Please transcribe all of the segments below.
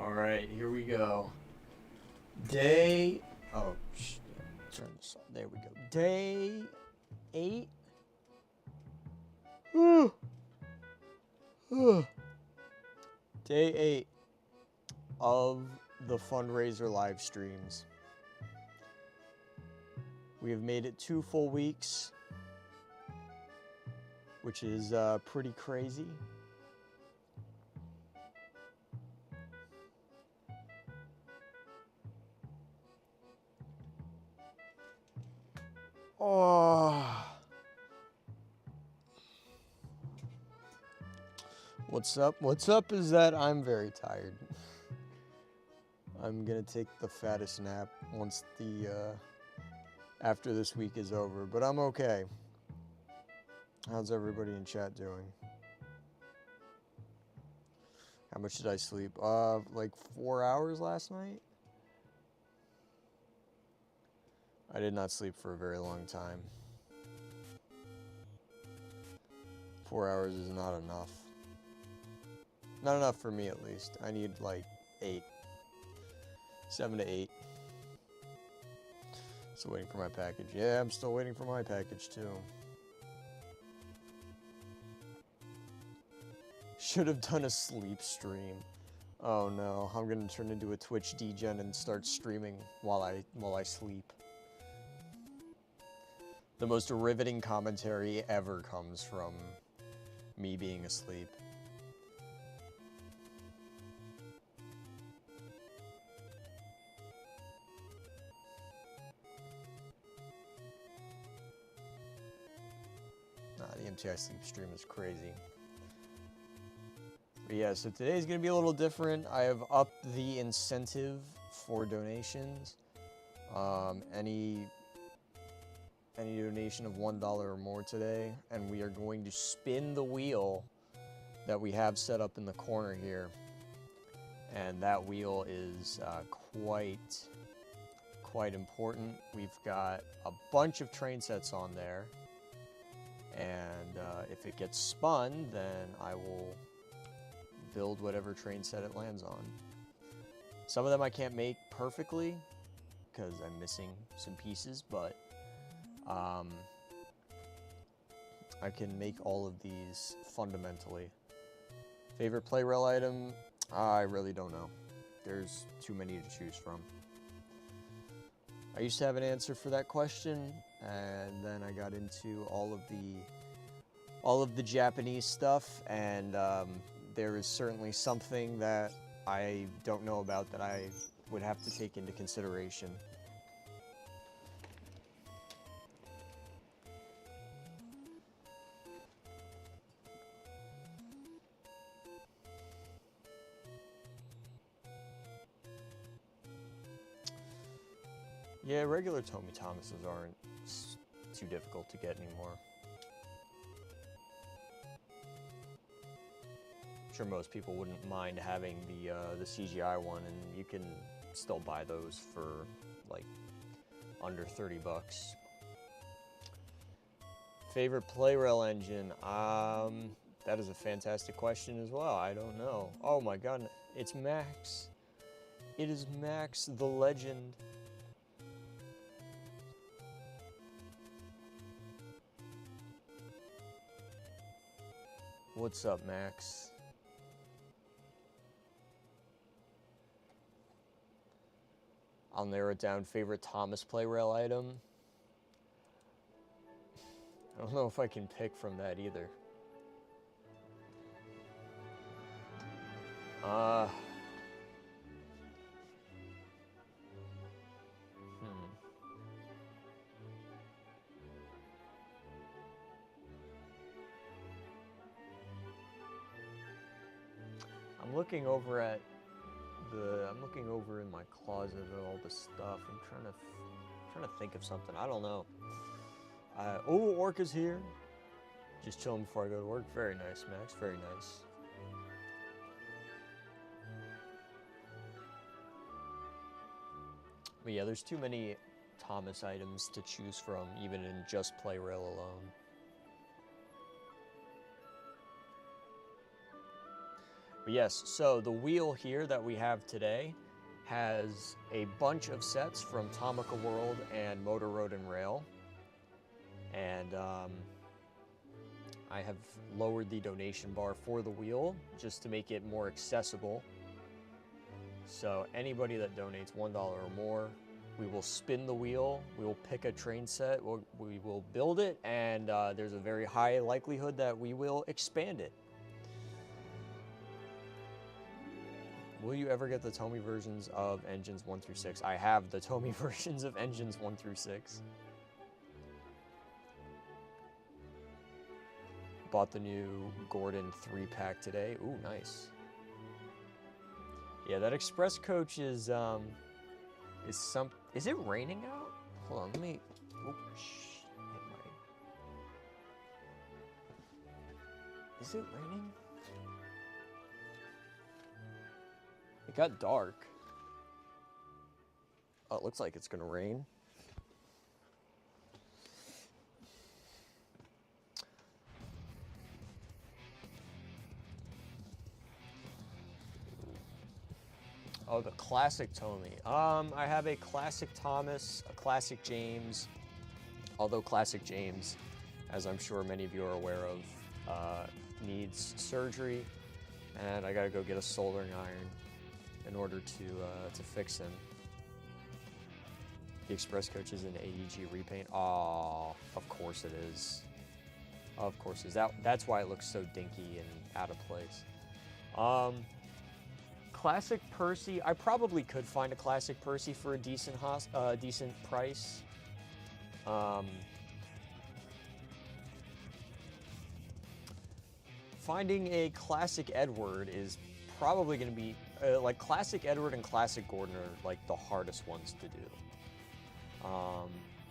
Alright, here we go. Day... Oh, turn this on. There we go. Day 8? Day 8 of the fundraiser live streams. We have made it 2 full weeks, which is pretty crazy. Oh. What's up? What's up is that I'm very tired. I'm gonna take the fattest nap once the after this week is over, but I'm okay. How's everybody in chat doing? How much did I sleep? Like 4 hours last night? I did not sleep for a very long time. 4 hours is not enough. Not enough for me, at least. I need like 8. 7 to 8. Still waiting for my package. Yeah, I'm still waiting for my package too. Should have done a sleep stream. Oh no, I'm gonna turn into a Twitch degen and start streaming while I sleep. The most riveting commentary ever comes from me being asleep. Nah, the MTI sleep stream is crazy. But yeah, so today's gonna be a little different. I have upped the incentive for donations. Any donation of $1 or more today, and we are going to spin the wheel that we have set up in the corner here. And that wheel is quite important. We've got a bunch of train sets on there, and if it gets spun, then I will build whatever train set it lands on. Some of them I can't make perfectly because I'm missing some pieces, but I can make all of these fundamentally. Favorite play rail item? I really don't know. There's too many to choose from. I used to have an answer for that question, and then I got into all of the Japanese stuff, and there is certainly something that I don't know about that I would have to take into consideration. Yeah, regular Tommy Thomases aren't too difficult to get anymore. I'm sure most people wouldn't mind having the CGI one, and you can still buy those for like under 30 bucks. Favorite play rail engine? That is a fantastic question as well. I don't know. Oh my god, it's Max. It is Max the Legend. What's up, Max? I'll narrow it down. Favorite Thomas play rail item? I don't know if I can pick from that either. I'm looking over in my closet at all the stuff. I'm trying to think of something. I don't know. Oh, Orca's here. Just chilling before I go to work. Very nice, Max. Very nice. But yeah, there's too many Thomas items to choose from, even in just play rail alone. But yes, so the wheel here that we have today has a bunch of sets from Tomica World and Motor Road and Rail. And I have lowered the donation bar for the wheel just to make it more accessible. So anybody that donates $1 or more, we will spin the wheel, we will pick a train set, we will build it, and there's a very high likelihood that we will expand it. Will you ever get the Tomy versions of engines 1 through 6? I have the Tomy versions of engines 1 through 6. Bought the new Gordon 3-pack today. Ooh, nice. Yeah, that express coach is is it raining out? Hold on, let me, oh, hit my, is it raining? It got dark. Oh, it looks like it's gonna rain. Oh, the classic Tomy. I have a classic Thomas, a classic James. Although classic James, as I'm sure many of you are aware of, needs surgery, and I gotta go get a soldering iron in order to fix him. The express coach is an AEG repaint. Oh, of course it is. Of course it is. That's why it looks so dinky and out of place. Classic Percy, I probably could find a classic Percy for a decent price. Finding a classic Edward is probably going to be, like classic Edward and classic Gordon are like the hardest ones to do.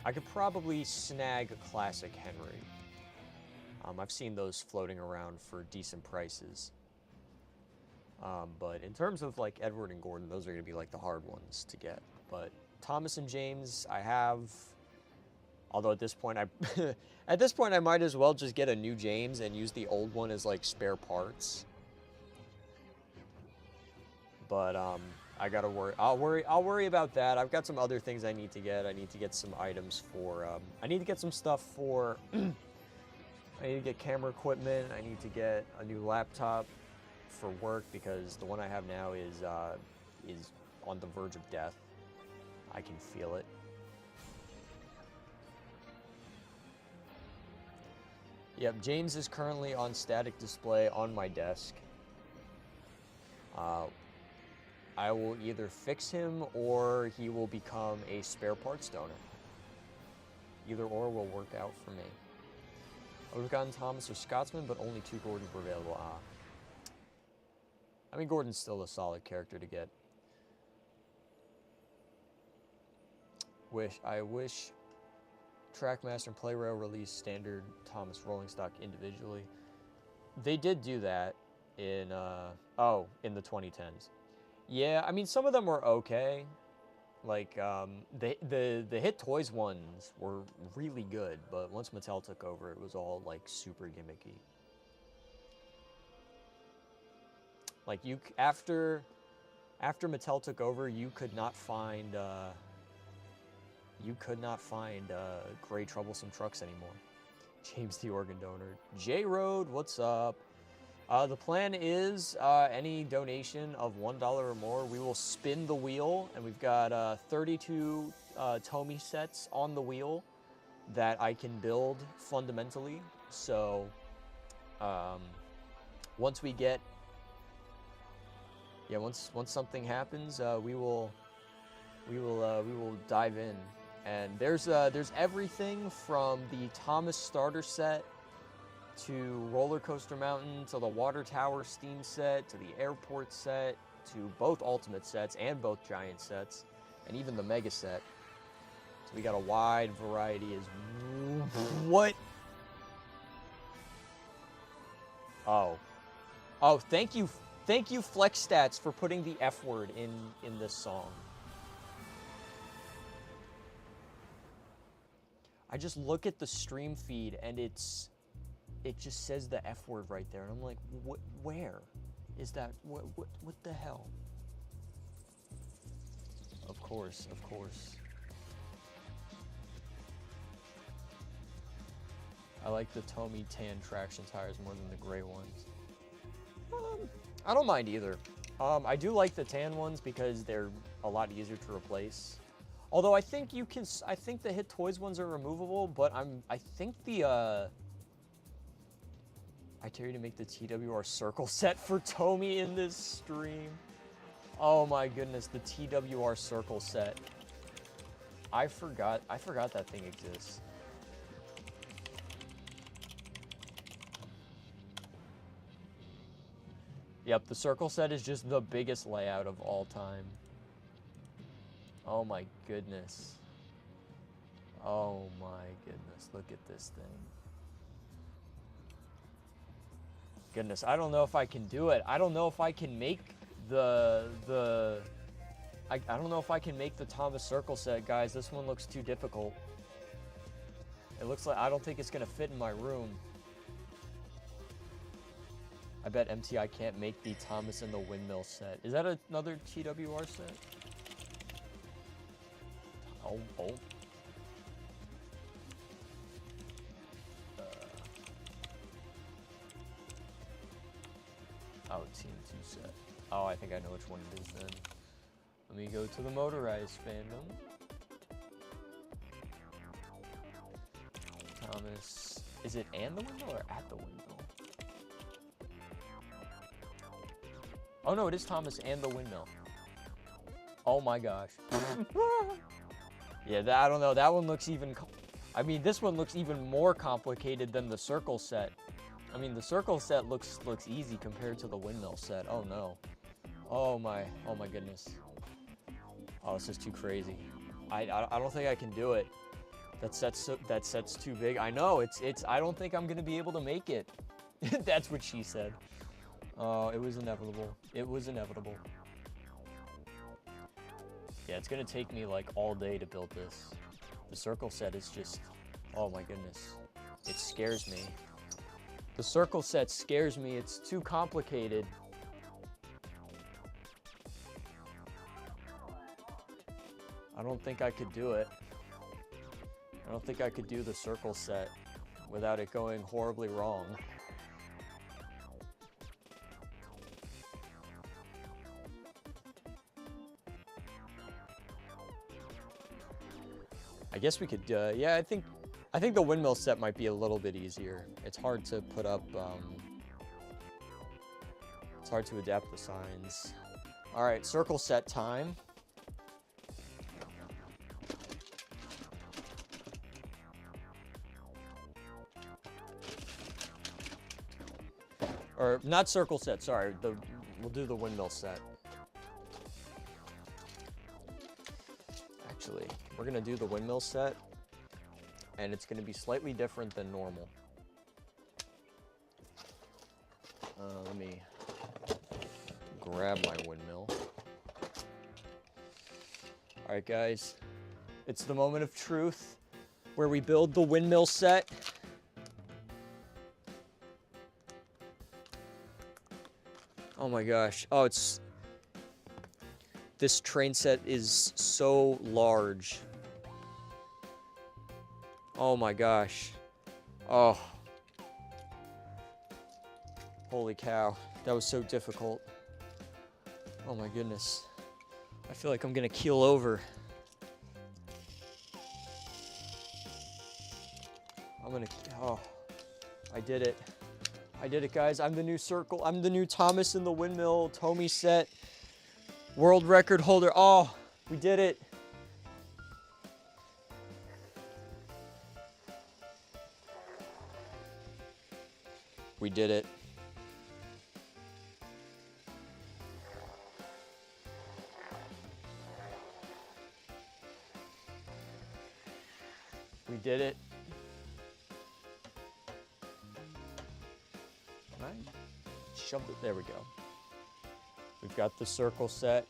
I could probably snag a classic Henry. I've seen those floating around for decent prices. But in terms of like Edward and Gordon, those are going to be like the hard ones to get. But Thomas and James, I have. Although at this point, I might as well just get a new James and use the old one as like spare parts. But I gotta worry. I'll worry about that. I've got some other things I need to get. I need to get some items for. I need to get some stuff for. I need to get camera equipment. I need to get a new laptop for work because the one I have now is on the verge of death. I can feel it. Yep, James is currently on static display on my desk. I will either fix him or he will become a spare parts donor. Either or will work out for me. I would have gotten Thomas or Scotsman, but only 2 Gordons were available. I mean, Gordon's still a solid character to get. I wish Trackmaster and Playrail released standard Thomas rolling stock individually. They did do that in the 2010s. Yeah, I mean, some of them were okay. Like the Hit Toys ones were really good, but once Mattel took over, it was all like super gimmicky. Like after Mattel took over, you could not find gray troublesome trucks anymore. James the organ donor. J Road, what's up? The plan is any donation of $1 or more, we will spin the wheel, and we've got 32 Tomy sets on the wheel that I can build fundamentally. So once we get, once something happens, we will dive in. And there's everything from the Thomas starter set to Roller Coaster Mountain, to the Water Tower Steam set, to the Airport set, to both Ultimate sets and both Giant sets, and even the Mega set. So we got a wide variety. What? Oh, thank you Flex Stats for putting the F word in this song. I just look at the stream feed and it just says the F word right there, and I'm like, where? is that? What the hell? Of course, of course. I like the Tomy tan traction tires more than the gray ones. I don't mind either. I do like the tan ones because they're a lot easier to replace. Although I think you can, I think the Hit Toys ones are removable, but I think the, I dare you to make the TWR circle set for Tomy in this stream. Oh my goodness, the TWR circle set. I forgot that thing exists. Yep, the circle set is just the biggest layout of all time. Oh my goodness. Oh my goodness, look at this thing. Goodness, I don't know if I can do it. I don't know if I can make I don't know if I can make the Thomas circle set, guys. This one looks too difficult. It looks like I don't think it's gonna fit in my room. I bet MTI can't make the Thomas and the windmill set. Is that another TWR set? Oh. Oh, TM2 set. Oh, I think I know which one it is then. Let me go to the motorized fandom. Thomas. Is it and the windmill or at the windmill? Oh no, it is Thomas and the windmill. Oh my gosh. Yeah, I don't know. That one looks even... I mean, this one looks even more complicated than the circle set. I mean, the circle set looks easy compared to the windmill set. Oh no. Oh my goodness. Oh, this is too crazy. I don't think I can do it. That set's too big. I know, I don't think I'm gonna be able to make it. That's what she said. Oh, it was inevitable. It was inevitable. Yeah, it's gonna take me like all day to build this. The circle set is just, oh my goodness. It scares me. The circle set scares me. It's too complicated. I don't think I could do it. I don't think I could do the circle set without it going horribly wrong. I guess we could, yeah, I think the windmill set might be a little bit easier. It's hard to put up, it's hard to adapt the signs. All right, circle set time. Or not circle set, sorry. We'll do the windmill set. Actually, we're gonna do the windmill set, and it's gonna be slightly different than normal. Let me grab my windmill. All right, guys, it's the moment of truth where we build the windmill set. Oh my gosh. Oh, this train set is so large. Oh my gosh. Oh. Holy cow. That was so difficult. Oh my goodness. I feel like I'm gonna keel over. Oh, I did it. I did it, guys. I'm the new circle. I'm the new Thomas in the windmill Tomy set world record holder. Oh, we did it. We did it. We did it. Right. Shoved it. There we go. We've got the circle set.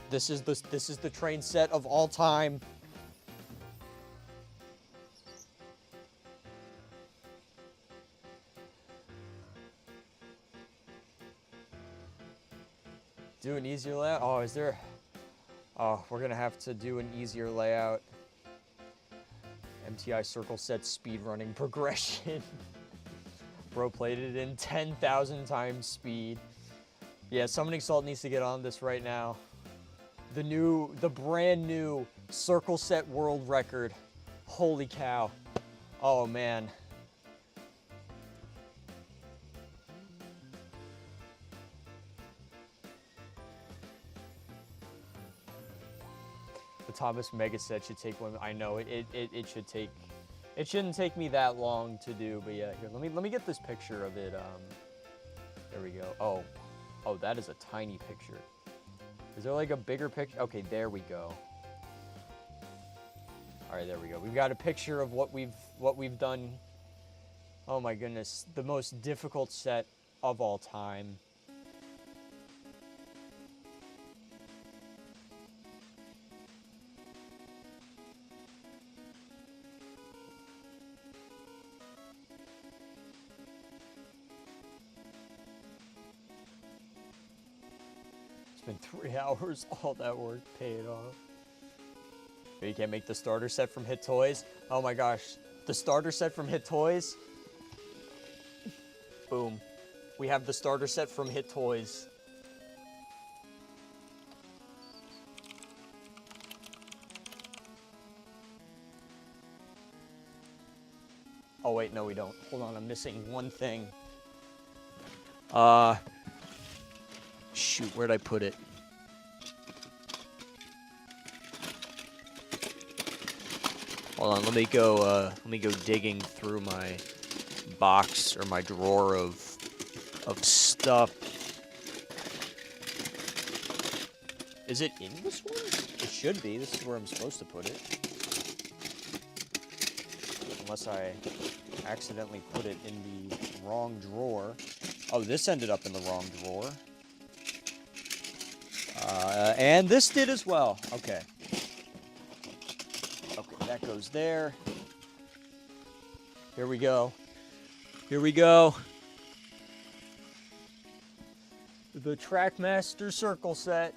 This is the train set of all time. Do an easier layout? Oh, is there... Oh, we're gonna have to do an easier layout. MTI circle set speedrunning progression. Bro played it in 10,000 times speed. Yeah, Summoning Salt needs to get on this right now. The brand new circle set world record. Holy cow. Oh, man. The Thomas Mega set should take one. I know it should take. It shouldn't take me that long to do, but yeah. Here, let me get this picture of it. There we go. Oh, that is a tiny picture. Is there like a bigger picture? Okay, there we go. All right, there we go. We've got a picture of what we've done. Oh my goodness, the most difficult set of all time. Been 3 hours, all that work paid off. But you can't make the starter set from Hit Toys. Oh my gosh, the starter set from Hit Toys. Boom. We have the starter set from Hit Toys. Oh wait, no we don't. Hold on, I'm missing one thing. Shoot, where'd I put it? Hold on, let me go digging through my box or my drawer of stuff. Is it in this one? It should be. This is where I'm supposed to put it. Unless I accidentally put it in the wrong drawer. Oh, this ended up in the wrong drawer. And this did as well. Okay. Okay, that goes there. Here we go. Here we go. The Trackmaster circle set.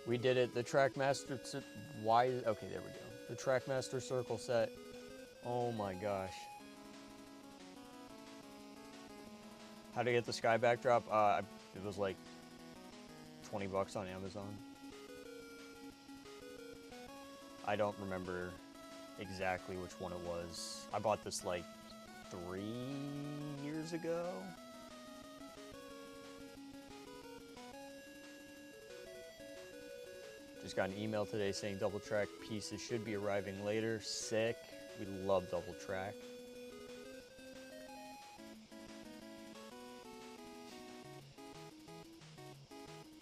We did it. The Trackmaster... Why? Okay, there we go. The Trackmaster circle set. Oh my gosh. How to get the sky backdrop? It was like 20 bucks on Amazon. I don't remember exactly which one it was. I bought this like 3 years ago. Just got an email today saying double track pieces should be arriving later. Sick. We love double track.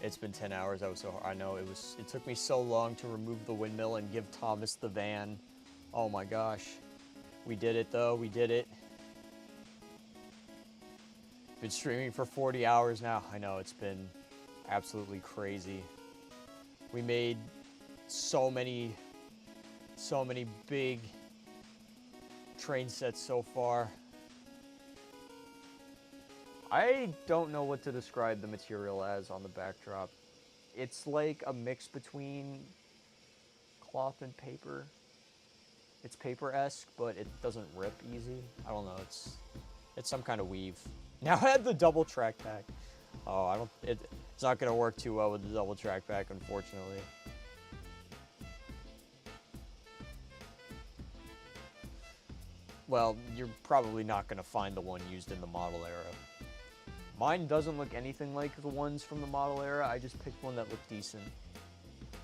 It's been 10 hours. I know it took me so long to remove the windmill and give Thomas the van. Oh my gosh. We did it though. We did it. Been streaming for 40 hours now. I know, it's been absolutely crazy. We made so many big train sets so far. I don't know what to describe the material as on the backdrop. It's like a mix between cloth and paper. It's paper-esque, but it doesn't rip easy. I don't know, it's some kind of weave. Now I have the double track pack. Oh, it's not gonna work too well with the double track pack, unfortunately. Well, you're probably not gonna find the one used in the model era. Mine doesn't look anything like the ones from the model era. I just picked one that looked decent.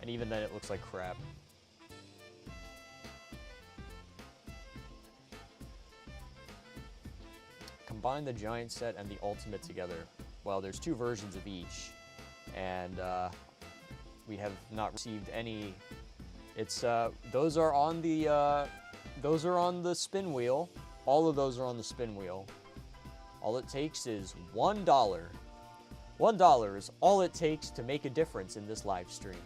And even then it looks like crap. Combine the giant set and the ultimate together. Well, there's 2 versions of each. And we have not received any. It's those are on the spin wheel. All of those are on the spin wheel. All it takes is $1. $1 is all it takes to make a difference in this live stream.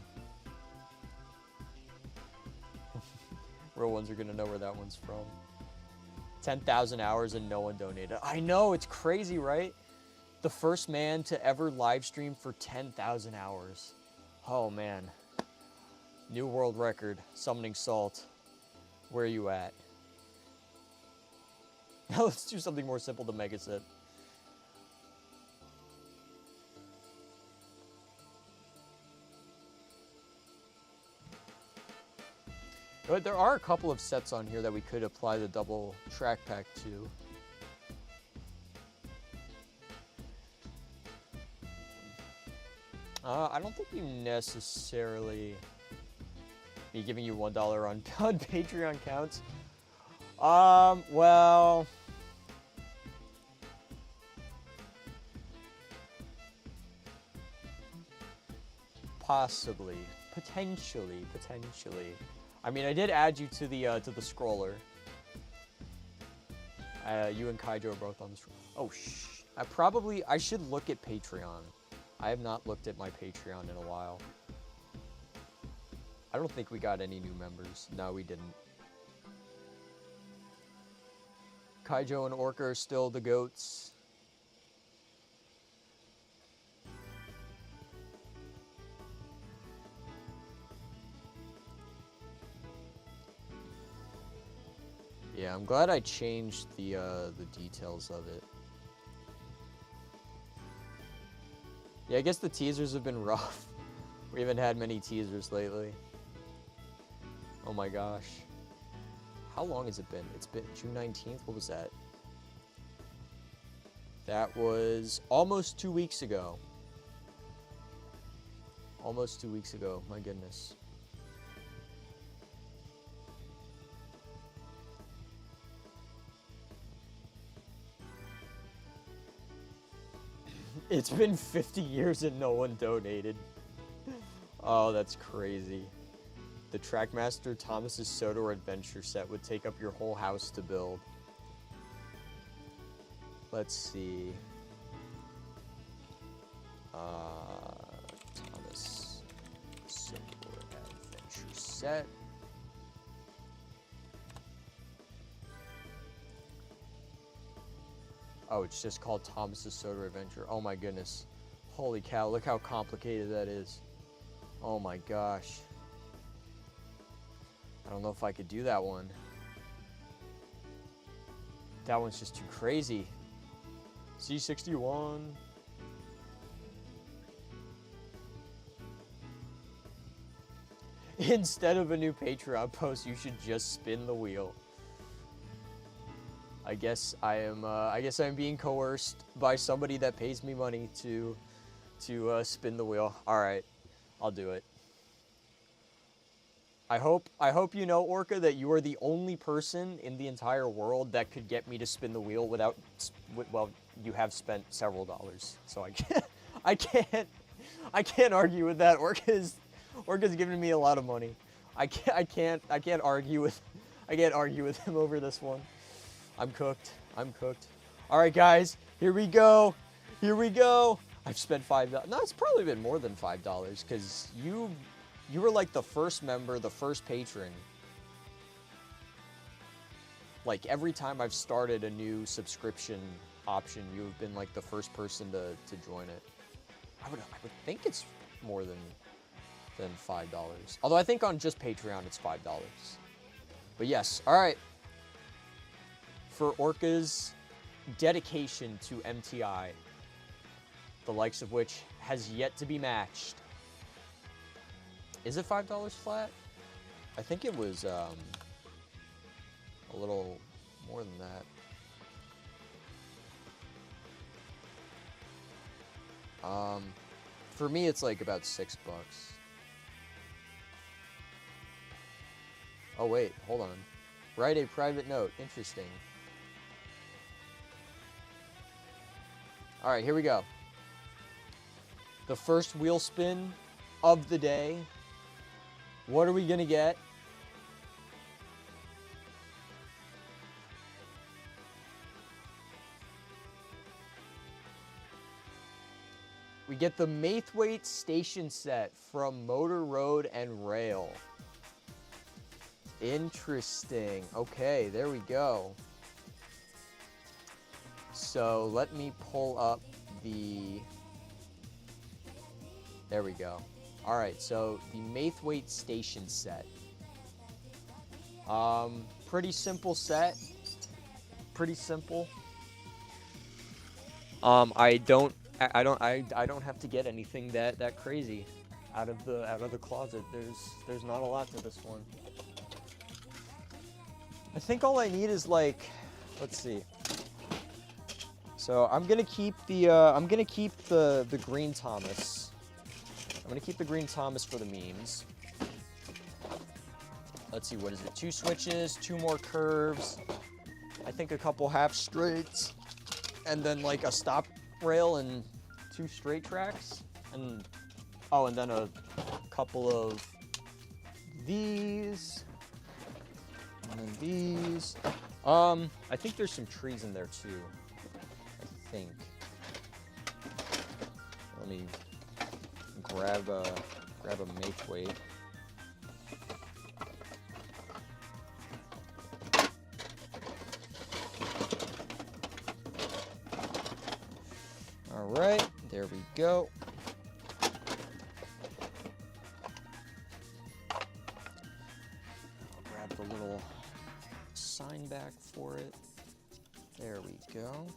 Real ones are gonna know where that one's from. 10,000 hours and no one donated. I know, it's crazy, right? The first man to ever live stream for 10,000 hours. Oh, man. New world record. Summoning Salt. Where are you at? Now let's do something more simple than Mega said. But there are a couple of sets on here that we could apply the double track pack to. I don't think we necessarily be giving you $1 on Patreon counts. Well, possibly, potentially. I mean, I did add you to the scroller. You and Kaijo are both on the scroller. Oh, I should look at Patreon. I have not looked at my Patreon in a while. I don't think we got any new members. No, we didn't. Kaijo and Orca are still the goats. Yeah, I'm glad I changed the details of it. Yeah, I guess the teasers have been rough. We haven't had many teasers lately. Oh my gosh. How long has it been? It's been June 19th? What was that? That was almost 2 weeks ago. Almost 2 weeks ago, my goodness. It's been 50 years and no one donated. Oh, that's crazy. The Trackmaster Thomas's Soda Adventure set would take up your whole house to build. Let's see. Thomas Soda Adventure set. Oh, it's just called Thomas's Soda Adventure. Oh my goodness. Holy cow, look how complicated that is. Oh my gosh. I don't know if I could do that one. That one's just too crazy. C61. Instead of a new Patreon post, you should just spin the wheel. I guess I'm being coerced by somebody that pays me money to spin the wheel. All right, I'll do it. I hope you know, Orca, that you are the only person in the entire world that could get me to spin the wheel without, well, you have spent several dollars, so I can't argue with that. Orca's giving me a lot of money. I can't argue with him over this one. I'm cooked. All right, guys, here we go. I've spent $5. No, it's probably been more than $5 because you were like the first member, the first patron. Like every time I've started a new subscription option, you've been like the first person to join it. I would think it's more than $5. Although I think on just Patreon it's $5. But yes, all right. For Orca's dedication to MTI, the likes of which has yet to be matched. Is it $5 flat? I think it was a little more than that. For me, it's like about $6. Oh wait, hold on. Write a private note. Interesting. All right, here we go. The first wheel spin of the day. What are we gonna get? We get the Mithweight station set from Motor Road and Rail. Interesting. Okay, there we go. So let me pull up the, there we go. All right, so the Mithweight station set. Pretty simple set. Pretty simple. I don't have to get anything that crazy out of the closet. There's not a lot to this one. I think all I need is like, let's see. So I'm gonna keep the green Thomas. I'm gonna keep the green Thomas for the memes. Let's see, what is it? 2 switches, 2 more curves. I think a couple half straights, and then like a stop rail and 2 straight tracks, and oh, and then a couple of these, and then these. I think there's some trees in there too. I think. Let me grab a Mithweight. All right, there we go. I'll grab the little sign back for it. There we go.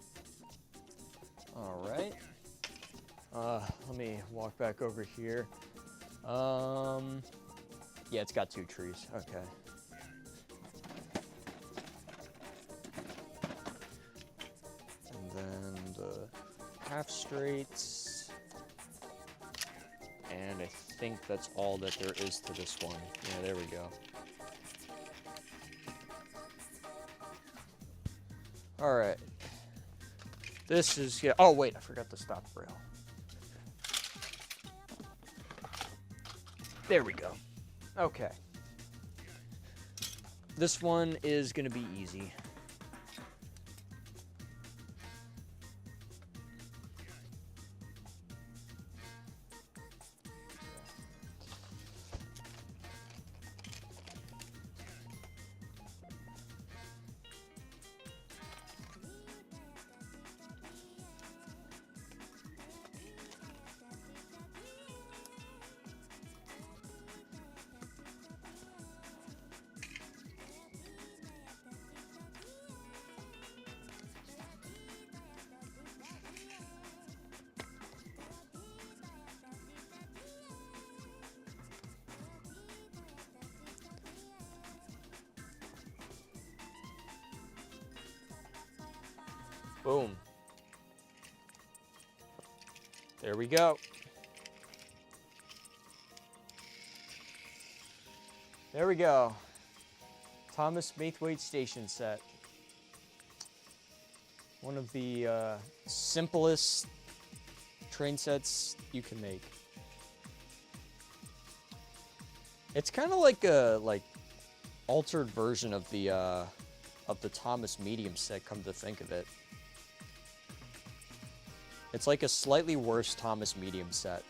All right. Let me walk back over here. Yeah, it's got 2 trees. Okay. And then the half straights. And I think that's all that there is to this one. Yeah, there we go. All right. This is, yeah. Oh, wait, I forgot the stop rail. There we go. Okay. This one is going to be easy. Boom. There we go. There we go. Thomas Mithweight station set. One of the simplest train sets you can make. It's kind of like a altered version of the Thomas medium set, come to think of it. It's like a slightly worse Thomas medium set.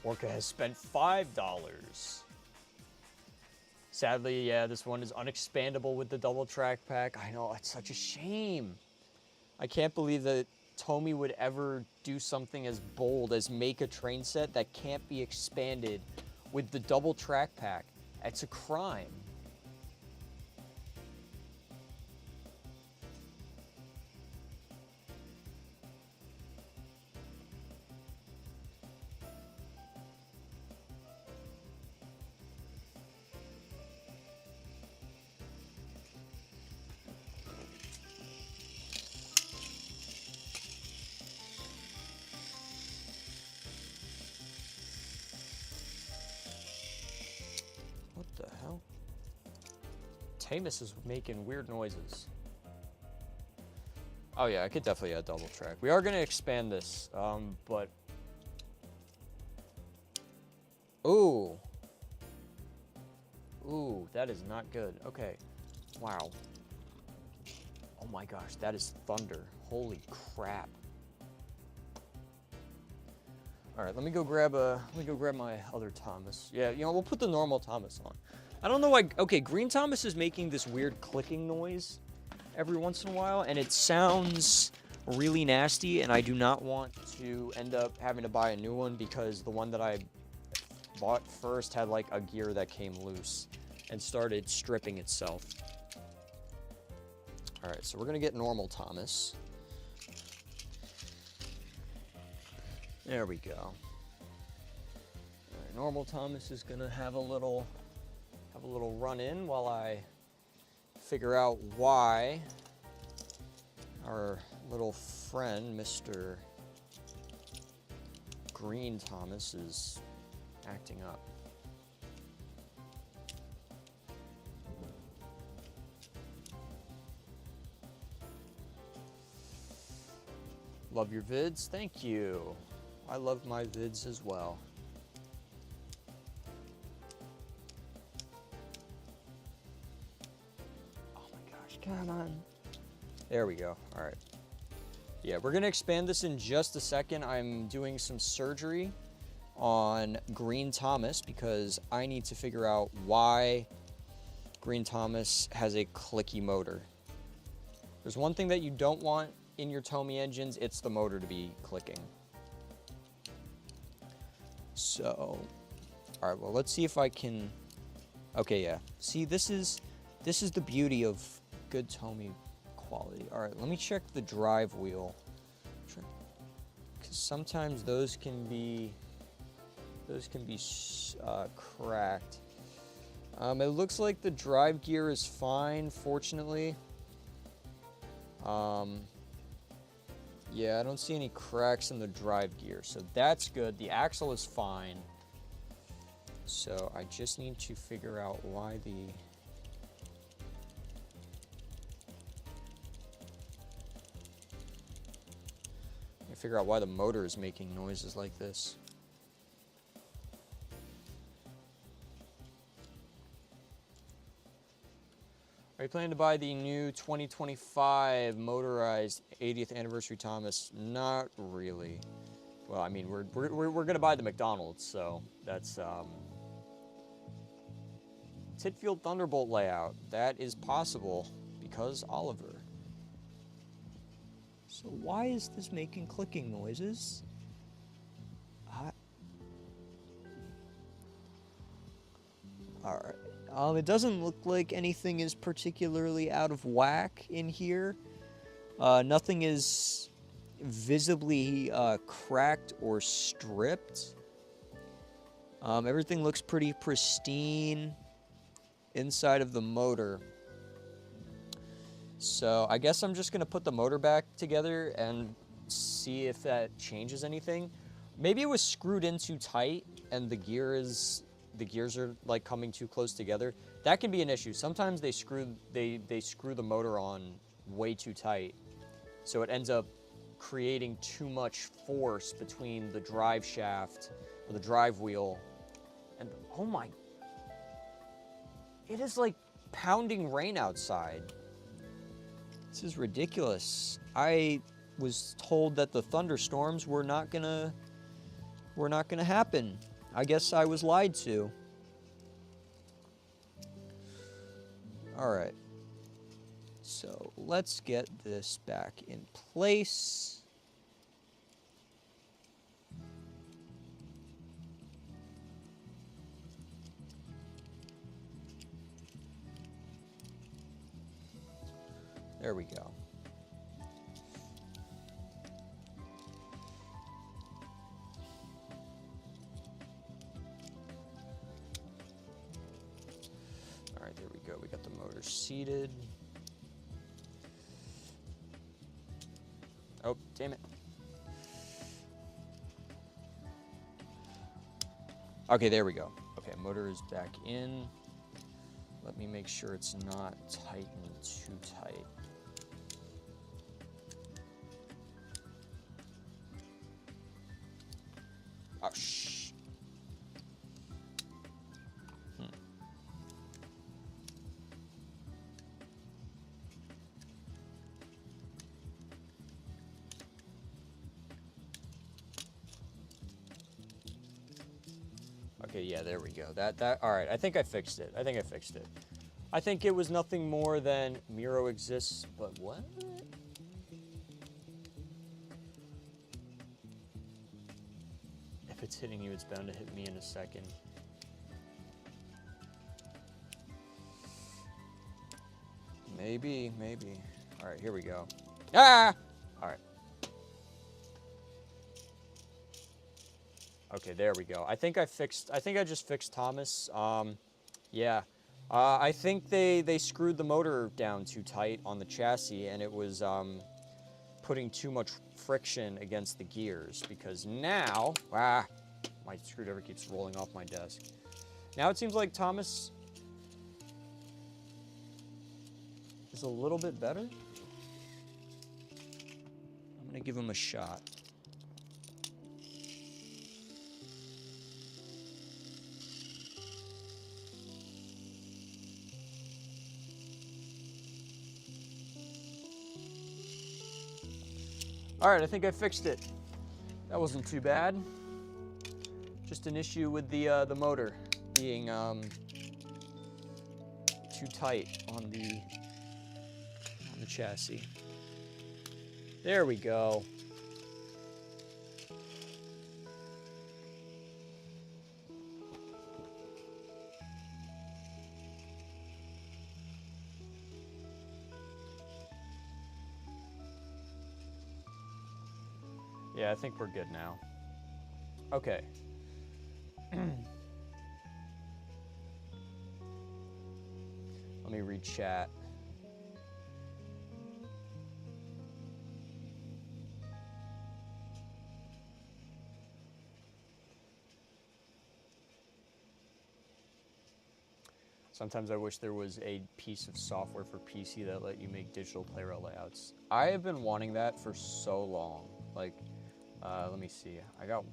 Orca has spent $5. Sadly, yeah, this one is unexpandable with the double track pack. I know, it's such a shame. I can't believe that Tomy would ever do something as bold as make a train set that can't be expanded with the double track pack. It's a crime. What the hell? Tamus is making weird noises. Oh yeah, I could definitely add double track. We are going to expand this, but... Ooh. Ooh, that is not good. Okay. Wow. Oh my gosh, that is thunder. Holy crap. All right, let me go grab my other Thomas. Yeah, you know, we'll put the normal Thomas on. I don't know why. Okay, Green Thomas is making this weird clicking noise every once in a while, and it sounds really nasty, and I do not want to end up having to buy a new one because the one that I bought first had like a gear that came loose and started stripping itself. All right, so we're gonna get normal Thomas. There we go. All right, normal Thomas is gonna have a little run in while I figure out why our little friend, Mr. Green Thomas, is acting up. Love your vids, thank you. I love my vids as well. Oh my gosh, come on. There we go, all right. Yeah, we're gonna expand this in just a second. I'm doing some surgery on Green Thomas because I need to figure out why Green Thomas has a clicky motor. There's one thing that you don't want in your Tomy engines, it's the motor to be clicking. So, all right, well, let's see if I can, okay, yeah. See, this is the beauty of good Tomy quality. All right, let me check the drive wheel. Because sometimes those can be cracked. It looks like the drive gear is fine, fortunately. Yeah, I don't see any cracks in the drive gear, so that's good. The axle is fine. So I just need to figure out why the motor is making noises like this. Are you planning to buy the new 2025 motorized 80th anniversary Thomas? Not really. Well, I mean, we're gonna buy the McDonald's, so that's Titfield Thunderbolt layout. That is possible because Oliver. So why is this making clicking noises? All right. It doesn't look like anything is particularly out of whack in here. Nothing is visibly cracked or stripped. Everything looks pretty pristine inside of the motor. So I guess I'm just gonna put the motor back together and see if that changes anything. Maybe it was screwed in too tight and the gears are like coming too close together. That can be an issue. Sometimes they screw the motor on way too tight, so it ends up creating too much force between the drive shaft or the drive wheel and, oh my, it is like pounding rain outside. This is ridiculous. I was told that the thunderstorms were not gonna happen. I guess I was lied to. All right. So let's get this back in place. There we go. All right, there we go. We got the motor seated. Oh, damn it. Okay, there we go. Okay, motor is back in. Let me make sure it's not tightened too tight. Oh, shh. Okay, yeah, there we go. All right, I think I fixed it. I think it was nothing more than Miro exists, but what? If it's hitting you, it's bound to hit me in a second. Maybe. All right, here we go. Ah! All right. Okay, there we go. I think I just fixed Thomas. Yeah. I think they screwed the motor down too tight on the chassis, and it was putting too much friction against the gears, because now, my screwdriver keeps rolling off my desk. Now it seems like Thomas is a little bit better. I'm gonna give him a shot. All right, I think I fixed it. That wasn't too bad. Just an issue with the motor being too tight on the chassis. There we go. Yeah, I think we're good now. Okay. Let me read chat. Sometimes I wish there was a piece of software for PC that let you make digital play rail layouts. I have been wanting that for so long. Like, let me see. I got,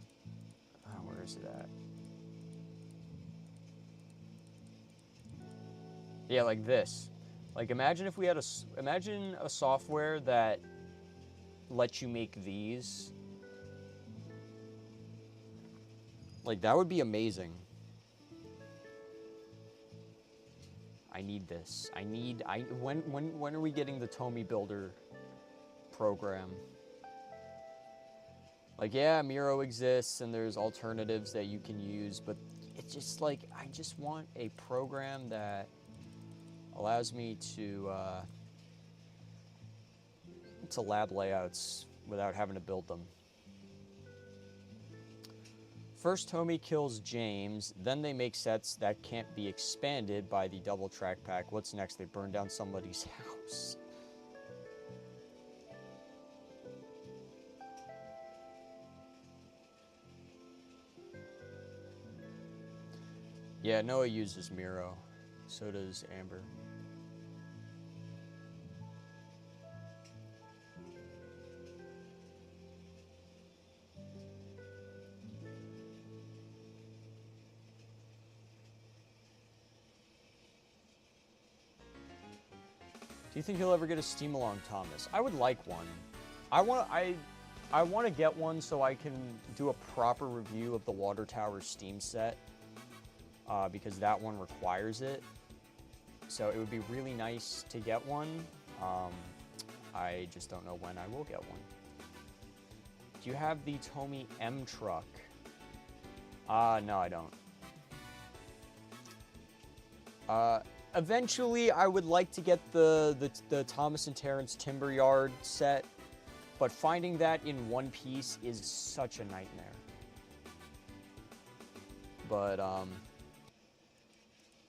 where is it at? Yeah, like this. Like, imagine if we had imagine a software that lets you make these. Like, that would be amazing. I need this. When are we getting the Tomy Builder program? Like, yeah, Miro exists and there's alternatives that you can use, but it's just like, I just want a program that allows me to lab layouts without having to build them. First, Tomy kills James, then they make sets that can't be expanded by the double track pack. What's next? They burn down somebody's house. Yeah, Noah uses Miro. So does Amber. Do you think he'll ever get a Steam Along Thomas? I would like one. I want to get one so I can do a proper review of the Water Tower Steam set, because that one requires it. So it would be really nice to get one. I just don't know when I will get one. Do you have the Tomy M truck? No, I don't. Eventually, I would like to get the Thomas and Terrence Timber Yard set, but finding that in one piece is such a nightmare. But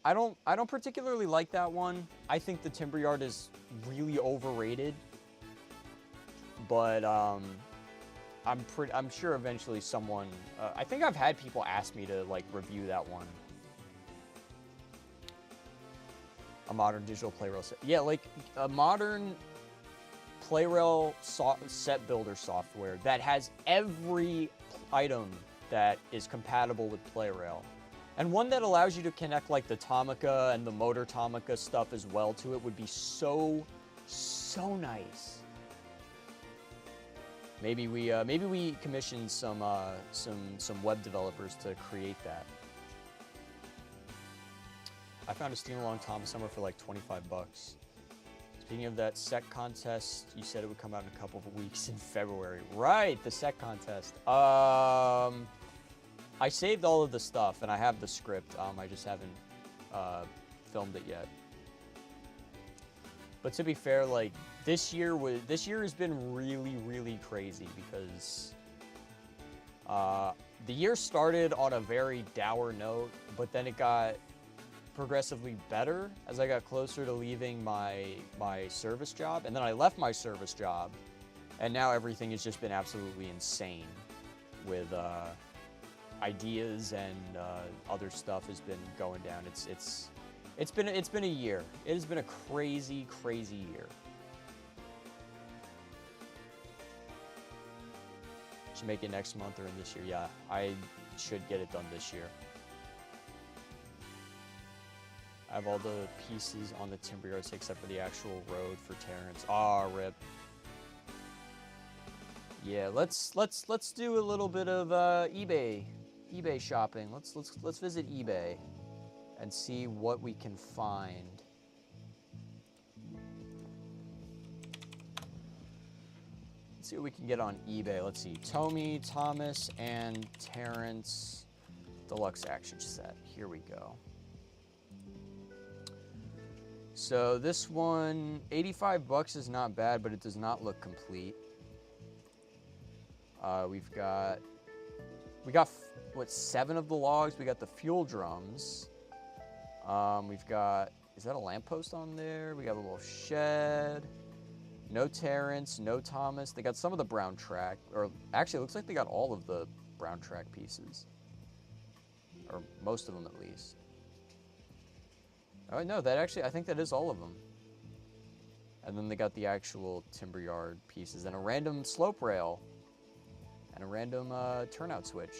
I don't particularly like that one. I think the Timber Yard is really overrated. But I'm sure eventually someone. I think I've had people ask me to like review that one. A modern digital play rail set. Yeah, like a modern play rail set builder software that has every item that is compatible with play rail. And one that allows you to connect like the Tomica and the motor Tomica stuff as well to it would be so nice. Maybe we commission some web developers to create that. I found a steam along Thomas Summer for like 25 bucks. Speaking of that set contest, you said it would come out in a couple of weeks in February. Right, the set contest. I saved all of the stuff and I have the script. I just haven't filmed it yet. But to be fair, like this year has been really, really crazy because the year started on a very dour note, but then it got progressively better as I got closer to leaving my service job, and then I left my service job, and now everything has just been absolutely insane with ideas and other stuff has been going down. It's been a year. It has been a crazy, crazy year. Should make it next month or in this year. Yeah, I should get it done this year. I have all the pieces on the timber yards except for the actual road for Terrence. Ah, rip. Yeah, let's do a little bit of eBay shopping. Let's visit eBay and see what we can find. Let's see what we can get on eBay. Let's see, Tommy, Thomas, and Terrence deluxe action set. Here we go. So this one, 85 bucks is not bad, but it does not look complete. We got what, 7 of the logs. We got the fuel drums. We've got, is that a lamppost on there? We got a little shed. No Terrence, no Thomas. They got some of the brown track, or actually it looks like they got all of the brown track pieces. Or most of them at least. Oh no, that actually, I think that is all of them. And then they got the actual timber yard pieces and a random slope rail and a random turnout switch.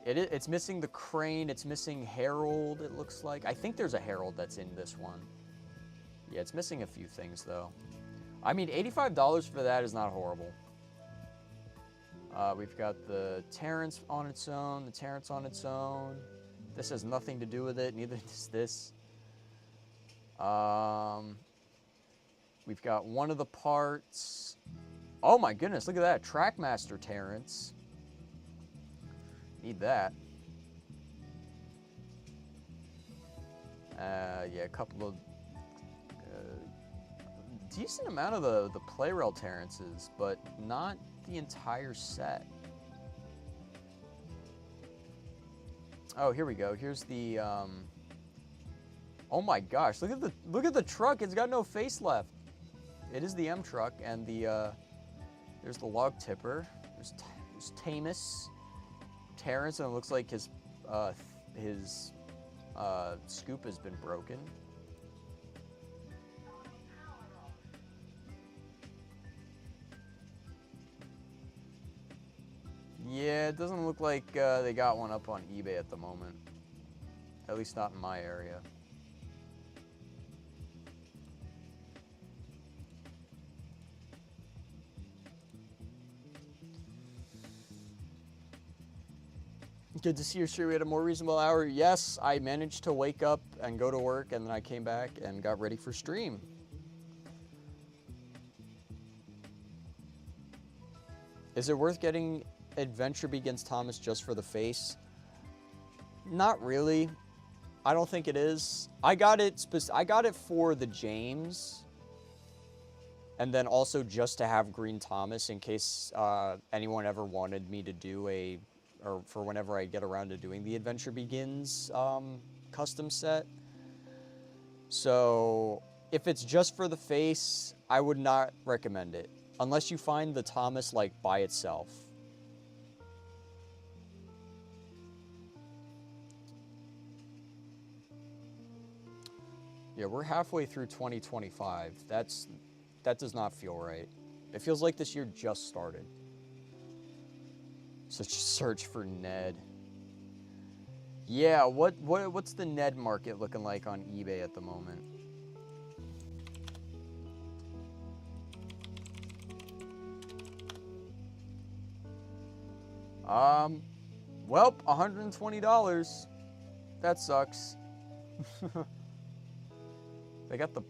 It's missing the crane, it's missing Herald, it looks like. I think there's a Herald that's in this one. Yeah, it's missing a few things though. I mean, $85 for that is not horrible. We've got the Terrence on its own, the Terrence on its own. This has nothing to do with it, neither does this. We've got one of the parts. Oh my goodness, look at that, Trackmaster Terrence. Need that. Yeah, a couple of decent amount of the play rail Terrences, but not the entire set. Oh, here we go. Here's the oh my gosh, look at the truck. It's got no face left. It is the M truck, and there's the log tipper. There's Tamus, Terrence, and it looks like his scoop has been broken. Yeah, it doesn't look like they got one up on eBay at the moment. At least not in my area. Good to see you're sure we had a more reasonable hour. Yes, I managed to wake up and go to work, and then I came back and got ready for stream. Is it worth getting Adventure Begins Thomas just for the face? Not really. I don't think it is. I got it for the James, and then also just to have Green Thomas in case anyone ever wanted me to do or for whenever I get around to doing the Adventure Begins custom set. So if it's just for the face, I would not recommend it unless you find the Thomas like by itself. Yeah, we're halfway through 2025. That does not feel right. It feels like this year just started. Such a search for Ned. Yeah, what's the Ned market looking like on eBay at the moment? Well, $120. That sucks. They got the...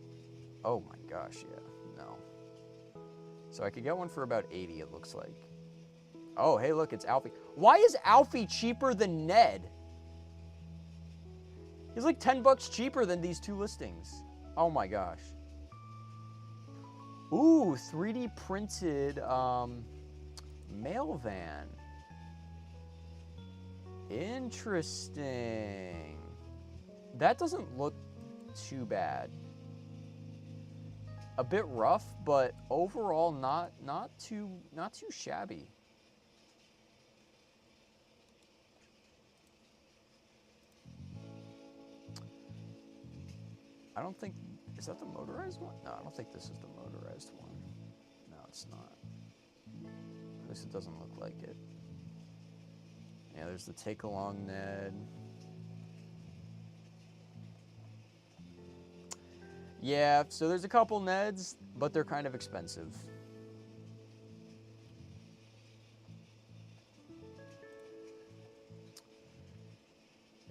Oh my gosh, yeah. No. So I could get one for about 80, it looks like. Oh, hey, look, it's Alfie. Why is Alfie cheaper than Ned? He's like 10 bucks cheaper than these two listings. Oh my gosh. Ooh, 3D printed mail van. Interesting. That doesn't look too bad. A bit rough, but overall not too shabby. I don't think, is that the motorized one? No, I don't think this is the motorized one. No, it's not. At least it doesn't look like it. Yeah, there's the take along Ned. Yeah, so there's a couple Neds, but they're kind of expensive.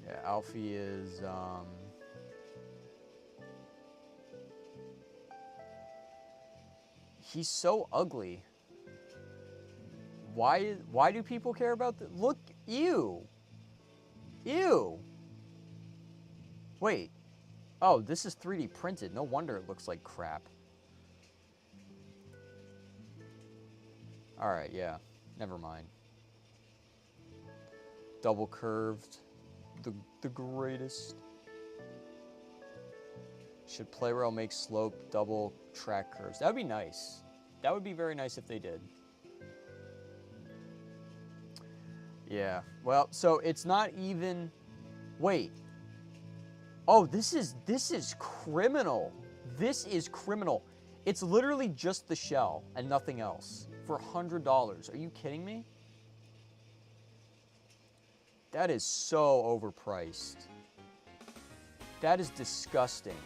Yeah, Alfie is, he's so ugly. Why do people care about that? Look, ew. Ew. Wait. Oh, this is 3D printed. No wonder it looks like crap. All right, yeah. Never mind. Double curved. The greatest. Should play rail make slope double track curves? That would be nice. That would be very nice if they did. Yeah. Well, so it's not even... Wait. Oh, this is criminal. This is criminal. It's literally just the shell and nothing else for $100. Are you kidding me? That is so overpriced. That is disgusting.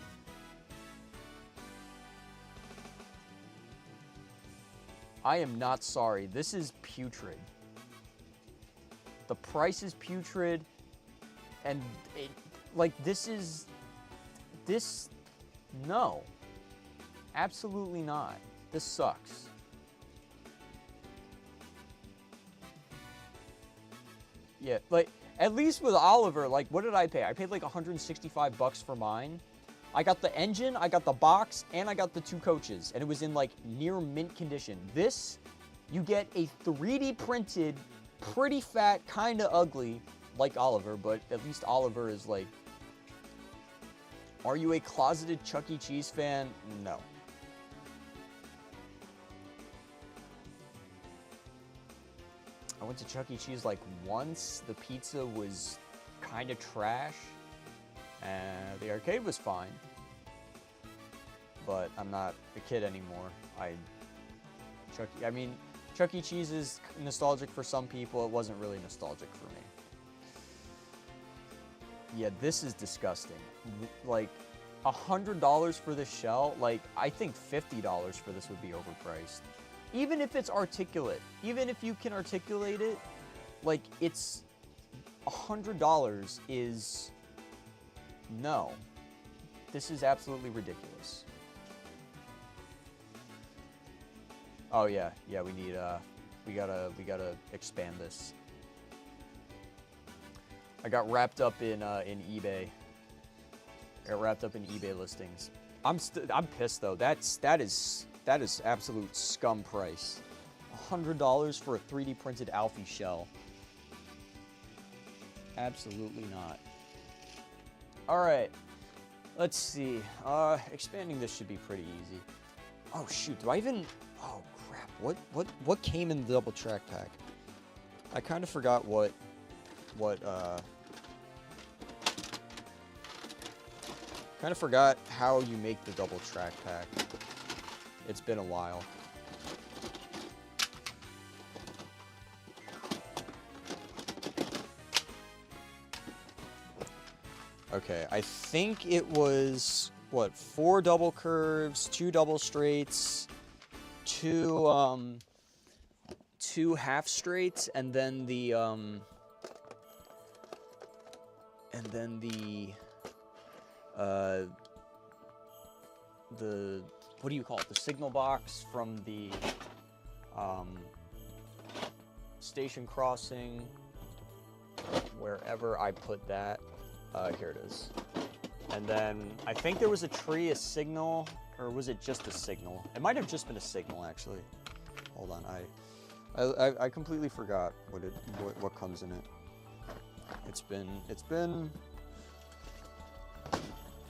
I am not sorry. This is putrid. The price is putrid, and it, like, no. Absolutely not. This sucks. Yeah, like, at least with Oliver, like, what did I pay? I paid like 165 bucks for mine. I got the engine, I got the box, and I got the 2 coaches, and it was in like near mint condition. This, you get a 3D printed, pretty fat, kind of ugly, like Oliver, but at least Oliver is like... Are you a closeted Chuck E. Cheese fan? No. I went to Chuck E. Cheese like once. The pizza was kind of trash. The arcade was fine. But I'm not a kid anymore. Chuck E. Cheese is nostalgic for some people. It wasn't really nostalgic for me. Yeah, this is disgusting. Like, $100 for this shell, like, I think $50 for this would be overpriced. Even if it's articulate, even if you can articulate it, like, it's $100 is, no. This is absolutely ridiculous. Oh yeah, we need, we gotta expand this. I got wrapped up in eBay. I got wrapped up in eBay listings. I'm pissed though. That is absolute scum price. $100 for a 3D printed Alfie shell. Absolutely not. All right, let's see. Expanding this should be pretty easy. Oh shoot, do I even? Oh crap! What came in the double track pack? I kind of forgot what kind of forgot how you make the double track pack. It's been a while. Okay, I think it was, what, 4 double curves, 2 double straights, 2 half straights, and then the And then the what do you call it? The signal box from the station crossing, wherever I put that. Here it is. And then I think there was a tree, a signal, or was it just a signal? It might have just been a signal, actually. Hold on, I completely forgot what comes in it. It's been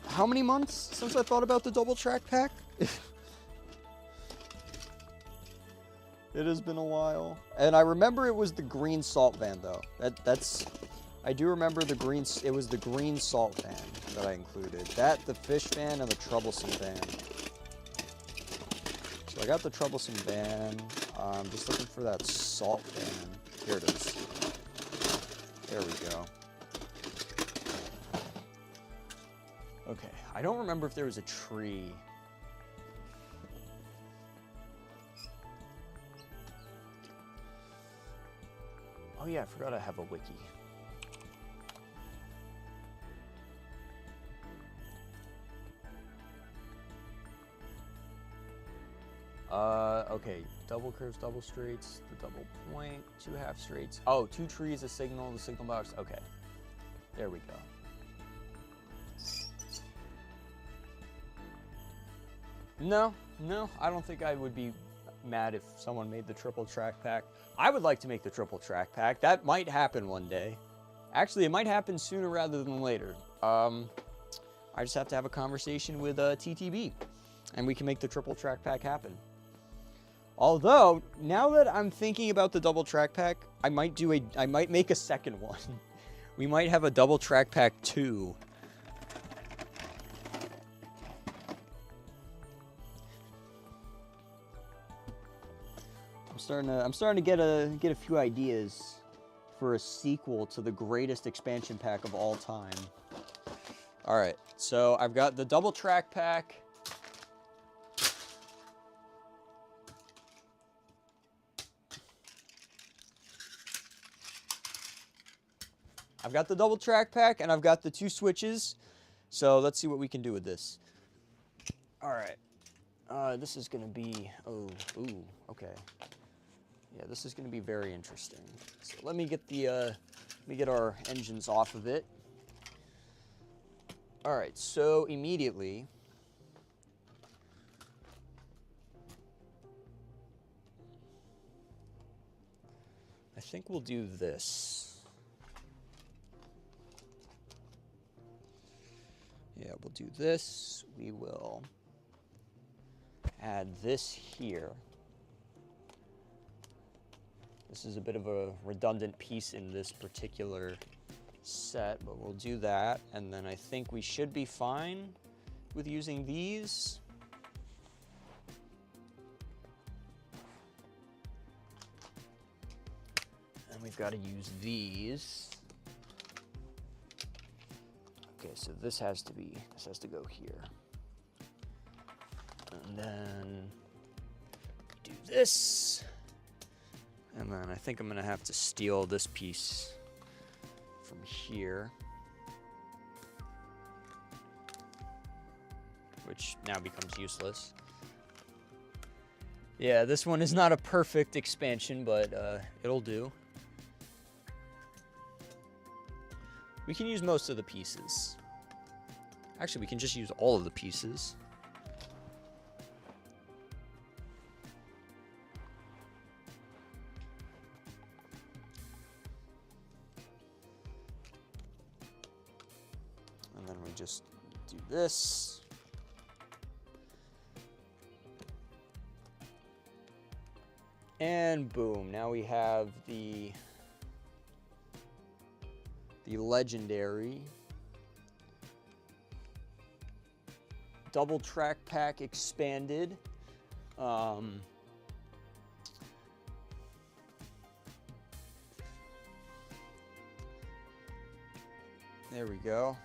how many months since I thought about the double track pack? It has been a while. And I remember it was the green salt van though. I do remember the green, it was the green salt van that I included. That, the fish van, and the troublesome van. So I got the troublesome van. I'm just looking for that salt van. Here it is. There we go. Okay, I don't remember if there was a tree. Oh yeah, I forgot I have a wiki. Okay, double curves, double straights, the double point, 2 half straights. Oh, 2 trees, a signal, the signal box. Okay, there we go. No, I don't think I would be mad if someone made the triple track pack. I would like to make the triple track pack. That might happen one day. Actually, it might happen sooner rather than later. I just have to have a conversation with TTB, and we can make the triple track pack happen. Although, now that I'm thinking about the double track pack, I might make a second one. We might have a double track pack 2. I'm starting to get a few ideas for a sequel to the greatest expansion pack of all time. All right, so I've got the double track pack. I've got the double track pack, and I've got the 2 switches. So let's see what we can do with this. All right. This is going to be... ooh, okay. Yeah, this is going to be very interesting. So let me get our engines off of it. All right, so immediately... I think we'll do this. Yeah, we'll do this. We will add this here. This is a bit of a redundant piece in this particular set, but we'll do that. And then I think we should be fine with using these. And we've got to use these. Okay, so this has to go here. And then do this. And then I think I'm gonna have to steal this piece from here, which now becomes useless. Yeah, this one is not a perfect expansion, but it'll do. We can use most of the pieces. Actually, we can just use all of the pieces. And then we just do this. And boom, now we have the legendary double track pack expanded. There we go.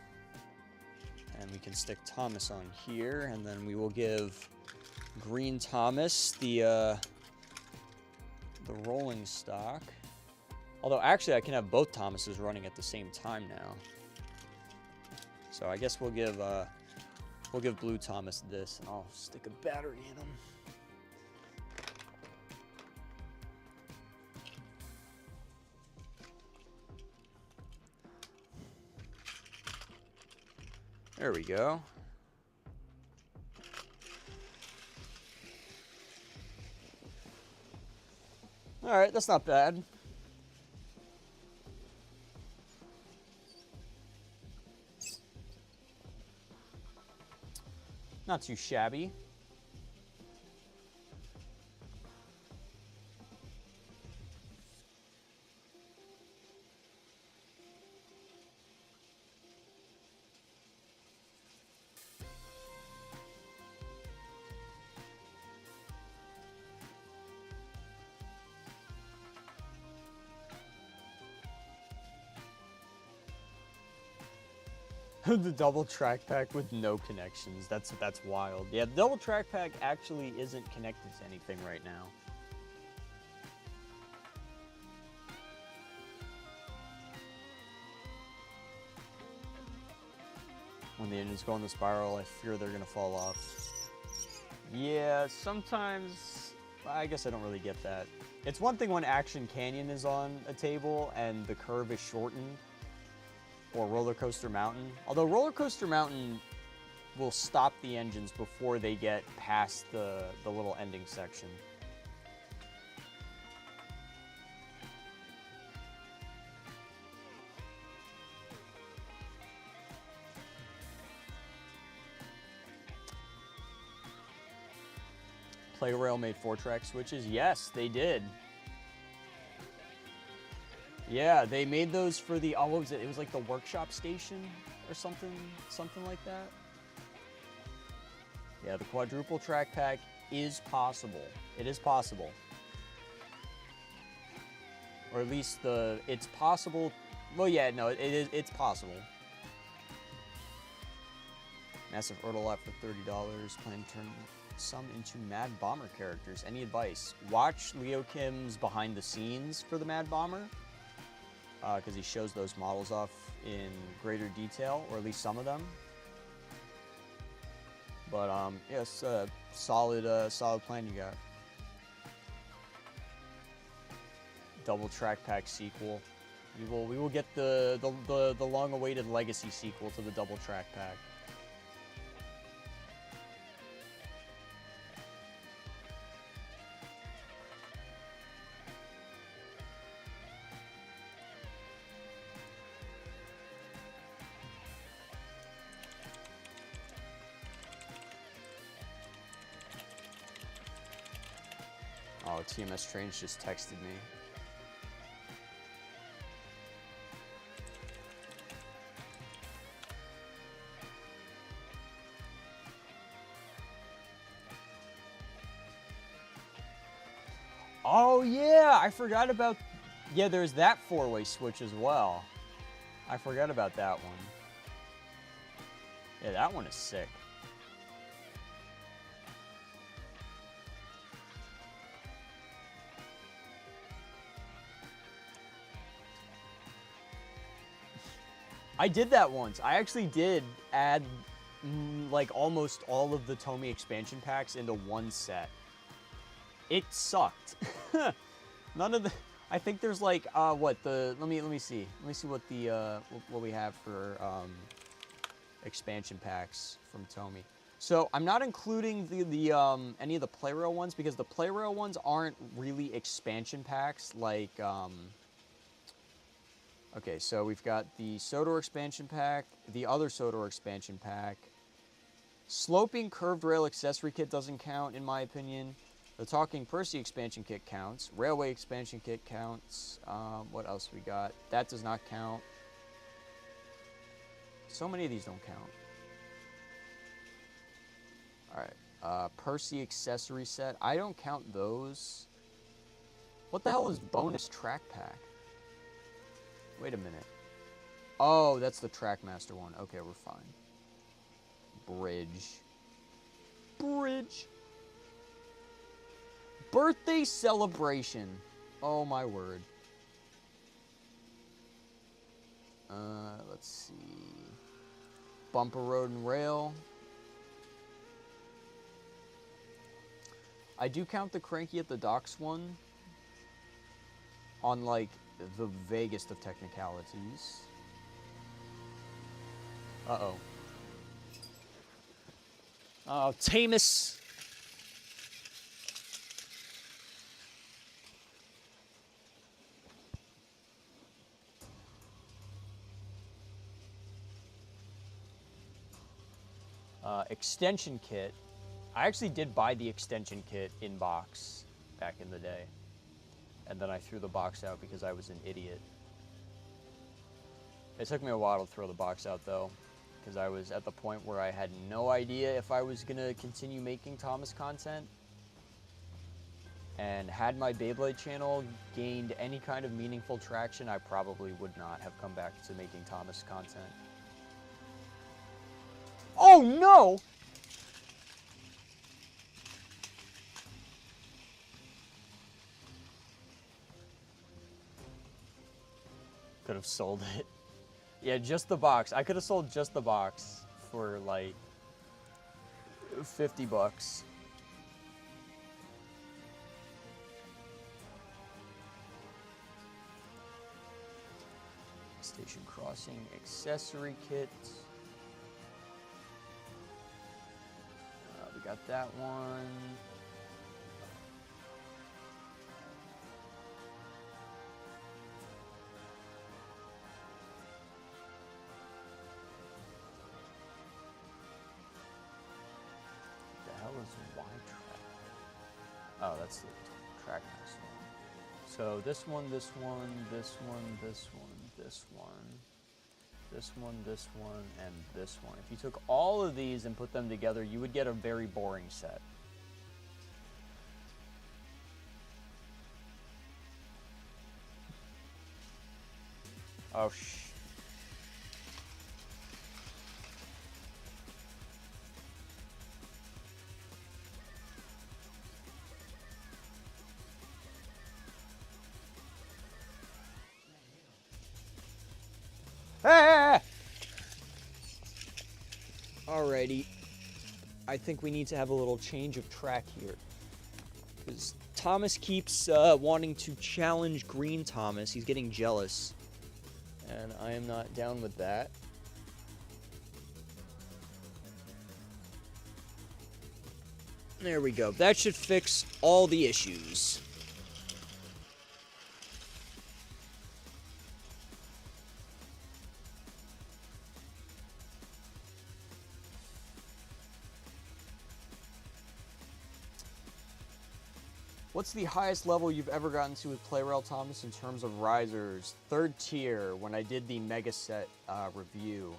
And we can stick Thomas on here, and then we will give Green Thomas the rolling stock. Although, actually, I can have both Thomases running at the same time now. So I guess we'll give Blue Thomas this, and I'll stick a battery in him. There we go. All right, that's not bad. Not too shabby. The double track pack with no connections. That's wild. Yeah, the double track pack actually isn't connected to anything right now. When the engines go in the spiral, I fear they're gonna fall off. Yeah, sometimes, I guess I don't really get that. It's one thing when Action Canyon is on a table and the curve is shortened, or Roller Coaster Mountain. Although Roller Coaster Mountain will stop the engines before they get past the little ending section. Playrail made 4-track switches? Yes, they did. Yeah, they made those for the, oh, what was it? It was like the workshop station or something like that. Yeah, the quadruple track pack is possible. It is possible. Or at least it's possible. Well, yeah, no, it's possible. Massive Ertl for $30. Plan to turn some into Mad Bomber characters. Any advice? Watch Leo Kim's behind the scenes for the Mad Bomber. Because he shows those models off in greater detail, or at least some of them. But yes, solid plan you got. Double track pack sequel. We will get the long-awaited legacy sequel to the double track pack. Oh, TMS Trains just texted me. Oh yeah, I forgot about, yeah, there's that 4-way switch as well. I forgot about that one. Yeah, that one is sick. I did that once. I actually did add like almost all of the Tomy expansion packs into one set. It sucked. None of the, I think there's like what the, let me see what the what we have for expansion packs from Tomy. So I'm not including the any of the Playrail ones because the Playrail ones aren't really expansion packs like okay, so we've got the Sodor expansion pack, the other Sodor expansion pack. Sloping curved rail accessory kit doesn't count, in my opinion. The Talking Percy expansion kit counts. Railway expansion kit counts. What else we got? That does not count. So many of these don't count. All right, Percy accessory set. I don't count those. What the hell is bonus track pack? Wait a minute. Oh, that's the Trackmaster one. Okay, we're fine. Bridge. Birthday celebration. Oh my word. Let's see. bumper road and rail. I do count the cranky at the docks one on like the vaguest of technicalities. Uh-oh. Oh, Tamus. Extension kit. I actually did buy the extension kit in box back in the day. And then I threw the box out because I was an idiot. It took me a while to throw the box out though, because I was at the point where I had no idea if I was going to continue making Thomas content. And had my Beyblade channel gained any kind of meaningful traction, I probably would not have come back to making Thomas content. Oh no! Could have sold it. Yeah, just the box. I could have sold just the box for like 50 bucks. Station crossing accessory kit. We got that one. The hell is Y track? Oh, that's the track next one. So this one, this one, this one, this one, this one, this one, this one, and this one. If you took all of these and put them together, you would get a very boring set. Oh, Hey! Alrighty. I think we need to have a little change of track here. Because Thomas keeps wanting to challenge Green Thomas. He's getting jealous. And I am not down with that. There we go. That should fix all the issues. What's the highest level you've ever gotten to with PlayRail, Thomas, in terms of risers? 3rd tier, when I did the Mega Set review.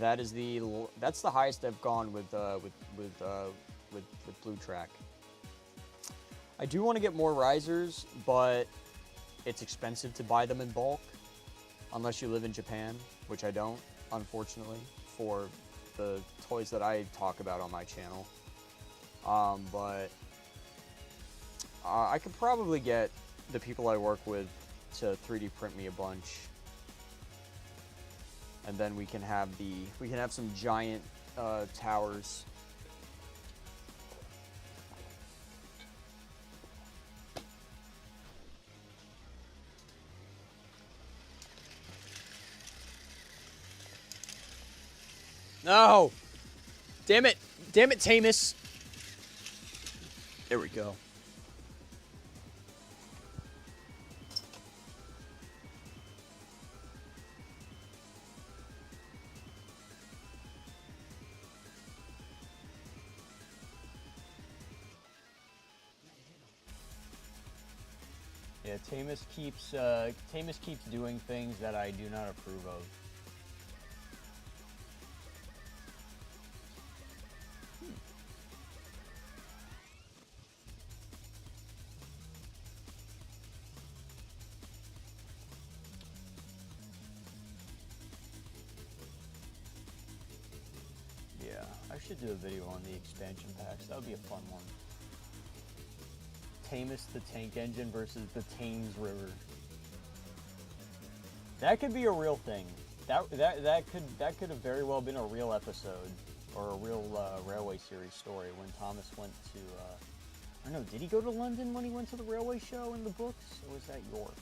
That's the highest I've gone with Blue Track. I do want to get more risers, but it's expensive to buy them in bulk, unless you live in Japan, which I don't, unfortunately, for the toys that I talk about on my channel. But I could probably get the people I work with to 3D print me a bunch, and then we can have some giant towers. No! Damn it! Damn it, Tamus! There we go. Yeah, Tamus keeps doing things that I do not approve of. Yeah, I should do a video on the expansion packs. That would be a fun one. Tamus the Tank Engine versus the Thames River. That could be a real thing. That could have very well been a real episode or a real railway series story when Thomas went to. I don't know. Did he go to London when he went to the railway show in the books, or was that York?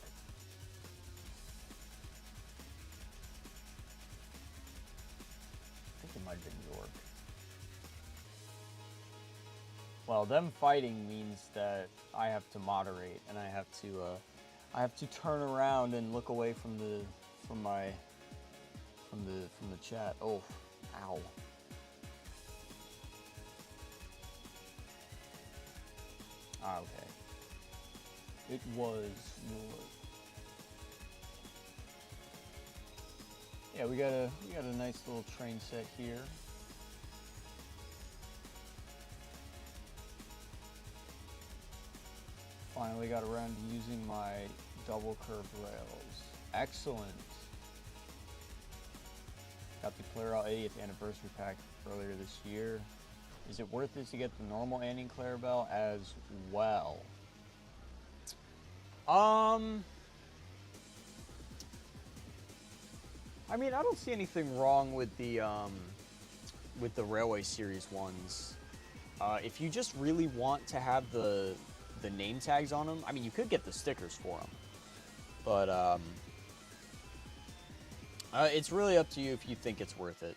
I think it might have been York. Well, them fighting means that I have to moderate, and I have to turn around and look away from the chat. Oh, ow. Ah, okay. It was yours. Yeah, we got a nice little train set here. Finally got around to using my double curved rails. Excellent. Got the Clairol 80th anniversary pack earlier this year. Is it worth it to get the normal Annie and Clarabelle as well? I mean, I don't see anything wrong with the Railway Series ones. If you just really want to have the name tags on them, I mean, you could get the stickers for them. But it's really up to you if you think it's worth it.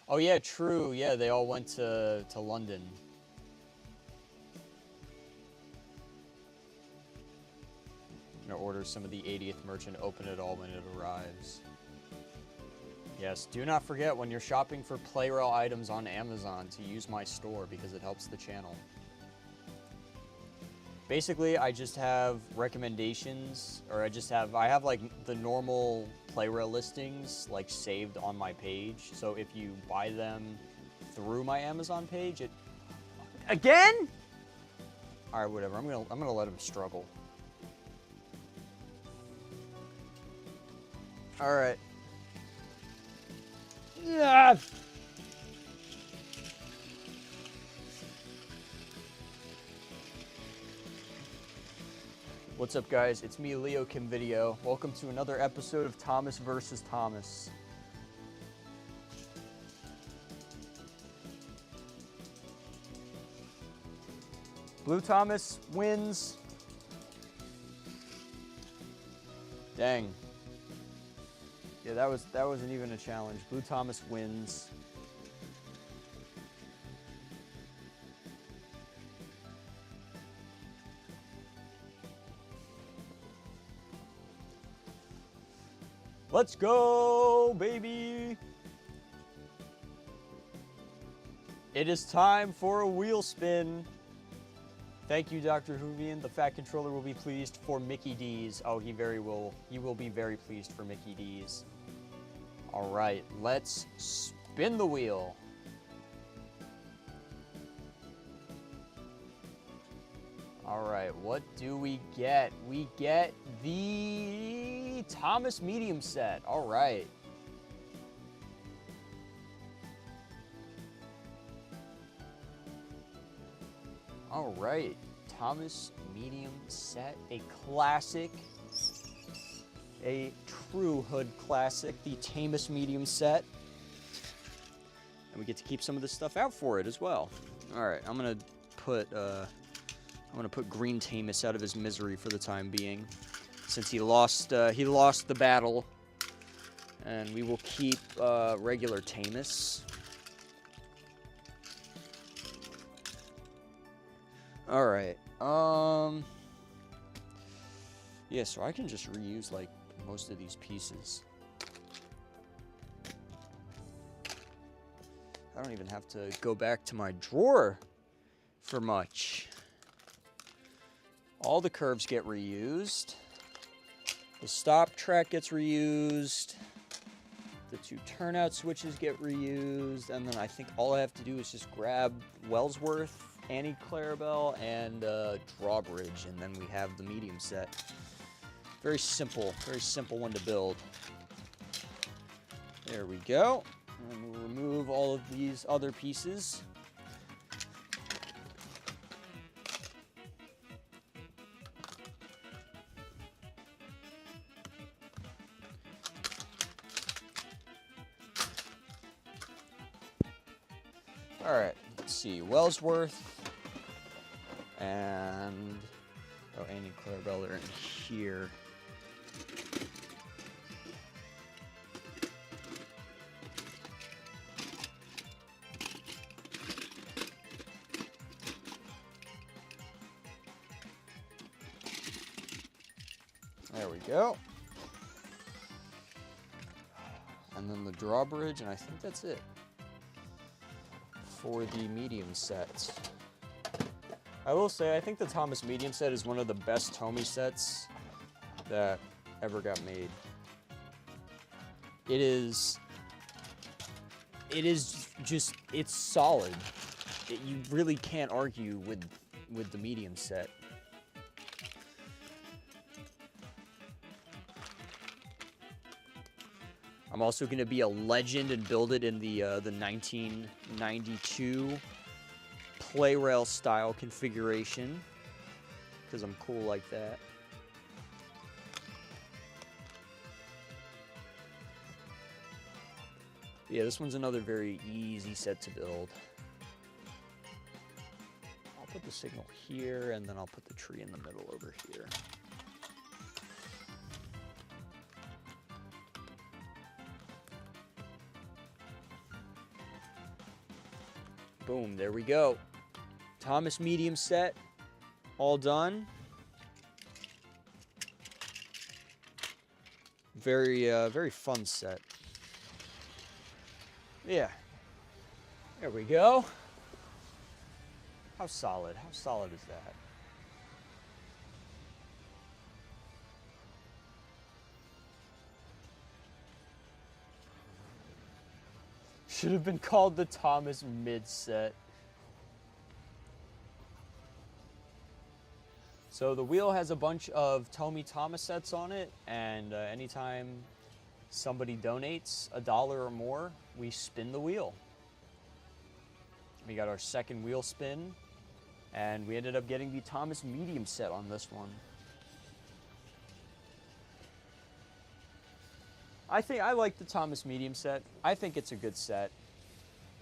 Oh yeah, true. Yeah, they all went to London. I'm gonna order some of the 80th merch and open it all when it arrives. Yes, do not forget when you're shopping for Play-Rail items on Amazon to use my store because it helps the channel. Basically, I just have recommendations, or I have like the normal Play-Rail listings like saved on my page. So if you buy them through my Amazon page, it again. All right, whatever. I'm gonna let him struggle. All right. Yeah. What's up, guys? It's me, Leo Kim Video. Welcome to another episode of Thomas versus Thomas. Blue Thomas wins. Dang. Yeah, that wasn't even a challenge. Blue Thomas wins. Let's go, baby! It is time for a wheel spin. Thank you, Dr. Hoovian. The Fat Controller will be pleased for Mickey D's. Oh, he will be very pleased for Mickey D's. All right, let's spin the wheel. All right, what do we get? We get the Thomas medium set. All right. All right, Thomas medium set, a classic, a true hood classic, the Thomas medium set. And we get to keep some of this stuff out for it as well. All right, I'm gonna put Green Thomas out of his misery for the time being, since he lost the battle, and we will keep regular Thomas. All right. Yeah, so I can just reuse like most of these pieces. I don't even have to go back to my drawer for much. All the curves get reused. The stop track gets reused. The two turnout switches get reused. And then I think all I have to do is just grab Wellsworth, Annie Clarabelle, and Drawbridge, and then we have the medium set. Very simple one to build. There we go. And we'll remove all of these other pieces. All right, let's see. Wellsworth and Annie Clarabelle are in here. There we go. And then the drawbridge, and I think that's it for the medium sets. I will say, I think the Thomas medium set is one of the best Tomy sets that ever got made. It is just, it's solid. You really can't argue with the medium set. I'm also going to be a legend and build it in the 1992 play rail style configuration, because I'm cool like that. Yeah, this one's another very easy set to build. I'll put the signal here, and then I'll put the tree in the middle over here. Boom, there we go. Thomas medium set, all done. Very, very fun set. Yeah, there we go. How solid is that? Should have been called the Thomas mid set. So the wheel has a bunch of Tomy Thomas sets on it, and anytime somebody donates $1 or more, we spin the wheel. We got our second wheel spin, and we ended up getting the Thomas medium set on this one. I like the Thomas medium set. I think it's a good set.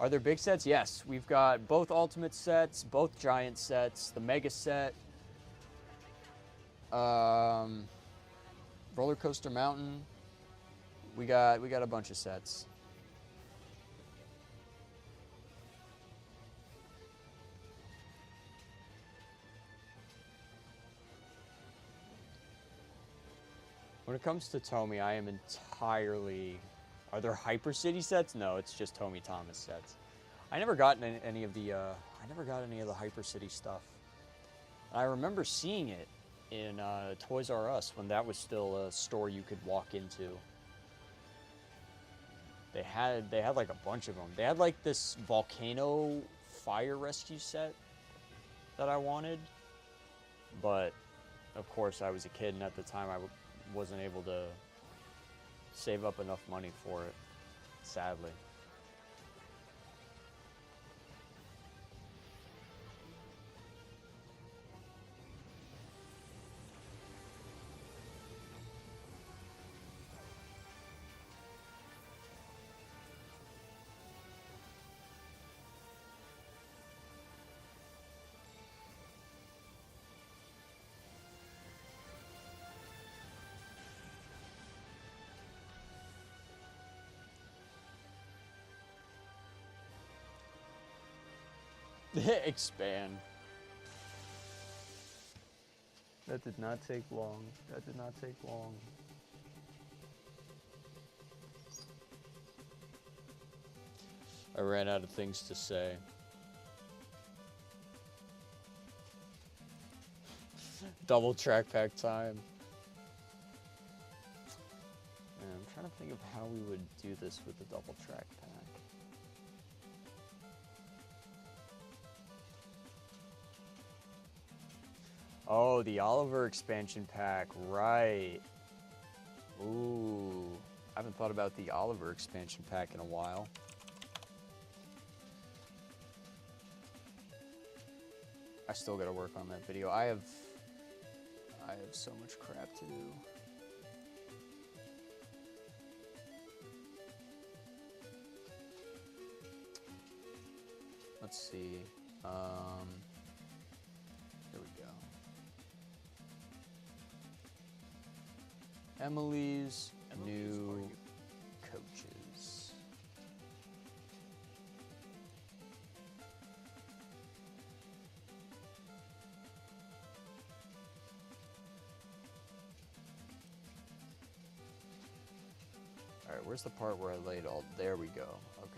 Are there big sets? Yes. We've got both ultimate sets, both giant sets, the mega set, Roller Coaster Mountain. We got a bunch of sets. When it comes to Tomy, I am entirely... Are there Hyper City sets? No, it's just Tomy Thomas sets. I never got any of the Hyper City stuff. I remember seeing it in Toys R Us when that was still a store you could walk into. They had like a bunch of them. They had like this volcano fire rescue set that I wanted, but of course I was a kid, and at the time I wasn't able to save up enough money for it, sadly. Expand. That did not take long. That did not take long. I ran out of things to say. Double track pack time. Man, I'm trying to think of how we would do this with the double track pack. Oh, the Oliver expansion pack, right. Ooh, I haven't thought about the Oliver expansion pack in a while. I still gotta work on that video. I have so much crap to do. let's see. There we go. Emily's new coaches. All right, where's the part where I laid all? There we go. Okay.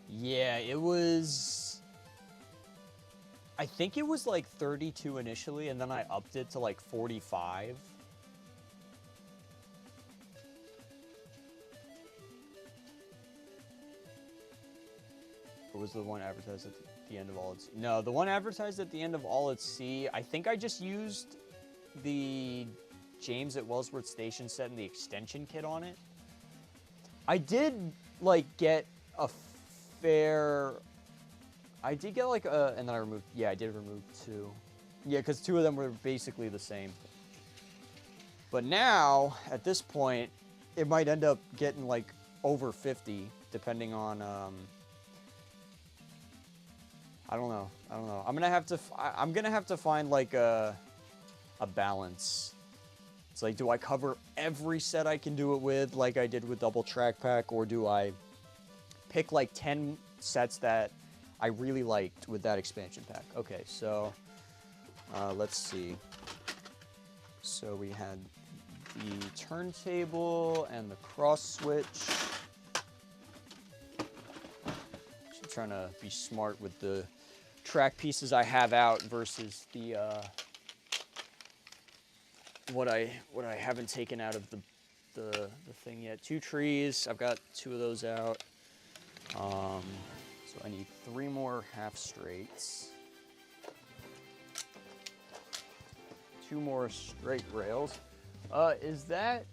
Yeah, it was, I think it was like 32 initially, and then I upped it to like 45. Or was the one advertised at the end of all its... No, the one advertised at the end of all its sea, I think I just used the James at Wellsworth Station set and the extension kit on it. I did, like, get a fair... I did get, like, a... And then I removed... Yeah, I did remove 2. Yeah, because 2 of them were basically the same. But now, at this point, it might end up getting, like, over 50, depending on... I don't know. I'm gonna have to find like a balance. It's like, do I cover every set I can do it with, like I did with Double Track Pack, or do I pick like 10 sets that I really liked with that expansion pack? Okay, so let's see. So we had the turntable and the cross switch. Just trying to be smart with the track pieces I have out versus the what I haven't taken out of the thing yet. 2 trees, I've got 2 of those out. So I need 3 more half straights. 2 more straight rails. Is that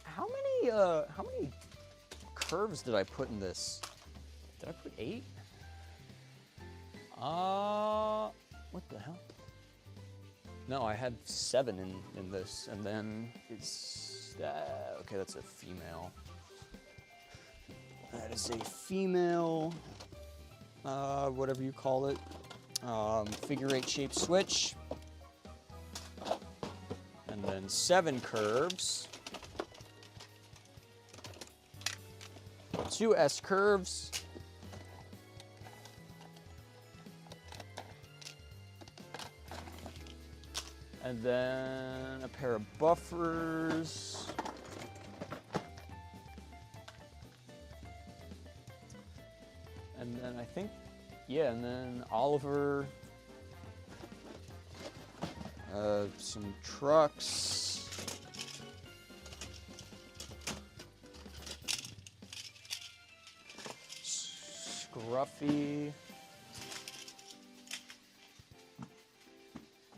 how many curves did I put in this? Did I put 8? What the hell? No, I had 7 in this, and then it's, okay, that's a female. That is a female, whatever you call it, figure 8 shape switch. And then 7 curves. 2 S curves. And then a pair of buffers. And then I think, yeah, and then Oliver. Some trucks. Scruffy.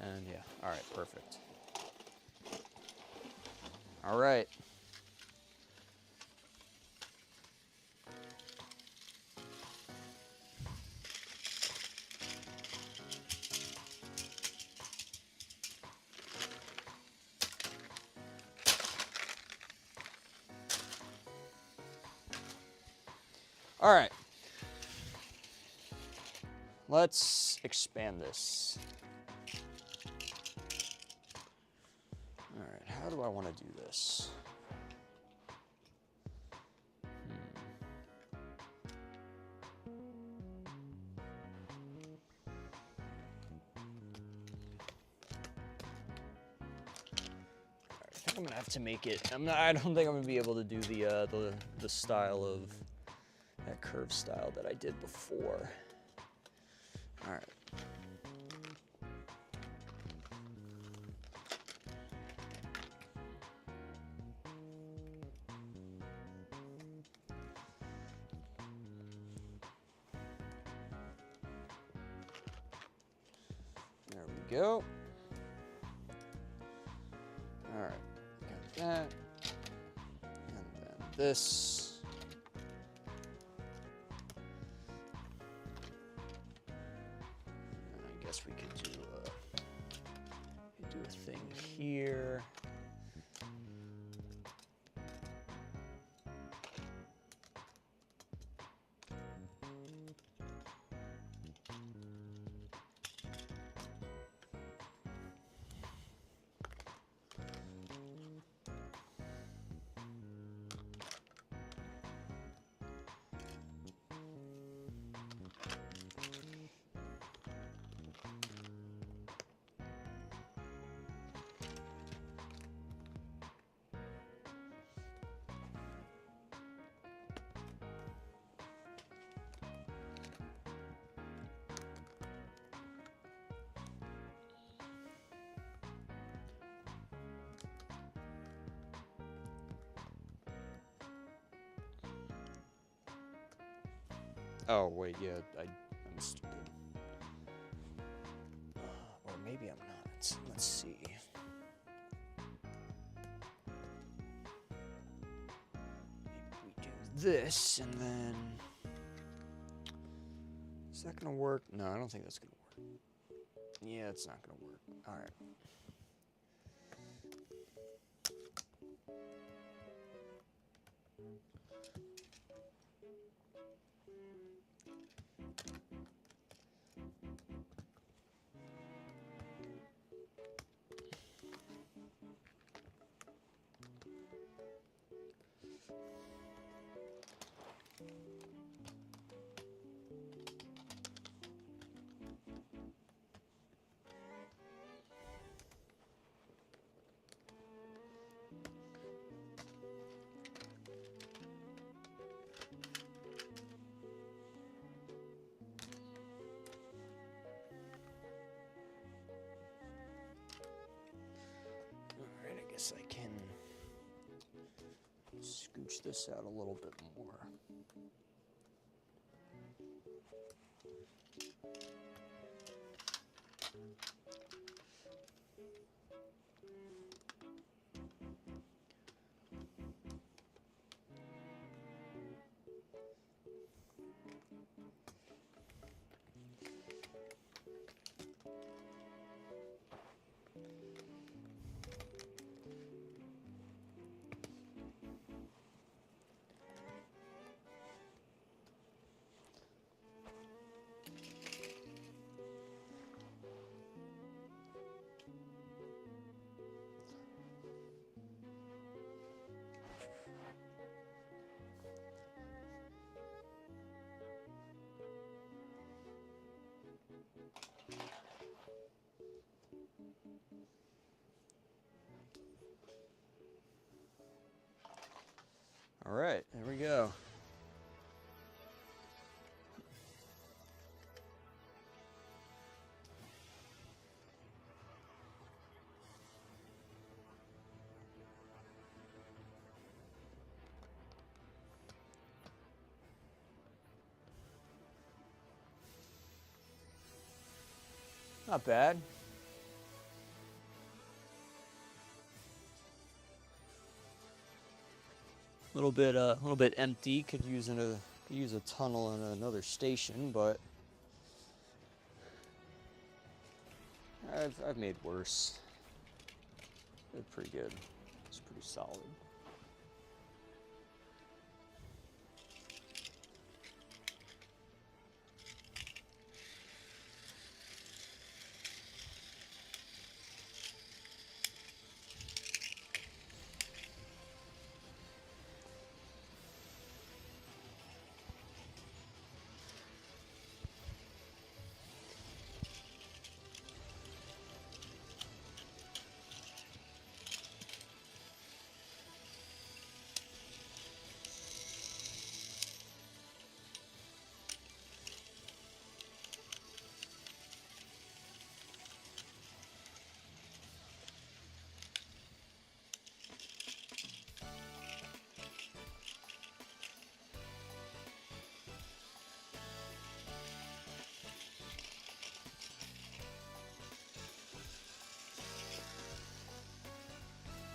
And yeah, all right, perfect. All right. All right. Let's expand this. All right, how do I want to do this? I think I'm gonna have to make it. I don't think I'm gonna be able to do the style of that curve style that I did before. All right. There we go. All right, got that. And then this. And I guess we could do Oh, wait, yeah, I'm stupid. Or maybe I'm not. Let's see. Maybe we do this, and then... Is that gonna work? No, I don't think that's gonna work. Yeah, it's not gonna work. All right. Alright, I guess I can scooch this out a little bit more. All right, there we go. Not bad. A little bit empty. Could use a tunnel in another station, but I've made worse. They're pretty good. It's pretty solid.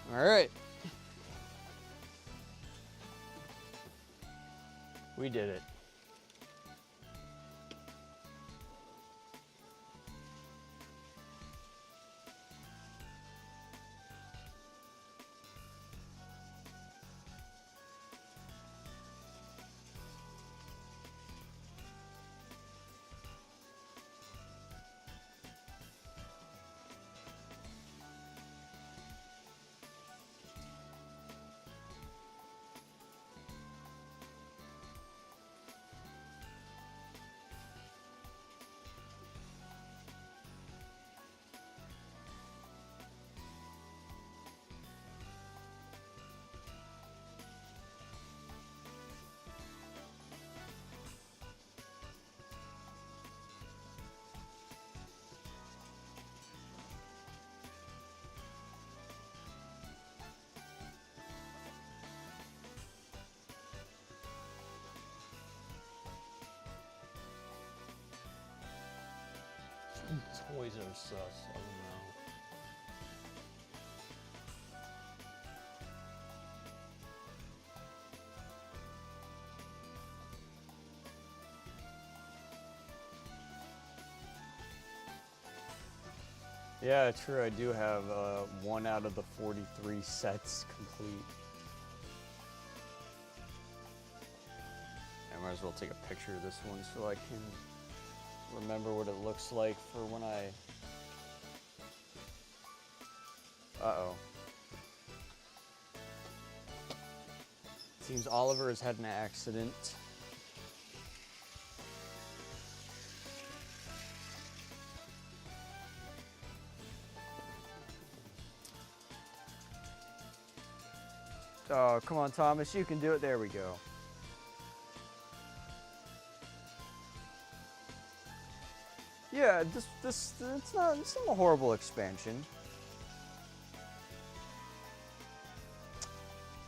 All right. We did it. toys are sus. I don't know. Yeah, true. I do have 1 out of the 43 sets complete. I might as well take a picture of this one so I can remember what it looks like for when I... Uh-oh. Seems Oliver has had an accident. Oh, come on, Thomas, you can do it. There we go. Yeah, it's not a horrible expansion.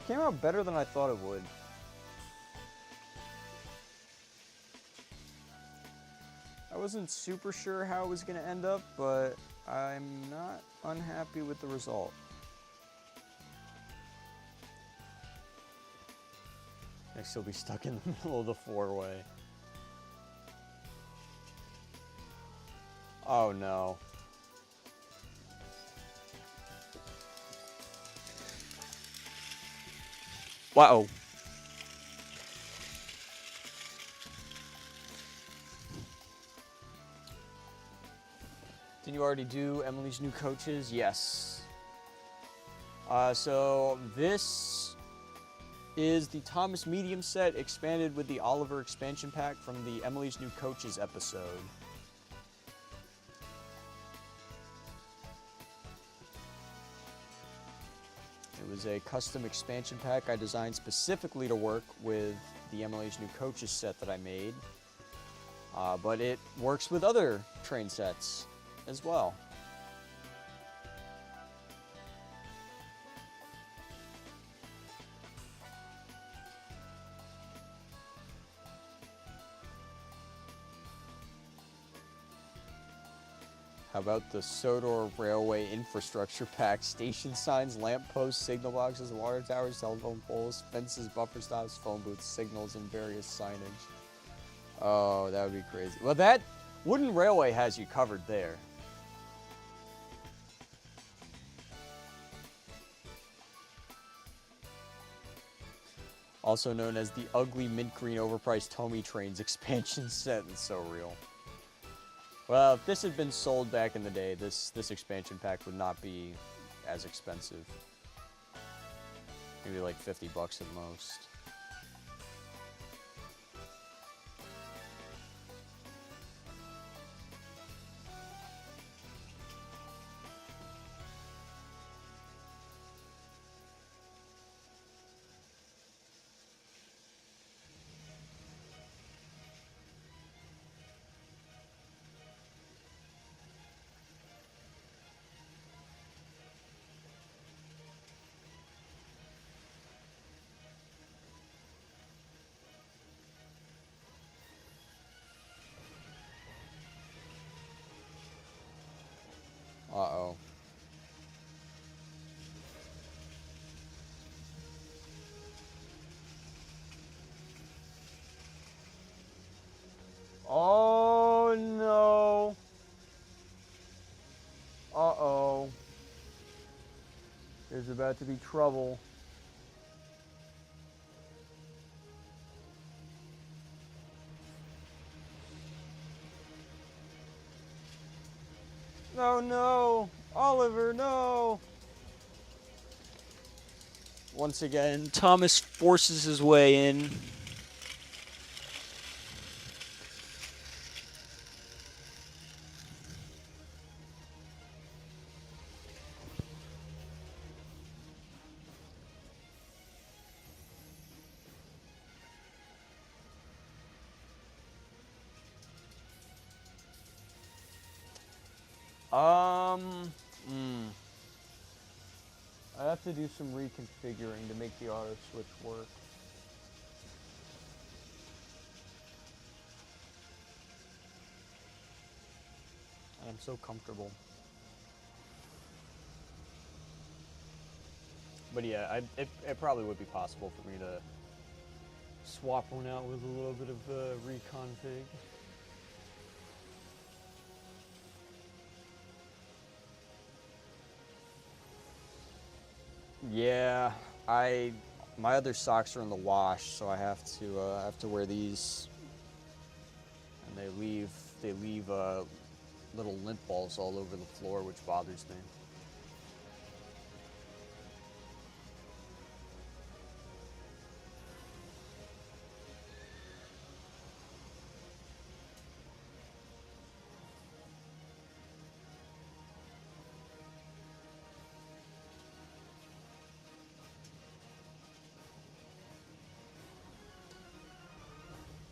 Came out better than I thought it would. I wasn't super sure how it was going to end up, but I'm not unhappy with the result. Next, he'll be stuck in the middle of the four-way. Oh no. Wow. Did you already do Emily's new coaches? Yes. So this is the Thomas medium set expanded with the Oliver expansion pack from the Emily's new coaches episode. It was a custom expansion pack I designed specifically to work with the Emily's new coaches set that I made. But it works with other train sets as well. How about the Sodor Railway Infrastructure Pack? Station signs, lampposts, signal boxes, water towers, telephone poles, fences, buffer stops, phone booths, signals, and various signage. Oh, that would be crazy. Well, that wooden railway has you covered there. Also known as the ugly mint green overpriced Tomy Trains expansion set. It's so real. Well, if this had been sold back in the day, this expansion pack would not be as expensive. Maybe like 50 bucks at most. Uh-oh. Oh, no. Uh-oh. There's about to be trouble. No, no. Oliver, no. Once again, Thomas forces his way in. I have to do some reconfiguring to make the auto switch work. I'm so comfortable. But yeah, it probably would be possible for me to swap one out with a little bit of reconfig. Yeah, my other socks are in the wash, so I have to wear these, and they leave little lint balls all over the floor, which bothers me.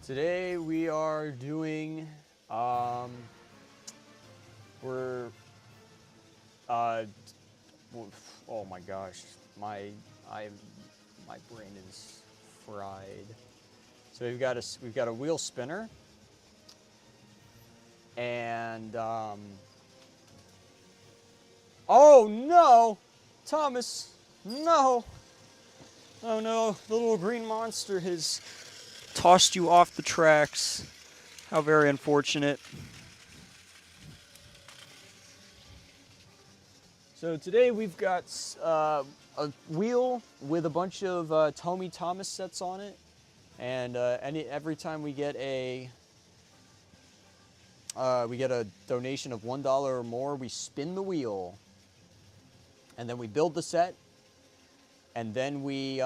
Today we are doing, oh my gosh, my brain is fried. So we've got a wheel spinner, and oh no, Thomas, no, oh no, the little green monster has tossed you off the tracks. How very unfortunate. So today we've got a wheel with a bunch of Tommy Thomas sets on it, and every time we get a donation of $1 or more, we spin the wheel, and then we build the set, and then we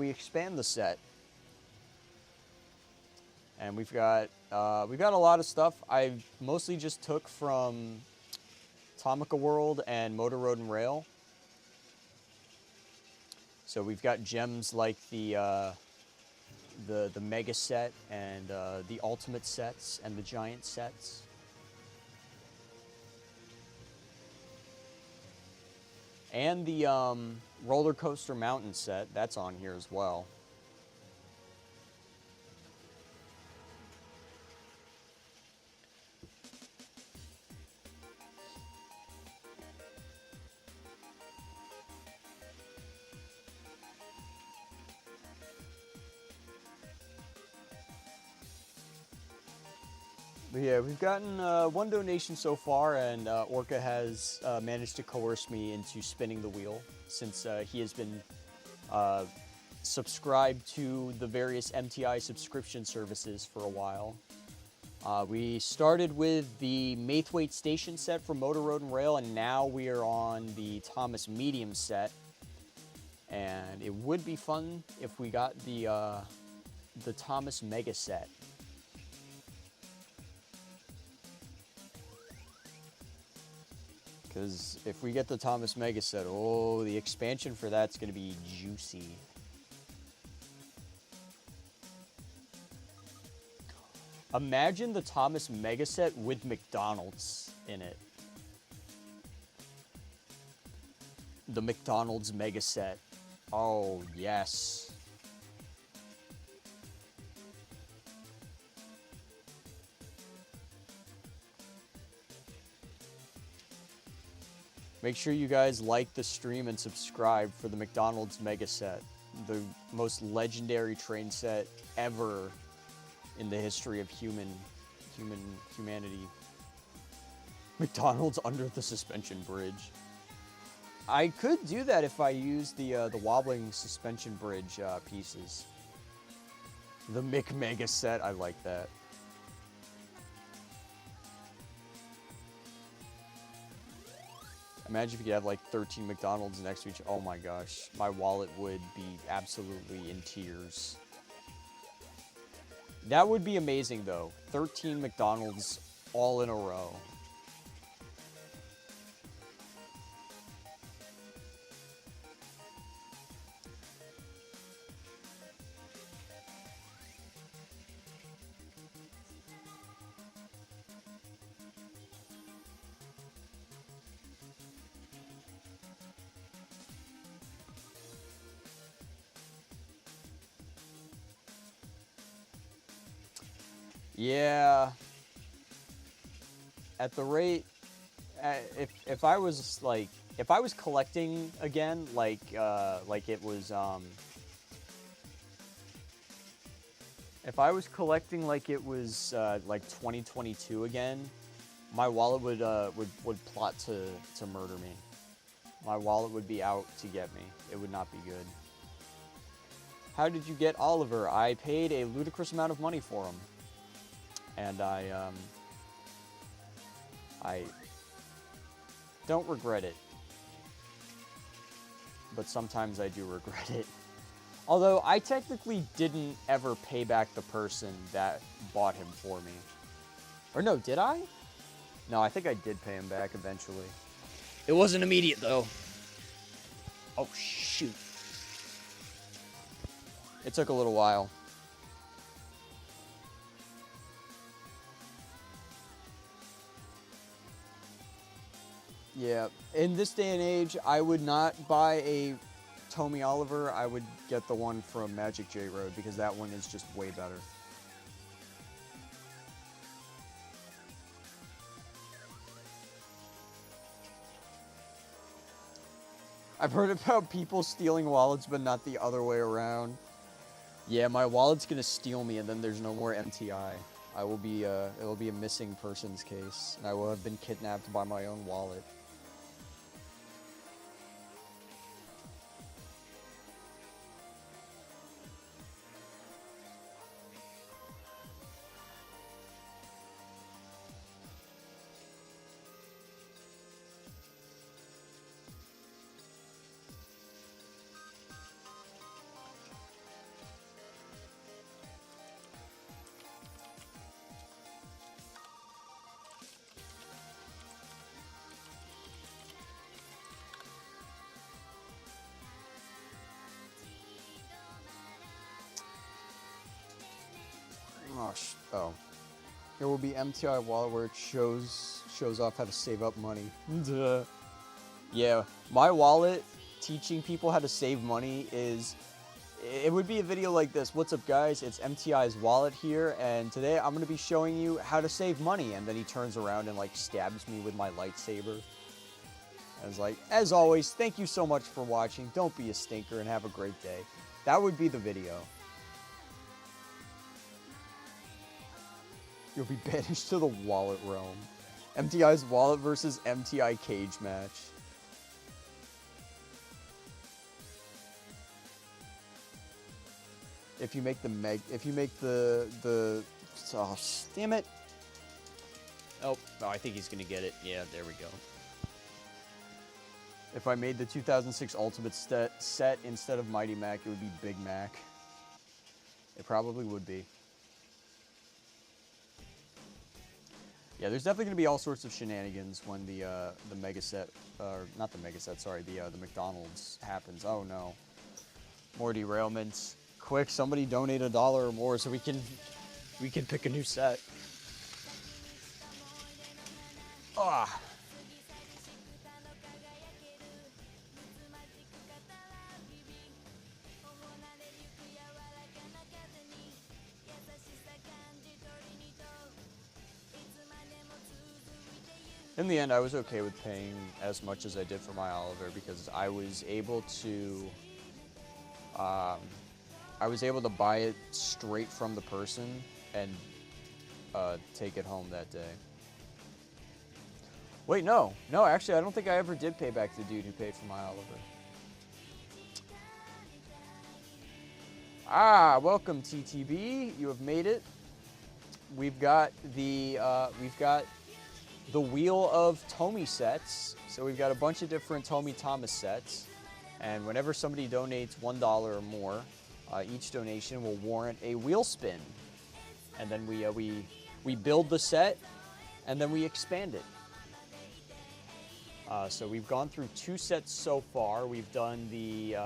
expand the set. And we've got a lot of stuff. I mostly just took from Tomica World and Motor Road and Rail. So we've got gems like the mega set and the ultimate sets and the giant sets. And the roller coaster mountain set, that's on here as well. But yeah, we've gotten one donation so far, and Orca has managed to coerce me into spinning the wheel, since he has been subscribed to the various MTI subscription services for a while. We started with the Mithweight station set from Motor Road and Rail, and now we are on the Thomas medium set. And it would be fun if we got the Thomas mega set. Because if we get the Thomas Mega set, oh, the expansion for that's going to be juicy. Imagine the Thomas Mega set with McDonald's in it. The McDonald's Mega set. Oh, yes. Make sure you guys like the stream and subscribe for the McDonald's Mega Set, the most legendary train set ever in the history of humanity. McDonald's under the suspension bridge. I could do that if I used the wobbling suspension bridge pieces. The Mega Set, I like that. Imagine if you could have like 13 McDonald's next to each other. Oh my gosh, my wallet would be absolutely in tears. That would be amazing though. 13 McDonald's all in a row. Yeah, at the rate, if I was like, if I was collecting again, like it was, if I was collecting like it was like 2022 again, my wallet would plot to murder me. My wallet would be out to get me. It would not be good. How did you get Oliver? I paid a ludicrous amount of money for him, and I don't regret it, but sometimes I do regret it. Although I technically didn't ever pay back the person that bought him for me. Or no, did I? No, I think I did pay him back eventually. It wasn't immediate though. Oh shoot. It took a little while. Yeah, in this day and age, I would not buy a Tommy Oliver. I would get the one from Magic J Road because that one is just way better. I've heard about people stealing wallets, but not the other way around. Yeah, my wallet's gonna steal me, and then there's no more MTI. I will be, it'll be a missing persons case, and I will have been kidnapped by my own wallet. Oh. There will be MTI wallet where it shows off how to save up money. Duh. Yeah, my wallet teaching people how to save money is, it would be a video like this. What's up guys, it's MTI's wallet here, and today I'm going to be showing you how to save money. And then he turns around and like stabs me with my lightsaber. I was like, as always, thank you so much for watching. Don't be a stinker and have a great day. That would be the video. You'll be banished to the wallet realm. MTI's wallet versus MTI cage match. If you make the oh, damn it. Oh, I think he's gonna get it. Yeah, there we go. If I made the 2006 Ultimate set instead of Mighty Mac, it would be Big Mac. It probably would be. Yeah, there's definitely going to be all sorts of shenanigans when the mega set, or not the mega set, sorry, the McDonald's happens. Oh no, more derailments. Quick, somebody donate $1 or more so we can pick a new set. Ah. In the end, I was okay with paying as much as I did for my Oliver because I was able to buy it straight from the person and take it home that day. Wait, no, actually, I don't think I ever did pay back the dude who paid for my Oliver. Ah, welcome TTB, you have made it. We've got the Wheel of Tommy sets. So we've got a bunch of different Tommy Thomas sets. And whenever somebody donates $1 or more, each donation will warrant a wheel spin. And then we build the set, and then we expand it. So we've gone through 2 sets so far. We've done the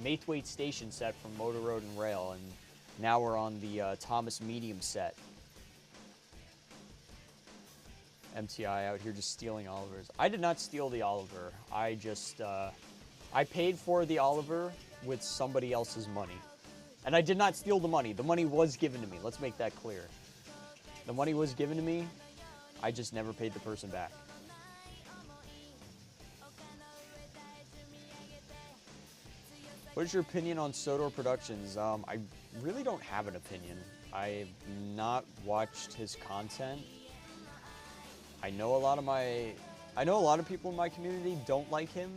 Mithweight station set from Motor Road and Rail, and now we're on the Thomas medium set. MTI out here just stealing Olivers. I did not steal the Oliver. I just, I paid for the Oliver with somebody else's money. And I did not steal the money. The money was given to me. Let's make that clear. The money was given to me. I just never paid the person back. What is your opinion on Sodor Productions? I really don't have an opinion. I've not watched his content. I know a lot of people in my community don't like him.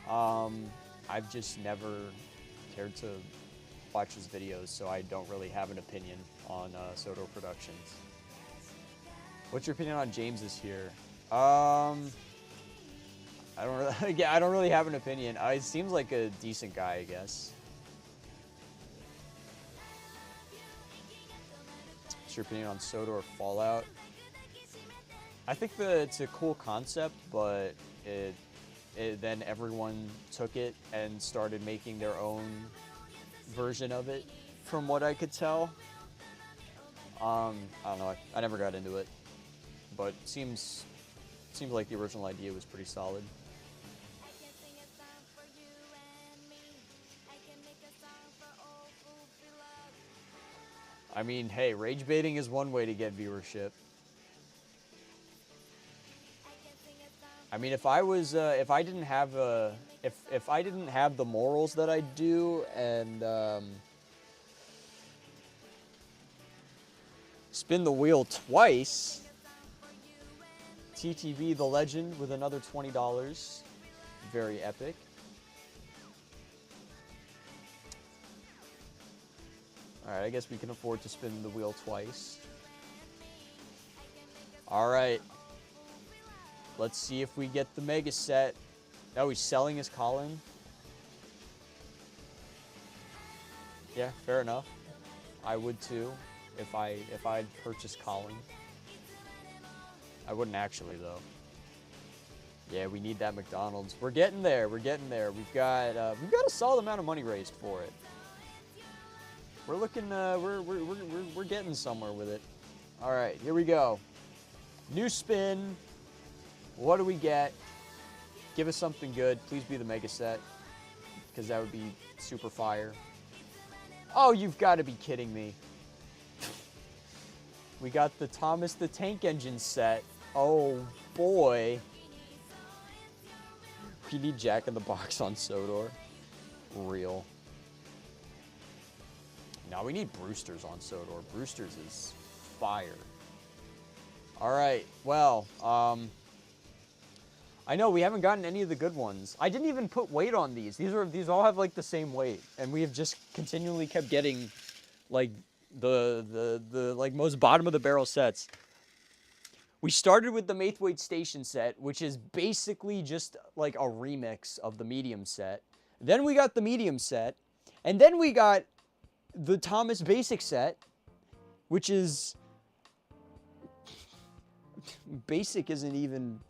I've just never cared to watch his videos, so I don't really have an opinion on Sodor Productions. What's your opinion on James this year? I don't really have an opinion. He seems like a decent guy, I guess. What's your opinion on Sodor Fallout? I think it's a cool concept, but then everyone took it and started making their own version of it, from what I could tell. I don't know. I never got into it, but seems like the original idea was pretty solid. I mean, hey, rage baiting is one way to get viewership. I mean, if I didn't have the morals that I do, and spin the wheel twice, TTV the Legend with another $20, very epic. All right, I guess we can afford to spin the wheel twice. All right. Let's see if we get the mega set. Oh, he's selling his Colin. Yeah, fair enough. I would too if I'd purchased Colin. I wouldn't actually though. Yeah, we need that McDonald's. We're getting there. We're getting there. We've got a solid amount of money raised for it. We're looking. We're getting somewhere with it. All right, here we go. New spin. What do we get? Give us something good. Please be the mega set, because that would be super fire. Oh, you've got to be kidding me. We got the Thomas the Tank Engine set. Oh boy. We need Jack in the Box on Sodor. Real. Now we need Brewster's on Sodor. Brewster's is fire. All right. Well, I know we haven't gotten any of the good ones. I didn't even put weight on these. These all have like the same weight, and we have just continually kept getting like the like most bottom of the barrel sets. We started with the Mithweight Station set, which is basically just like a remix of the medium set. Then we got the medium set, and then we got the Thomas Basic set, which is basic doesn't even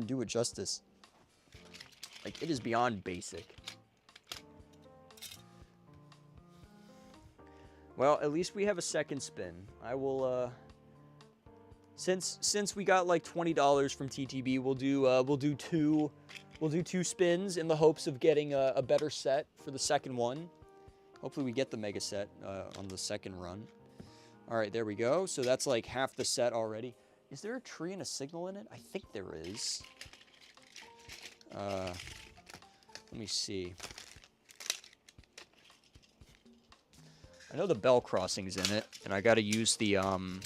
do it justice. Like, it is beyond basic. Well, at least we have a second spin. I will since we got like $20 from TTB, we'll do two spins in the hopes of getting a better set for the second one. Hopefully we get the mega set on the second run. All right, there we go. So that's like half the set already. Is there a tree and a signal in it? I think there is. Let me see. I know the bell crossing's in it, and I gotta use the one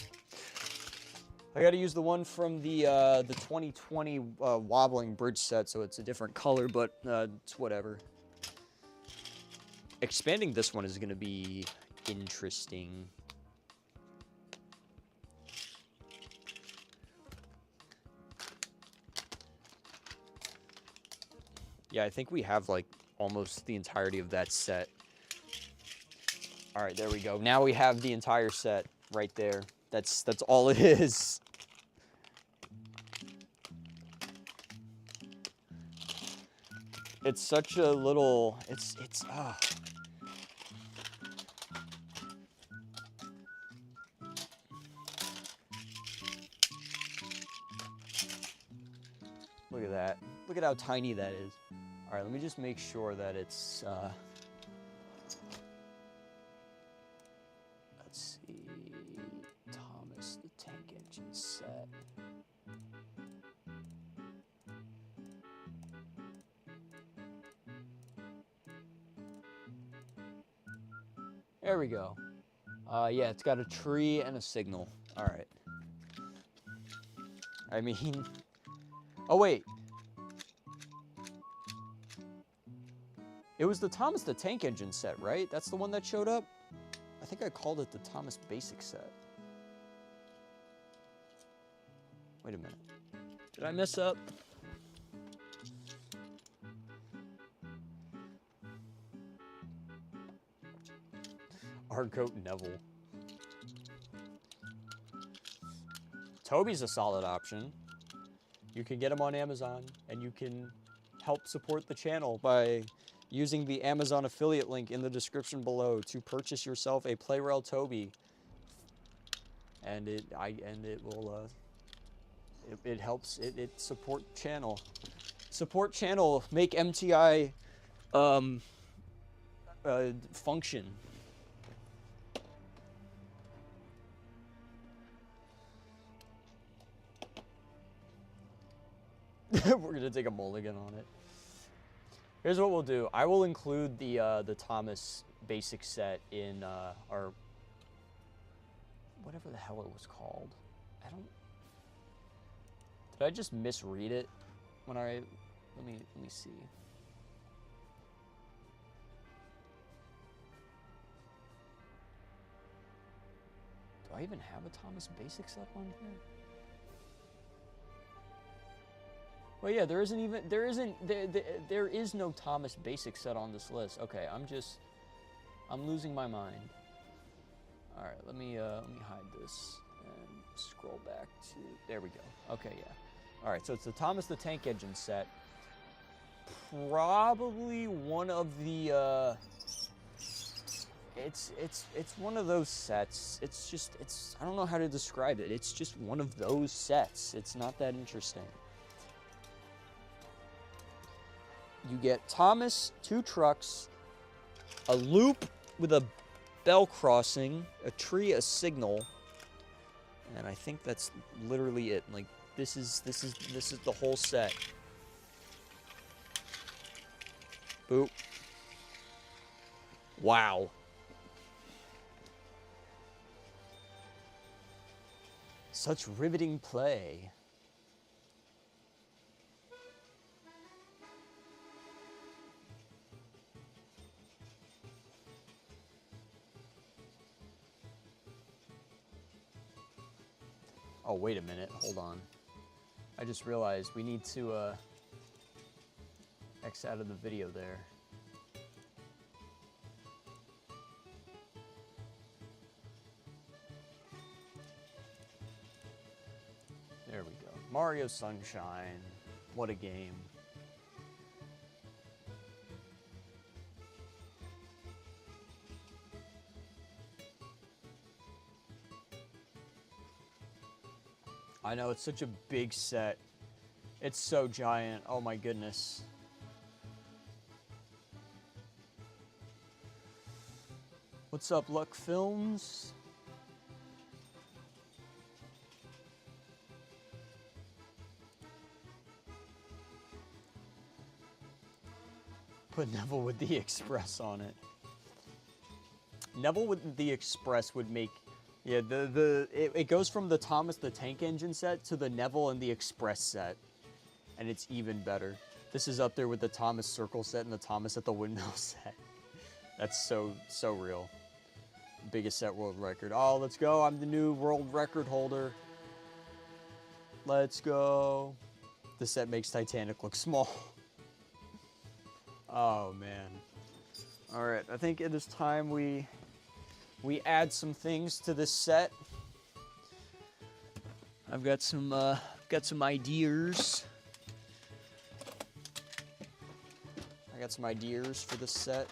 from the 2020 wobbling bridge set, so it's a different color, but it's whatever. Expanding this one is gonna be interesting. Yeah, I think we have like almost the entirety of that set. All right, there we go. Now we have the entire set right there. That's all it is. It's such a little, it's Look at that. Look at how tiny that is. All right, let me just make sure that it's, let's see, Thomas the Tank Engine. engine set. There we go. Yeah, it's got a tree and a signal. All right. I mean, oh wait. It was the Thomas the Tank Engine set, right? That's the one that showed up? I think I called it the Thomas Basic set. Wait a minute. Did I mess up? Hardcoat Neville. Toby's a solid option. You can get him on Amazon, and you can help support the channel by using the Amazon affiliate link in the description below to purchase yourself a Playrel Toby. And it will it helps it support channel. Support channel, make MTI function. We're gonna take a mulligan on it. Here's what we'll do. I will include the Thomas basic set in our whatever the hell it was called. Did I just misread it when I let me see. Do I even have a Thomas basic set on here? Well, yeah, there is no Thomas basic set on this list. Okay, I'm losing my mind. All right, let me hide this and scroll back to, there we go. Okay, yeah. All right, so it's the Thomas the Tank Engine set. Probably one of the, it's one of those sets. I don't know how to describe it. It's just one of those sets. It's not that interesting. You get Thomas, 2 trucks, a loop with a bell crossing, a tree, a signal, and I think that's literally it. Like this is the whole set. Boop. Wow. Such riveting play. Oh, wait a minute. Hold on. I just realized we need to X out of the video there. There we go. Mario Sunshine. What a game. I know, it's such a big set. It's so giant. Oh my goodness. What's up, Luck Films? Put Neville with the Express on it. Neville with the Express would make... Yeah, it goes from the Thomas the Tank Engine set to the Neville and the Express set. And it's even better. This is up there with the Thomas Circle set and the Thomas at the Windmill set. That's so real. Biggest set world record. Oh, let's go. I'm the new world record holder. Let's go. This set makes Titanic look small. Oh, man. All right, I think it is time we add some things to this set. I've got some ideas. I got some ideas for this set.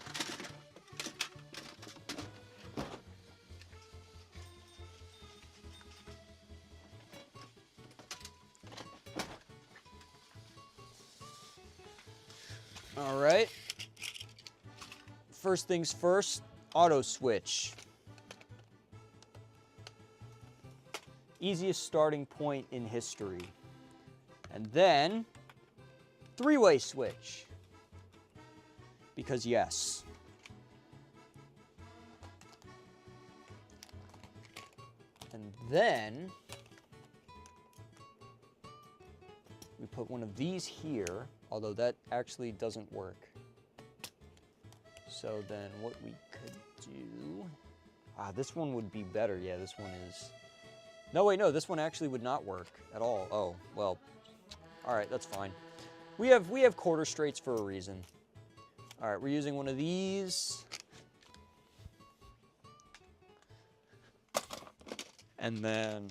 All right. First things first, auto switch. Easiest starting point in history. And then, three-way switch. Because yes. And then, we put one of these here, although that actually doesn't work. So then what we could do, this one would be better. Yeah, this one is, no wait, no, this one actually would not work at all. Oh, well, all right, that's fine. We have quarter straights for a reason. All right, we're using one of these. And then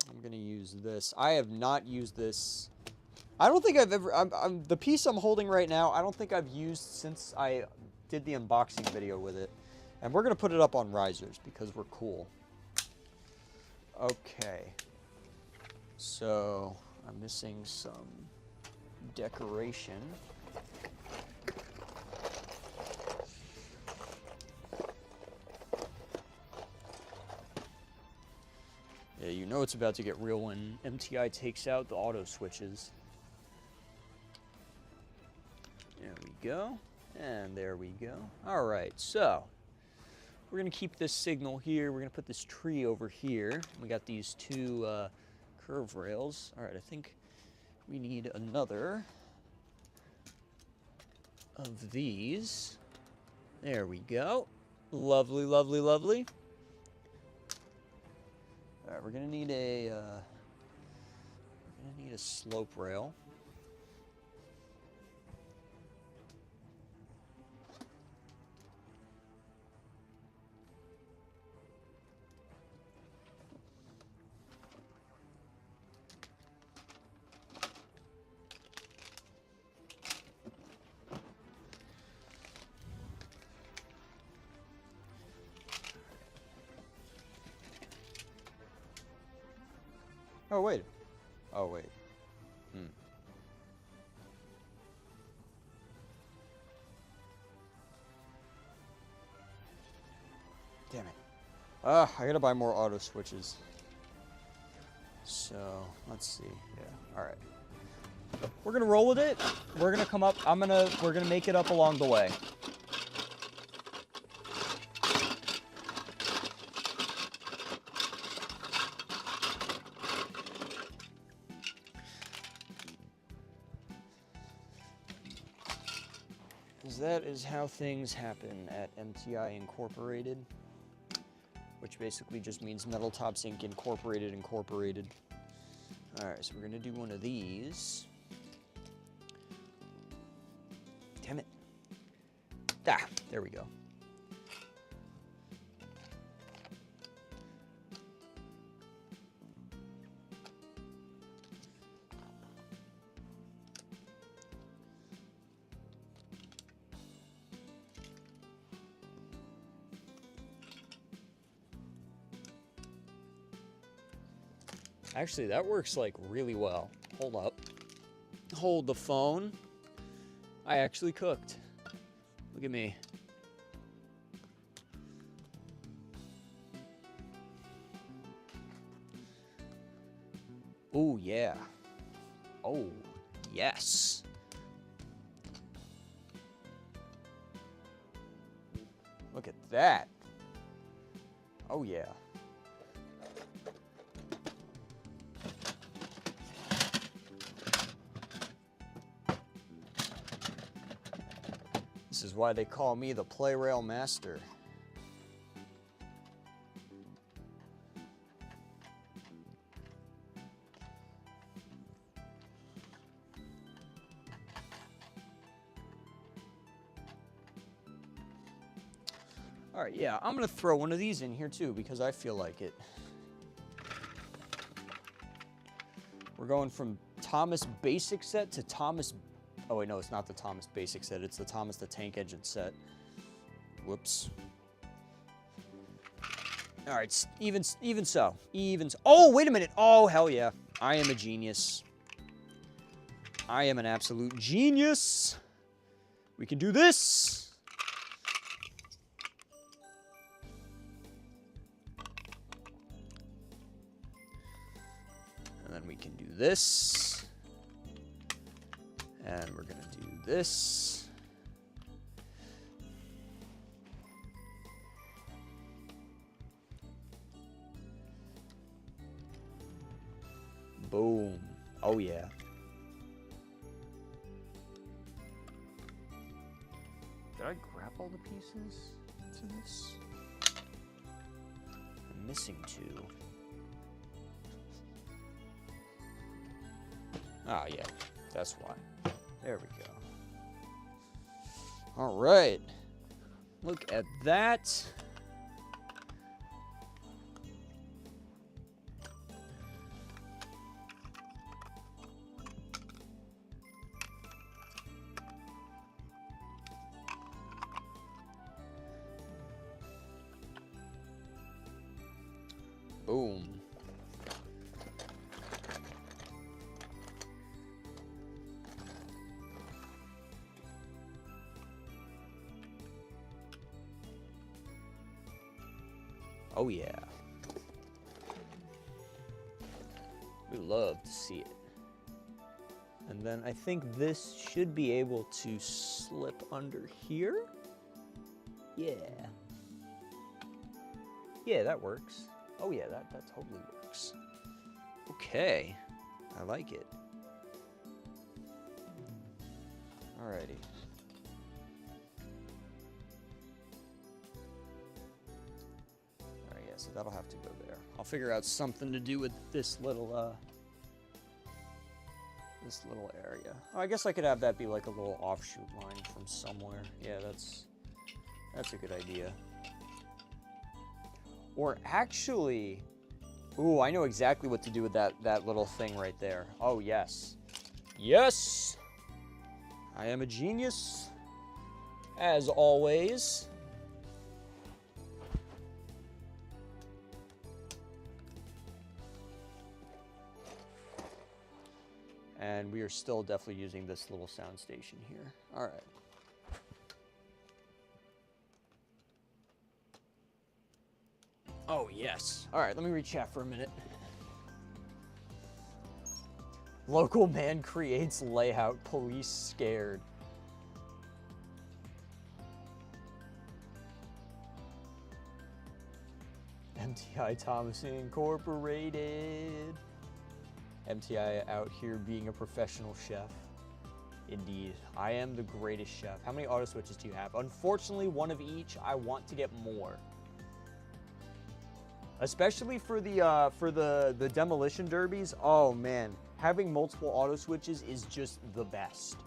I'm gonna use this. I have not used this. I don't think I've ever, the piece I'm holding right now, I don't think I've used since I did the unboxing video with it. And we're gonna put it up on risers because we're cool. Okay. So I'm missing some decoration. Yeah, you know it's about to get real when MTI takes out the auto switches. There we go. And there we go. All right, so we're going to keep this signal here. We're going to put this tree over here. We got these two curve rails. All right, I think we need another of these. There we go. Lovely, lovely, lovely. All right, we're gonna need a slope rail. Oh, wait. Oh, wait. Damn it. I gotta buy more auto switches. So, let's see. Yeah, all right. We're gonna roll with it. We're gonna come up. We're gonna make it up along the way. That is how things happen at MTI Incorporated, which basically just means Metal Tops Inc. Incorporated. All right, so we're gonna do one of these. Damn it. There we go. Actually, that works like really well. Hold up. Hold the phone. I actually cooked. Look at me. Oh, yeah. Oh, yes. Look at that. Oh, yeah. This is why they call me the play rail master. All right, yeah, I'm gonna throw one of these in here too because I feel like it. We're going from Thomas Basic set to Thomas. Oh wait, no, it's not the Thomas Basic set. It's the Thomas the Tank Engine set. Whoops. All right, even so. Oh, wait a minute. Oh, hell yeah. I am a genius. I am an absolute genius. We can do this. this. And we're gonna do this. Boom. Oh yeah. Did I grab all the pieces to this? I'm missing 2. Ah, yeah. That's why. There we go. All right. Look at that. Boom. Oh yeah. We love to see it. And then I think this should be able to slip under here. Yeah. Yeah, that works. Oh yeah, that totally works. Okay, I like it. Alrighty. Alright, yeah, so that'll have to go there. I'll figure out something to do with this little area. Oh, I guess I could have that be like a little offshoot line from somewhere. Yeah, that's a good idea. Or actually, ooh, I know exactly what to do with that little thing right there. Oh, yes. Yes! I am a genius, as always. And we are still definitely using this little sound station here. All right. Oh, yes. All right, let me read chat for a minute. Local man creates layout, police scared. MTI Thomas Incorporated. MTI out here being a professional chef. Indeed, I am the greatest chef. How many auto switches do you have? Unfortunately, one of each. I want to get more. Especially for the demolition derbies. Oh man, having multiple auto switches is just the best.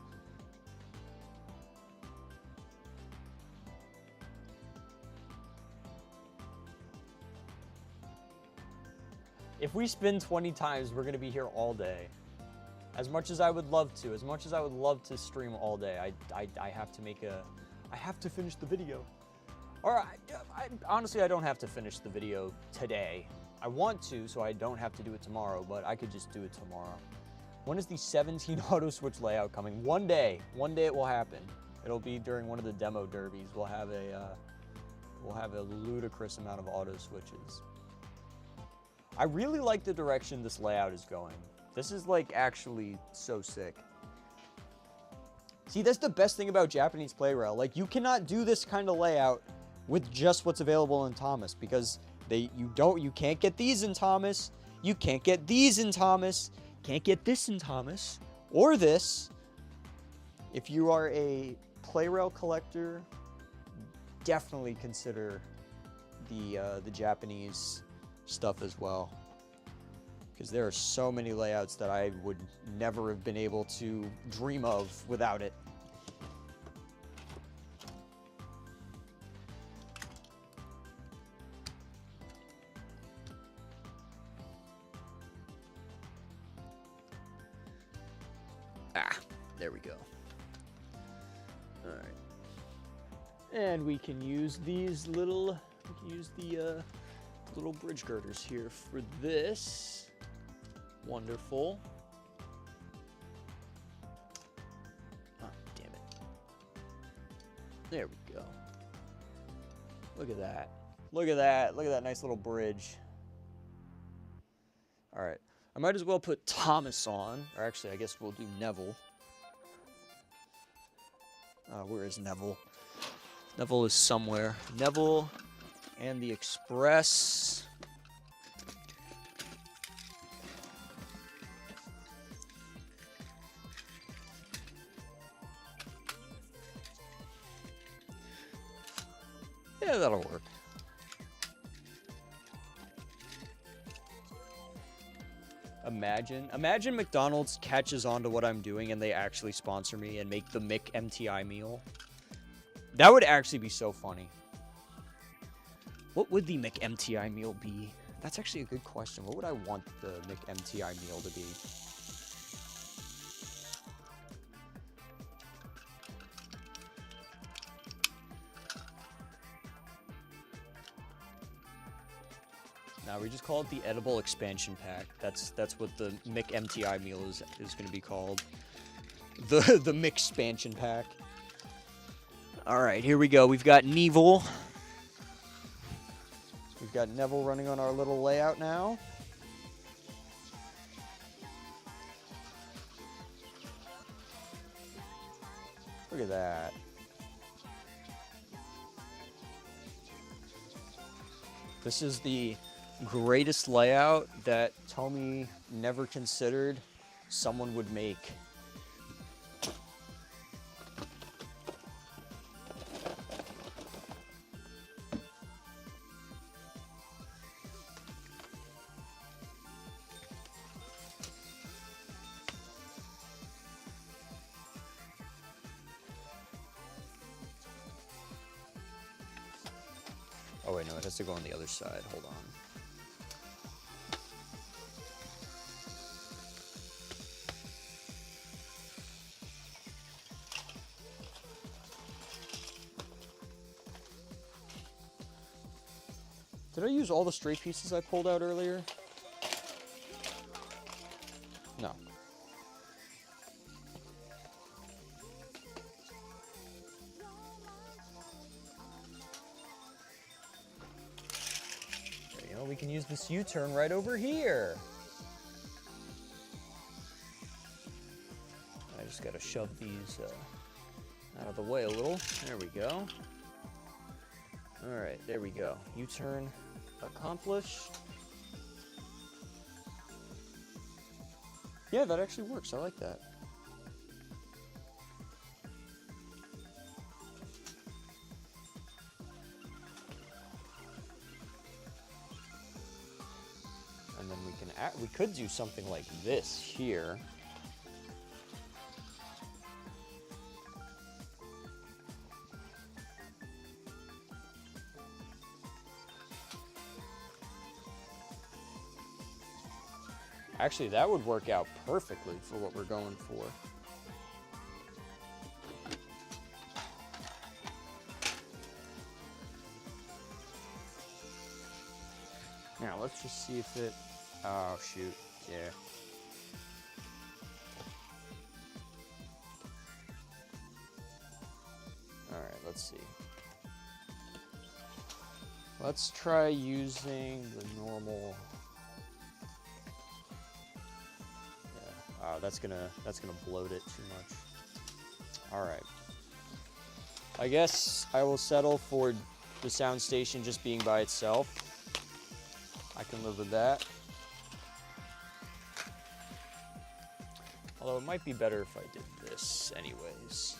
If we spin 20 times, we're gonna be here all day. As much as I would love to, as much as I would love to stream all day, I have to make a, I have to finish the video. Or honestly, I don't have to finish the video today. I want to, so I don't have to do it tomorrow, but I could just do it tomorrow. When is the 17 auto switch layout coming? One day it will happen. It'll be during one of the demo derbies. We'll have a ludicrous amount of auto switches. I really like the direction this layout is going. This is like actually so sick. See, that's the best thing about Japanese play rail. Like, you cannot do this kind of layout with just what's available in Thomas, because you can't get these in Thomas, you can't get these in Thomas, can't get this in Thomas, or this. If you are a play rail collector, definitely consider the Japanese stuff as well, because there are so many layouts that I would never have been able to dream of without it. There we go. All right. And we can use these little, the little bridge girders here for this. Wonderful. Oh, damn it. There we go. Look at that. Look at that. Look at that nice little bridge. All right. I might as well put Thomas on. Or actually, I guess we'll do Neville. Where is Neville? Neville is somewhere. Neville and the Express. Yeah, that'll work. Imagine McDonald's catches on to what I'm doing and they actually sponsor me and make the McMTI meal. That would actually be so funny. What would the McMTI meal be? That's actually a good question. What would I want the McMTI meal to be? No, we just call it the edible expansion pack. That's what the McMTI meal is going to be called. The McSpansion pack. All right, here we go. We've got Neville. We've got Neville running on our little layout now. Look at that. This is the greatest layout that Tomy never considered someone would make. Oh wait, no, it has to go on the other side. Hold on. Did I use all the straight pieces I pulled out earlier? No. There you go. We can use this U-turn right over here. I just gotta shove these out of the way a little. There we go. All right, there we go. U-turn accomplished. Yeah, that actually works. I like that. And then we could do something like this here. Actually, that would work out perfectly for what we're going for. Now, let's just see if it... Oh, shoot. Yeah. All right, let's see. Let's try using the normal... that's gonna bloat it too much. All right. I guess I will settle for the sound station just being by itself. I can live with that. Although it might be better if I did this anyways.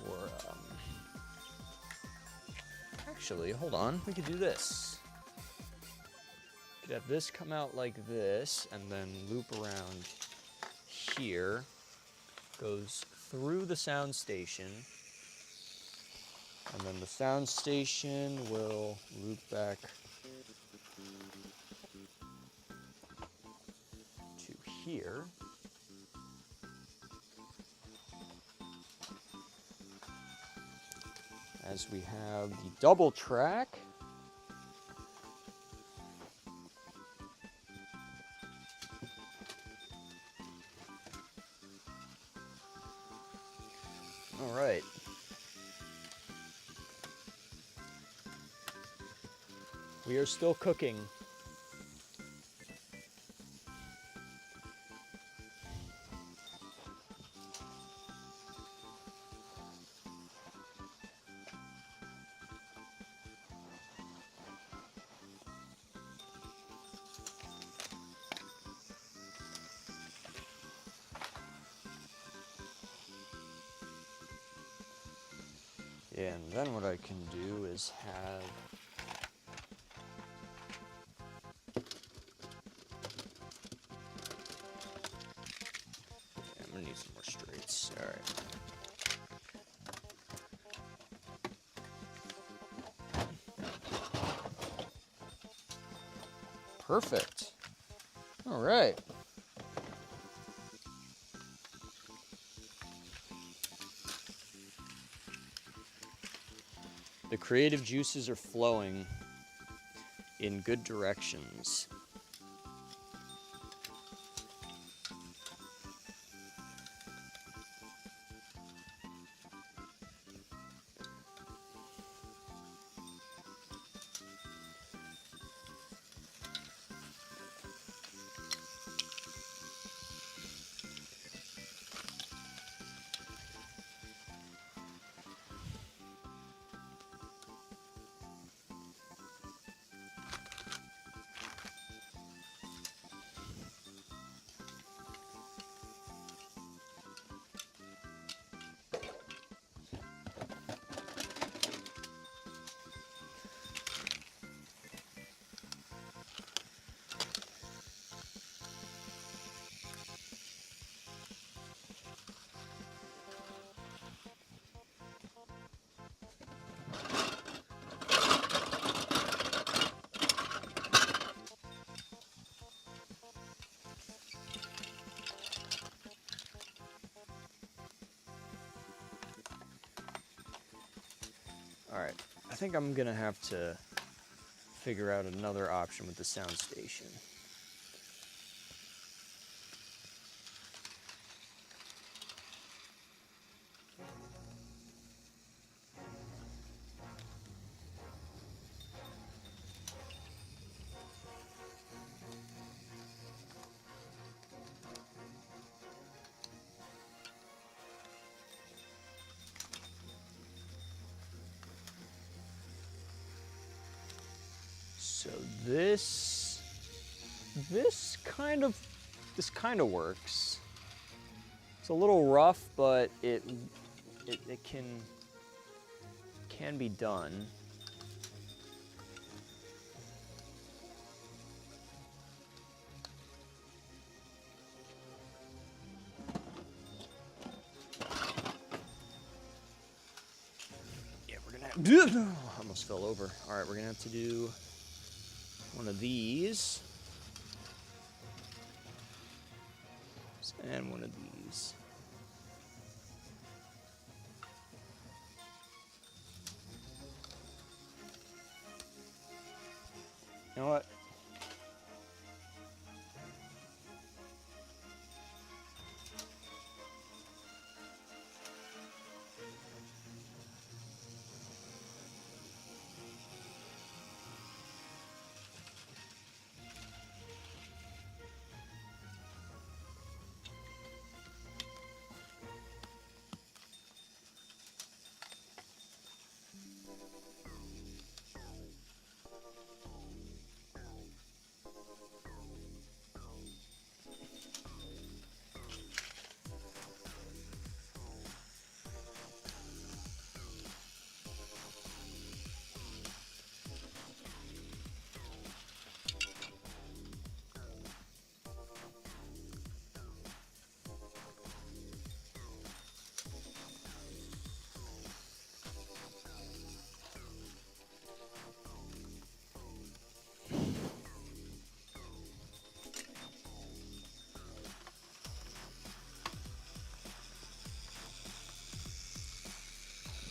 Or, actually, hold on. We could do this. Have this come out like this and then loop around here, goes through the sound station, and then the sound station will loop back to here. As we have the double track. All right. We are still cooking. And then what I can do is have I'm gonna need some more straights. All right. Perfect. All right. The creative juices are flowing in good directions. All right, I think I'm gonna have to figure out another option with the sound station. So this kind of works. It's a little rough, but it can be done. Yeah, we're gonna have almost fell over. All right, we're gonna have to do one of these and one of these. You know what?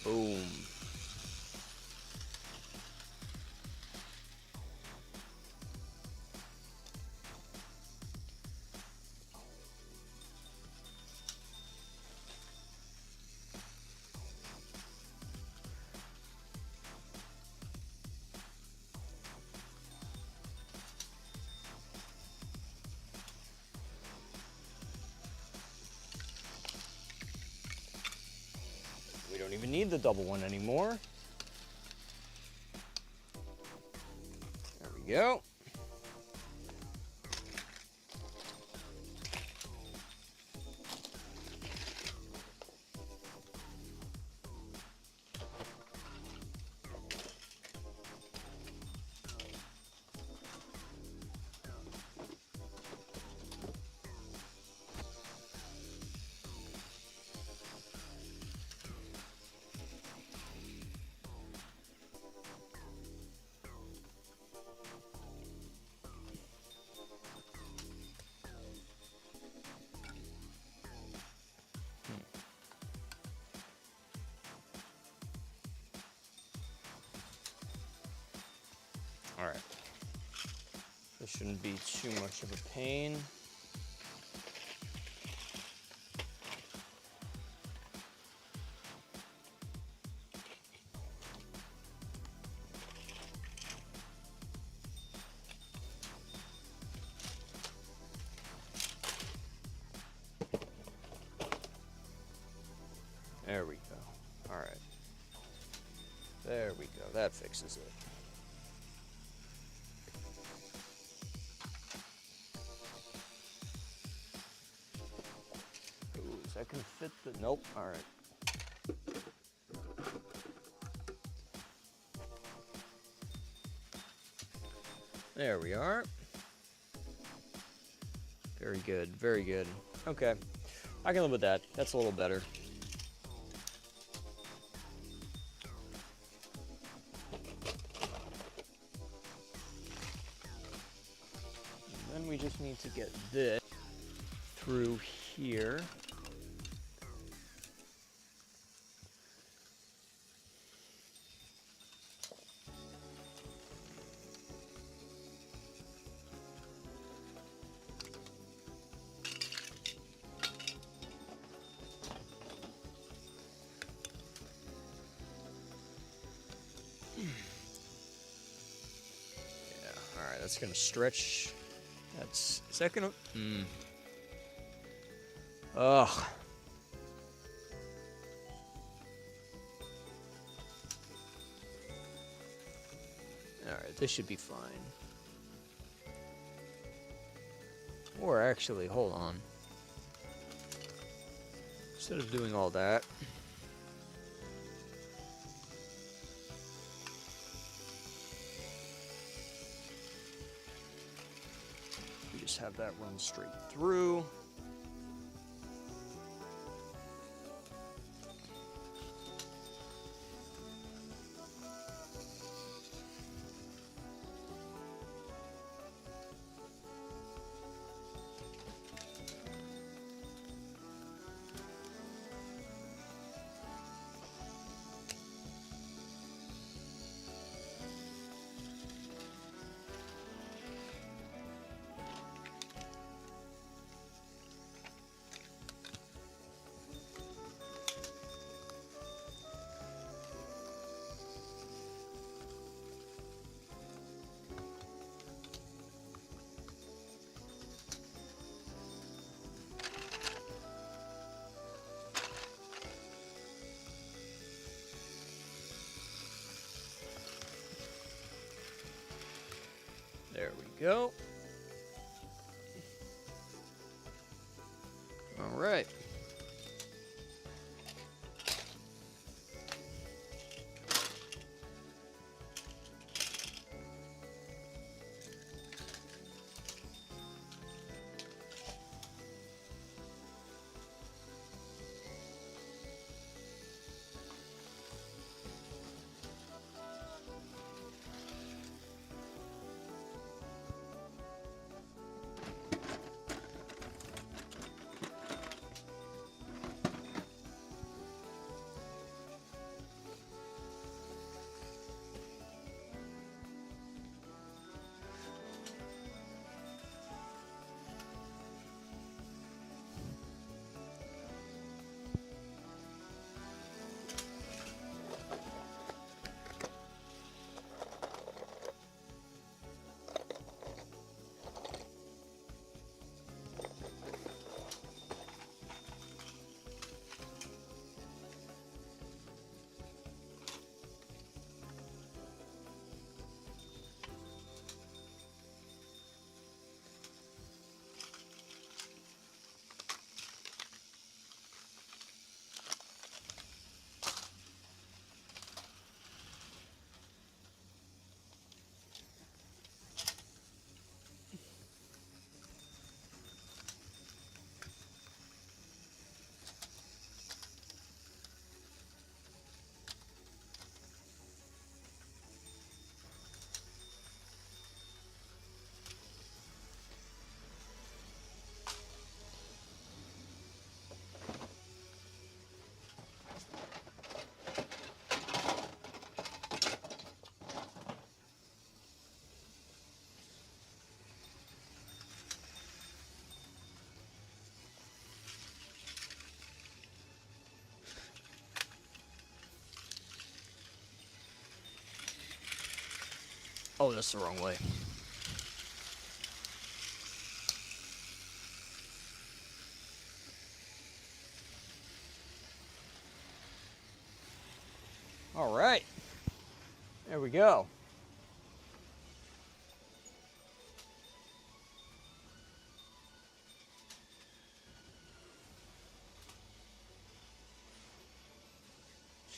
Boom. We don't even need the double one anymore. There we go. All right. This shouldn't be too much of a pain. There we go. All right. There we go. That fixes it. Ooh, is that gonna fit the? Nope. All right. There we are. Very good. Very good. Okay. I can live with that. That's a little better. Then we just need to get this through here. Yeah, all right, that's gonna stretch. Is that gonna? Ugh. Alright, this should be fine. Or actually, hold on. Instead of doing all that, we just have that run straight through. There we go. All right. Oh, that's the wrong way. All right. There we go.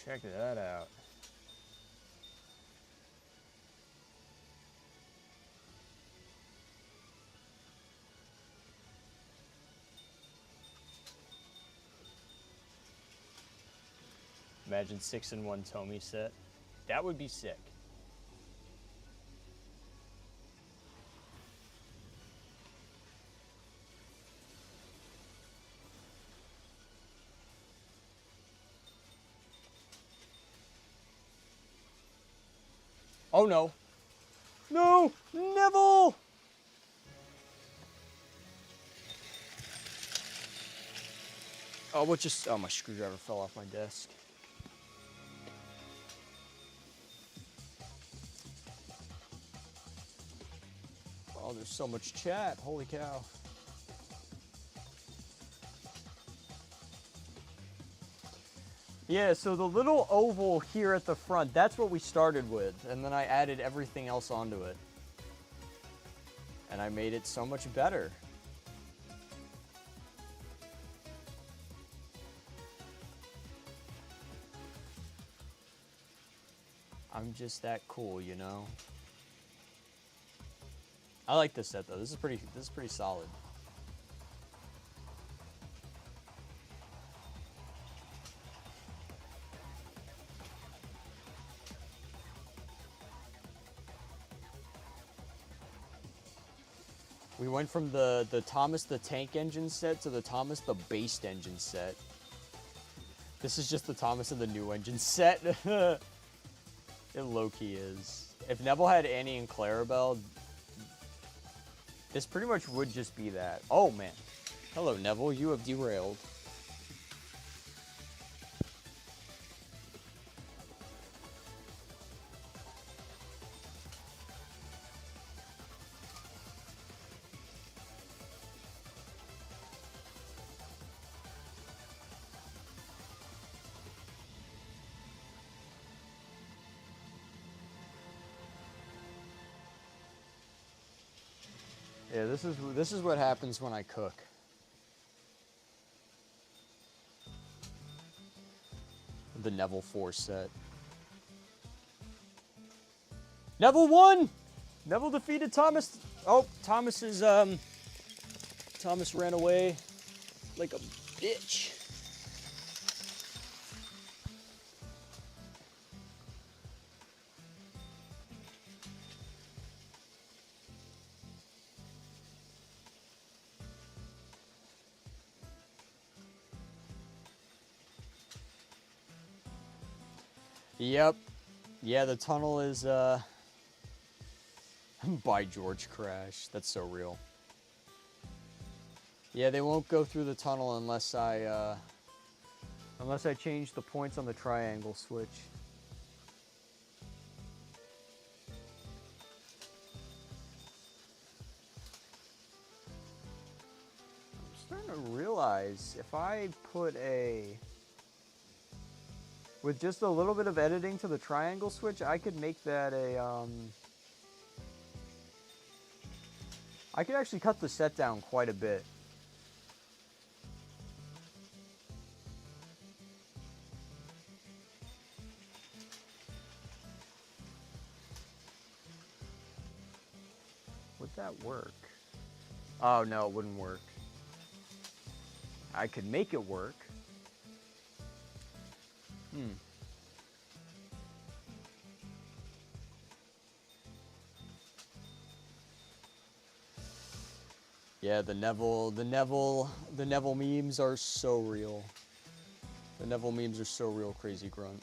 Check that out. Imagine 6-in-1 Tomy set. That would be sick. Oh no. No! Neville! Oh, what just... Oh, my screwdriver fell off my desk. Oh, there's so much chat. Holy cow. Yeah, so the little oval here at the front, that's what we started with. And then I added everything else onto it. And I made it so much better. I'm just that cool, you know? I like this set though. This is pretty solid. We went from the Thomas the Tank Engine set to the Thomas the Based Engine set. This is just the Thomas and the New Engine set. It low-key is. If Neville had Annie and Clarabelle, this pretty much would just be that. Oh, man. Hello, Neville. You have derailed. Yeah, this is what happens when I cook. The Neville 4 set. Neville won! Neville defeated Thomas. Oh, Thomas ran away like a bitch. Yep. Yeah, the tunnel is, by George Crash. That's so real. Yeah, they won't go through the tunnel unless I change the points on the triangle switch. I'm starting to realize if I put with just a little bit of editing to the triangle switch, I could make that I could actually cut the set down quite a bit. Would that work? Oh, no, it wouldn't work. I could make it work. Yeah, the Neville memes are so real. The Neville memes are so real, Crazy Grunt.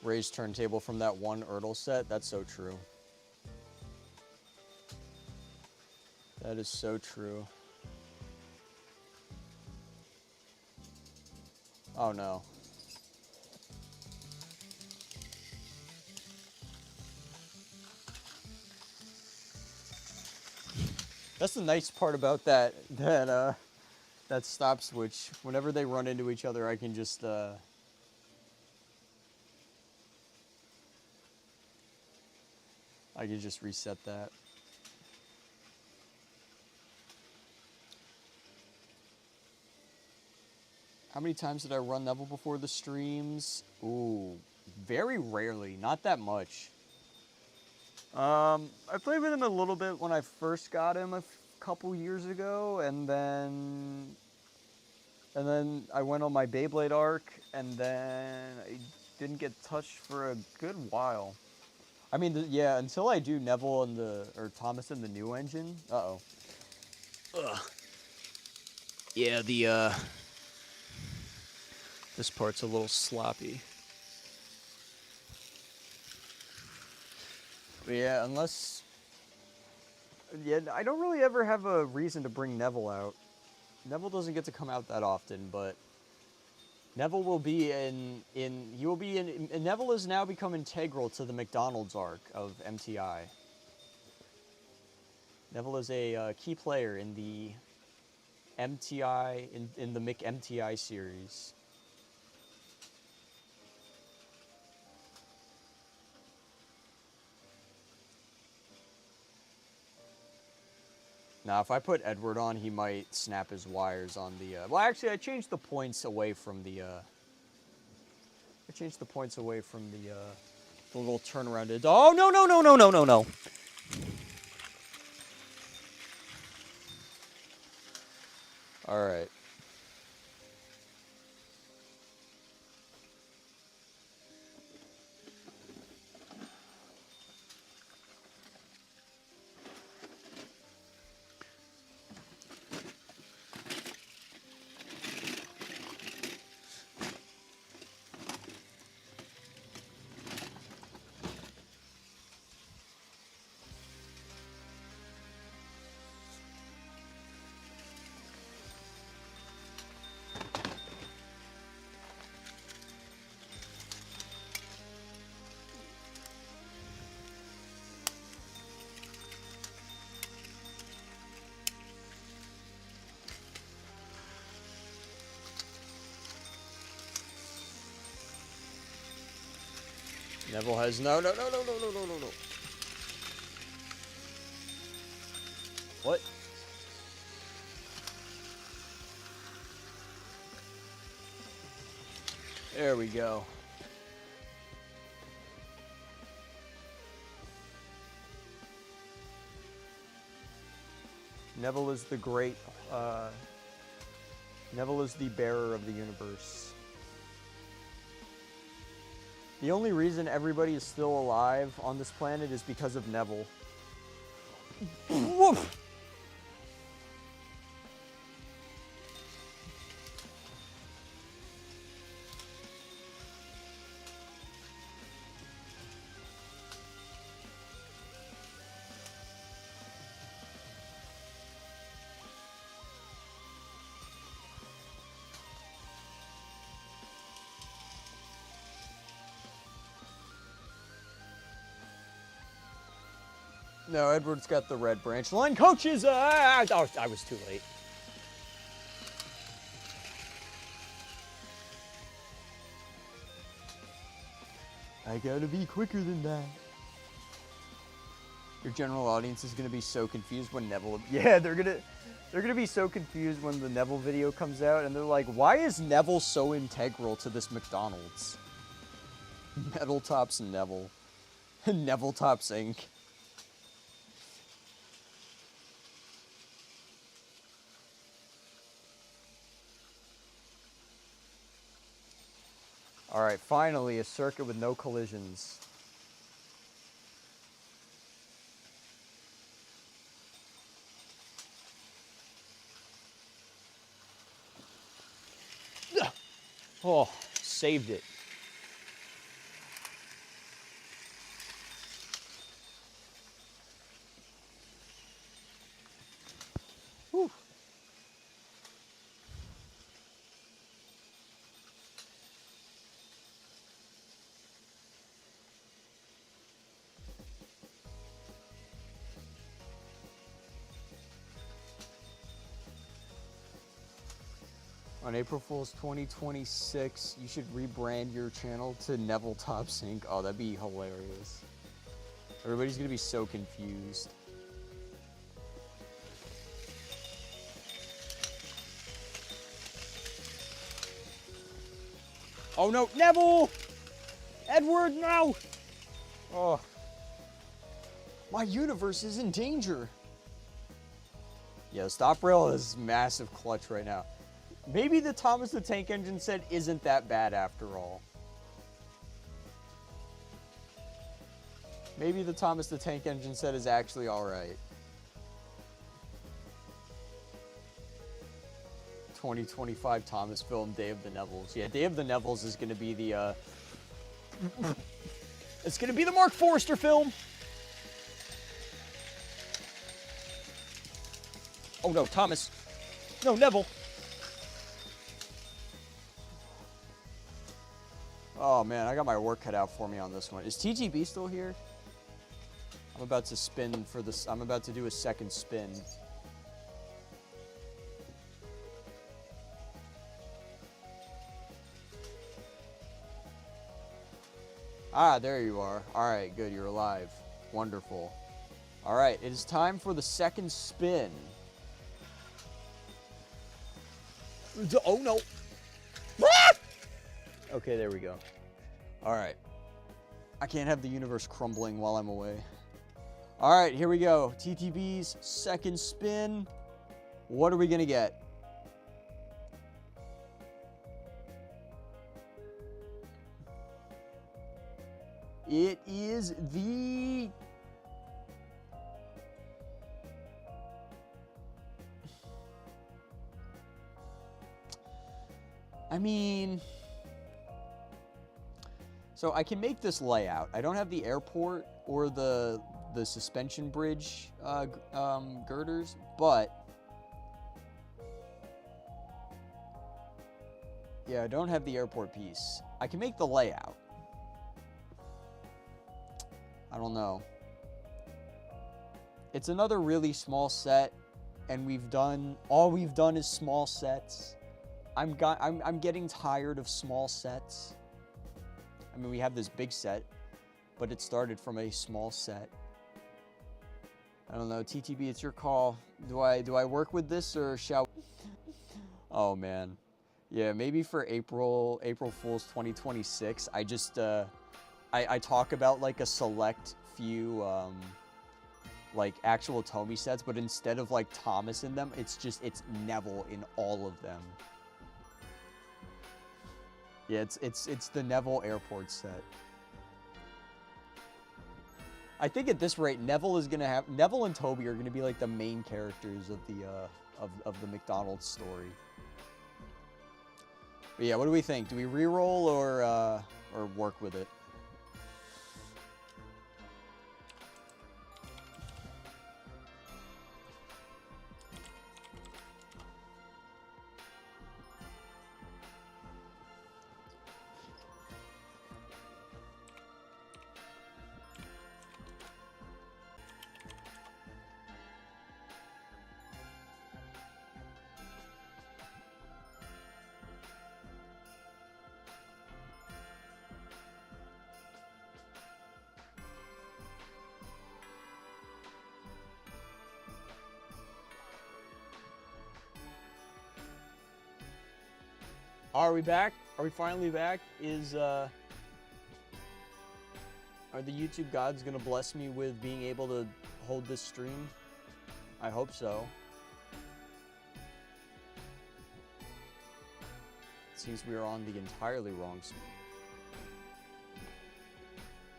raised turntable from that one Ertl set. That's so true. That is so true. Oh no. That's the nice part about that stop switch. Whenever they run into each other, I can just I can just reset that. How many times did I run Neville before the streams? Ooh, very rarely, not that much. I played with him a little bit when I first got him a couple years ago, and then I went on my Beyblade arc, and then I didn't get touched for a good while. I mean, yeah, until I do Neville and or Thomas in the new engine. Uh-oh. Ugh. Yeah, this part's a little sloppy. But yeah, I don't really ever have a reason to bring Neville out. Neville doesn't get to come out that often, but Neville will be Neville has now become integral to the McDonald's arc of MTI. Neville is a key player in the MTI, in the McMTI series. Now, if I put Edward on, he might snap his wires on the... well, actually, I changed the points away from the... the little turnaround. Oh, no, no, no, no, no, no, no. All right. Neville has no. What? There we go. Neville is the great, Neville is the bearer of the universe. The only reason everybody is still alive on this planet is because of Neville. Woof! No, Edward's got the red branch line. Coaches! Oh, I was too late. I gotta be quicker than that. Your general audience is gonna be so confused when Neville... Yeah, they're gonna be so confused when the Neville video comes out, and they're like, why is Neville so integral to this McDonald's? Metal Tops Neville. Neville Tops Inc. All right, finally, a circuit with no collisions. Oh, saved it. On April Fool's 2026, you should rebrand your channel to Neville Top Sync. Oh, that'd be hilarious. Everybody's gonna be so confused. Oh no, Neville! Edward, no! Oh. My universe is in danger. Yeah, the stop rail is massive clutch right now. Maybe the Thomas the Tank Engine set isn't that bad after all. Maybe the Thomas the Tank Engine set is actually alright. 2025 Thomas film, Day of the Nevilles. Yeah, Day of the Nevilles is gonna be the, it's gonna be the Mark Forrester film. Oh no, Thomas. No, Neville. Oh man, I got my work cut out for me on this one. Is TGB still here? I'm about to spin for this. I'm about to do a second spin. Ah, there you are. All right, good. You're alive. Wonderful. All right, it is time for the second spin. Oh no. Ah! Okay, there we go. All right. I can't have the universe crumbling while I'm away. All right, here we go. TTB's second spin. What are we gonna get? It is the... I mean... So I can make this layout. I don't have the airport or the suspension bridge girders, but... Yeah, I don't have the airport piece. I can make the layout. I don't know. It's another really small set, and all we've done is small sets. I'm getting tired of small sets. I mean, we have this big set, but it started from a small set. I don't know, TTB, it's your call. Do I work with this or shall? Oh man, yeah, maybe for April Fool's 2026. I just I talk about like a select few like actual Tomy sets, but instead of like Thomas in them, it's Neville in all of them. Yeah, it's the Neville airport set. I think at this rate, Neville and Toby are gonna be like the main characters of the McDonald's story. But yeah, what do we think? Do we re-roll or work with it? Are we back? Are we finally back? Are the YouTube gods gonna bless me with being able to hold this stream? I hope so. It seems we are on the entirely wrong speed.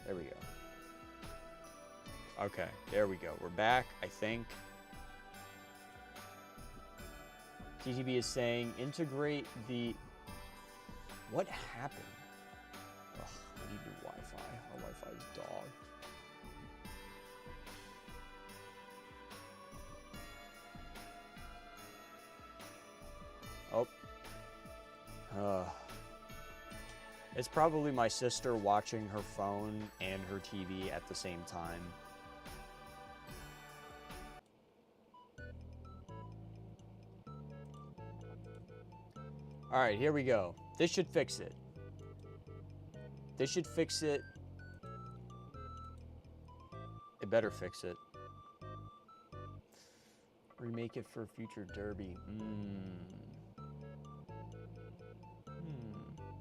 There we go. Okay, there we go. We're back, I think. TTB is saying integrate the... What happened? Ugh, I need new Wi-Fi. Our Wi-Fi is dog. Oh. It's probably my sister watching her phone and her TV at the same time. All right, here we go. This should fix it. This should fix it. It better fix it. Remake it for a future derby.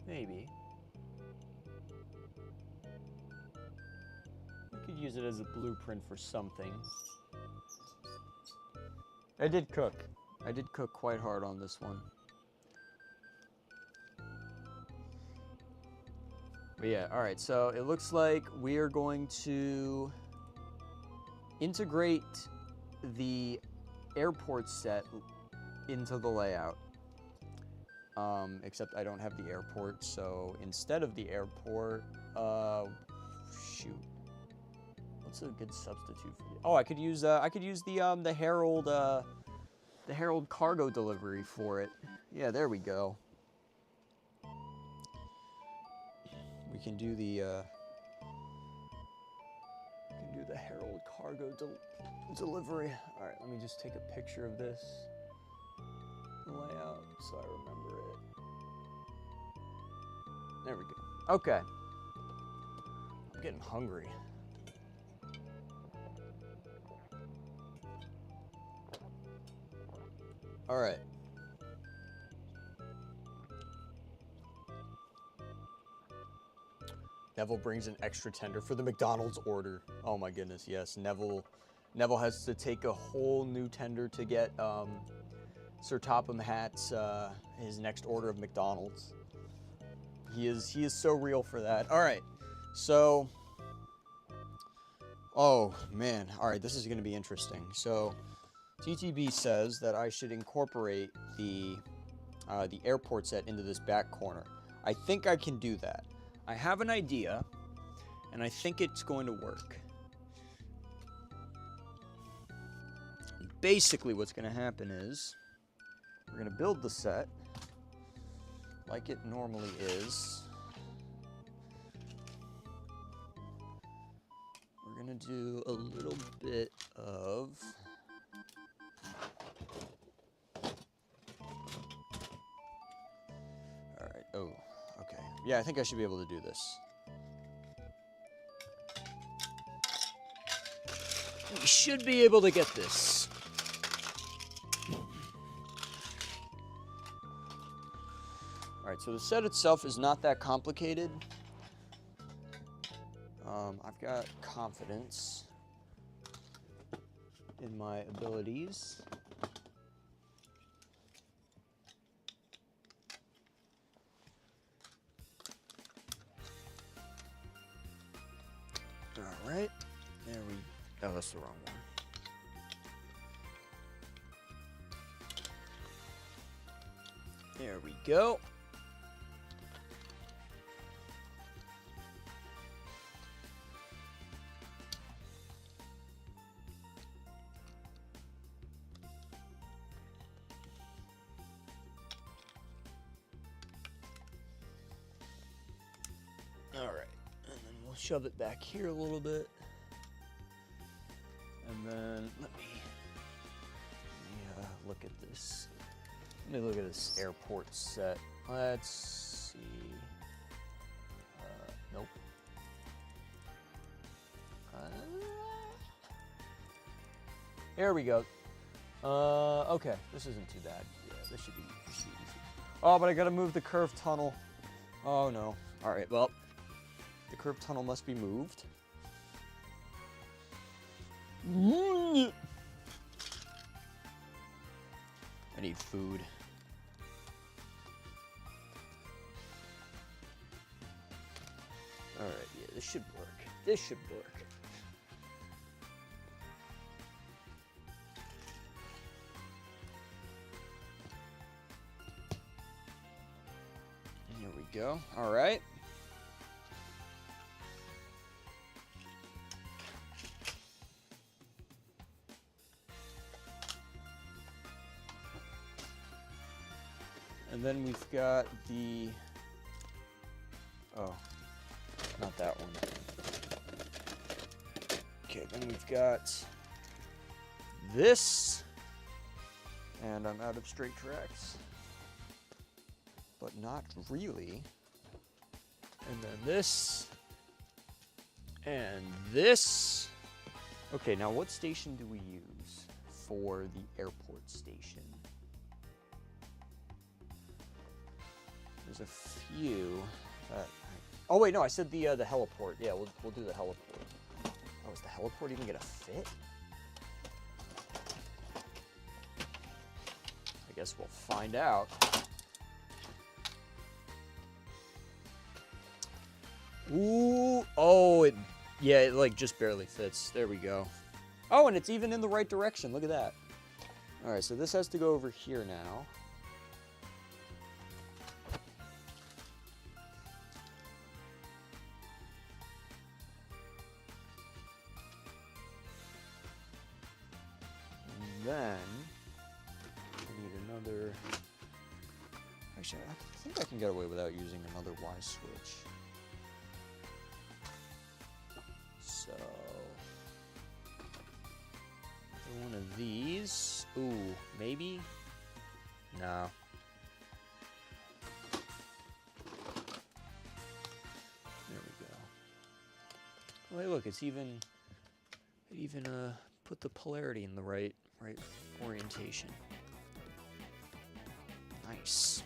Maybe. We could use it as a blueprint for something. I did cook. I did cook quite hard on this one. But yeah, all right, so it looks like we are going to integrate the airport set into the layout. Except I don't have the airport, so instead of the airport, shoot. What's a good substitute for it? Oh, I could use the Herald cargo delivery for it. Yeah, there we go. We can do the Herald cargo delivery. All right, let me just take a picture of this layout so I remember it. There we go. Okay. I'm getting hungry. All right. Neville brings an extra tender for the McDonald's order. Oh my goodness, yes. Neville has to take a whole new tender to get Sir Topham Hatt's his next order of McDonald's. He is so real for that. All right, so oh man, all right, this is going to be interesting. So TTB says that I should incorporate the airport set into this back corner. I think I can do that. I have an idea, and I think it's going to work. Basically, what's going to happen is we're going to build the set like it normally is. We're going to do a little bit of all right. Oh, okay. Yeah, I think I should be able to do this. We should be able to get this. All right, so the set itself is not that complicated. I've got confidence in my abilities. All right, there we go. Oh, that's the wrong one. There we go. All right, and then we'll shove it back here a little bit. And then let me look at this. Let me look at this airport set. Let's see. Nope. Here we go. Okay, this isn't too bad. Yeah, this should be easy. Oh, but I gotta move the curved tunnel. Oh no. All right, well, the curved tunnel must be moved. I need food. All right, yeah, this should work. This should work. Here we go. All right. And then we've got the, oh, not that one. Okay, then we've got this, and I'm out of straight tracks. but not really. And then this. And this. Okay, now what station do we use for the airport station? There's a few. Oh wait, no, I said the heliport. Yeah, we'll do the heliport. Oh, is the heliport even gonna fit? I guess we'll find out. Ooh, oh, it like just barely fits. There we go. Oh, and it's even in the right direction. Look at that. All right, so this has to go over here now. And then I need another. Actually, I think I can get away without using another Y switch. So, one of these. Ooh, maybe? No. There we go. Oh, hey, look, it even put the polarity in the right orientation. Nice.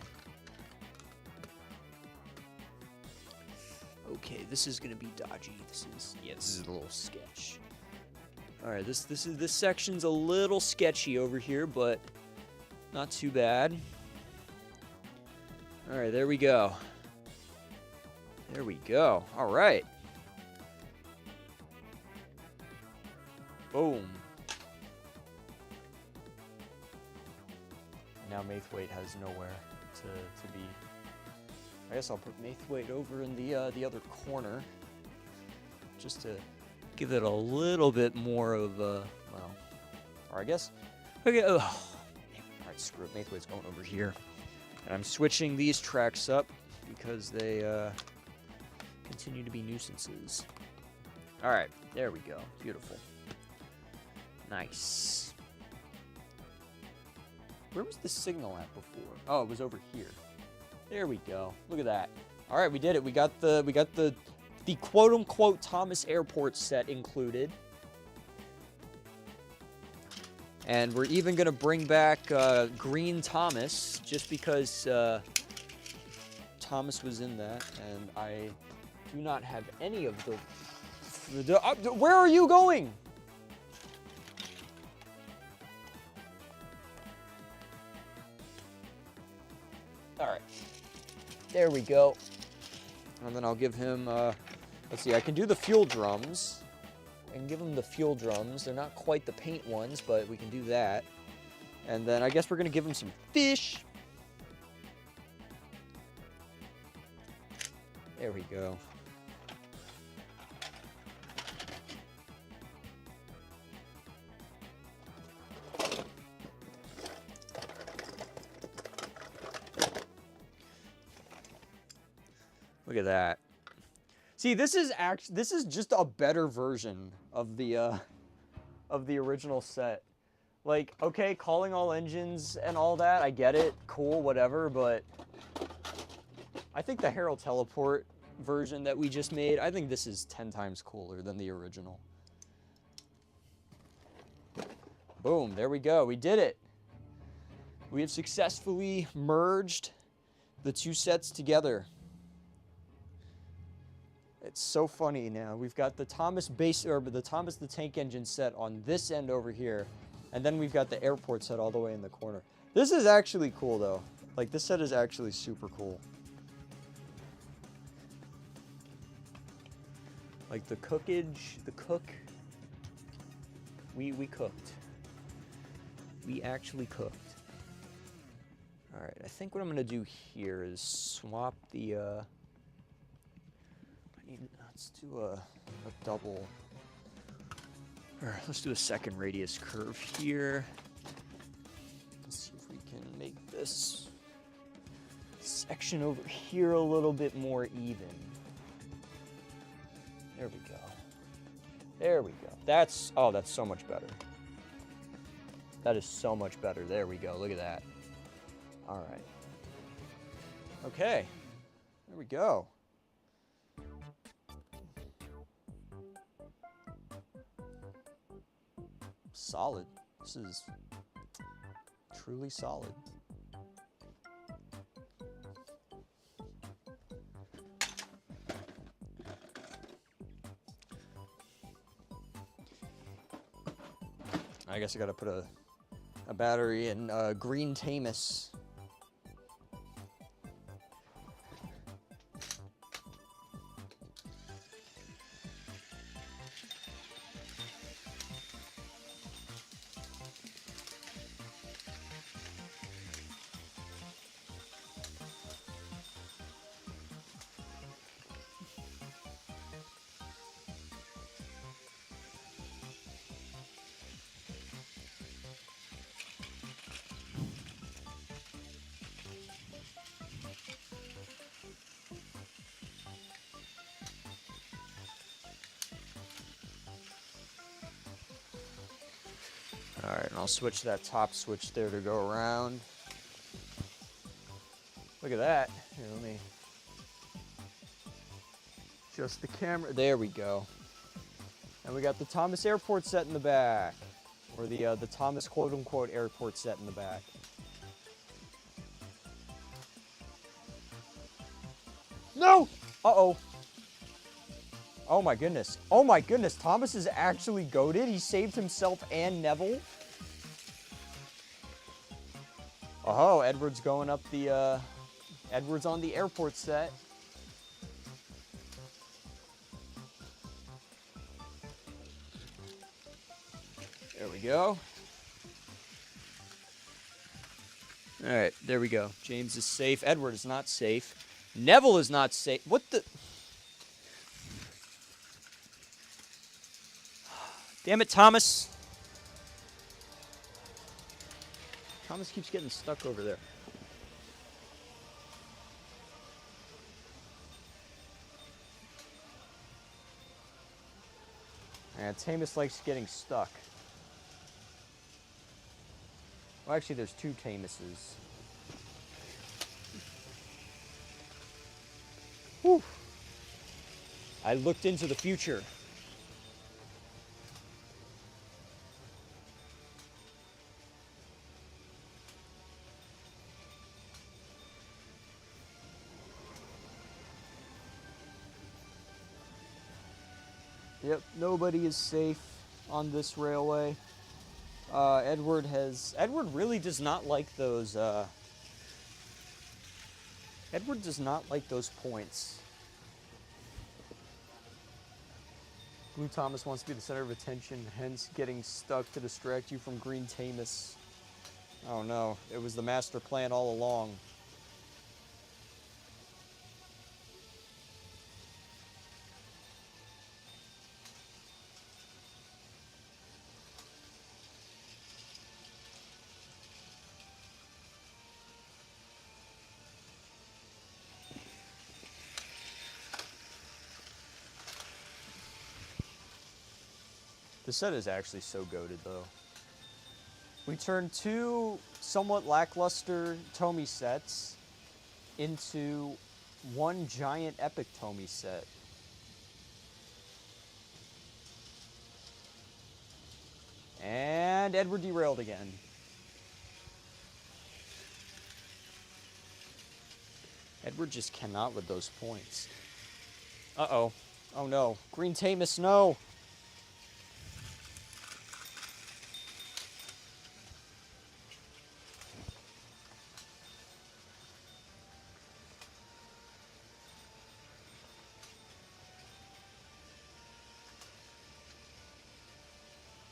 Okay, this is gonna be dodgy. This is a little sketch. All right, this section's a little sketchy over here, but not too bad. All right, there we go. There we go. All right. Boom. Now Mithweight has nowhere to be. I guess I'll put Mithweight over in the other corner, just to give it a little bit more of a, well, or I guess, okay, all right, screw it, Mithweight's going over here. And I'm switching these tracks up because they continue to be nuisances. All right, there we go, beautiful. Nice. Where was the signal at before? Oh, it was over here. There we go. Look at that. All right, we did it. We got the quote-unquote Thomas Airport set included. And we're even going to bring back Green Thomas, just because Thomas was in that, and I do not have any of the where are you going? All right. There we go. And then I'll give him, let's see, I can do the fuel drums. I can give him the fuel drums. They're not quite the paint ones, but we can do that. And then I guess we're going to give him some fish. There we go. Look at that. See, this is just a better version of the original set. Like, okay, calling all engines and all that, I get it, cool, whatever, but I think the Herald Teleport version that we just made, I think this is 10 times cooler than the original. Boom, there we go, we did it. We have successfully merged the two sets together. It's so funny now. We've got the Thomas the Tank Engine set on this end over here, and then we've got the airport set all the way in the corner. This is actually cool though. Like, this set is actually super cool. Like the cookage, we cooked. We actually cooked. All right, I think what I'm gonna do here is swap the, let's do a double, or let's do a second radius curve here. Let's see if we can make this section over here a little bit more even. There we go. There we go. That's so much better. That is so much better. There we go. Look at that. All right. Okay, there we go. Solid. This is truly solid. I guess I gotta put a battery in green Tamis. All right, and I'll switch that top switch there to go around. Look at that. Here, let me adjust the camera. There we go. And we got the Thomas Airport set in the back, or the Thomas quote-unquote airport set in the back. No! Uh-oh. Oh my goodness. Oh my goodness. Thomas is actually goated. He saved himself and Neville. Oh, Edward's going up the, Edward's on the airport set. There we go. All right, there we go. James is safe. Edward is not safe. Neville is not safe. What the? Damn it, Thomas. Thomas keeps getting stuck over there. And Tamis likes getting stuck. Well, actually, there's two Tamises. Whew. I looked into the future. Yep, nobody is safe on this railway. Edward really does not like those, Edward does not like those points. Blue Thomas wants to be the center of attention, hence getting stuck to distract you from Green Tamis. Oh no, it was the master plan all along. The set is actually so goated, though. We turned two somewhat lackluster Tomy sets into one giant epic Tomy set. And Edward derailed again. Edward just cannot with those points. Uh-oh. Oh, no. Green Tamis, no!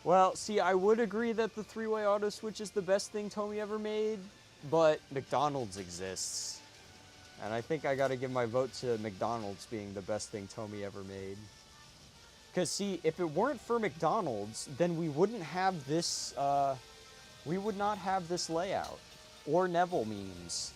Well, see, I would agree that the three-way auto switch is the best thing Tomy ever made, but McDonald's exists. And I think I gotta give my vote to McDonald's being the best thing Tomy ever made. Because, see, if it weren't for McDonald's, then we wouldn't have this, we would not have this layout. Or Neville memes.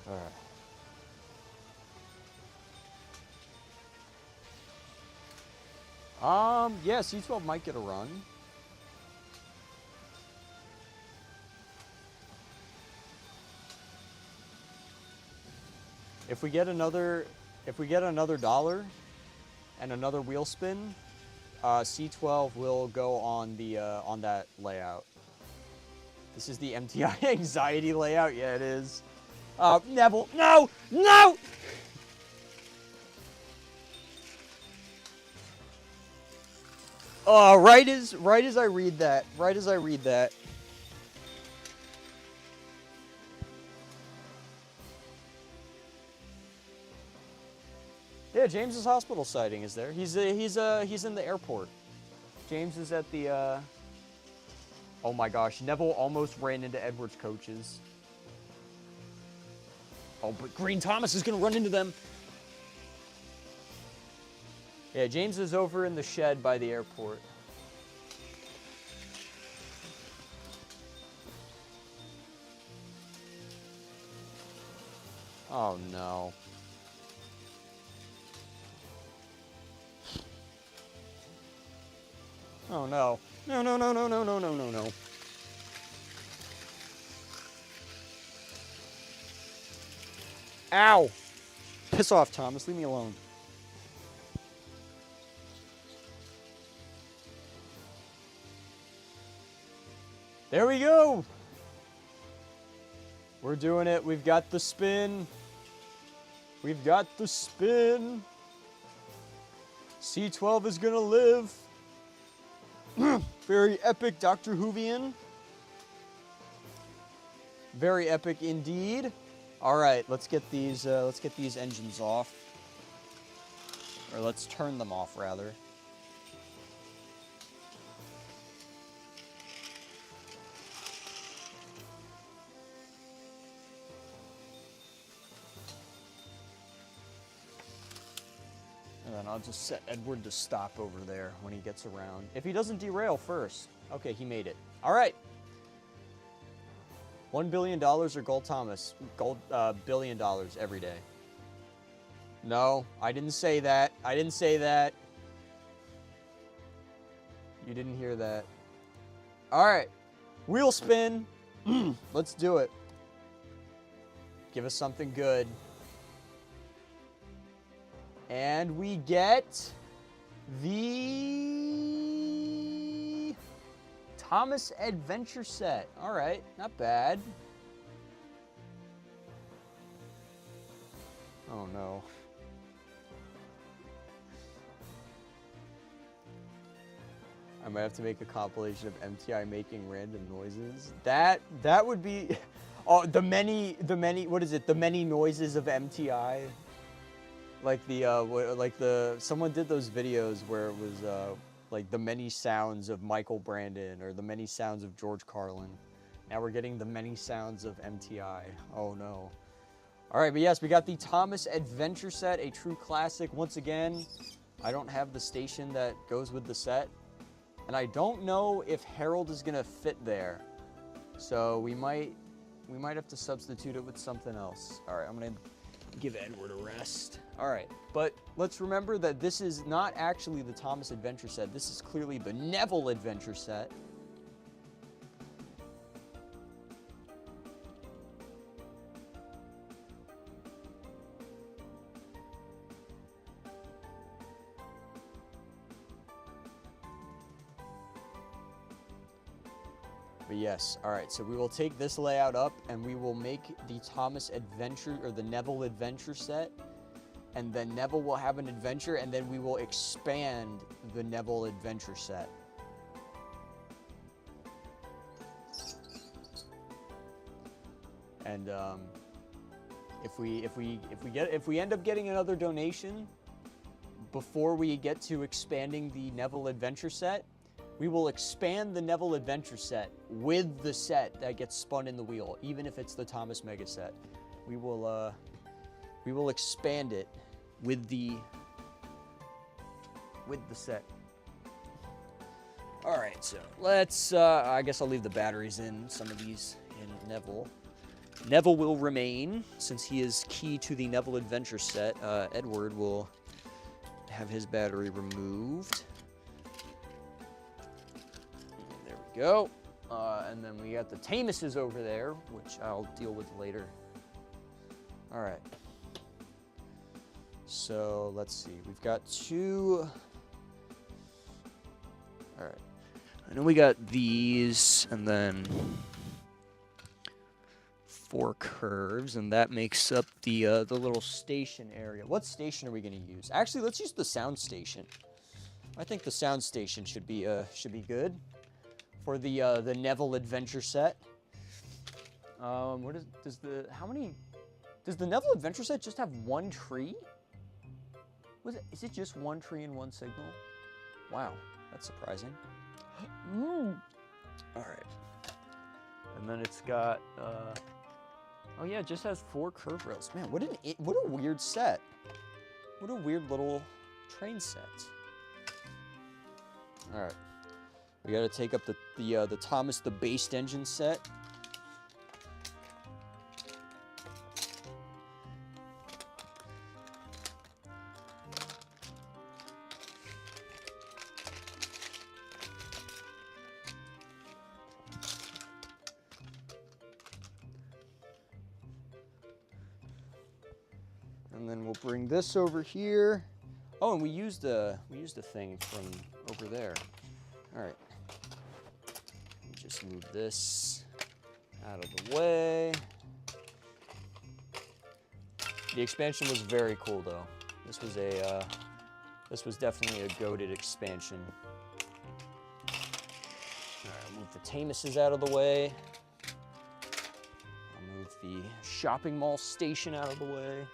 All right. Yeah, C12 might get a run. If we get another dollar and another wheel spin, C12 will go on the on that layout. This is the MTI anxiety layout. Yeah, it is. Neville, no, no. Right as I read that. Right as I read that. Yeah, James's hospital sighting is there. He's in the airport. James is at the. Oh my gosh, Neville almost ran into Edward's coaches. Oh, but Green Thomas is gonna run into them. Yeah, James is over in the shed by the airport. Oh no. Oh no. No, no, no, no, no, no, no, no, no. Ow! Piss off, Thomas. Leave me alone. There we go! We're doing it. We've got the spin. We've got the spin. C12 is gonna live. Very epic, Dr. Whovian. Very epic indeed. All right, let's get these engines off, or let's turn them off rather. And then I'll just set Edward to stop over there when he gets around. If he doesn't derail first. Okay, he made it. All right. $1 billion or Gold Thomas? Gold $1 billion every day. No, I didn't say that. I didn't say that. You didn't hear that. All right. Wheel spin. Let's do it. Give us something good. And we get the Thomas Adventure Set. All right, not bad. Oh no. I might have to make a compilation of MTI making random noises. That would be oh the many what is it? The many noises of MTI. Like someone did those videos where it was like the many sounds of Michael Brandon or the many sounds of George Carlin. Now we're getting the many sounds of MTI. Oh no. All right, but yes, we got the Thomas Adventure Set, a true classic. Once again, I don't have the station that goes with the set, and I don't know if Harold is gonna fit there. So we might have to substitute it with something else. All right, I'm gonna give Edward a rest. All right, but let's remember that this is not actually the Thomas Adventure Set. This is clearly the Neville Adventure Set. But yes, all right, so we will take this layout up and we will make the Thomas Adventure, or the Neville Adventure Set, and then Neville will have an adventure, and then we will expand the Neville Adventure Set. And if we end up getting another donation before we get to expanding the Neville Adventure Set, we will expand the Neville Adventure Set with the set that gets spun in the wheel, even if it's the Thomas Mega Set. We will expand it with the set. All right, so let's. I guess I'll leave the batteries in some of these in Neville. Neville will remain, since he is key to the Neville Adventure set. Edward will have his battery removed. There we go. And then we got the Tamuses over there, which I'll deal with later. All right. So let's see. We've got 2. All right. I know we got these, and then 4 curves, and that makes up the little station area. What station are we going to use? Actually, let's use the sound station. I think the sound station should be good for the Neville Adventure set. Does the Neville Adventure set just have 1 tree? Is it just 1 tree and 1 signal? Wow, that's surprising. All right. And then it's got, oh yeah, it just has 4 curve rails. Man, what a weird set. What a weird little train set. All right. We got to take up the Thomas the Based Engine set. And then we'll bring this over here. Oh, and we used a thing from over there. All right. Just move this out of the way. The expansion was very cool, though. This was definitely a goated expansion. All right, move the Tamuses out of the way. I'll move the shopping mall station out of the way.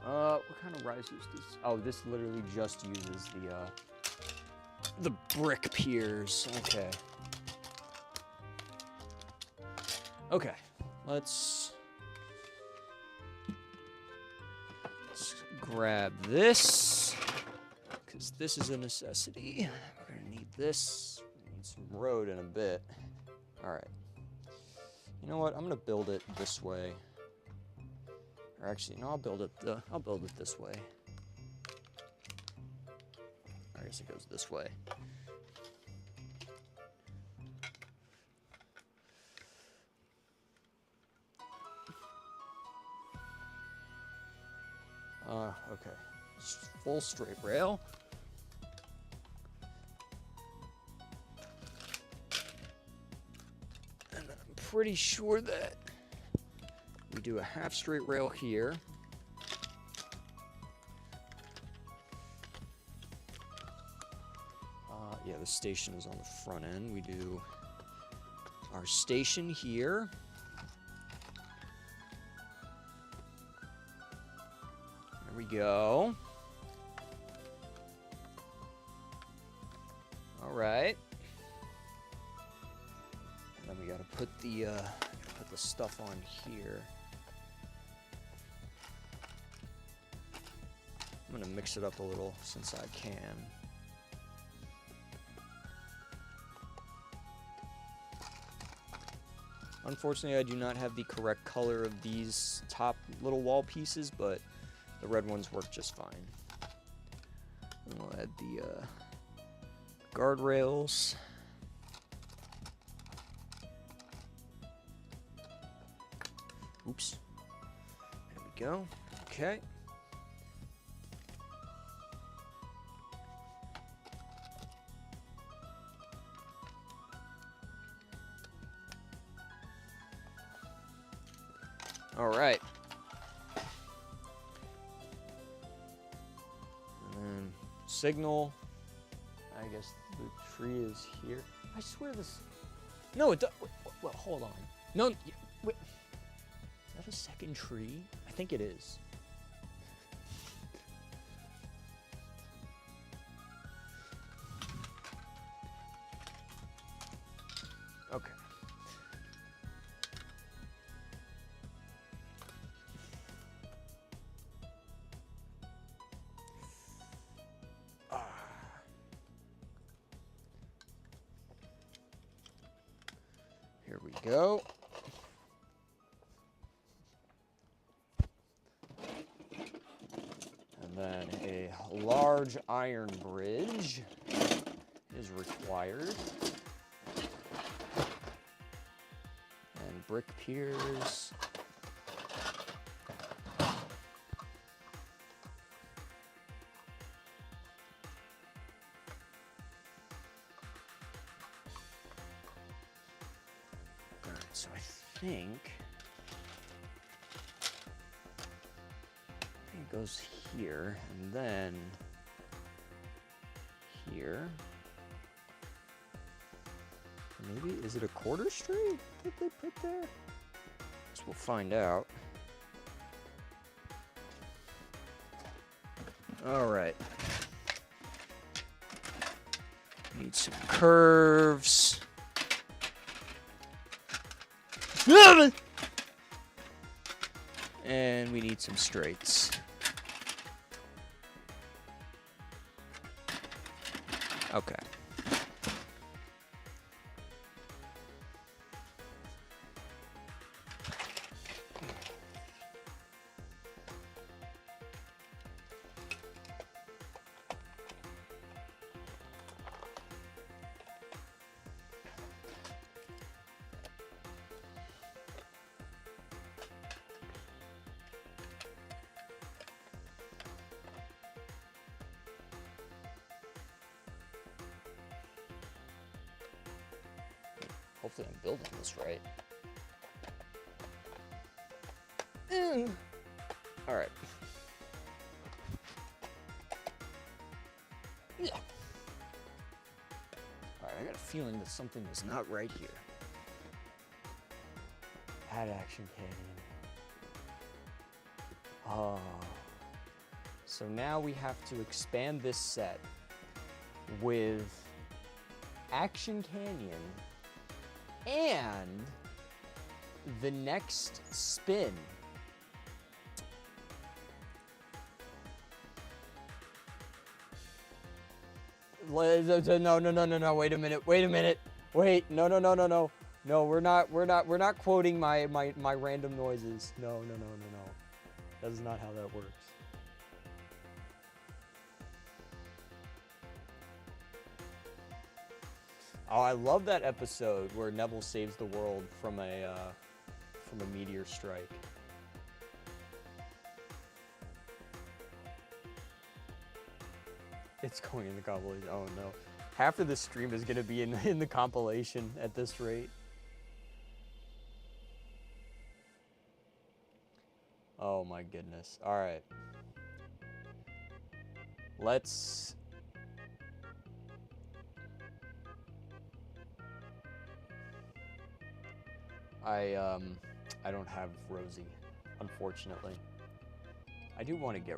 What kind of risers does? Oh, this literally just uses the brick piers. Okay. Okay. Let's grab this, because this is a necessity. We're gonna need this. We need some road in a bit. All right. You know what? I'm gonna build it this way. Or actually, no, I'll build it this way. I guess it goes this way. Okay. Just full straight rail. And I'm pretty sure that we do a half straight rail here. Yeah, the station is on the front end. We do our station here. There we go. All right. And then we got to put the stuff on here. I'm gonna mix it up a little since I can. Unfortunately, I do not have the correct color of these top little wall pieces, but the red ones work just fine. And we'll add the guardrails. Oops. There we go. Okay. All right. And then signal. I guess the tree is here. I swear this. No, it does. Well, hold on. No, wait. Is that a second tree? I think it is. Okay. Here we go. And then a large iron bridge is required. And brick piers. So I think it goes here and then here. Maybe, is it a quarter straight that they put there? Guess we'll find out. All right. Need some curves. And we need some straights. Okay. Hopefully I'm building this right. All right. Yeah. All right, I got a feeling that something is not right here. Add action canyon. Oh. So now we have to expand this set with Action Canyon and the next spin. No, wait a minute. Wait, no. No, we're not quoting my random noises. No. That is not how that works. Oh, I love that episode where Neville saves the world from a meteor strike. It's going in the compilation. Oh no. Half of this stream is gonna be in the compilation at this rate. Oh my goodness. Alright. Let's I don't have Rosie, unfortunately. I do want to get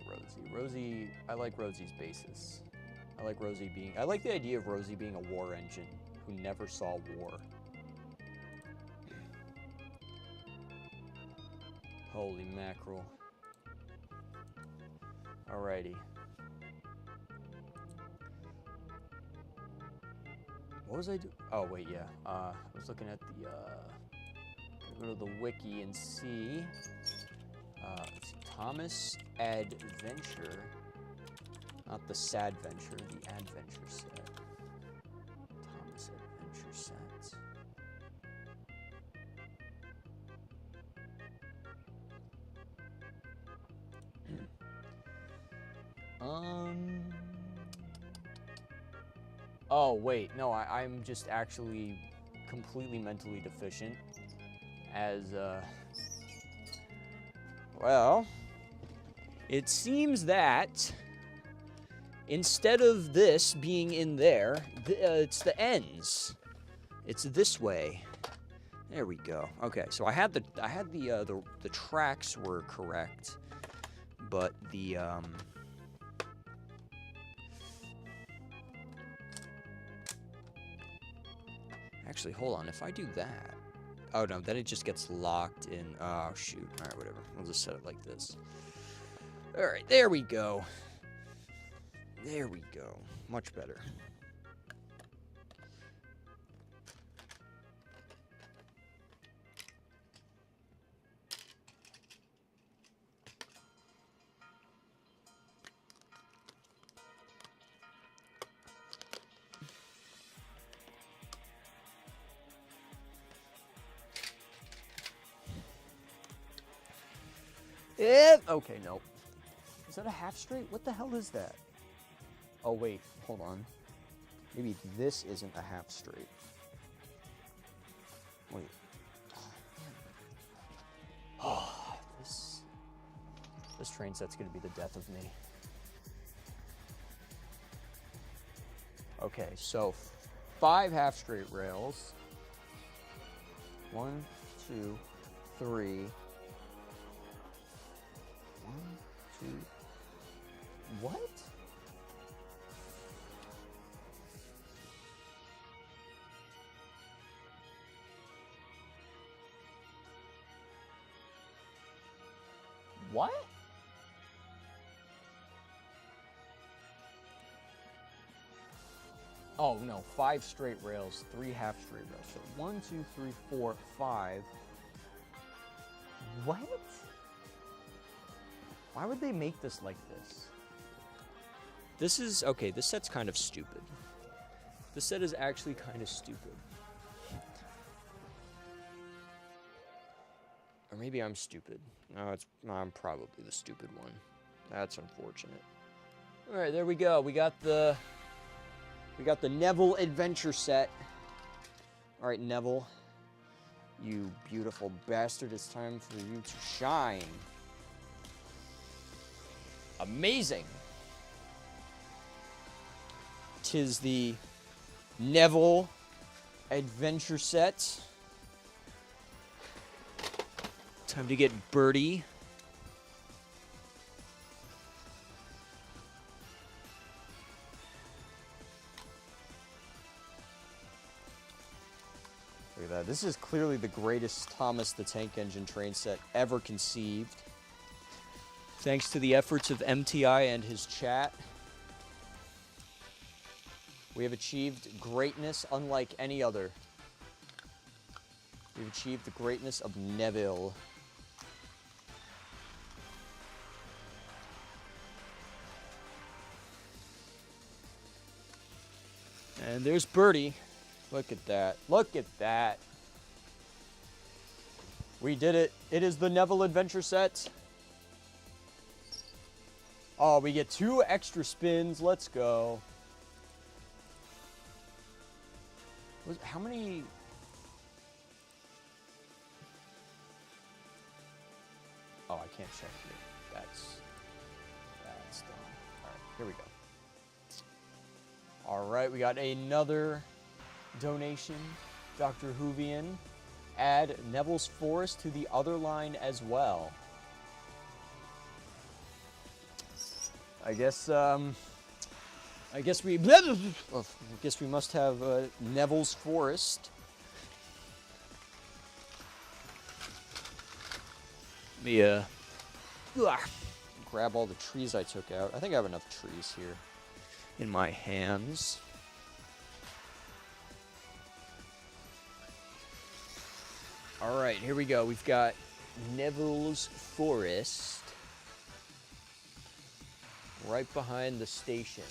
Rosie. I like Rosie's basis. I like the idea of Rosie being a war engine who never saw war. Holy mackerel. Alrighty. What was I doing? Oh, wait, yeah. I was looking at the, go to the wiki and see. Let's see, Thomas Adventure. Not the Sad Venture, the Adventure set. Thomas Adventure sets. Oh, wait, no, I'm just actually completely mentally deficient. As, well, it seems that instead of this being in there, it's the ends. It's this way. There we go. Okay, so I had the tracks were correct, but the actually, hold on. If I do that, oh no, then it just gets locked in. Oh shoot! All right, whatever. I'll just set it like this. All right, there we go. There we go. Much better. Okay, no. Is that a half straight? What the hell is that? Oh, wait. Hold on. Maybe this isn't a half straight. Wait. Oh, this train set's gonna be the death of me. Okay, so 5 half straight rails. 1, 2, 3. 1, 2. What? What? Oh no, 5 straight rails, 3 half straight rails. So 1, 2, 3, 4, 5. What? Why would they make this like this? This is, okay, this set's kind of stupid. This set is actually kind of stupid. Or maybe I'm stupid. No, I'm probably the stupid one. That's unfortunate. All right, there we go. We got the Neville adventure set. All right, Neville, you beautiful bastard. It's time for you to shine. Amazing. 'Tis the Neville adventure set. Time to get Birdie. Look at that. This is clearly the greatest Thomas the Tank Engine train set ever conceived. Thanks to the efforts of MTI and his chat, we have achieved greatness unlike any other. We've achieved the greatness of Neville. And there's Birdie. Look at that. Look at that. We did it. It is the Neville adventure set. Oh, we get 2 extra spins. Let's go. How many? Oh, I can't check here. That's done. All right, here we go. All right, we got another donation. Dr. Hoovian. Add Neville's Forest to the other line as well. I guess we must have Neville's Forest. Let me grab all the trees I took out. I think I have enough trees here in my hands. All right, here we go. We've got Neville's Forest right behind the station.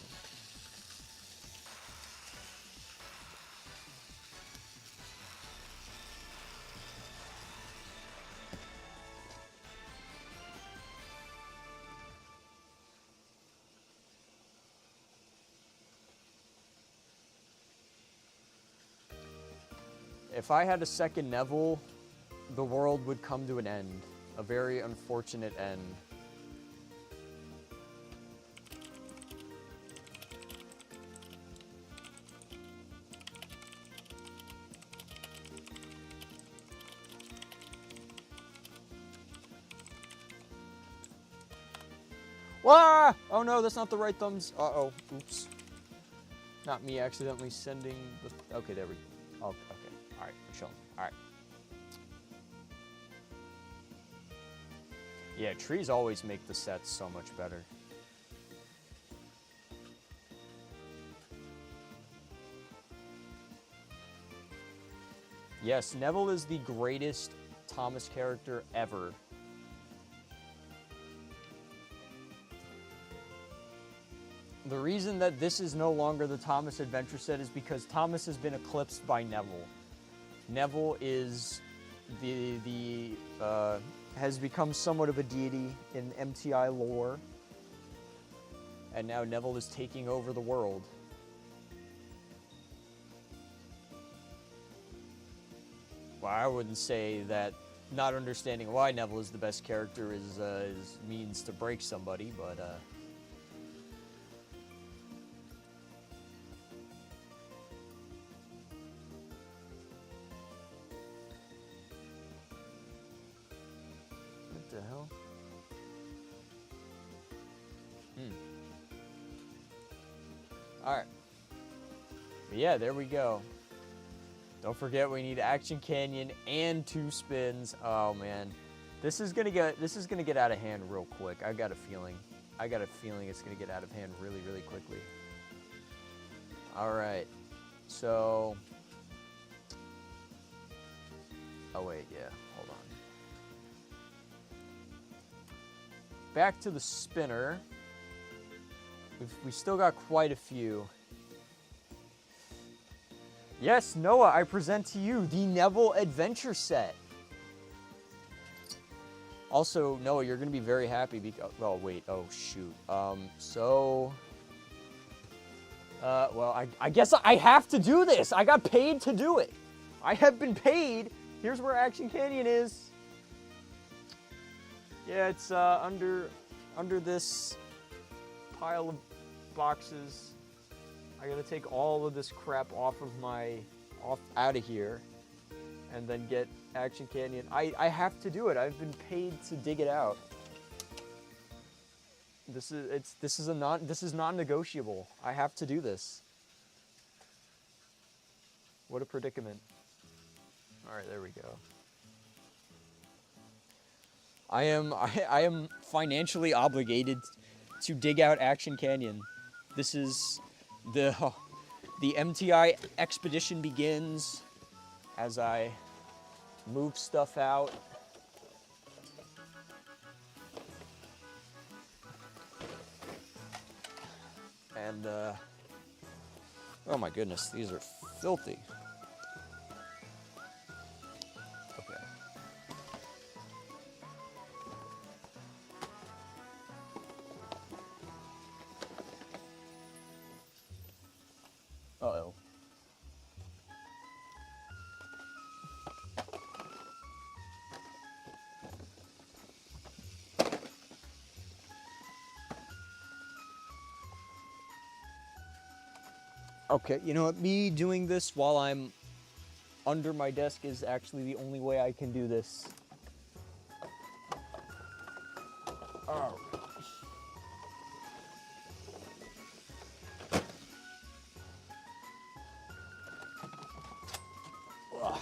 If I had a second Neville, the world would come to an end. A very unfortunate end. Wah! Oh no, that's not the right thumbs. Uh-oh, oops. Not me accidentally sending the... Okay, there we go. Oh, okay, all right, I'm chilling. All right. Yeah, trees always make the sets so much better. Yes, Neville is the greatest Thomas character ever. The reason that this is no longer the Thomas Adventure set is because Thomas has been eclipsed by Neville. Neville is the has become somewhat of a deity in MTI lore. And now Neville is taking over the world. Well, I wouldn't say that not understanding why Neville is the best character is means to break somebody, but what the hell? Alright. But yeah, there we go. Don't forget we need Action Canyon and 2 spins. Oh man. This is gonna get out of hand real quick. I got a feeling it's gonna get out of hand really, really quickly. Alright. So oh wait, yeah, hold on. Back to the spinner. We still got quite a few. Yes, Noah, I present to you the Neville Adventure Set. Also, Noah, you're going to be very happy because... Oh, wait. Oh, shoot. Well, I guess I have to do this. I got paid to do it. I have been paid. Here's where Action Canyon is. Yeah, it's under this pile of boxes. I gotta take all of this crap out of here, and then get Action Canyon. I have to do it. I've been paid to dig it out. This is non-negotiable. I have to do this. What a predicament. All right, there we go. I am financially obligated to dig out Action Canyon. This is the MTI expedition begins as I move stuff out. And oh my goodness, these are filthy. Okay. Uh-oh. Okay, you know what? Me doing this while I'm under my desk is actually the only way I can do this. Oh. Ugh.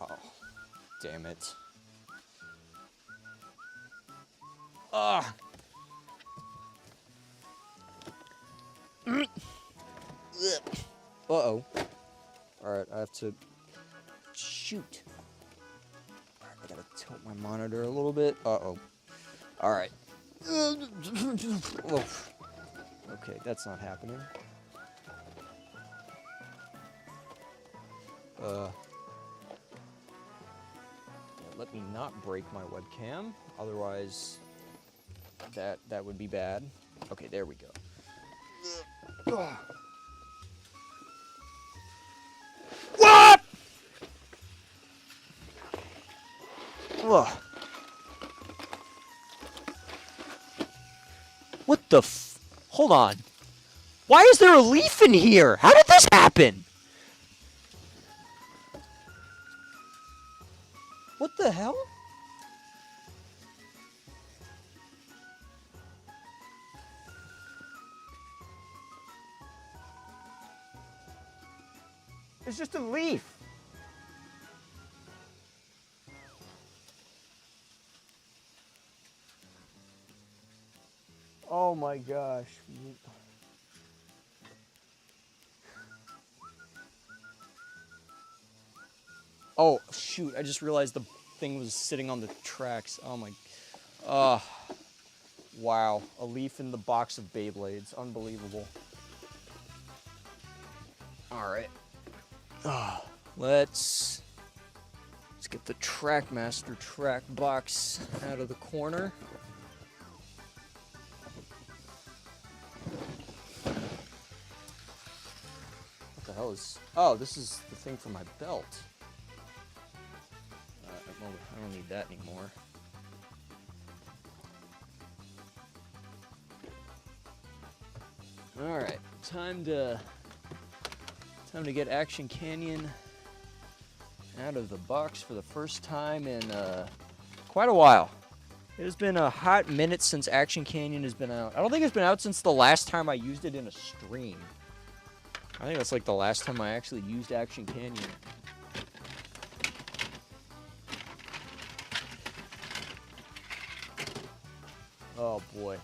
Oh, damn it. Ugh. Uh-oh. Alright, I have to shoot. Alright, I gotta tilt my monitor a little bit. Uh-oh. Alright. Okay, that's not happening. Let me not break my webcam, otherwise that would be bad. Okay, there we go. What? Ugh. What the Hold on. Why is there a leaf in here? How did this happen? What the hell? It's just a leaf. Oh my gosh. Oh shoot, I just realized thing was sitting on the tracks. Oh my, wow. A leaf in the box of Beyblades, unbelievable. All right. Let's get the Trackmaster track box out of the corner. What the hell is... Oh, this is the thing for my belt. I don't need that anymore. All right, time to get Action Canyon out of the box for the first time in quite a while. It has been a hot minute since Action Canyon has been out. I don't think it's been out since the last time I used it in a stream. I think that's like the last time I actually used Action Canyon. Oh boy.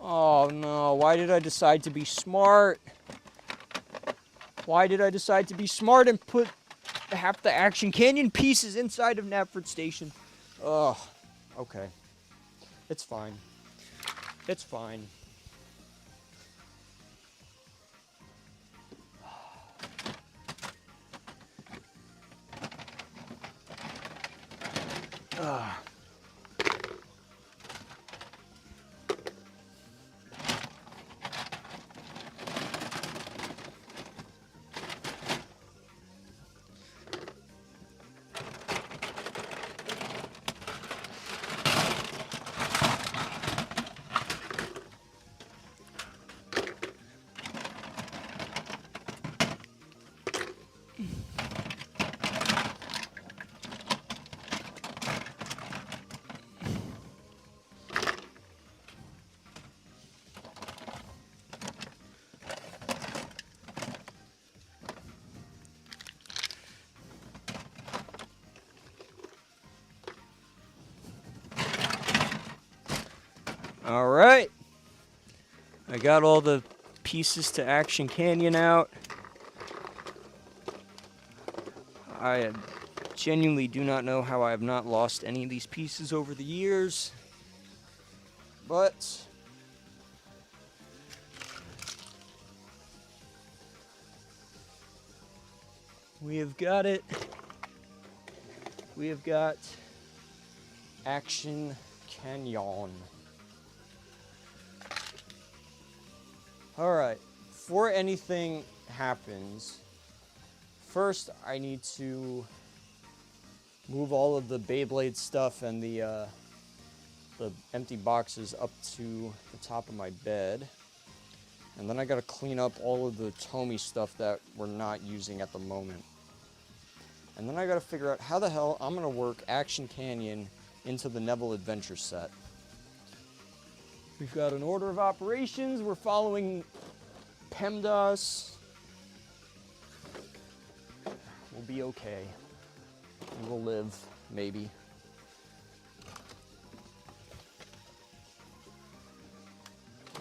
Oh no, why did I decide to be smart? Why did I decide to be smart and put half the Action Canyon pieces inside of Knapford Station? Ugh, okay. It's fine. It's fine. Ugh. All right. I got all the pieces to Action Canyon out. I genuinely do not know how I have not lost any of these pieces over the years. But we have got it. We have got Action Canyon. All right, before anything happens, first I need to move all of the Beyblade stuff and the empty boxes up to the top of my bed. And then I gotta clean up all of the Tomy stuff that we're not using at the moment. And then I gotta figure out how the hell I'm gonna work Action Canyon into the Neville Adventure set. We've got an order of operations. We're following PEMDAS. We'll be okay. We will live, maybe.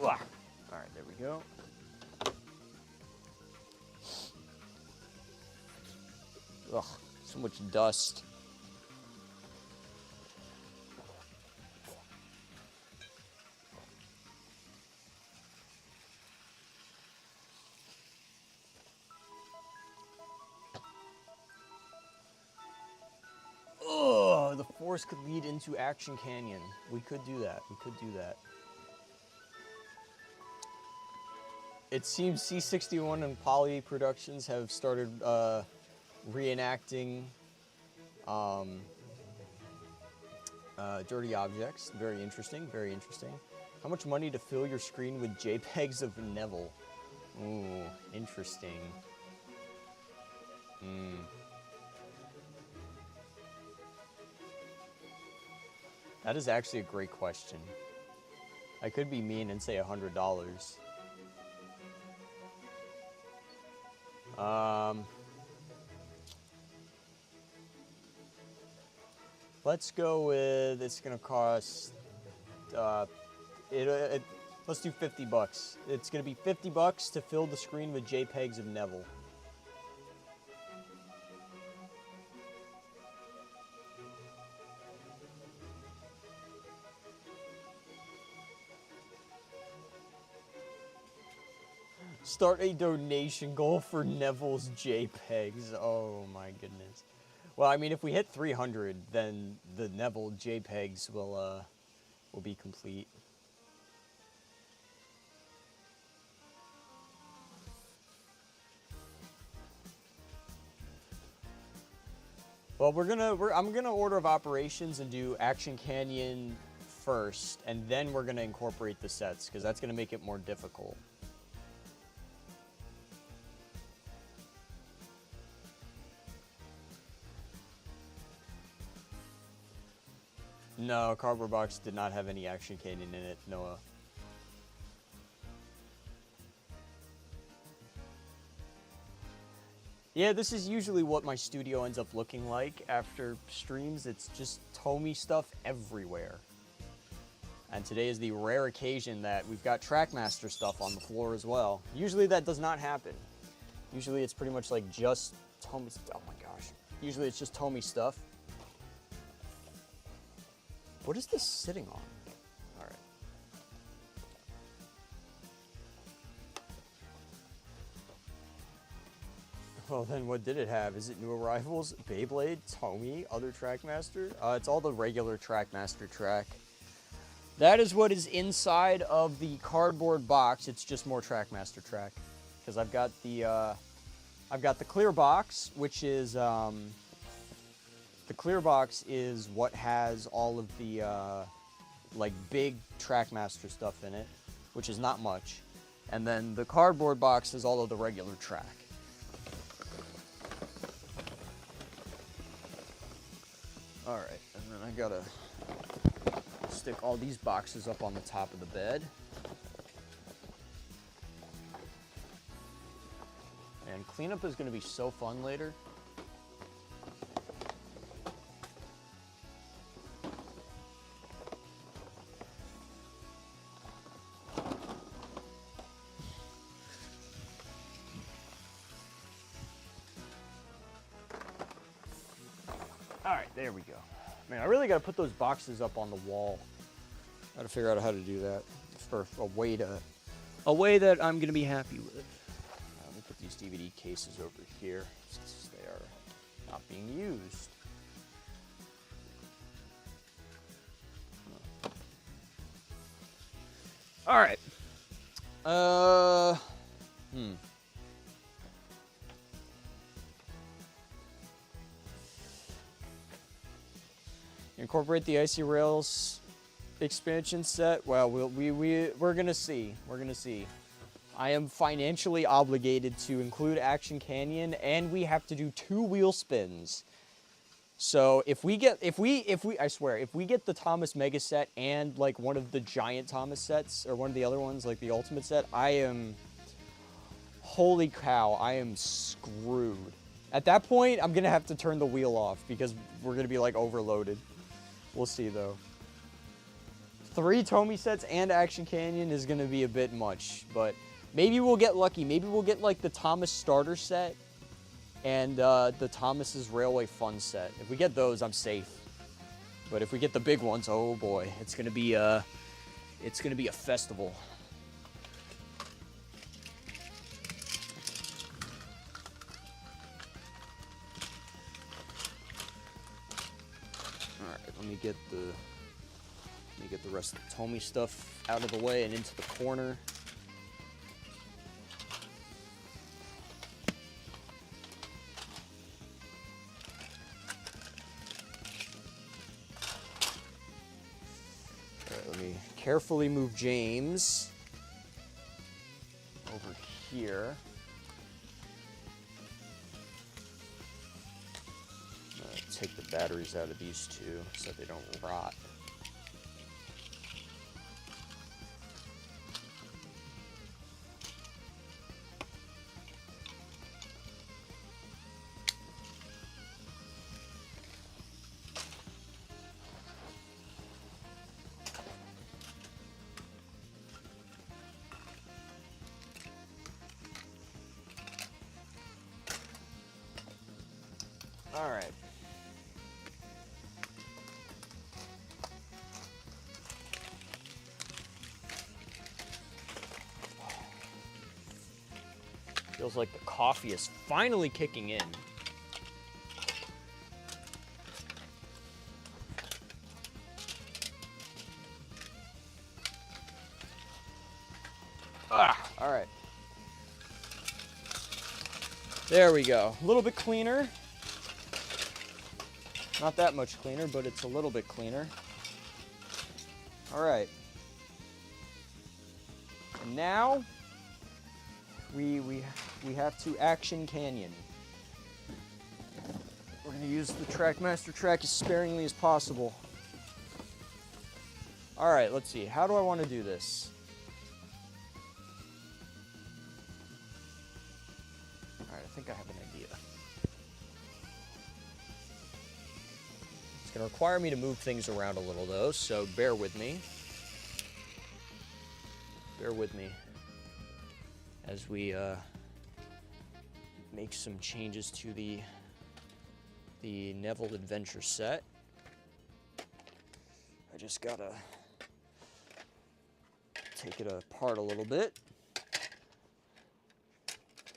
All right, there we go. Ugh, so much dust. Oh, the forest could lead into Action Canyon. We could do that. We could do that. It seems C61 and Poly Productions have started reenacting Dirty objects, very interesting, very interesting. How much money to fill your screen with JPEGs of Neville? Ooh, interesting. That is actually a great question. I could be mean and say $100. Let's go with, it's gonna cost, let's do 50 bucks. It's gonna be 50 bucks to fill the screen with JPEGs of Neville. Start a donation goal for Neville's JPEGs. Oh my goodness. Well, I mean, if we hit 300, then the Neville JPEGs will be complete. Well, I'm gonna order of operations and do Action Canyon first, and then we're gonna incorporate the sets because that's gonna make it more difficult. No, Cardboard Box did not have any Action Canyon in it, Noah. Yeah, this is usually what my studio ends up looking like after streams. It's just Tomy stuff everywhere. And today is the rare occasion that we've got Trackmaster stuff on the floor as well. Usually that does not happen. Usually it's pretty much like just Tomy, oh my gosh. Usually it's just Tomy stuff. What is this sitting on? All right. Well, then what did it have? Is it new arrivals? Beyblade, Tomy, other Trackmaster? It's all the regular Trackmaster track. That is what is inside of the cardboard box. It's just more Trackmaster track. Because I've got the clear box, which is, the clear box is what has all of the, like, big Trackmaster stuff in it, which is not much. And then the cardboard box is all of the regular track. All right, and then I gotta stick all these boxes up on the top of the bed. And cleanup is gonna be so fun later. All right, there we go. Man, I really got to put those boxes up on the wall. Got to figure out how to do that for a way that I'm gonna be happy with. Let me put these DVD cases over here since they are not being used. All right. Incorporate the Icy Rails expansion set. Well, we're gonna see. We're gonna see. I am financially obligated to include Action Canyon, and we have to do 2 wheel spins. So if we I swear, if we get the Thomas Mega set and like one of the giant Thomas sets or one of the other ones, like the Ultimate set, holy cow, I am screwed. At that point, I'm gonna have to turn the wheel off because we're gonna be like overloaded. We'll see though. 3 Tomy sets and Action Canyon is gonna be a bit much, but maybe we'll get lucky. Maybe we'll get like the Thomas starter set and the Thomas's Railway Fun set. If we get those, I'm safe. But if we get the big ones, oh boy, it's gonna be a festival. All right, let me get the rest of the Tomy stuff out of the way and into the corner. carefully move James over here. I'm gonna take the batteries out of these two so they don't rot. All right. Feels like the coffee is finally kicking in. All right. There we go. A little bit cleaner. Not that much cleaner, but it's a little bit cleaner. All right. And now we have to Action Canyon. We're going to use the Trackmaster track as sparingly as possible. All right, let's see. How do I want to do this? All right, I think I have an idea. It's going to require me to move things around a little, though, so bear with me. Bear with me as we make some changes to the Neville Adventure set. I just gotta take it apart a little bit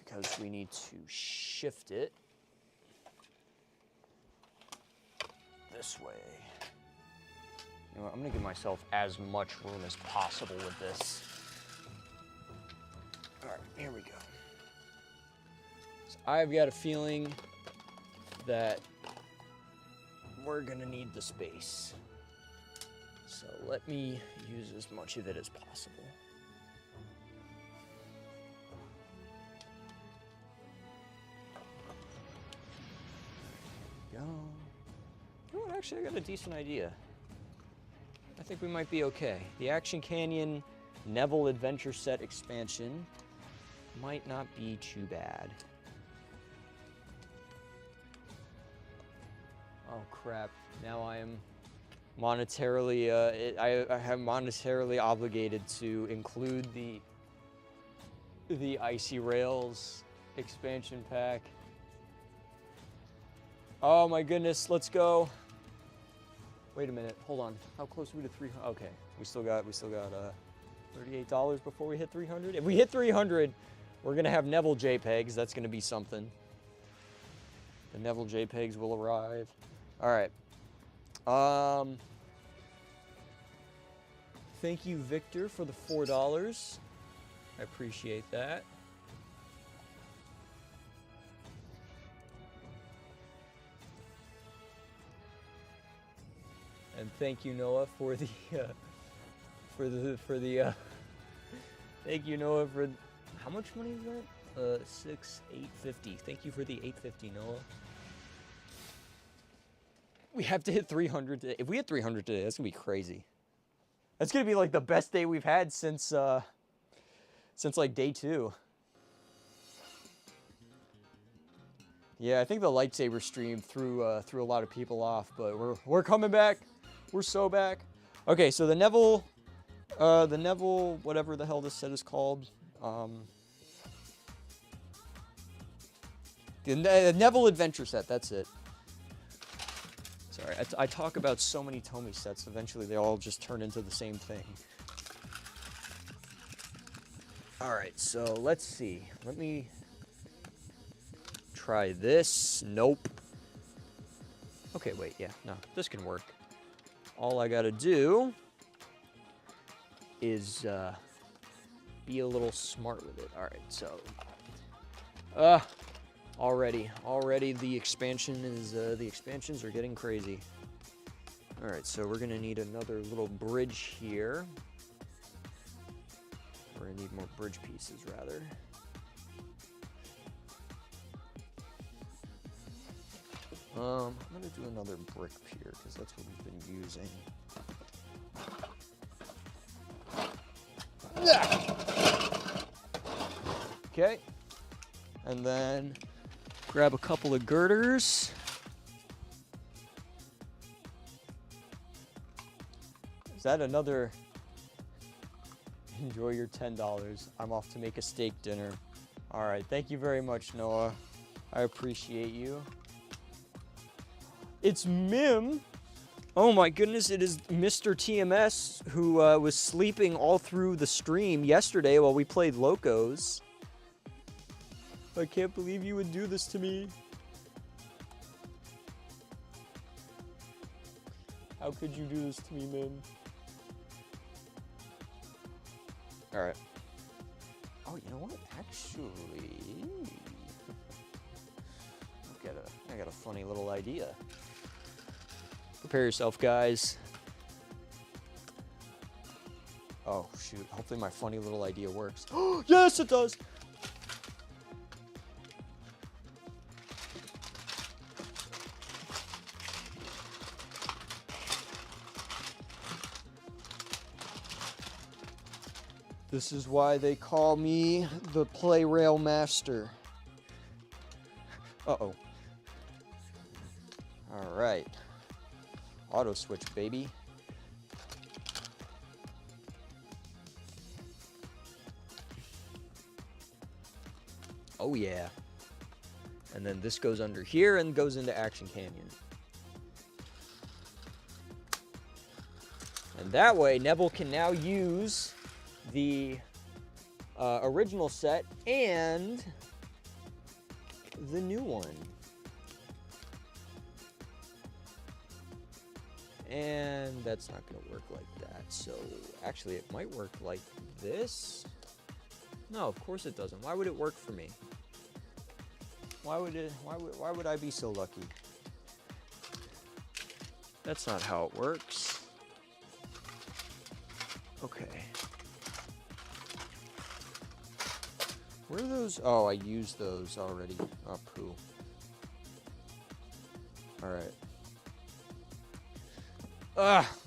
because we need to shift it this way. You know what, I'm gonna give myself as much room as possible with this. All right, here we go. So I've got a feeling that we're gonna need the space. So let me use as much of it as possible. There we go. You know what, actually, I got a decent idea. I think we might be okay. The Action Canyon Neville Adventure Set expansion might not be too bad. Oh crap, now I am monetarily, I have monetarily obligated to include the Icy Rails expansion pack. Oh my goodness, let's go. Wait a minute, hold on. How close are we to 300? Okay, we still got $38 before we hit 300. If we hit 300, we're gonna have Neville JPEGs. That's gonna be something. The Neville JPEGs will arrive. All right. Thank you, Victor, for the $4. I appreciate that. And thank you, Noah, for the thank you, Noah, for how much money is that? $850. Thank you for the $850, Noah. We have to hit 300 today. If we hit 300 today, that's gonna be crazy. That's gonna be like the best day we've had since like day 2. Yeah, I think the lightsaber stream threw a lot of people off, but we're coming back. We're so back. Okay, so the Neville, whatever the hell this set is called, the Neville Adventure Set. That's it. Sorry, I talk about so many Tomy sets. Eventually, they all just turn into the same thing. All right, so let's see. Let me try this. Nope. Okay, wait, yeah, no, this can work. All I gotta do is be a little smart with it. All right, so already the expansions are getting crazy. All right, so we're gonna need another little bridge here. Or I need more bridge pieces, rather. I'm gonna do another brick pier, because that's what we've been using. Okay. And then grab a couple of girders. Is that another? Enjoy your $10. I'm off to make a steak dinner. All right, thank you very much, Noah. I appreciate you. It's Mim. Oh my goodness, it is Mr. TMS who was sleeping all through the stream yesterday while we played Locos. I can't believe you would do this to me. How could you do this to me, Mim? All right. Oh, you know what? Actually, I got a funny little idea. Prepare yourself, guys. Oh, shoot. Hopefully my funny little idea works. Oh, yes, it does. This is why they call me the play rail master. Uh-oh. All right. Auto switch, baby. Oh, yeah. And then this goes under here and goes into Action Canyon. And that way, Neville can now use the original set and the new one. And that's not going to work like that. So actually it might work like this. No, of course it doesn't. Why would it work for me? Why would I be so lucky? That's not how it works. Okay. Where are those? Oh, I used those already. Oh, poo. All right.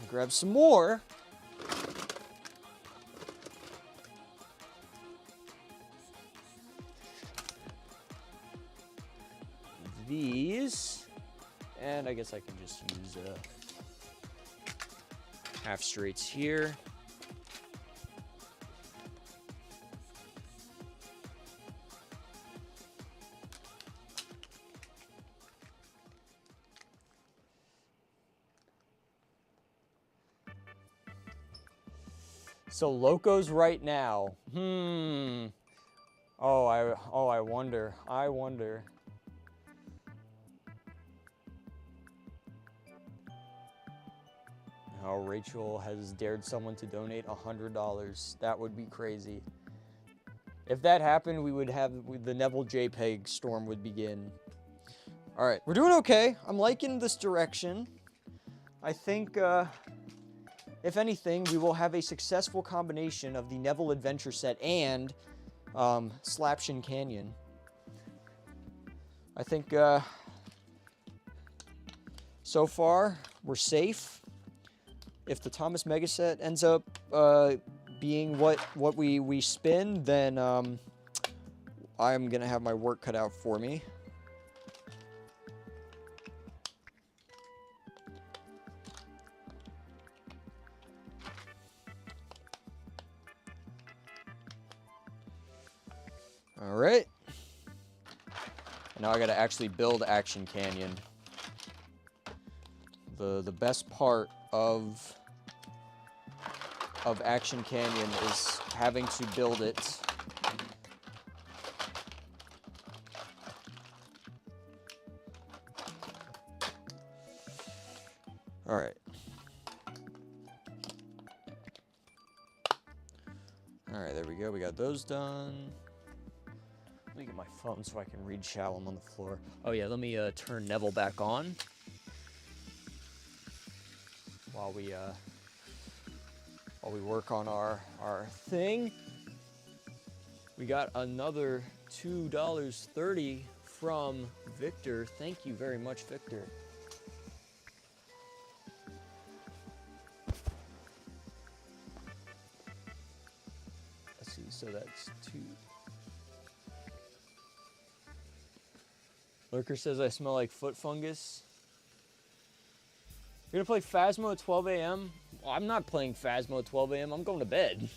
Grab some more. These. And I guess I can just use half straights here. So Locos right now. Oh, I wonder. Oh, Rachel has dared someone to donate $100. That would be crazy. If that happened, we would have the Neville JPEG storm would begin. All right, we're doing okay. I'm liking this direction. I think, if anything, we will have a successful combination of the Neville Adventure set and Slapshin Canyon. I think so far we're safe. If the Thomas Mega set ends up being what we spin, then I'm gonna have my work cut out for me. All right. Now I gotta actually build Action Canyon. The best part of Action Canyon is having to build it. All right. All right, there we go. We got those done. Let me get my phone so I can read Shalom on the floor. Oh yeah, let me turn Neville back on while we work on our thing. We got another $2.30 from Victor. Thank you very much, Victor. Let's see, so that's 2. Lurker says I smell like foot fungus. You're gonna play Phasmo at 12 a.m.? Well, I'm not playing Phasmo at 12 a.m. I'm going to bed.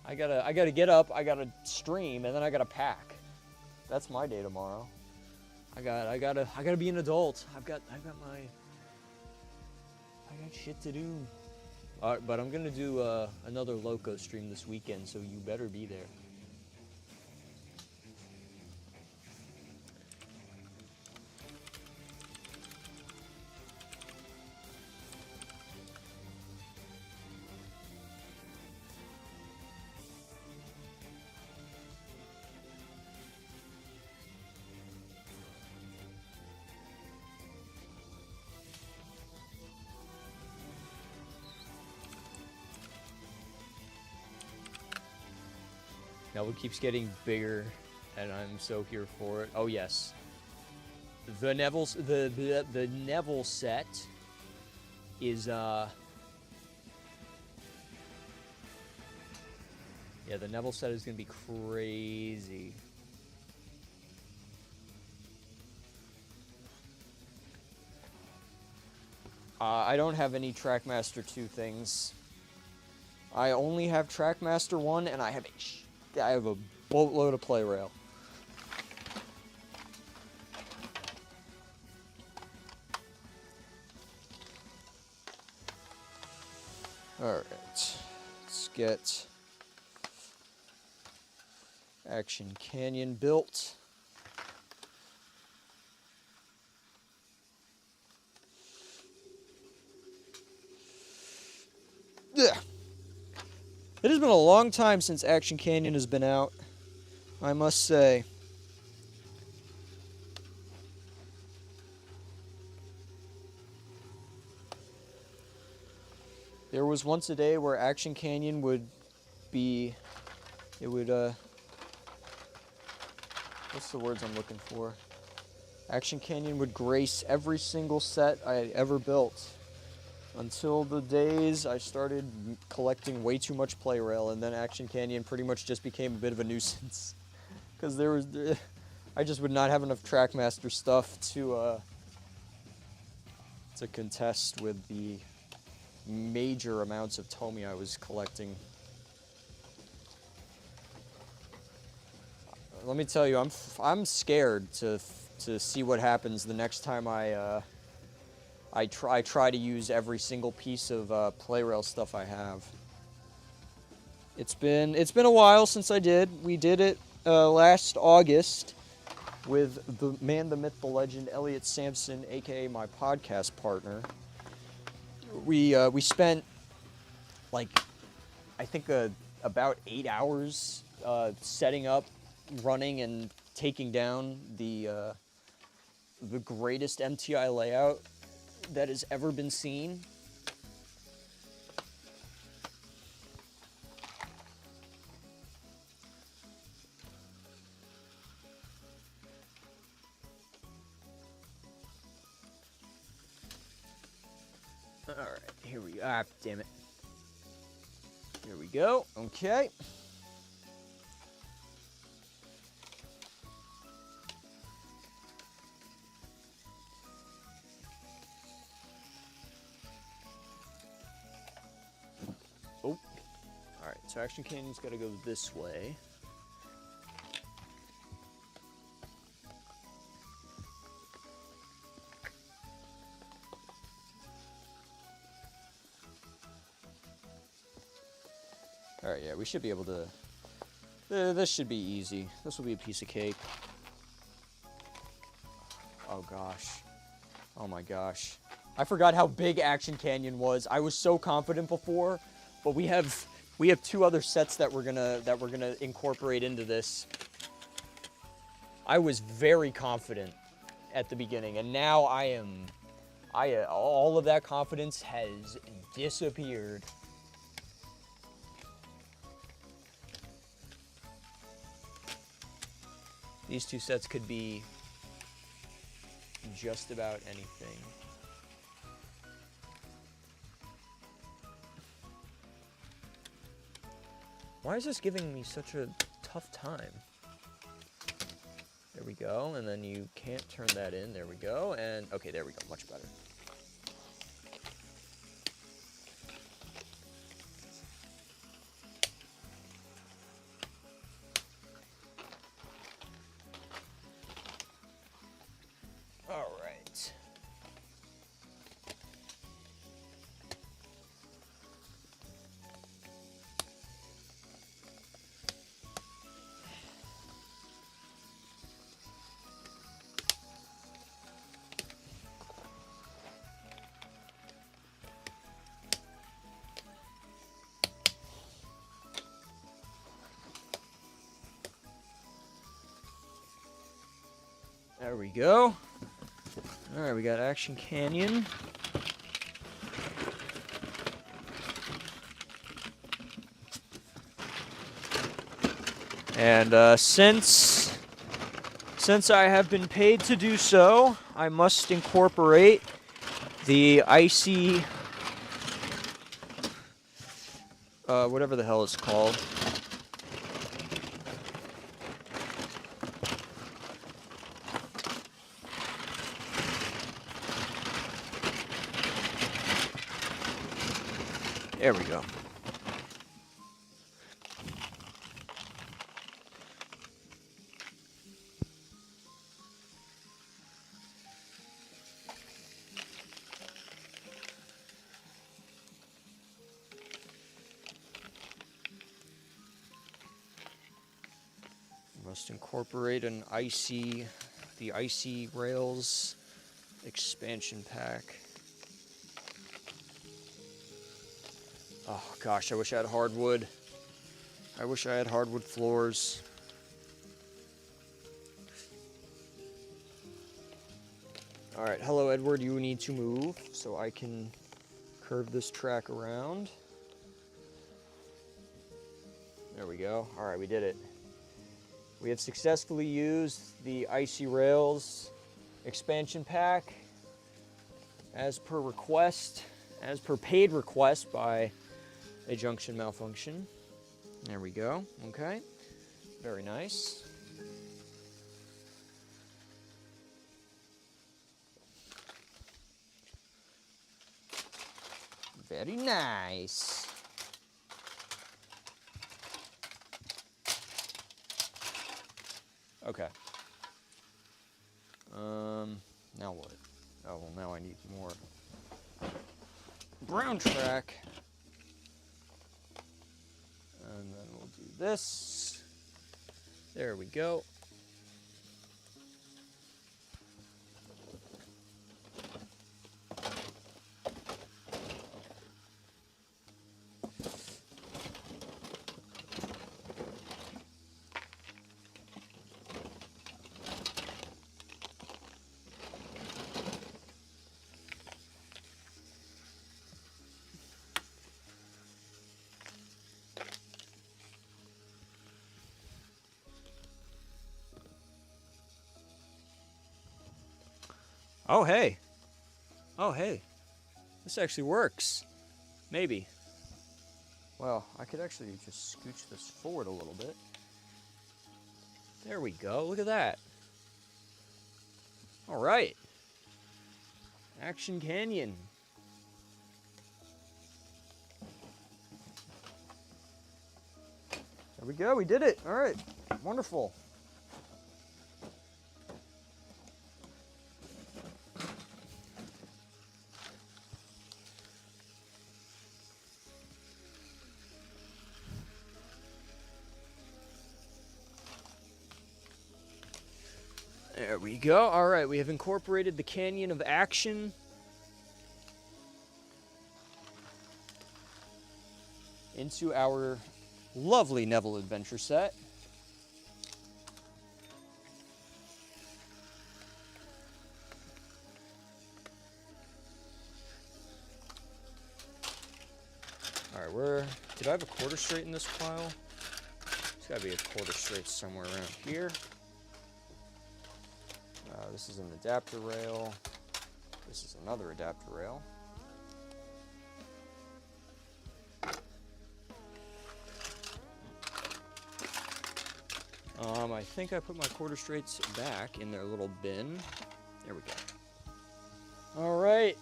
I gotta get up, I gotta stream, and then I gotta pack. That's my day tomorrow. I gotta be an adult. I got shit to do. But I'm gonna do another Loco stream this weekend, so you better be there. Neville keeps getting bigger, and I'm so here for it. Oh yes, the Neville set is yeah, the Neville set is gonna be crazy. I don't have any Trackmaster 2 things. I only have Trackmaster 1, and I have a boatload of play rail. Alright, let's get Action Canyon built. Yeah. It has been a long time since Action Canyon has been out, I must say. There was once a day where Action Canyon would be, what's the words I'm looking for? Action Canyon would grace every single set I had ever built. Until the days I started collecting way too much play rail, and then Action Canyon pretty much just became a bit of a nuisance. Because I just would not have enough Trackmaster stuff to contest with the major amounts of Tomy I was collecting. Let me tell you, I'm scared to see what happens the next time I try to use every single piece of play rail stuff I have. It's been a while since I did. We did it last August with the man, the myth, the legend, Elliot Sampson, aka my podcast partner. We spent like I think about 8 hours setting up, running, and taking down the greatest MTI layout that has ever been seen. All right, here we go. Ah, damn it. Here we go. Okay. So Action Canyon's got to go this way. All right, yeah, we should be able to. This should be easy. This will be a piece of cake. Oh gosh. Oh my gosh. I forgot how big Action Canyon was. I was so confident before, but we have 2 other sets that we're gonna incorporate into this. I was very confident at the beginning, and now all of that confidence has disappeared. These two sets could be just about anything. Why is this giving me such a tough time? There we go, and then you can't turn that in. There we go, and okay, there we go, much better. All right. There we go. All right, we got Action Canyon. And since I have been paid to do so, I must incorporate the icy, whatever the hell it's called. There we go. Must incorporate the icy rails expansion pack. Oh gosh, I wish I had hardwood. I wish I had hardwood floors. All right, hello Edward, you need to move so I can curve this track around. There we go. All right, we did it. We have successfully used the icy rails expansion pack as per request, as per paid request by a junction malfunction. There we go. Okay. Very nice. Very nice. Okay. Now what? Oh, well, now I need more brown track. And then we'll do this. There we go. Oh, hey. Oh, hey. This actually works. Maybe. Well, I could actually just scooch this forward a little bit. There we go. Look at that. All right. Action Canyon. There we go. We did it. All right. Wonderful. There we go. All right, we have incorporated the Canyon of Action into our lovely Neville adventure set. All right, did I have a quarter straight in this pile? There's got to be a quarter straight somewhere around here. This is an adapter rail. This is another adapter rail. I think I put my quarter straights back in their little bin. There we go. All right.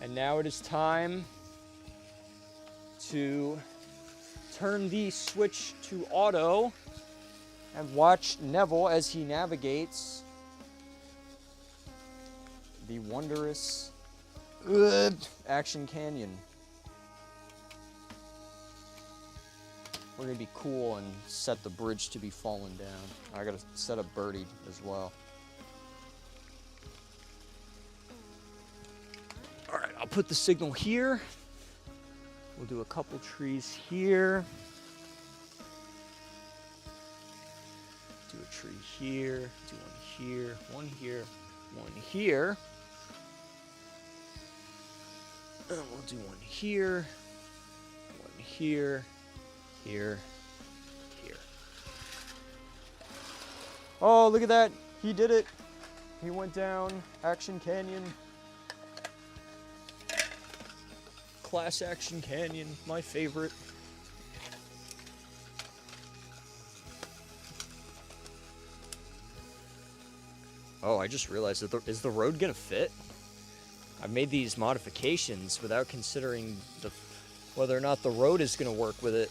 And now it is time to turn the switch to auto and watch Neville as he navigates the wondrous Action Canyon. We're gonna be cool and set the bridge to be fallen down. I gotta set up Birdie as well. All right, I'll put the signal here. We'll do a couple trees here. Do a tree here, do one here, one here, one here. And we'll do one here, one here, here, here. Oh, look at that. He did it. He went down Action Canyon. Class Action Canyon, my favorite. Oh, I just realized that is the road gonna fit? I've made these modifications without considering whether or not the road is gonna work with it.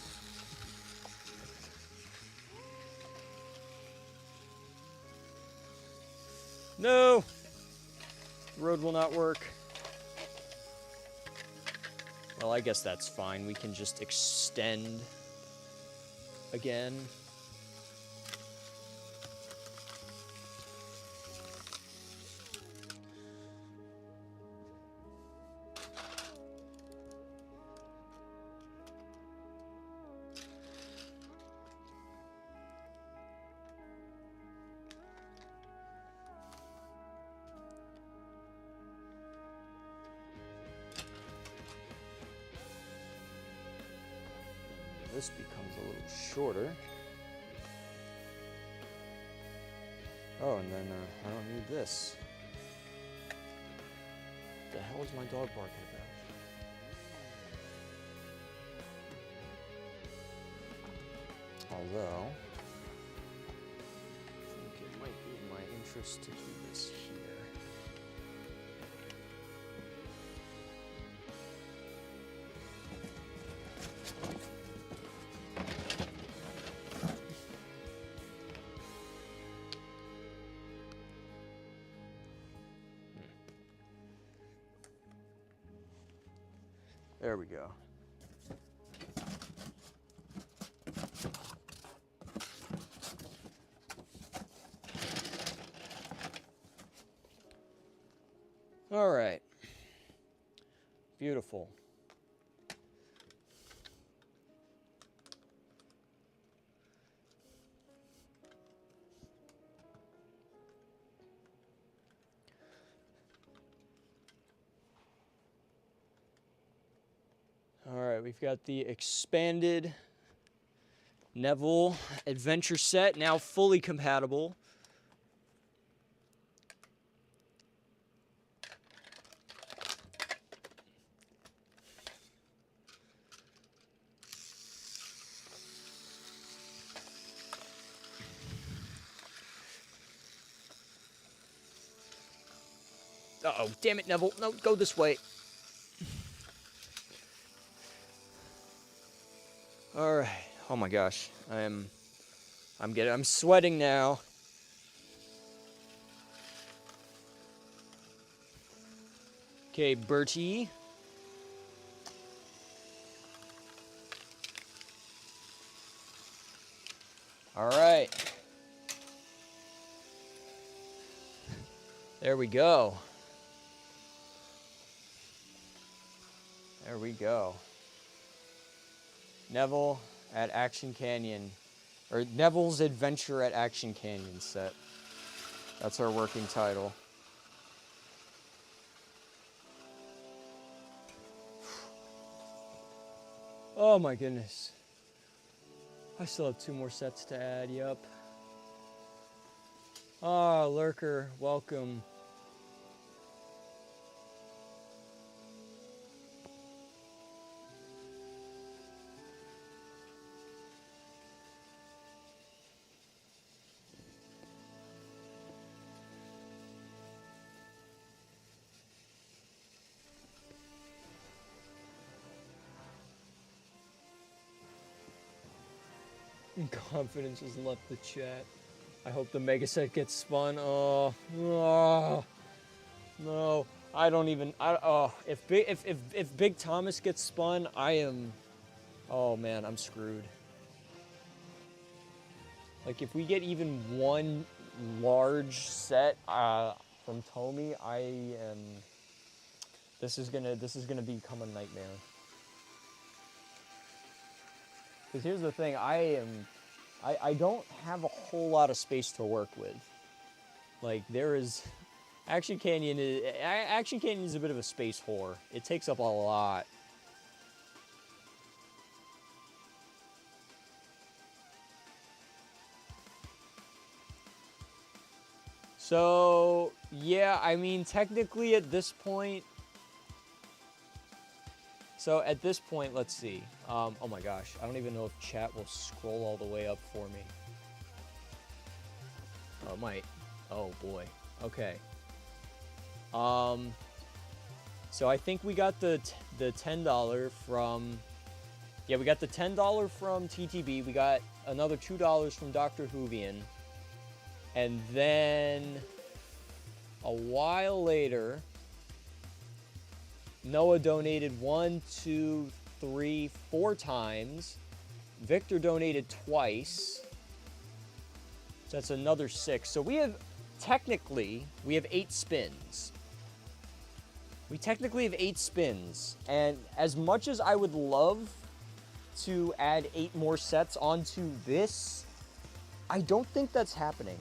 No! The road will not work. Well, I guess that's fine. We can just extend again. This becomes a little shorter. Oh, and then I don't need this. What the hell is my dog barking about? Although, I think it might be in my interest to do this here. There we go. All right. Beautiful. All right, we've got the expanded Neville adventure set, now fully compatible. Uh-oh, damn it, Neville. No, go this way. All right. Oh my gosh. I'm sweating now. Okay, Bertie. All right. There we go. There we go. Neville at Action Canyon, or Neville's Adventure at Action Canyon set. That's our working title. Oh my goodness. I still have 2 more sets to add, yep. Ah, Lurker, welcome. Confidence has left the chat. I hope the mega set gets spun. Oh, no. I don't even. If Big Thomas gets spun, I am. Oh man, I'm screwed. Like if we get even one large set from Tomy, I am. This is gonna become a nightmare. Because here's the thing, I don't have a whole lot of space to work with. Like there is, Action Canyon is a bit of a space whore. It takes up a lot. So yeah, I mean technically at this point. So at this point, let's see. Oh my gosh, I don't even know if chat will scroll all the way up for me. Oh, it might. Oh boy. Okay. So I think we got the $10 from. Yeah, we got the $10 from TTB. We got another $2 from Dr. Hoovian, and then a while later. Noah donated 1, 2, 3, 4 times. Victor donated twice. So that's another 6. So we have, technically, we have 8 spins. We technically have 8 spins. And as much as I would love to add 8 more sets onto this, I don't think that's happening.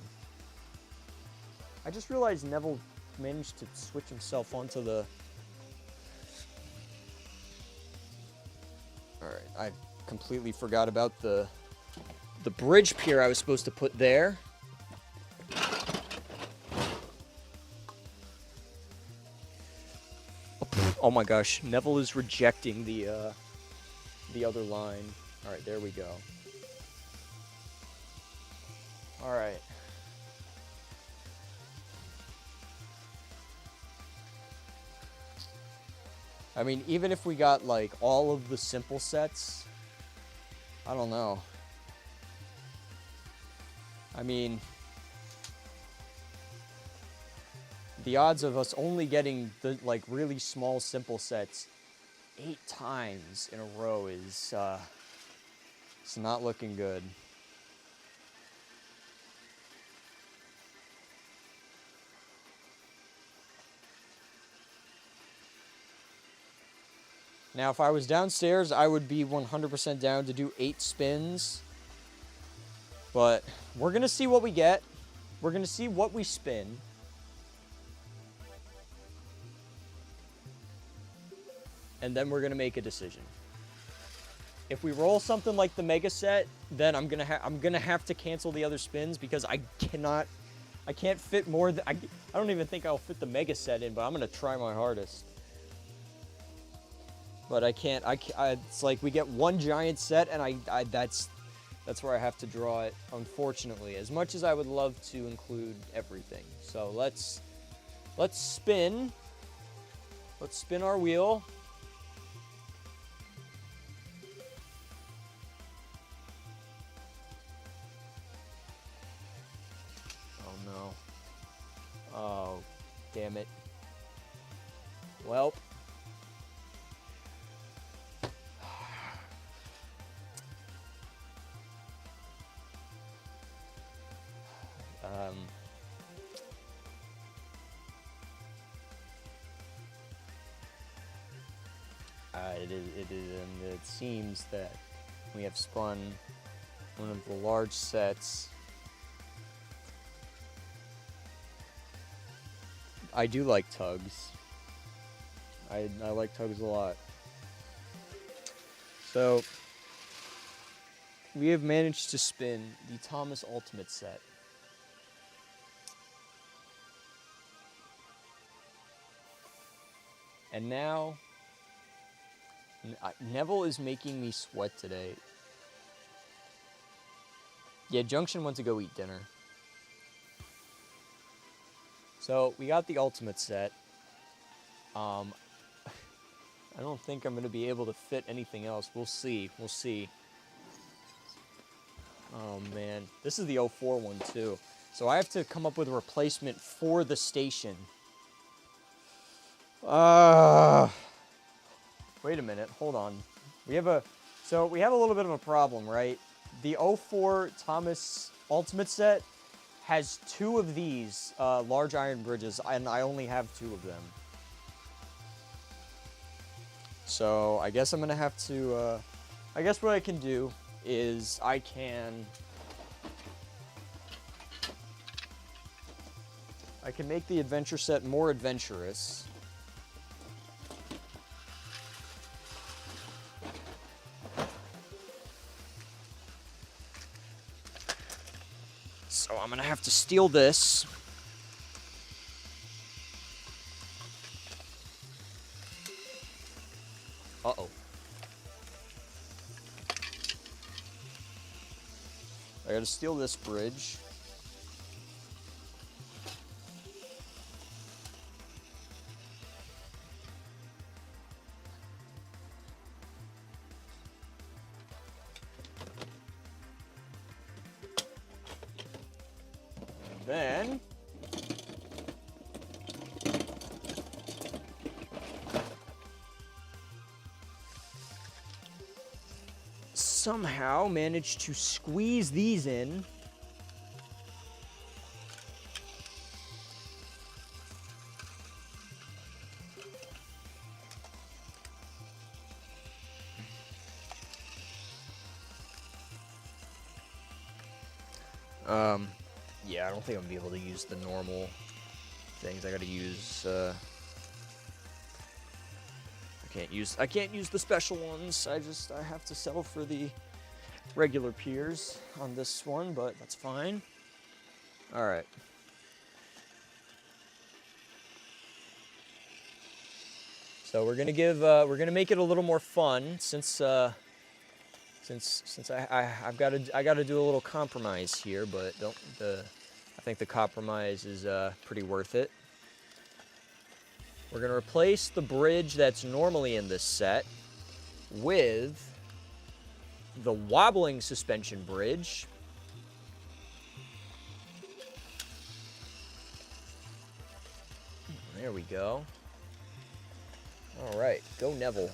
I just realized Neville managed to switch himself onto the... Alright, I completely forgot about the bridge pier I was supposed to put there. Oh my gosh, Neville is rejecting the other line. Alright, there we go. Alright. I mean, even if we got, like, all of the simple sets, I don't know. I mean, the odds of us only getting the, like, really small simple sets 8 times in a row is, it's not looking good. Now, if I was downstairs, I would be 100% down to do 8 spins. But we're going to see what we get. We're going to see what we spin. And then we're going to make a decision. If we roll something like the mega set, then I'm going to have to cancel the other spins because I can't fit more than I don't even think I'll fit the mega set in, but I'm going to try my hardest. But I can't. It's like we get one giant set, and that's where I have to draw it. Unfortunately, as much as I would love to include everything. So let's spin. Let's spin our wheel. Oh no. Oh, damn it. Well. It seems that we have spun one of the large sets. I do like tugs. I like tugs a lot. So we have managed to spin the Thomas Ultimate set. And now, Neville is making me sweat today. Yeah, Junction went to go eat dinner. So, we got the ultimate set. I don't think I'm going to be able to fit anything else. We'll see. We'll see. Oh, man. This is the 04 one, too. So, I have to come up with a replacement for the station. Wait a minute. Hold on. We have a little bit of a problem, right? The 04 Thomas Ultimate set has 2 of these large iron bridges, and I only have 2 of them. So I guess I'm gonna have to. I guess what I can do is I can make the adventure set more adventurous. So I'm gonna have to steal this. Uh-oh. I gotta steal this bridge. Then somehow managed to squeeze these in. Yeah, I don't think I'm gonna be able to use the normal things. I gotta use, I can't use the special ones. I have to settle for the regular piers on this one, but that's fine. All right. So we're gonna make it a little more fun since I've got to do a little compromise here, but I think the compromise is pretty worth it. We're going to replace the bridge that's normally in this set with the wobbling suspension bridge. There we go. All right, go Neville.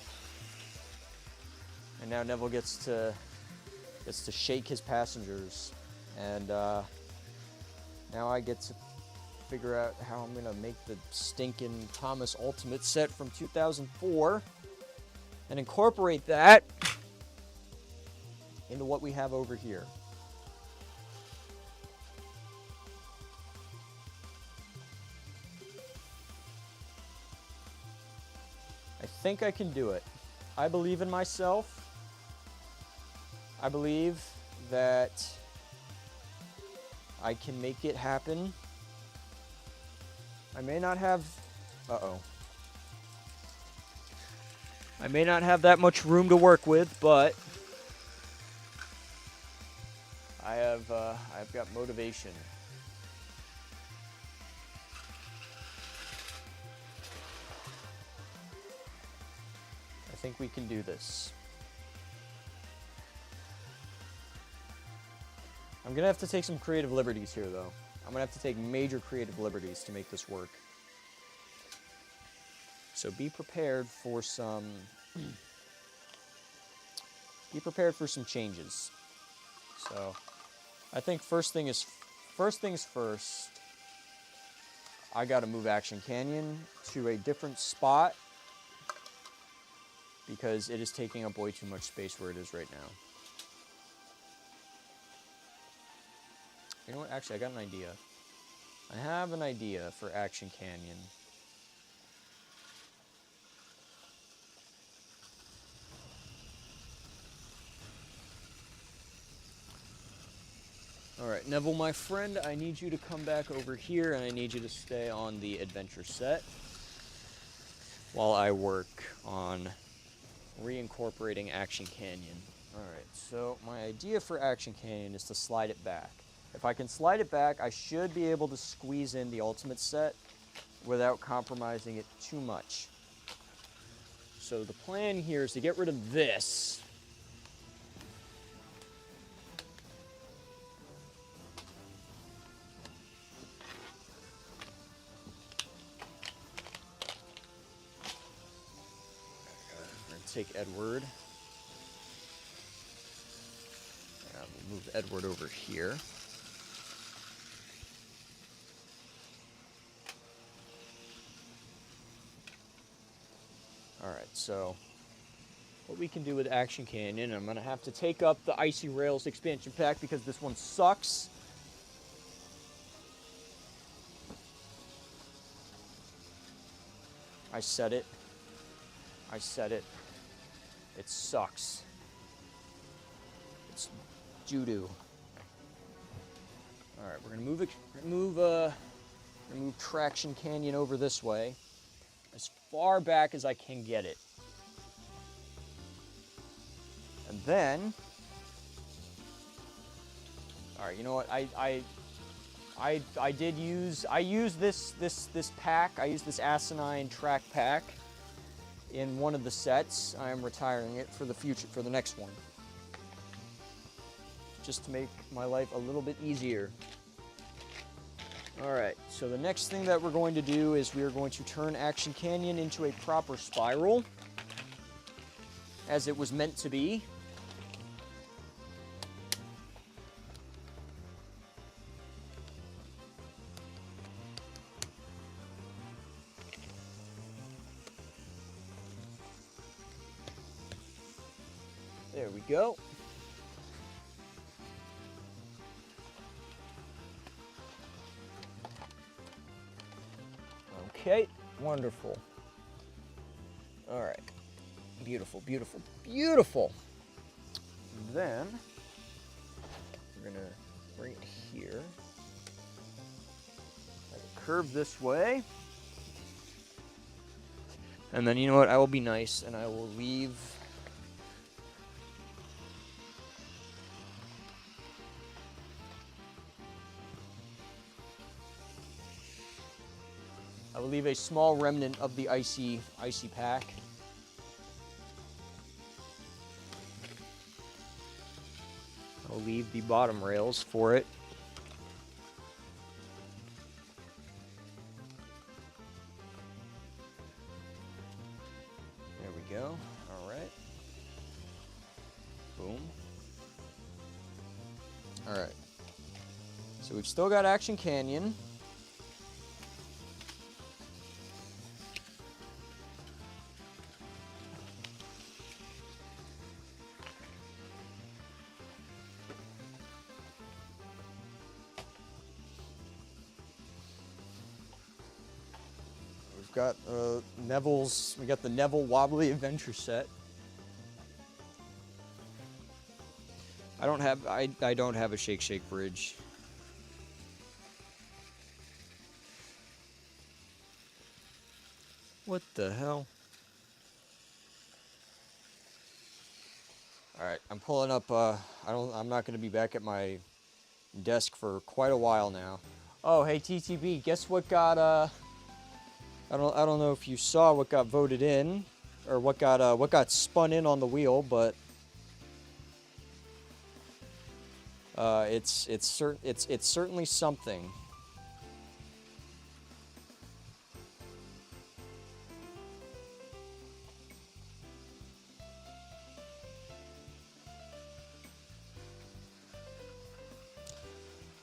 And now Neville gets to shake his passengers, and now I get to figure out how I'm gonna make the stinking Thomas Ultimate set from 2004 and incorporate that into what we have over here. I think I can do it. I believe in myself. I believe that I can make it happen. I may not have, I may not have that much room to work with, but I've got motivation. I think we can do this. I'm gonna have to take some creative liberties here, though. I'm gonna have to take major creative liberties to make this work. So be prepared for some changes. So I think first things first, I gotta move Action Canyon to a different spot because it is taking up way too much space where it is right now. You know what? Actually, I got an idea. I have an idea for Action Canyon. Alright, Neville, my friend, I need you to come back over here, and I need you to stay on the adventure set. while I work on reincorporating Action Canyon. Alright, so my idea for Action Canyon is to slide it back. If I can slide it back, I should be able to squeeze in the ultimate set without compromising it too much. So the plan here is to get rid of this. We're going to take Edward. We'll move Edward over here. Alright, so what we can do with Action Canyon, I'm going to have to take up the Icy Rails expansion pack because this one sucks. I said it. I said it. It sucks. It's doo-doo. Alright, we're going to move Traction Canyon over this way, as far back as I can get it. And then, all right, you know what? I used this pack. I used this asinine track pack in one of the sets. I am retiring it for the future, for the next one, just to make my life a little bit easier. All right, so the next thing that we're going to do is we are going to turn Action Canyon into a proper spiral, as it was meant to be. There we go. Okay, wonderful. All right, beautiful, beautiful, beautiful. Then we're gonna bring it here. Let it curve this way. And then you know what? I will be nice and I will leave a small remnant of the icy pack. I'll leave the bottom rails for it. There we go. All right. Boom. All right. So we've still got Action Canyon. Got we got the Neville Wobbly Adventure set. I don't have a Shake bridge. What the hell? All right, I'm pulling up. I'm not going to be back at my desk for quite a while now. Oh, hey TTB, guess what got I don't know if you saw what got voted in, or what got spun in on the wheel, but it's certainly something.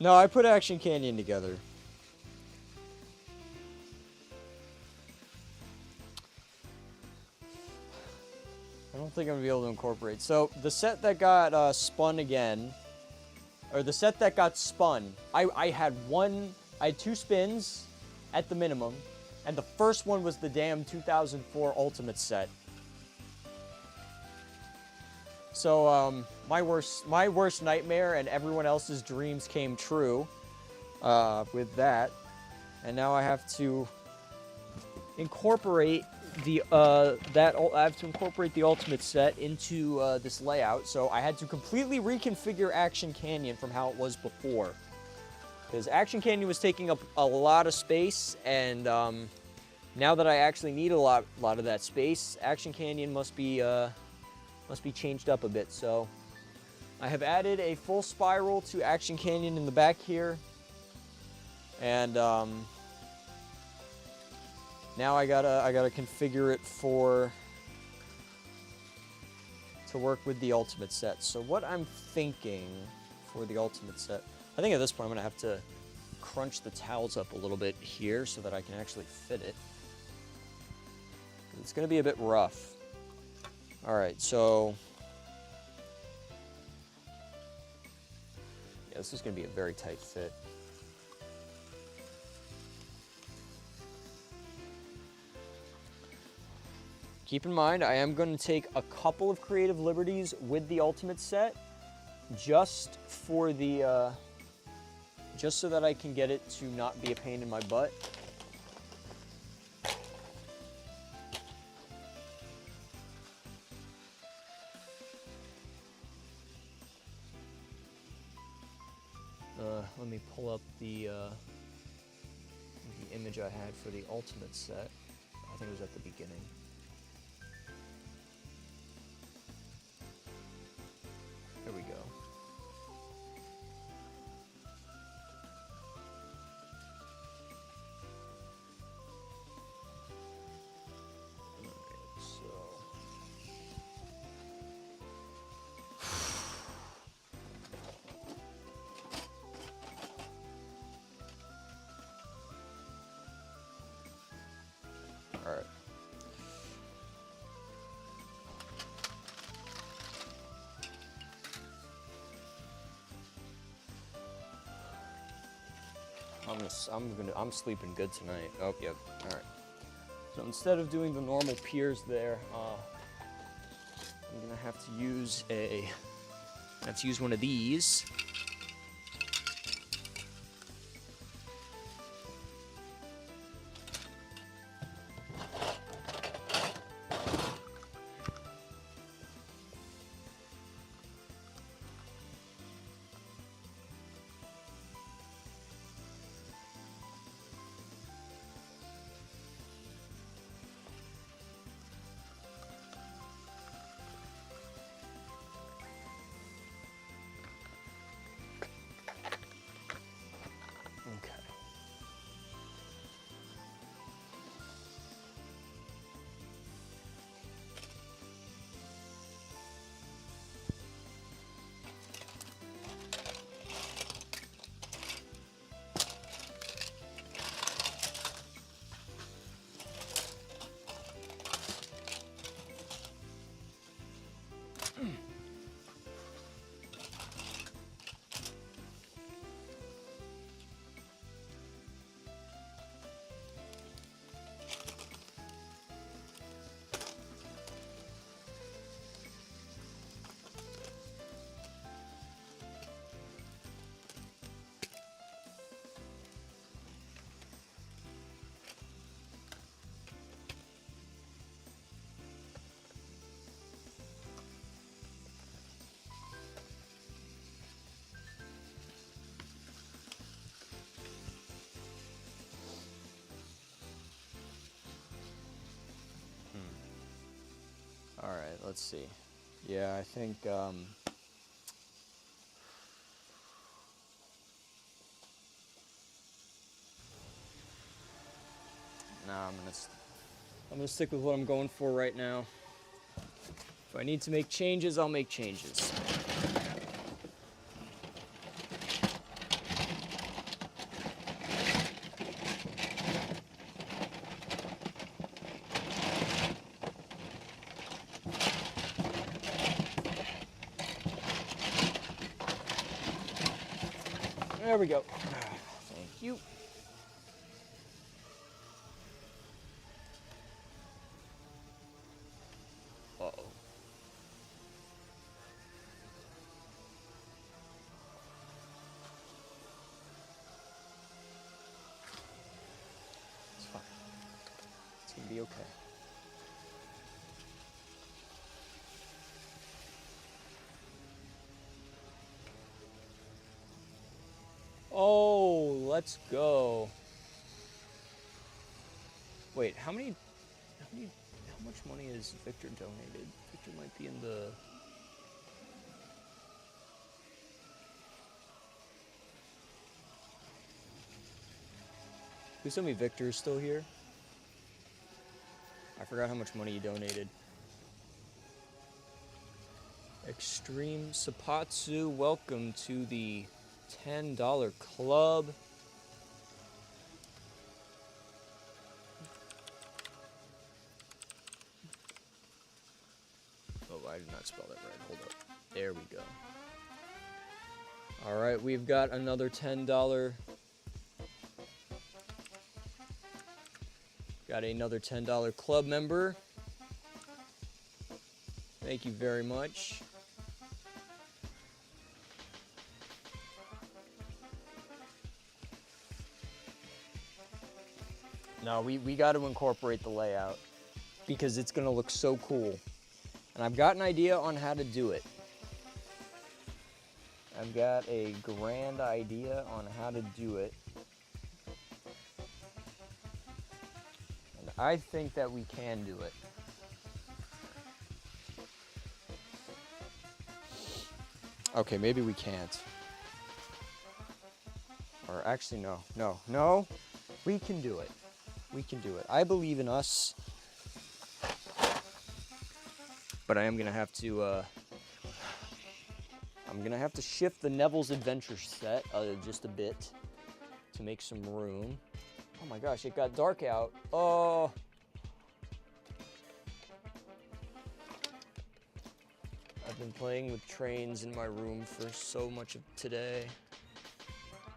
No, I put Action Canyon together. I don't think I'm gonna be able to incorporate. So the set that got spun again, or the set that got spun, I had two spins at the minimum, and the first one was the damn 2004 Ultimate set. So my worst nightmare and everyone else's dreams came true with that, and now I have to incorporate I have to incorporate the ultimate set into this layout. So I had to completely reconfigure Action Canyon from how it was before, because Action Canyon was taking up a lot of space, and now that I actually need a lot of that space, Action Canyon must be changed up a bit. So I have added a full spiral to Action Canyon in the back here, and now I gotta configure it to work with the ultimate set. So what I'm thinking for the ultimate set, I think at this point I'm gonna have to crunch the towels up a little bit here so that I can actually fit it. It's gonna be a bit rough. All right, so yeah, this is gonna be a very tight fit. Keep in mind, I am going to take a couple of creative liberties with the ultimate set, just for the, just so that I can get it to not be a pain in my butt. Let me pull up the image I had for the ultimate set. I think it was at the beginning. There we go. Alright, so alright. I'm sleeping good tonight. Oh, yep. All right. So instead of doing the normal piers there, I'm gonna have to use one of these. All right, let's see. Yeah, I think no, I'm gonna stick with what I'm going for right now. If I need to make changes, I'll make changes. There we go. Thank you. Uh-oh. It's fine. It's gonna be okay. Oh, let's go. Wait, how much money has Victor donated? Victor might be in the... Please tell me Victor is still here. I forgot how much money he donated. Extreme Sapatsu, welcome to the $10 club. Oh, I did not spell that right. Hold up. There we go. All right, we've got another $10. Got another $10 club member. Thank you very much. No, we got to incorporate the layout because it's going to look so cool. And I've got an idea on how to do it. I've got a grand idea on how to do it. And I think that we can do it. Okay, maybe we can't. Or actually, no. We can do it. We can do it. I believe in us. But I am gonna have to, I'm gonna have to shift the Neville's Adventure set just a bit to make some room. Oh my gosh, it got dark out. Oh. I've been playing with trains in my room for so much of today.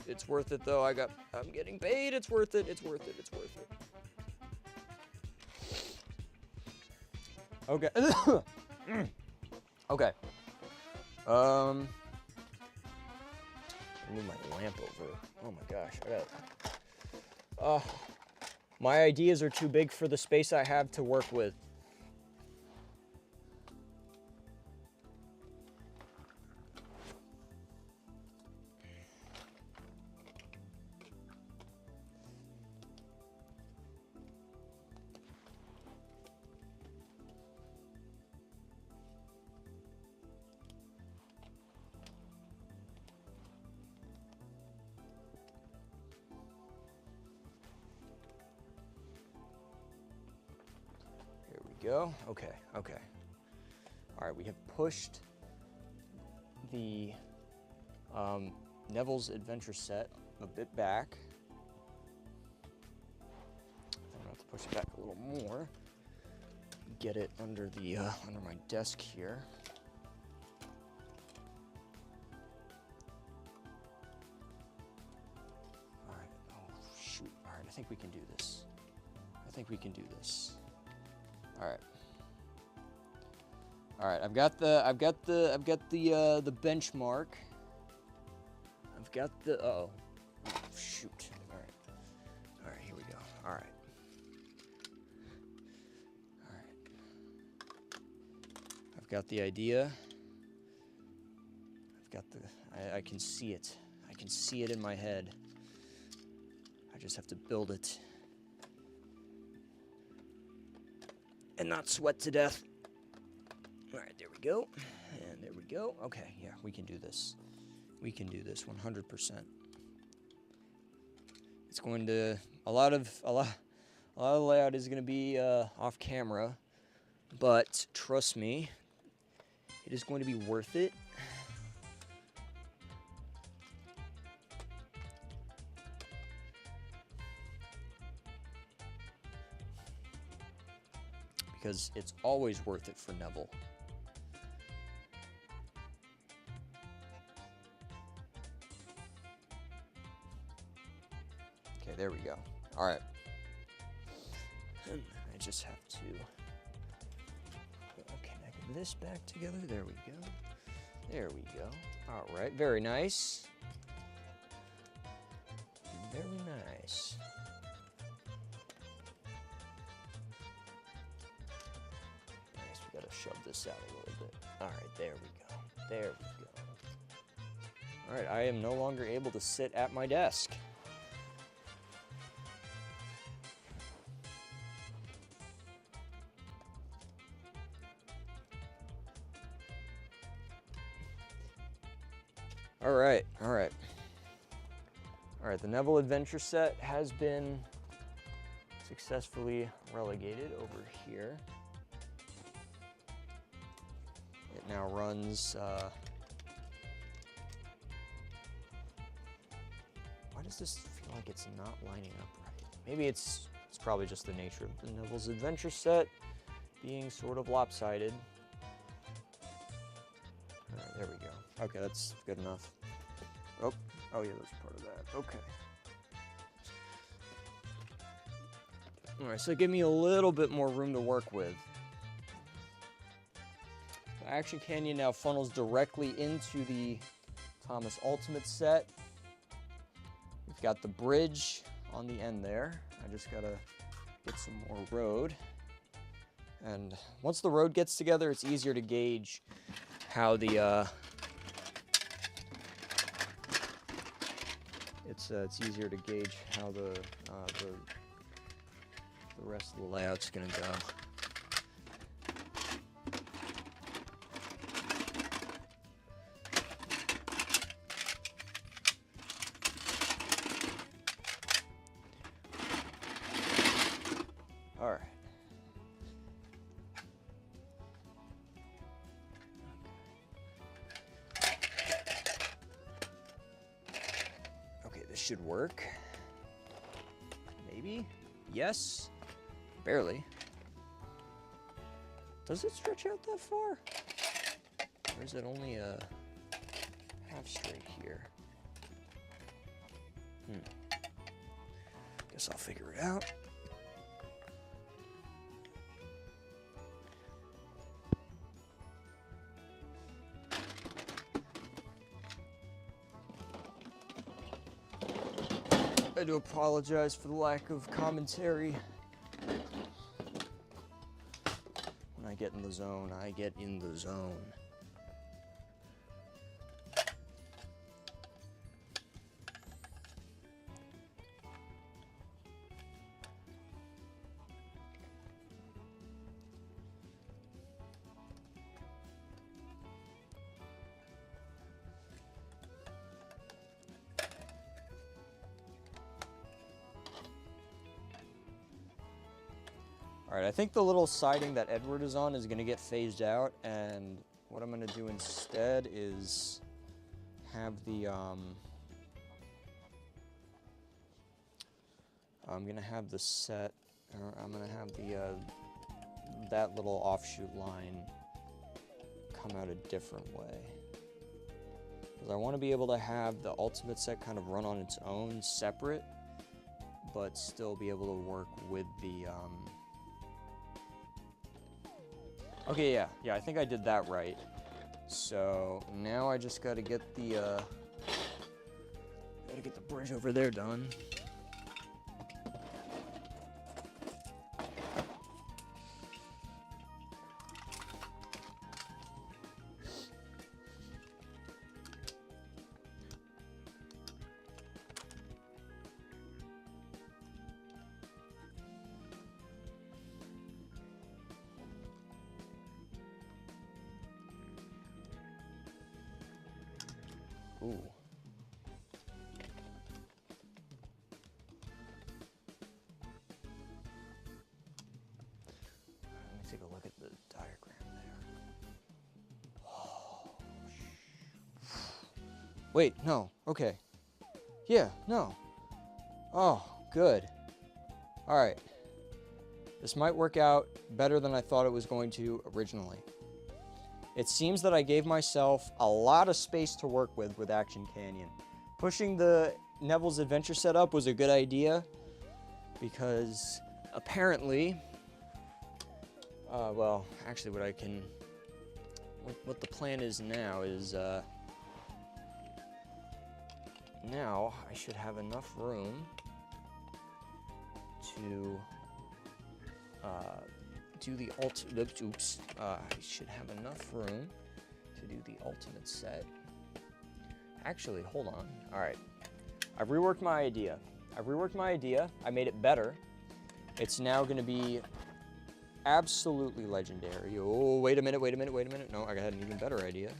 It's worth it though. I'm getting paid. It's worth it. It's worth it. It's worth it. Okay. Okay. Move my lamp over. Oh my gosh. My ideas are too big for the space I have to work with. Go. Okay. All right, we have pushed the Neville's Adventure set a bit back. I'm gonna have to push it back a little more. Get it under the under my desk here. All right. Oh shoot. All right. I think we can do this. All right, I've got the benchmark. I've got the oh shoot. All right, here we go. All right. I've got the idea. I can see it. I can see it in my head. I just have to build it. And not sweat to death. All right, there we go. And there we go. Okay, yeah, we can do this. We can do this 100%. It's going to a lot of the layout is going to be off camera, but trust me, it is going to be worth it. Because it's always worth it for Neville. Okay, there we go. All right. I just have to connect this back together. There we go. There we go. All right, very nice. Very nice. Gotta shove this out a little bit. All right, there we go. There we go. All right, I am no longer able to sit at my desk. All right, all right. All right, the Neville Adventure set has been successfully relegated over here. It now runs, why does this feel like it's not lining up right? Maybe it's probably just the nature of the Neville's Adventure set being sort of lopsided. All right, there we go. Okay, that's good enough. Oh yeah, that's part of that. Okay. All right, so give me a little bit more room to work with. The Action Canyon now funnels directly into the Thomas Ultimate set. We've got the bridge on the end there. I just gotta get some more road. And once the road gets together, it's easier to gauge how the it's easier to gauge how the rest of the layout's gonna go. All right. Okay, this should work. Maybe? Yes? Barely. Does it stretch out that far? Or is it only a half straight here? Guess I'll figure it out. I do apologize for the lack of commentary. When I get in the zone, I get in the zone. All right, I think the little siding that Edward is on is gonna get phased out, and what I'm gonna do instead is have the, I'm gonna have the set, or I'm gonna have the, that little offshoot line come out a different way. Because I wanna be able to have the Ultimate set kind of run on its own, separate, but still be able to work with the, okay, yeah, I think I did that right. So now I just gotta get the bridge over there done. Ooh. Let me take a look at the diagram there. Oh, wait, no, okay. Yeah, no. Oh, good. All right. This might work out better than I thought it was going to originally. It seems that I gave myself a lot of space to work with Action Canyon. Pushing the Neville's Adventure set up was a good idea because apparently, well, actually what the plan is now is, now I should have enough room to, do the I should have enough room to do the Ultimate set Actually, hold on. All right. I've reworked my idea. I made it better. It's now going to be absolutely legendary. Oh, wait a minute. No, I got an even better idea.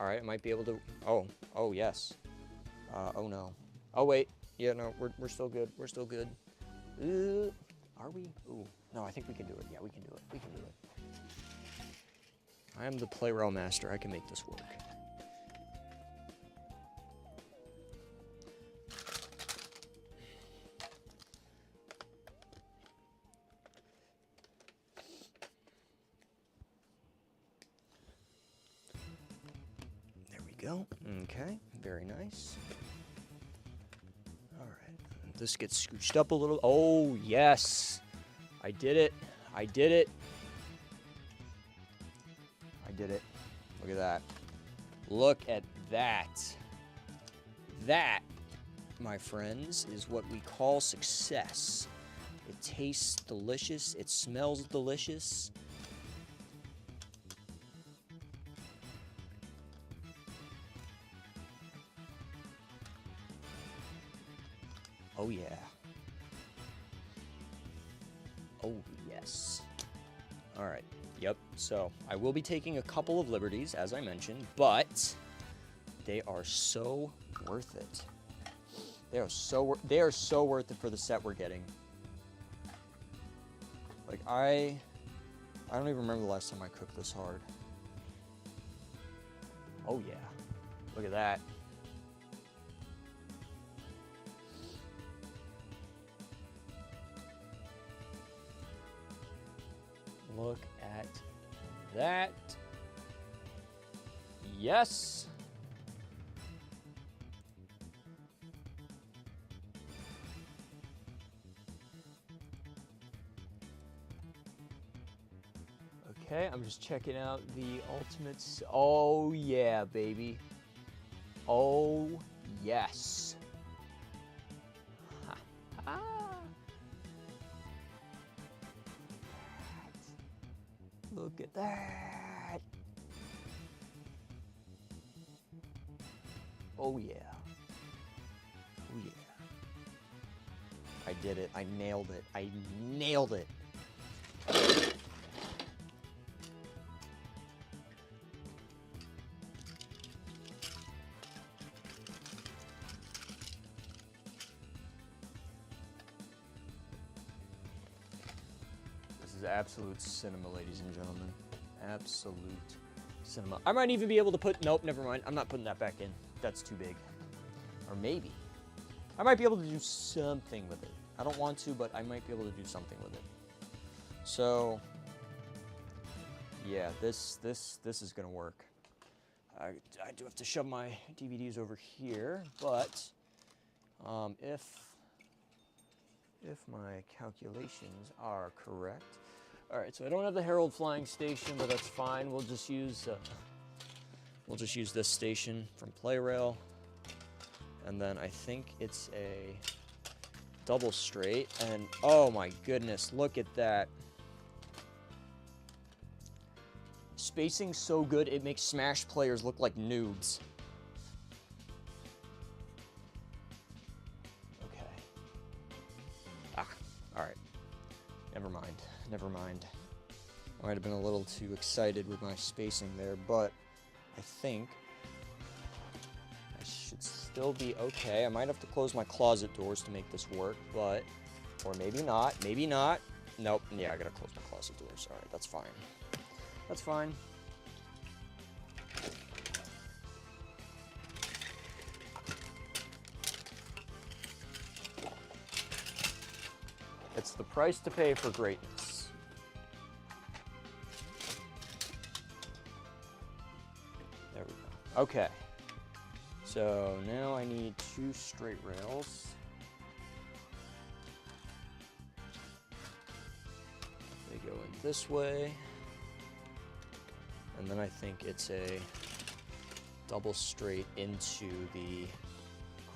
All right, I might be able to... Oh, yes. Oh, no. Oh, wait. Yeah, no, we're still good. Are we? Ooh, no, I think we can do it. Yeah, we can do it. I am the play rail master. I can make this work. There we go. Okay, very nice. All right, this gets scooched up a little. Oh, yes. I did it. Look at that. Look at that. That, my friends, is what we call success. It tastes delicious. It smells delicious. Oh, yeah. Oh, yes. All right. Yep. So I will be taking a couple of liberties, as I mentioned, but they are so worth it. They are so worth it for the set we're getting. Like I don't even remember the last time I cooked this hard. Oh yeah. Look at that. Look at that. Yes. Okay, I'm just checking out the ultimates. Oh yeah, baby. Oh yes. Ha ha. Look at that. Oh yeah. Oh yeah. I did it. I nailed it. I nailed it. This is absolute cinema, ladies and gentlemen. Absolute cinema. I might even be able to put... Nope, never mind. I'm not putting that back in. That's too big. Or maybe. I might be able to do something with it. I don't want to, but I might be able to do something with it. So, yeah, this is gonna work. I do have to shove my DVDs over here, but if my calculations are correct. All right, so I don't have the Herald Flying Station, but that's fine. We'll just use this station from PlayRail, and then I think it's a double straight. And oh my goodness, look at that! Spacing's so good it makes Smash players look like noobs. Okay. All right. Never mind. I might have been a little too excited with my spacing there, but I think I should still be okay. I might have to close my closet doors to make this work, but, or maybe not. Nope, yeah, I gotta close my closet doors. All right, that's fine. That's fine. It's the price to pay for greatness. There we go. Okay. So now I need 2 straight rails. They go in this way. And then I think it's a double straight into the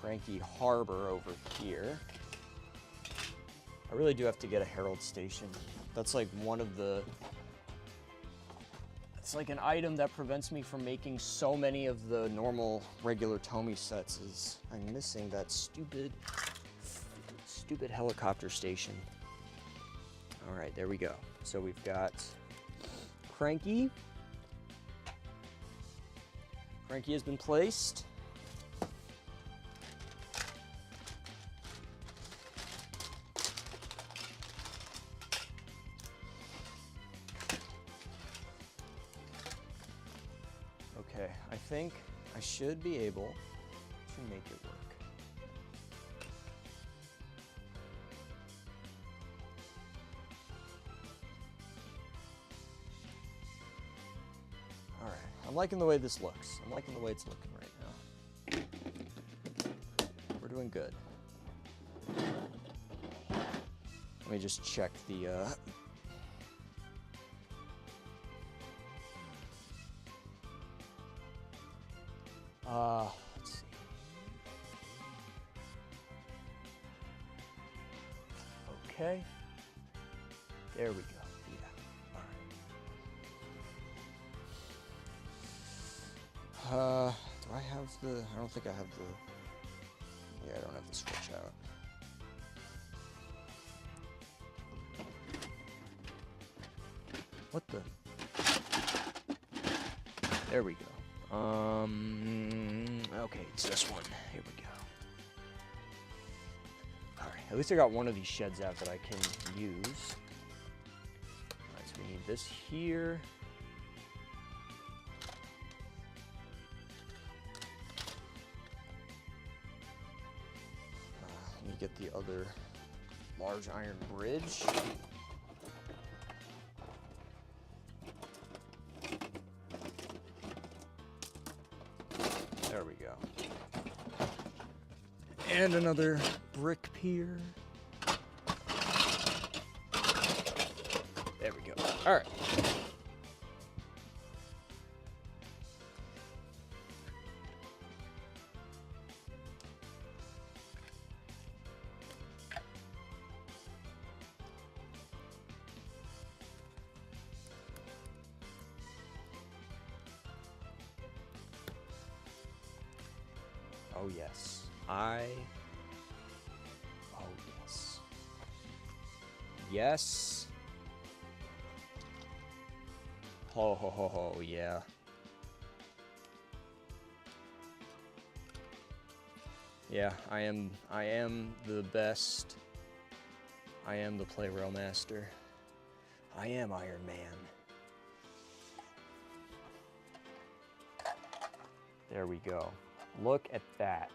Cranky Harbor over here. I really do have to get a Herald Station. That's like one of the It's like an item that prevents me from making so many of the normal regular Tomy sets is I'm missing that stupid helicopter station. All right, there we go. So we've got Cranky. Cranky has been placed. Okay, I think I should be able to make it work. All right, I'm liking the way this looks. I'm liking the way it's looking right now. We're doing good. Let me just check the let's see. Okay. There we go. Yeah. All right. Do I have the? I don't think I have the. Yeah, I don't have the switch out. What the? There we go. Okay, it's this one. Here we go. All right, at least I got one of these sheds out that I can use. All right, so we need this here. Let me get the other large iron bridge. There we go. And another brick pier. There we go. All right. Oh yes, oh yes. Yes. Ho ho ho ho, yeah. Yeah, I am the best. I am the play rail master. I am Iron Man. There we go. Look at that.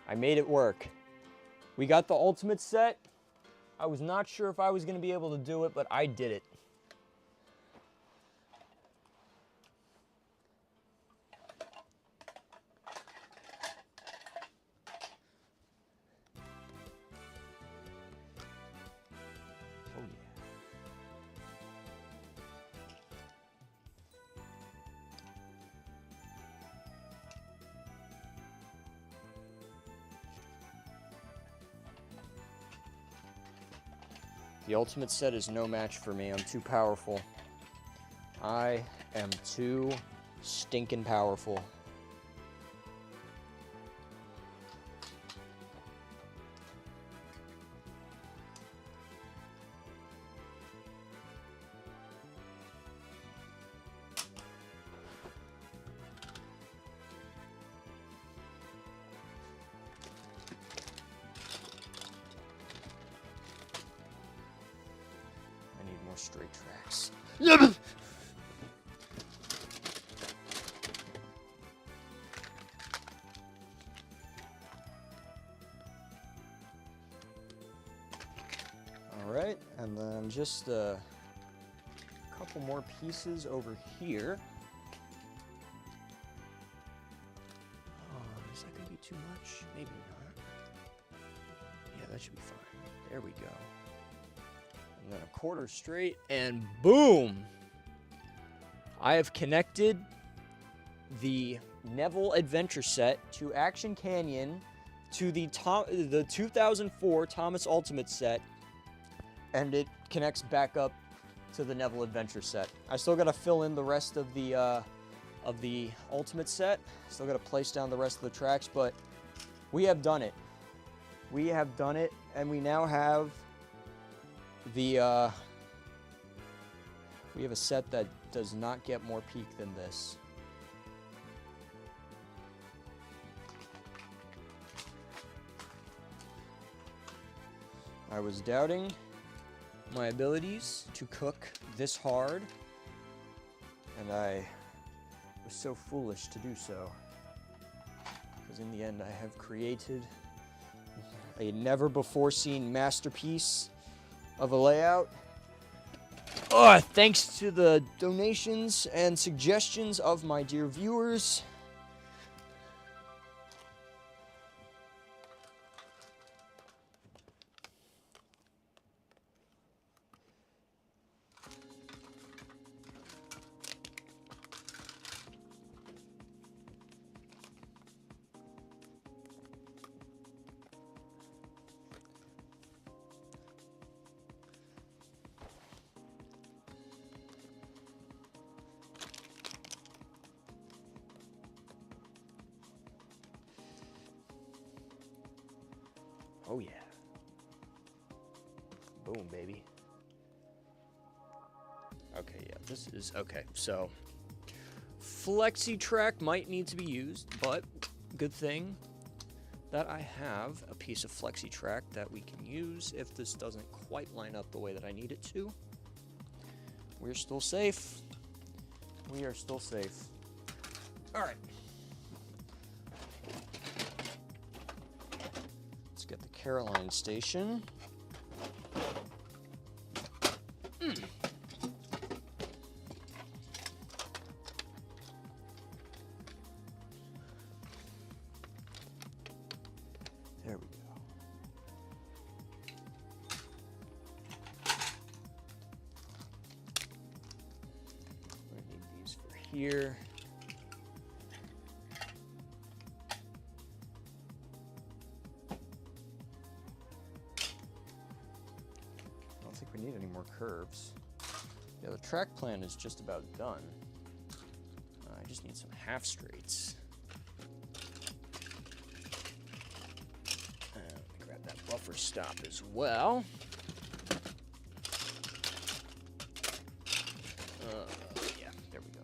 I made it work. We got the ultimate set. I was not sure if I was going to be able to do it, but I did it. Oh yeah. The ultimate set is no match for me. I'm too powerful. I am too stinking powerful. Straight tracks. All right, and then just a couple more pieces over here. Is that gonna be too much? Maybe not. Yeah, that should be fine. There we go. And then a quarter straight, and boom! I have connected the Neville Adventure Set to Action Canyon to the 2004 Thomas Ultimate Set, and it connects back up to the Neville Adventure set. I still got to fill in the rest of the Ultimate set. Still got to place down the rest of the tracks, but we have done it. We have done it, and we now have the we have a set that does not get more peak than this. I was doubting my abilities to cook this hard, and I was so foolish to do so, because in the end I have created a never before seen masterpiece of a layout. Thanks to the donations and suggestions of my dear viewers. Oh yeah. Boom, baby. Okay, yeah, this is okay. So, flexi track might need to be used, but good thing that I have a piece of flexi track that we can use if this doesn't quite line up the way that I need it to. We're still safe. We are still safe. All right. Get the Caroline station. There we go. I need these for here. We need any more curves. Yeah, the track plan is just about done. I just need some half straights. Let me grab that buffer stop as well. Yeah, there we go.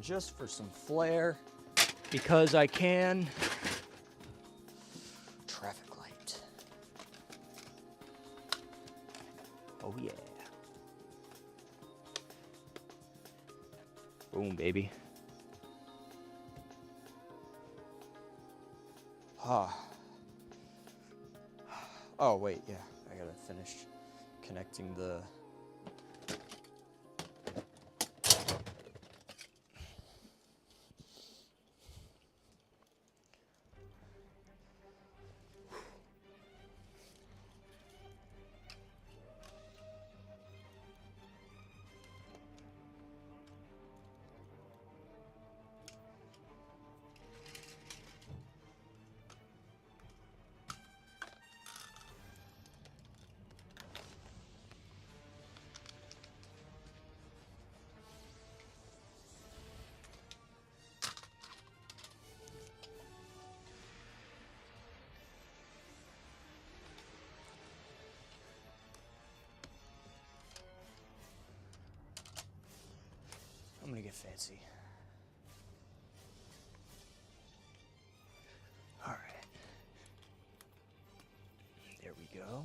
And just for some flair, because I can, traffic light. Oh yeah. Boom, baby. Ah. Oh, wait, yeah. I gotta finish connecting the... I'm gonna get fancy. All right. There we go.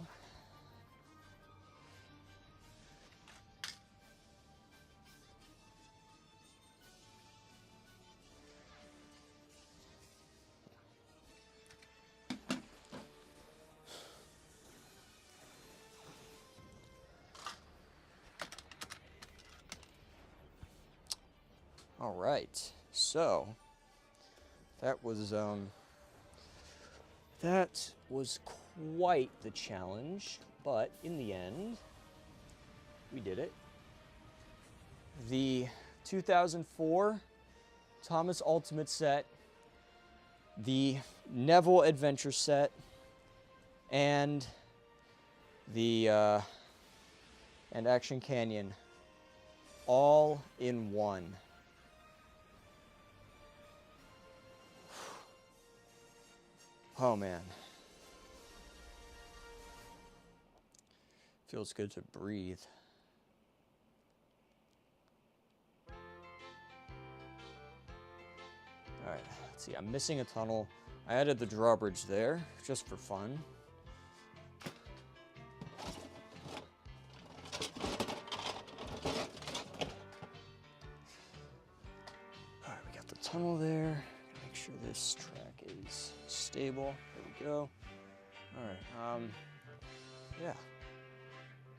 All right, so that was quite the challenge, but in the end, we did it. The 2004 Thomas Ultimate set, the Neville Adventure set, and the and Action Canyon, all in one. Oh man. Feels good to breathe. All right, let's see, I'm missing a tunnel. I added the drawbridge there, just for fun. All right, we got the tunnel there. Make sure this track is stable. There we go. All right, yeah.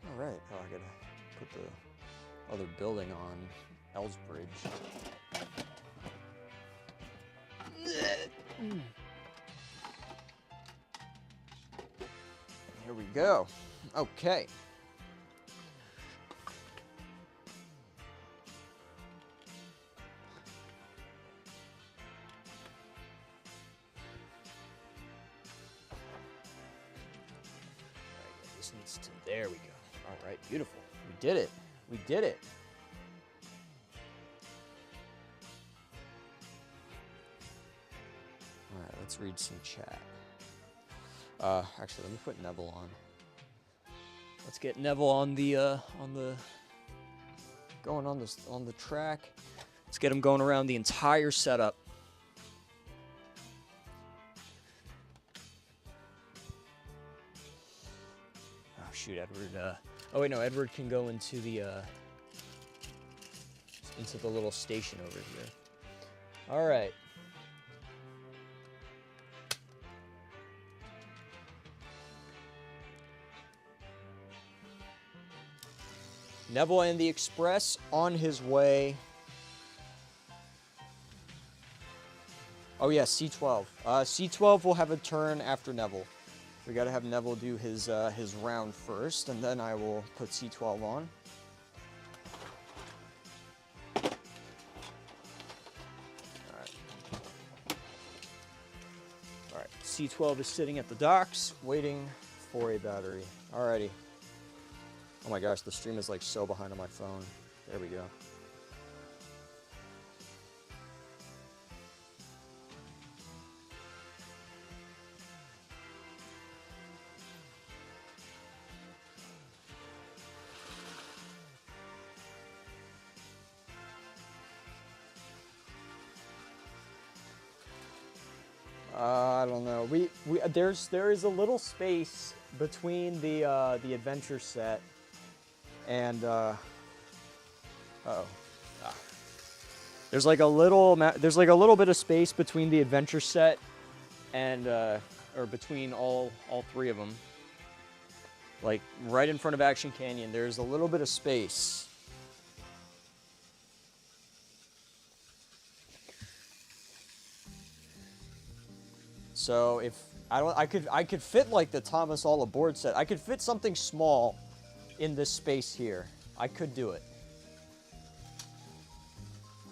All right, oh, I gotta put the other building on Ellsbridge. Here we go. Okay. This needs to, there we go. All right, beautiful. We did it. We did it. All right, let's read some chat. Actually, let me put Neville on. Let's get Neville on the going on the track. Let's get him going around the entire setup. Oh shoot, Edward. Oh wait, no, Edward can go into the little station over here. All right. Neville and the Express on his way. Oh yeah, C12. C12 will have a turn after Neville. We gotta have Neville do his round first, and then I will put C12 on. All right, C12 is sitting at the docks, waiting for a battery. Alrighty. Oh my gosh, the stream is like so behind on my phone. There we go. there is a little space between the adventure set and there's like a little bit of space between the adventure set and or between all three of them. Like right in front of Action Canyon, there's a little bit of space. So if I could fit like the Thomas All Aboard set. I could fit something small in this space here. I could do it.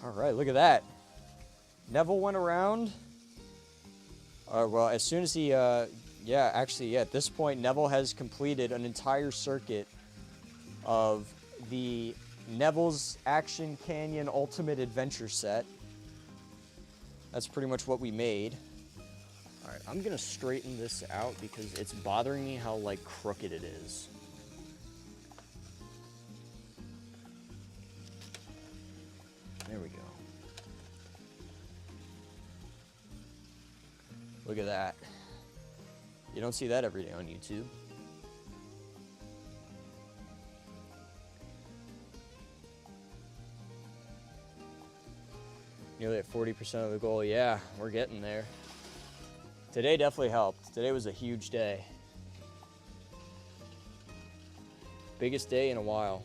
All right, look at that. Neville went around. Well, as soon as he, at this point, Neville has completed an entire circuit of the Neville's Action Canyon Ultimate Adventure set. That's pretty much what we made. All right, I'm gonna straighten this out because it's bothering me how like crooked it is. There we go. Look at that. You don't see that every day on YouTube. Nearly at 40% of the goal. Yeah, we're getting there. Today definitely helped. Today was a huge day. Biggest day in a while.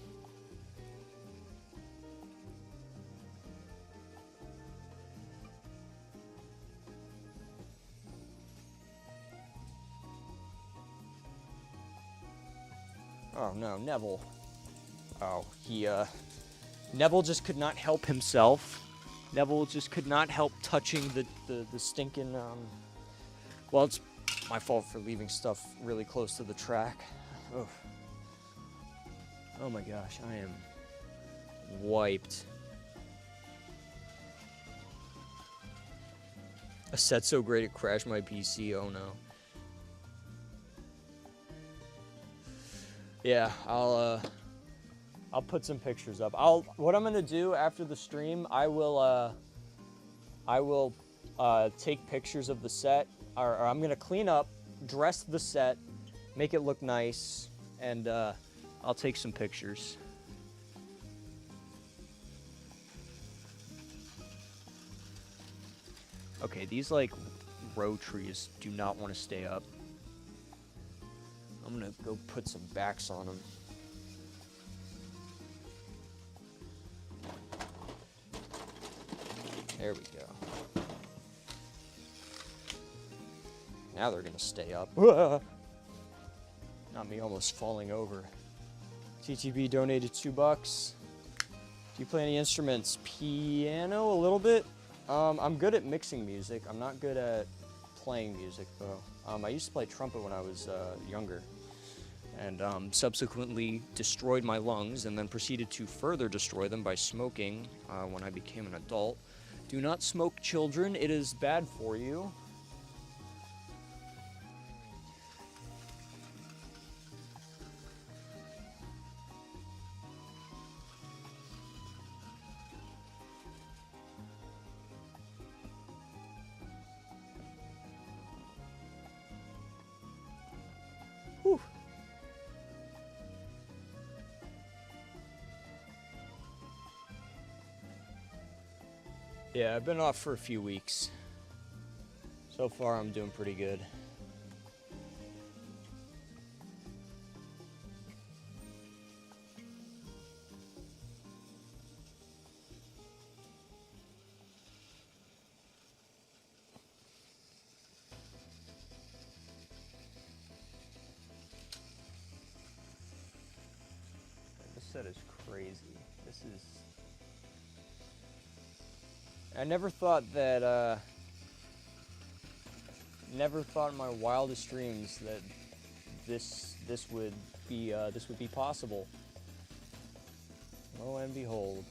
Oh no, Neville. Oh, Neville just could not help himself. Neville just could not help touching the stinking, well, it's my fault for leaving stuff really close to the track. Ugh. Oh my gosh, I am wiped. A set so great it crashed my PC, oh no. Yeah, I'll put some pictures up. What I'm gonna do after the stream, I will take pictures of the set, or I'm gonna clean up, dress the set, make it look nice, and I'll take some pictures. Okay, these like row trees do not want to stay up. I'm gonna go put some backs on them. There we go. Now they're gonna stay up. Not me almost falling over. TTB donated $2. Do you play any instruments? Piano, a little bit. I'm good at mixing music. I'm not good at playing music though. I used to play trumpet when I was younger, and subsequently destroyed my lungs and then proceeded to further destroy them by smoking when I became an adult. Do not smoke, children. It is bad for you. Whew. Yeah, I've been off for a few weeks. So far, I'm doing pretty good. This set is crazy. This is... I never thought that, never thought in my wildest dreams that this would be possible. Lo and behold.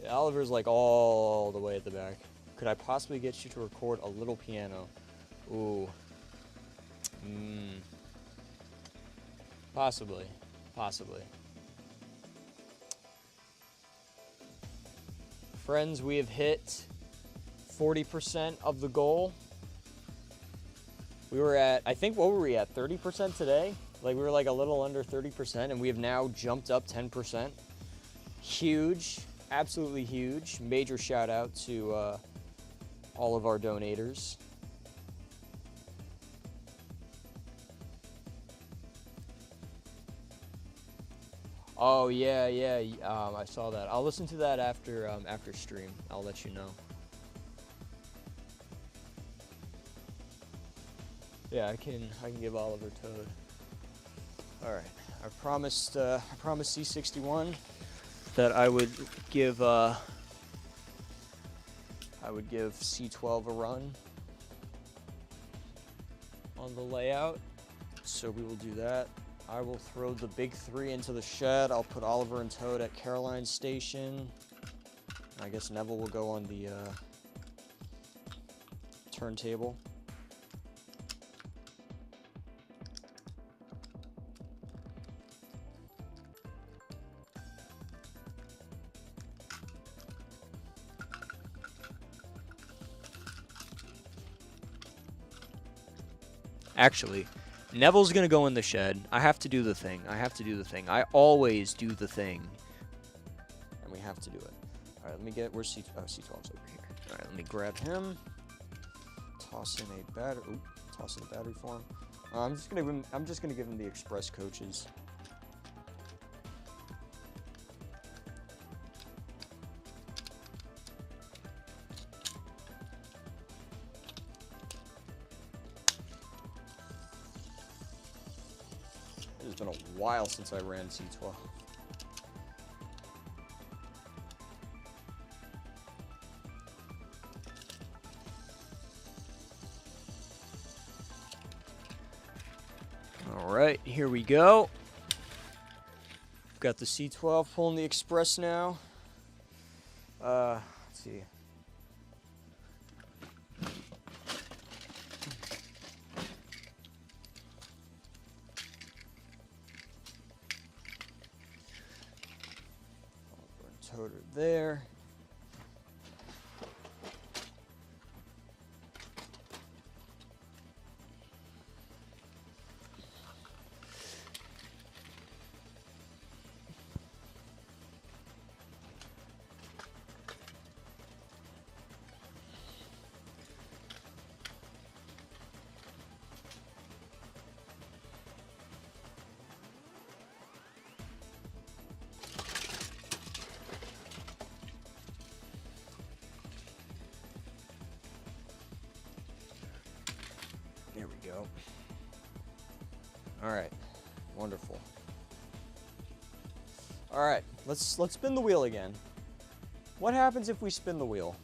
Yeah, Oliver's like all the way at the back. Could I possibly get you to record a little piano? Ooh. Possibly. Possibly. Friends, we have hit 40% of the goal. We were at, I think, what were we at, 30% today? Like, we were like a little under 30%, and we have now jumped up 10%. Huge, absolutely huge. Major shout out to all of our donators. Oh yeah, I saw that. I'll listen to that after stream. I'll let you know. Yeah, I can give Oliver Toad. All right, I promised C61 that I would give C12 a run on the layout, so we will do that. I will throw the big three into the shed. I'll put Oliver and Toad at Caroline's station. I guess Neville will go on the turntable. Actually, Neville's gonna go in the shed. I have to do the thing. I always do the thing. And we have to do it. All right, let me get, where's C12's over here. All right, let me grab him. Toss in a battery, toss in a battery for him. I'm just gonna give him the express coaches. It's been a while since I ran C12. All right, here we go. We've got the C12 pulling the express now. Let's see. Toter there. There we go. All right, wonderful. All right, let's spin the wheel again. What happens if we spin the wheel?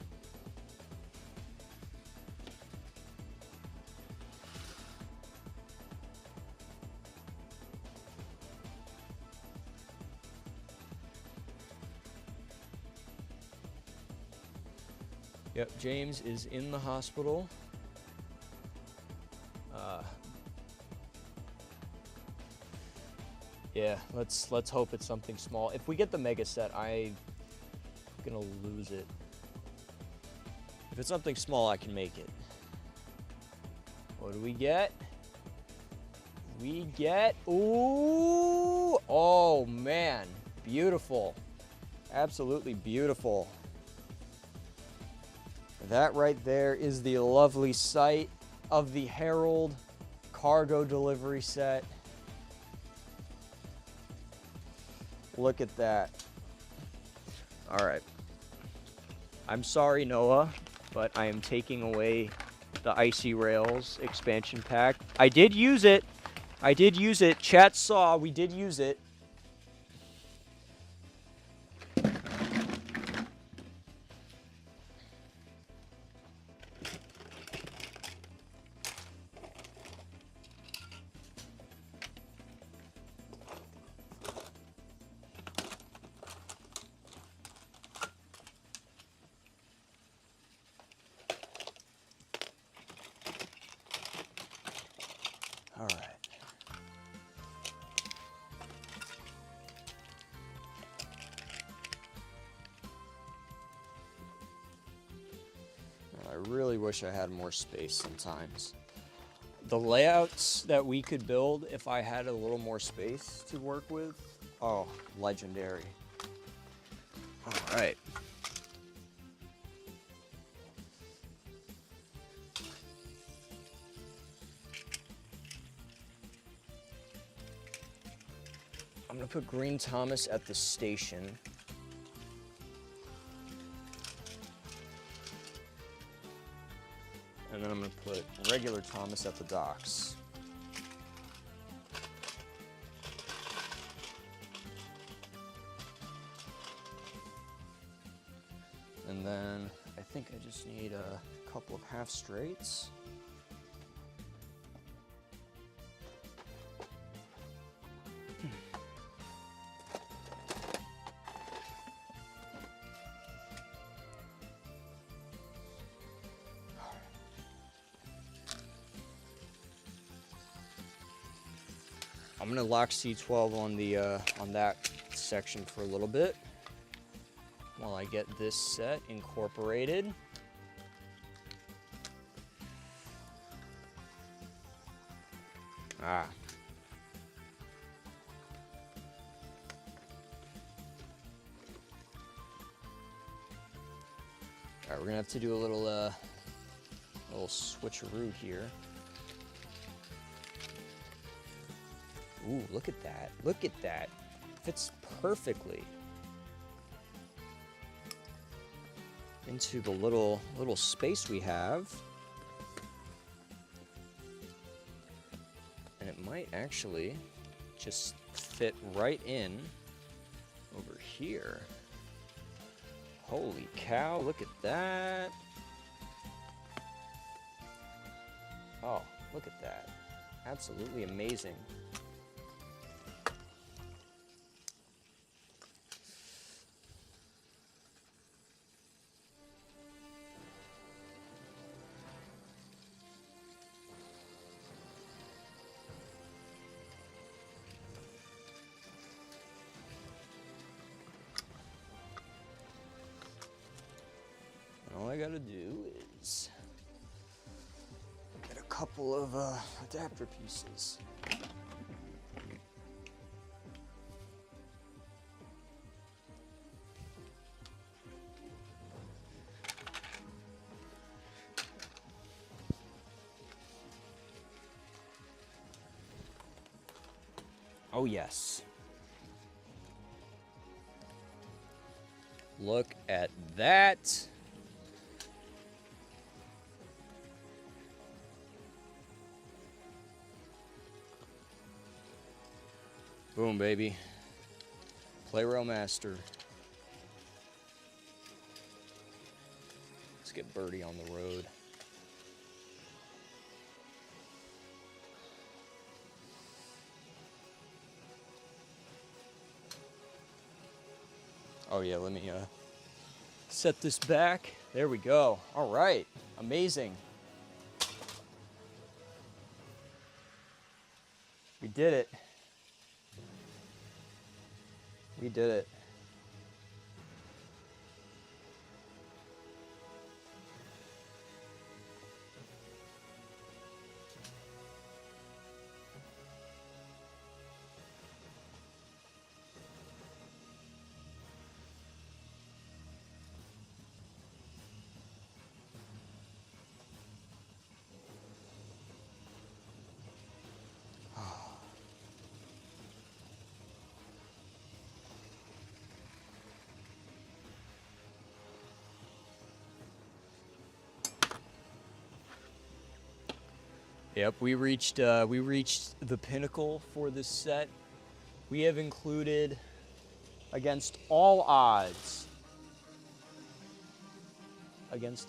Yep, James is in the hospital. Yeah, let's hope it's something small. If we get the mega set, I'm gonna lose it. If it's something small, I can make it. What do we get? We get, ooh, oh man, beautiful. Absolutely beautiful. That right there is the lovely sight of the Herald cargo delivery set. Look at that. All right. I'm sorry, Noah, but I am taking away the Icy Rails expansion pack. I did use it. Chat saw we did use it. All right. really wish I had more space sometimes. The layouts that we could build if I had a little more space to work with, oh, legendary. All right. I'm gonna put Green Thomas at the station. And then I'm gonna put regular Thomas at the docks. And then I think I just need a couple of half straights. I'm gonna lock C12 on the on that section for a little bit while I get this set incorporated. Ah. All right, we're gonna have to do a little switcheroo here. Ooh, look at that. Look at that. Fits perfectly into the little space we have. And it might actually just fit right in over here. Holy cow, look at that. Oh, look at that. Absolutely amazing. All I gotta do is get a couple of adapter pieces. Oh yes. Look at that. Boom, baby. Play Rail Master. Let's get Birdie on the road. Oh yeah, let me set this back. There we go. All right, amazing. We did it. We did it. Yep, we reached the pinnacle for this set. We have included, against all odds, I can't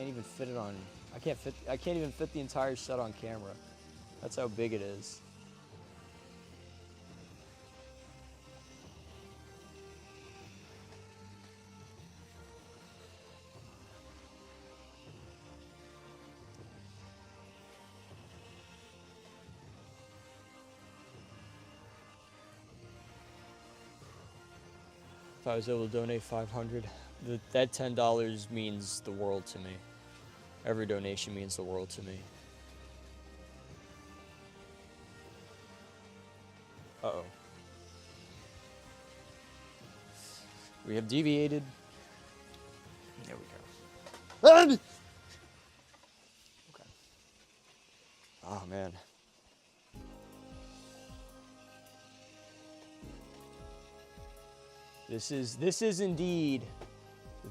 even fit it on. I can't even fit the entire set on camera. That's how big it is. If I was able to donate 500 That $10 means the world to me. Every donation means the world to me. Uh-oh. We have deviated. There we go. Okay. Oh, man. This is indeed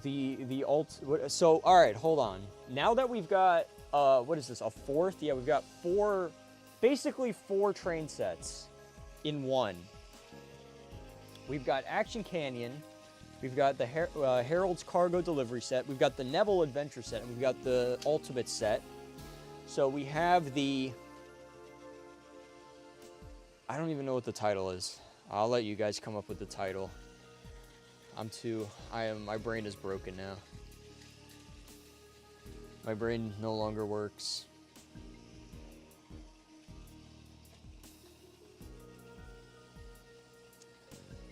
the ult. So, all right, hold on. Now that we've got what is this? A fourth? Yeah, we've got basically four train sets in one. We've got Action Canyon. We've got the Harold's Cargo Delivery set. We've got the Neville Adventure set, and we've got the Ultimate set. So we have the. I don't even know what the title is. I'll let you guys come up with the title. My brain is broken now. My brain no longer works.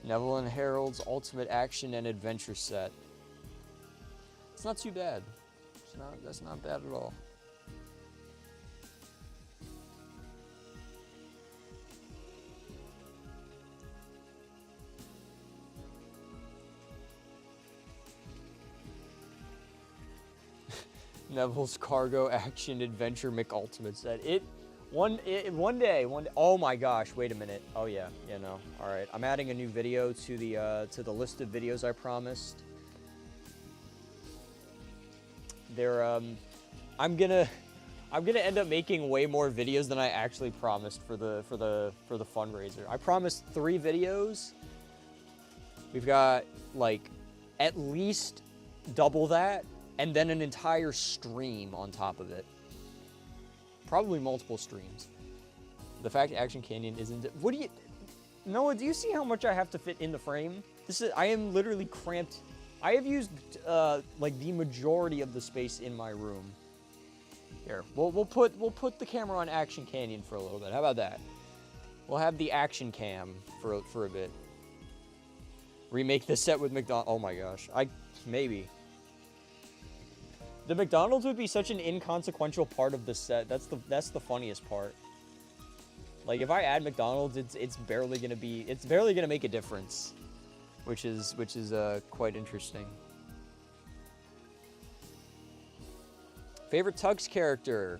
Neville and Harold's Ultimate Action and Adventure set. It's not too bad. That's not bad at all. Neville's Cargo Action Adventure McUltimate set. One day. Oh my gosh! Wait a minute. Oh yeah. No. All right. I'm adding a new video to the list of videos I promised. I'm gonna end up making way more videos than I actually promised for the fundraiser. I promised 3 videos. We've got like at least double that. And then an entire stream on top of it. Probably multiple streams. The fact Action Canyon isn't... Noah, do you see how much I have to fit in the frame? I am literally cramped. I have used, like, the majority of the space in my room. Here, we'll put the camera on Action Canyon for a little bit. How about that? We'll have the Action Cam for a bit. Remake the set with McDonald's. Oh my gosh. Maybe. The McDonald's would be such an inconsequential part of the set. That's the funniest part. Like if I add McDonald's, it's barely gonna make a difference, which is quite interesting. Favorite Tux character?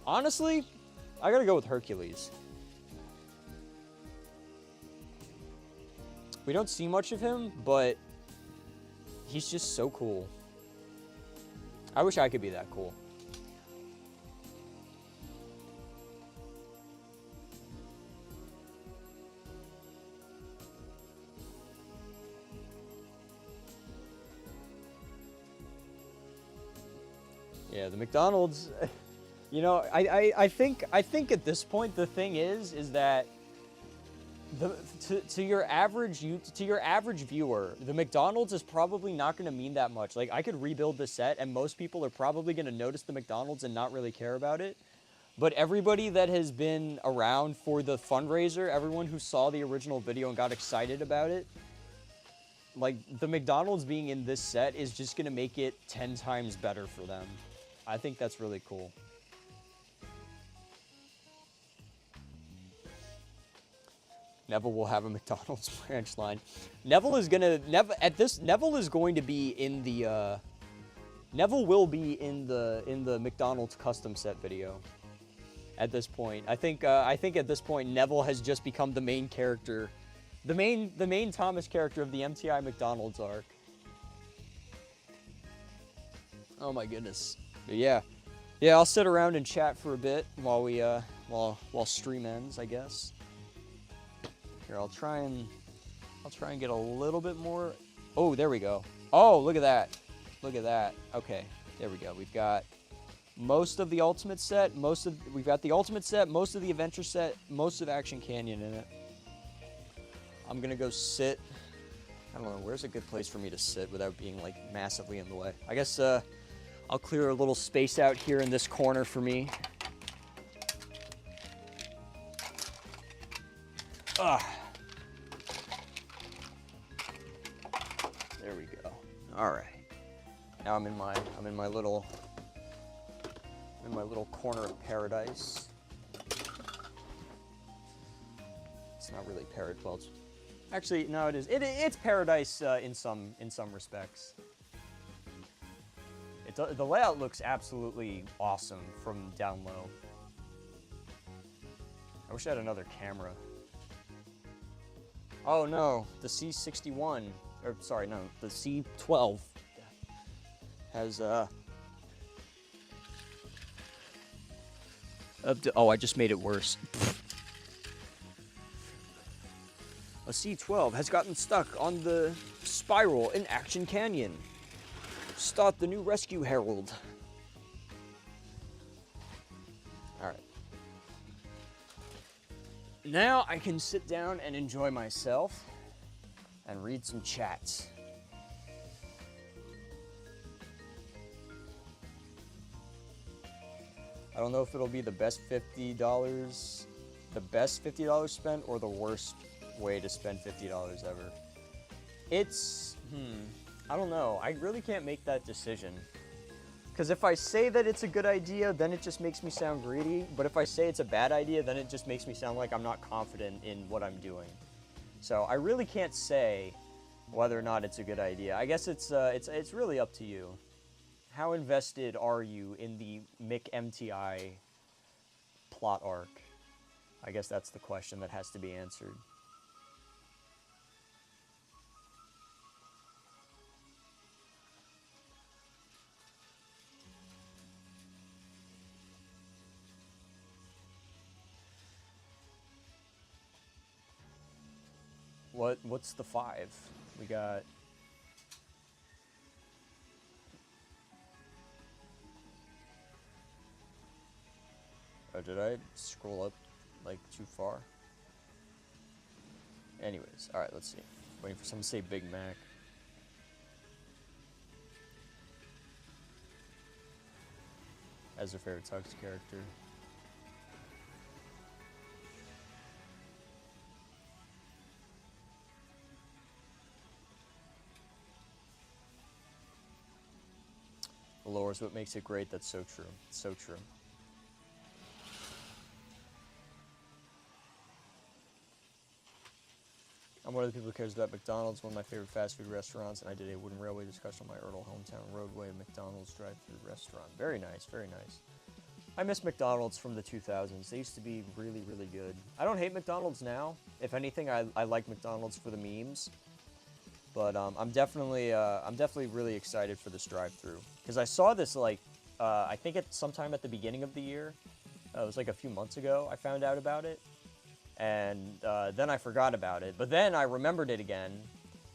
Honestly, I gotta go with Hercules. We don't see much of him, but he's just so cool. I wish I could be that cool. Yeah, the McDonald's, you know, I think at this point the thing is that to your average viewer, the McDonald's is probably not going to mean that much. Like I could rebuild the set and most people are probably going to notice the McDonald's and not really care about it. But everybody that has been around for the fundraiser, everyone who saw the original video and got excited about it, like the McDonald's being in this set is just going to make it 10 times better for them. I think that's really cool. Neville will have a McDonald's branch line. Neville will be in the McDonald's custom set video. At this point, I think at this point Neville has just become the main character, the main Thomas character of the MTI McDonald's arc. Oh my goodness. But yeah, I'll sit around and chat for a bit while we while stream ends, I guess. Here, I'll try and get a little bit more. Oh, there we go. Oh, look at that. Look at that. Okay, there we go. We've got most of the Ultimate set, we've got the Ultimate set, most of the Adventure set, most of Action Canyon in it. I'm gonna go sit. I don't know, where's a good place for me to sit without being like massively in the way? I guess I'll clear a little space out here in this corner for me. There we go. All right. Now I'm in my little corner of paradise. It's not really paradise. Well, actually, no, it is. It's paradise in some respects. The layout looks absolutely awesome from down low. I wish I had another camera. Oh no, the C61, or sorry, no, the C12 has oh, I just made it worse. A C12 has gotten stuck on the spiral in Action Canyon. Start the new rescue herald. Alright. Now I can sit down and enjoy myself and read some chats. I don't know if it'll be the best $50 spent or the worst way to spend $50 ever. It's, I don't know. I really can't make that decision. Because if I say that it's a good idea, then it just makes me sound greedy. But if I say it's a bad idea, then it just makes me sound like I'm not confident in what I'm doing. So I really can't say whether or not it's a good idea. I guess it's really up to you. How invested are you in the McMTI plot arc? I guess that's the question that has to be answered. What's the 5? We got... Oh, did I scroll up, like, too far? Anyways, alright, let's see. Waiting for someone to say Big Mac. As their favorite Tux character. The lore is what makes it great. That's so true. So true. I'm one of the people who cares about McDonald's, one of my favorite fast food restaurants, and I did a wooden railway discussion on my Erdl hometown roadway McDonald's drive-through restaurant. Very nice, very nice. I miss McDonald's from the 2000s. They used to be really, really good. I don't hate McDonald's now. If anything, I like McDonald's for the memes. But I'm definitely really excited for this drive-through. Because I saw this, like, I think sometime at the beginning of the year. It was like a few months ago I found out about it. And then I forgot about it. But then I remembered it again.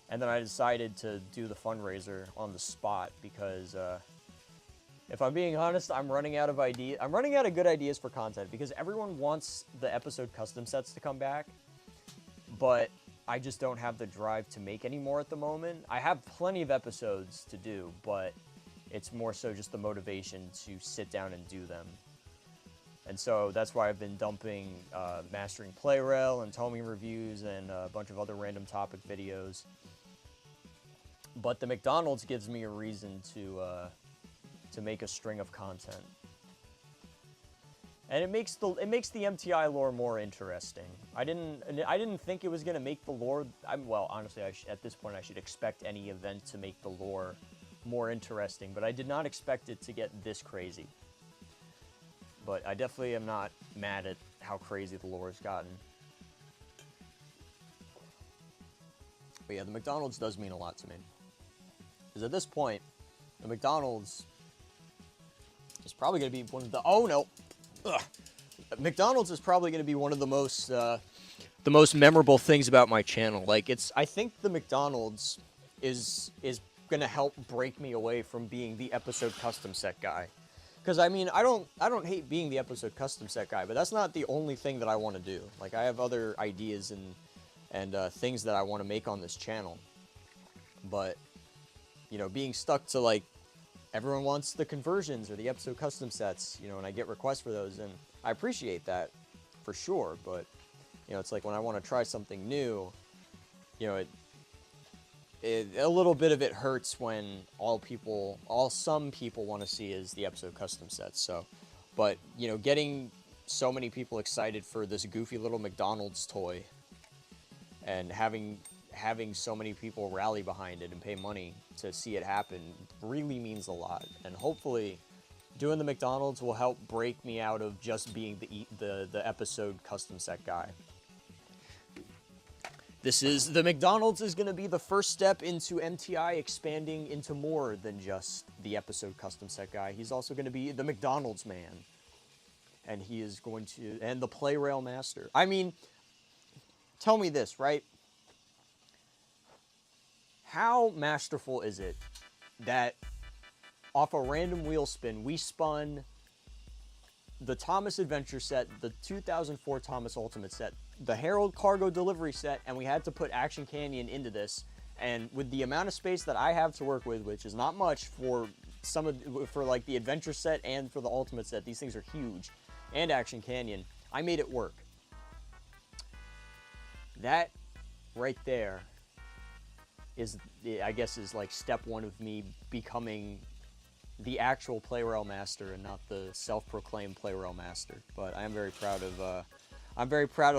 And then I decided to do the fundraiser on the spot because, if I'm being honest, I'm running out of ideas. I'm running out of good ideas for content because everyone wants the episode custom sets to come back. But I just don't have the drive to make any more at the moment. I have plenty of episodes to do, but it's more so just the motivation to sit down and do them. And so that's why I've been dumping Mastering Playrail and Tomica reviews and a bunch of other random topic videos. But the McDonald's gives me a reason to make a string of content. And it makes the MTI lore more interesting. I didn't think it was gonna make the lore. Well, honestly, at this point I should expect any event to make the lore more interesting, but I did not expect it to get this crazy. But I definitely am not mad at how crazy the lore has gotten. But yeah, the McDonald's does mean a lot to me. Because at this point, the McDonald's is probably going to be one of the... Oh, no. Ugh. McDonald's is probably going to be one of the most memorable things about my channel. Like, I think the McDonald's is going to help break me away from being the episode custom set guy. Because, I mean, I don't hate being the episode custom set guy, but that's not the only thing that I want to do. Like, I have other ideas and things that I want to make on this channel. But, you know, being stuck to, like, everyone wants the conversions or the episode custom sets, you know, and I get requests for those, and I appreciate that, for sure, but, you know, it's like when I want to try something new, you know, a little bit of it hurts when some people want to see is the episode custom sets. So, but you know, getting so many people excited for this goofy little McDonald's toy, and having so many people rally behind it and pay money to see it happen really means a lot. And hopefully, doing the McDonald's will help break me out of just being the episode custom set guy. The McDonald's is going to be the first step into MTI expanding into more than just the episode custom set guy. He's also going to be the McDonald's man. And he is going to, and the play rail master. I mean, tell me this, right? How masterful is it that off a random wheel spin, we spun the Thomas Adventure set, the 2004 Thomas Ultimate set, the Herald Cargo Delivery set, and we had to put Action Canyon into this. And with the amount of space that I have to work with, which is not much for like the Adventure set and for the Ultimate set, these things are huge, and Action Canyon, I made it work. That right there is, I guess, is like step one of me becoming the actual play rail master and not the self-proclaimed play rail master. But I am very proud of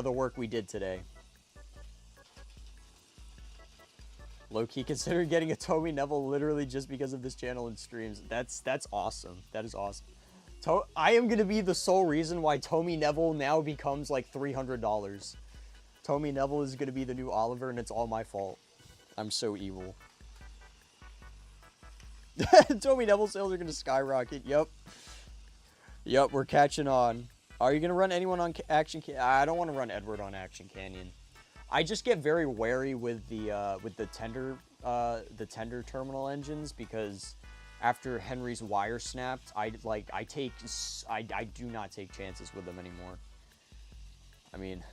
the work we did today. Low-key considering getting a Tomy Neville literally just because of this channel and streams. That's awesome. That is awesome. I am going to be the sole reason why Tomy Neville now becomes like $300. Tomy Neville is going to be the new Oliver, and it's all my fault. I'm so evil. Tomy Neville sales are going to skyrocket. Yep, we're catching on. Are you going to run anyone on Action Canyon? I don't want to run Edward on Action Canyon. I just get very wary with the tender terminal engines, because after Henry's wire snapped, I do not take chances with them anymore. I mean,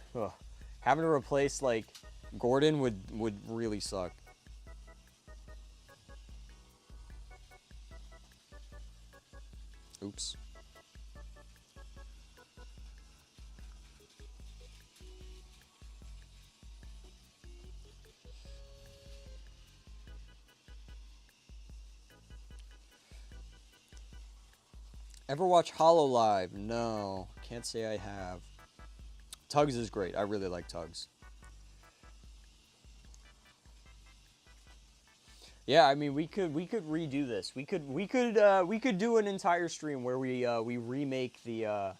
having to replace like Gordon would really suck. Oops. Ever watch Hololive? No, can't say I have. Tugs is great. I really like Tugs. Yeah, I mean, we could redo this. We could do an entire stream where we remake the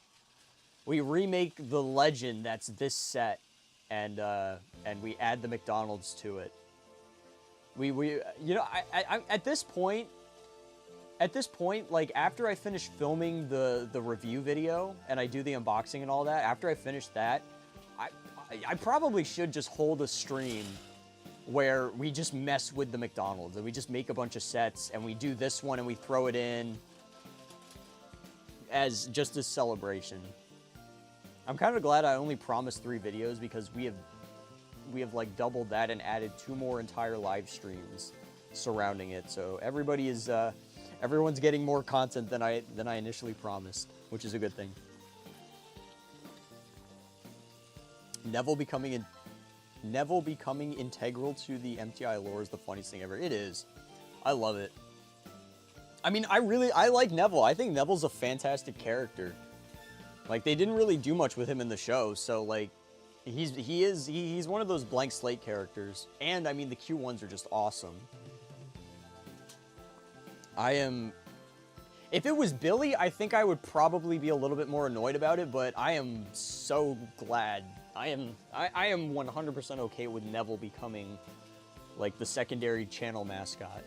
legend that's this set, and we add the McDonald's to it. You know, I at this point, like after I finish filming the review video and I do the unboxing and all that, after I finish that, I probably should just hold a stream where we just mess with the McDonald's and we just make a bunch of sets and we do this one and we throw it in as just a celebration. I'm kind of glad I only promised 3 videos, because we have like doubled that and added 2 more entire live streams surrounding it. So everyone's getting more content than I initially promised, which is a good thing. Neville becoming integral to the MTI lore is the funniest thing ever. It is. I love it. I mean, I like Neville. I think Neville's a fantastic character. Like, they didn't really do much with him in the show, so like he's one of those blank slate characters. And I mean, the Q1s are just awesome. If it was Billy, I think I would probably be a little bit more annoyed about it, but I am so glad. I am 100% okay with Neville becoming like the secondary channel mascot.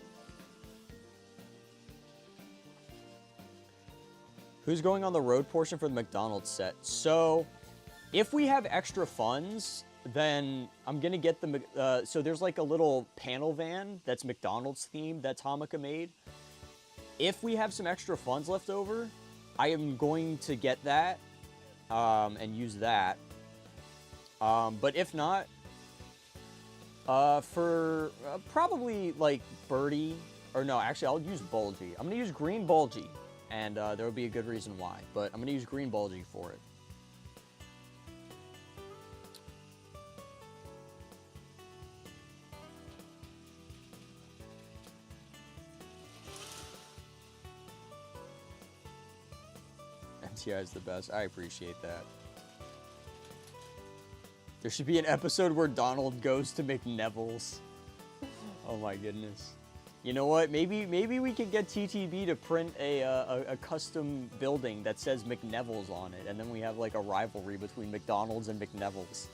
Who's going on the road portion for the McDonald's set? So, if we have extra funds, then I'm gonna get the so there's like a little panel van that's McDonald's themed that Tomica made. If we have some extra funds left over, I am going to get that and use that. But if not, for probably like Birdie, or no, actually I'll use Bulgy. I'm gonna use Green Bulgy, and there will be a good reason why, but I'm gonna use Green Bulgy for it. TI is the best. I appreciate that. There should be an episode where Donald goes to McNeville's. Oh my goodness. You know what? Maybe we could get TTB to print a custom building that says McNeville's on it, and then we have like a rivalry between McDonald's and McNeville's.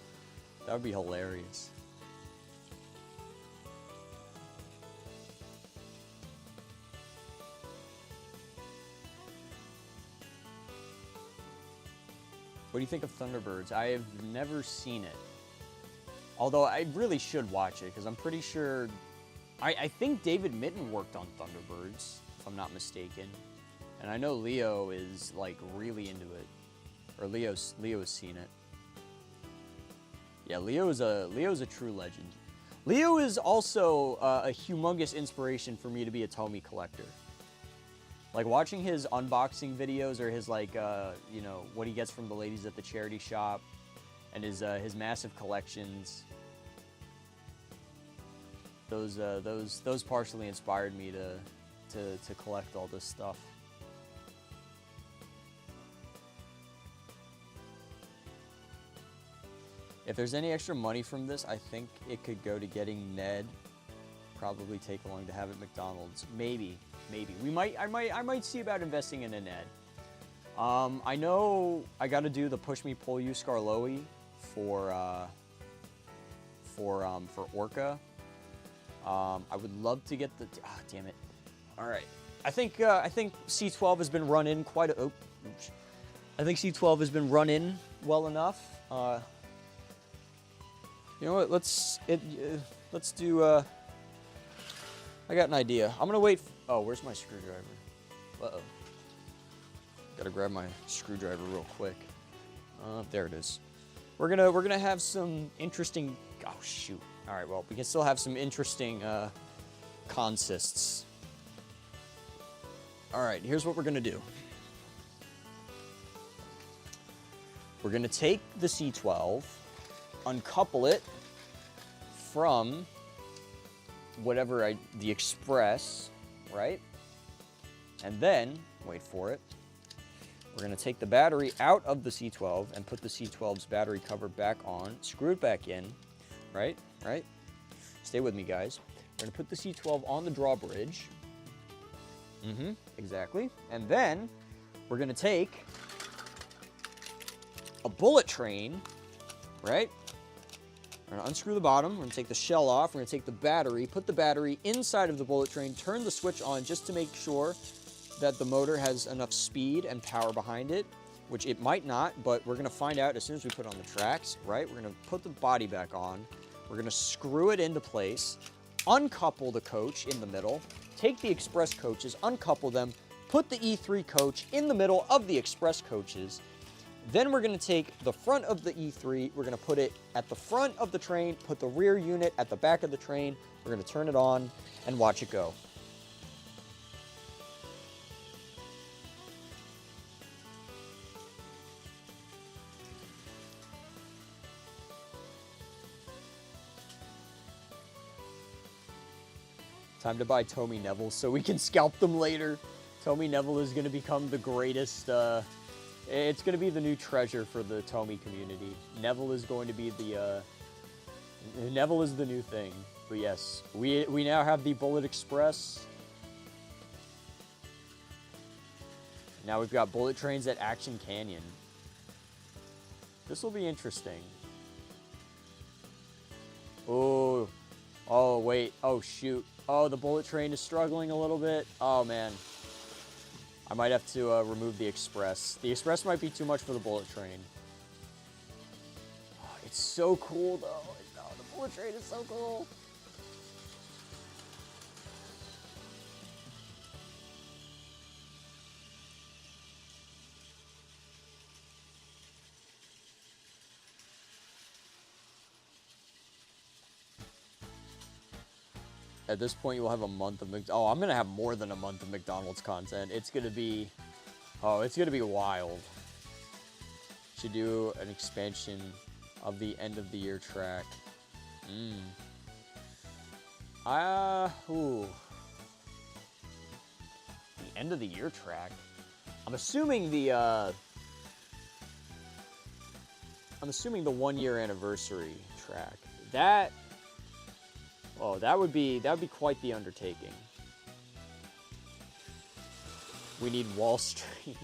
That would be hilarious. What do you think of Thunderbirds? I have never seen it. Although I really should watch it, because I'm pretty sure... I think David Mitten worked on Thunderbirds, if I'm not mistaken. And I know Leo is, like, really into it. Or Leo's seen it. Yeah, Leo's a true legend. Leo is also a humongous inspiration for me to be a Tomy collector. Like, watching his unboxing videos or his, like, you know, what he gets from the ladies at the charity shop and his massive collections. Those partially inspired me to collect all this stuff. If there's any extra money from this, I think it could go to getting Ned. Probably take long to have at McDonald's. Maybe. I might see about investing in a Ned. I know I got to do the push me pull you Scarloey for Orca. I would love to get the. Ah, damn it! All right, I think C12 has been run in quite a. Oh, oops. I think C12 has been run in well enough. You know what? Let's do. I got an idea. I'm gonna wait. Oh, where's my screwdriver? Uh-oh. Gotta grab my screwdriver real quick. There it is. We're gonna have some interesting. Oh shoot. All right. Well, we can still have some interesting consists. All right. Here's what we're gonna do. We're gonna take the C12, uncouple it from whatever the Express, right? And then, wait for it, we're gonna take the battery out of the C12 and put the C12's battery cover back on, screw it back in, right? Stay with me, guys. We're gonna put the C12 on the drawbridge. Exactly. And then we're gonna take a bullet train, right? We're gonna unscrew the bottom, we're gonna take the shell off, we're gonna take the battery, put the battery inside of the bullet train, turn the switch on just to make sure that the motor has enough speed and power behind it, which it might not, but we're gonna find out as soon as we put it on the tracks, right? We're gonna put the body back on, we're gonna screw it into place, uncouple the coach in the middle, take the Express coaches, uncouple them, put the E3 coach in the middle of the Express coaches. Then we're gonna take the front of the E3, we're gonna put it at the front of the train, put the rear unit at the back of the train, we're gonna turn it on and watch it go. Time to buy Tomy Neville so we can scalp them later. Tomy Neville is gonna become the greatest, it's going to be the new treasure for the Tomy community. Neville is going to be the, Neville is the new thing. But yes, we now have the Bullet Express. Now we've got bullet trains at Action Canyon. This will be interesting. Oh, wait, oh shoot. Oh, the bullet train is struggling a little bit. Oh man. I might have to remove the Express. The Express might be too much for the bullet train. Oh, it's so cool, though. Oh, the bullet train is so cool. At this point, you'll have a month of Oh, I'm gonna have more than a month of McDonald's content. It's gonna be, it's gonna be wild. Should do an expansion of the end of the year track. The end of the year track. I'm assuming the I'm assuming the 1 year anniversary track. That, oh, that would be quite the undertaking. We need Wall Street.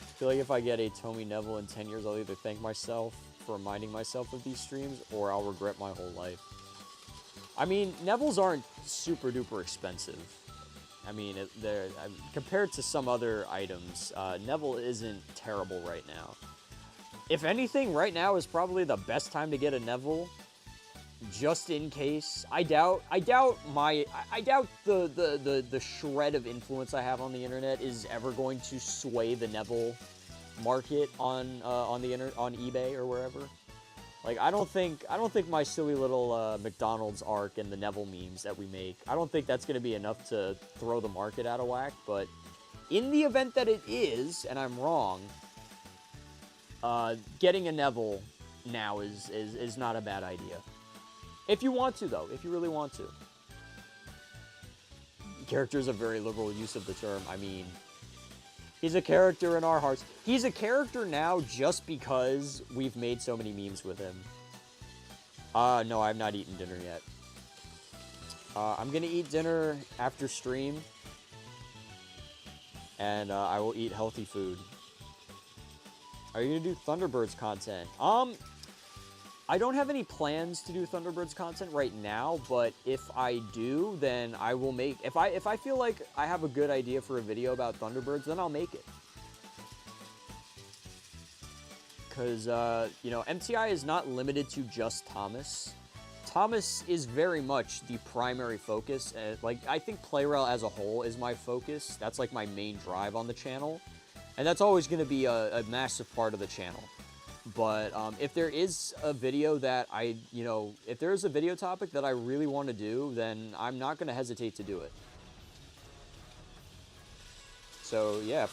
I feel like if I get a Tomy Neville in 10 years, I'll either thank myself for reminding myself of these streams, or I'll regret my whole life. I mean, Nevilles aren't super duper expensive. I mean, compared to some other items, Neville isn't terrible right now. If anything, right now is probably the best time to get a Neville, just in case. I doubt the shred of influence I have on the internet is ever going to sway the Neville market on eBay or wherever. Like, I don't think my silly little McDonald's arc and the Neville memes that we make, I don't think that's going to be enough to throw the market out of whack. But in the event that it is, and I'm wrong, getting a Neville now is not a bad idea. If you want to, though. If you really want to. Character is a very liberal use of the term. I mean, he's a character in our hearts. He's a character now just because we've made so many memes with him. No, I've not eaten dinner yet. I'm going to eat dinner after stream. And I will eat healthy food. Are you going to do Thunderbirds content? I don't have any plans to do Thunderbirds content right now, but if I do, then I will make... If I feel like I have a good idea for a video about Thunderbirds, then I'll make it. Because, you know, MTI is not limited to just Thomas. Thomas is very much the primary focus. Like, I think Playrail as a whole is my focus. That's, like, my main drive on the channel. And that's always going to be a massive part of the channel. But if there is a video that if there is a video topic that I really want to do, then I'm not going to hesitate to do it. So yeah,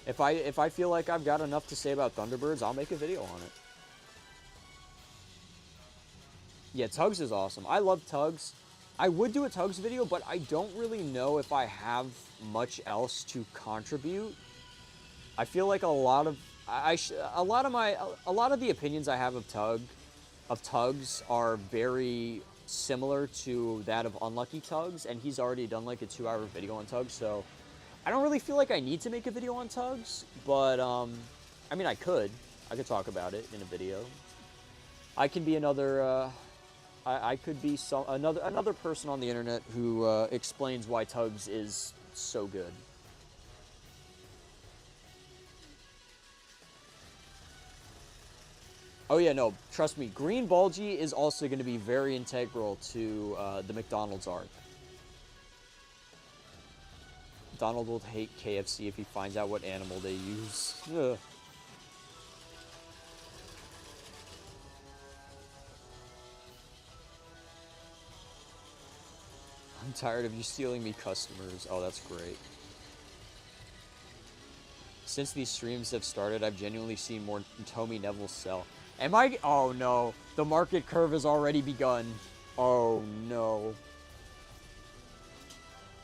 if I feel like I've got enough to say about Thunderbirds, I'll make a video on it. Yeah, Tugs is awesome. I love Tugs. I would do a Tugs video, but I don't really know if I have much else to contribute. I feel like a lot of the opinions I have of Tugs are very similar to that of Unlucky Tugs, and he's already done like a 2-hour video on Tugs, so I don't really feel like I need to make a video on Tugs, but I mean I could talk about it in a video. I can be another I could be another person on the internet who explains why Tugs is so good. Oh yeah, no, trust me, Green Bulgy is also going to be very integral to the McDonald's arc. Donald will hate KFC if he finds out what animal they use. Ugh. I'm tired of you stealing me customers. Oh, that's great. Since these streams have started, I've genuinely seen more Tomy Neville sell. Am I? Oh no, the market curve has already begun. Oh no.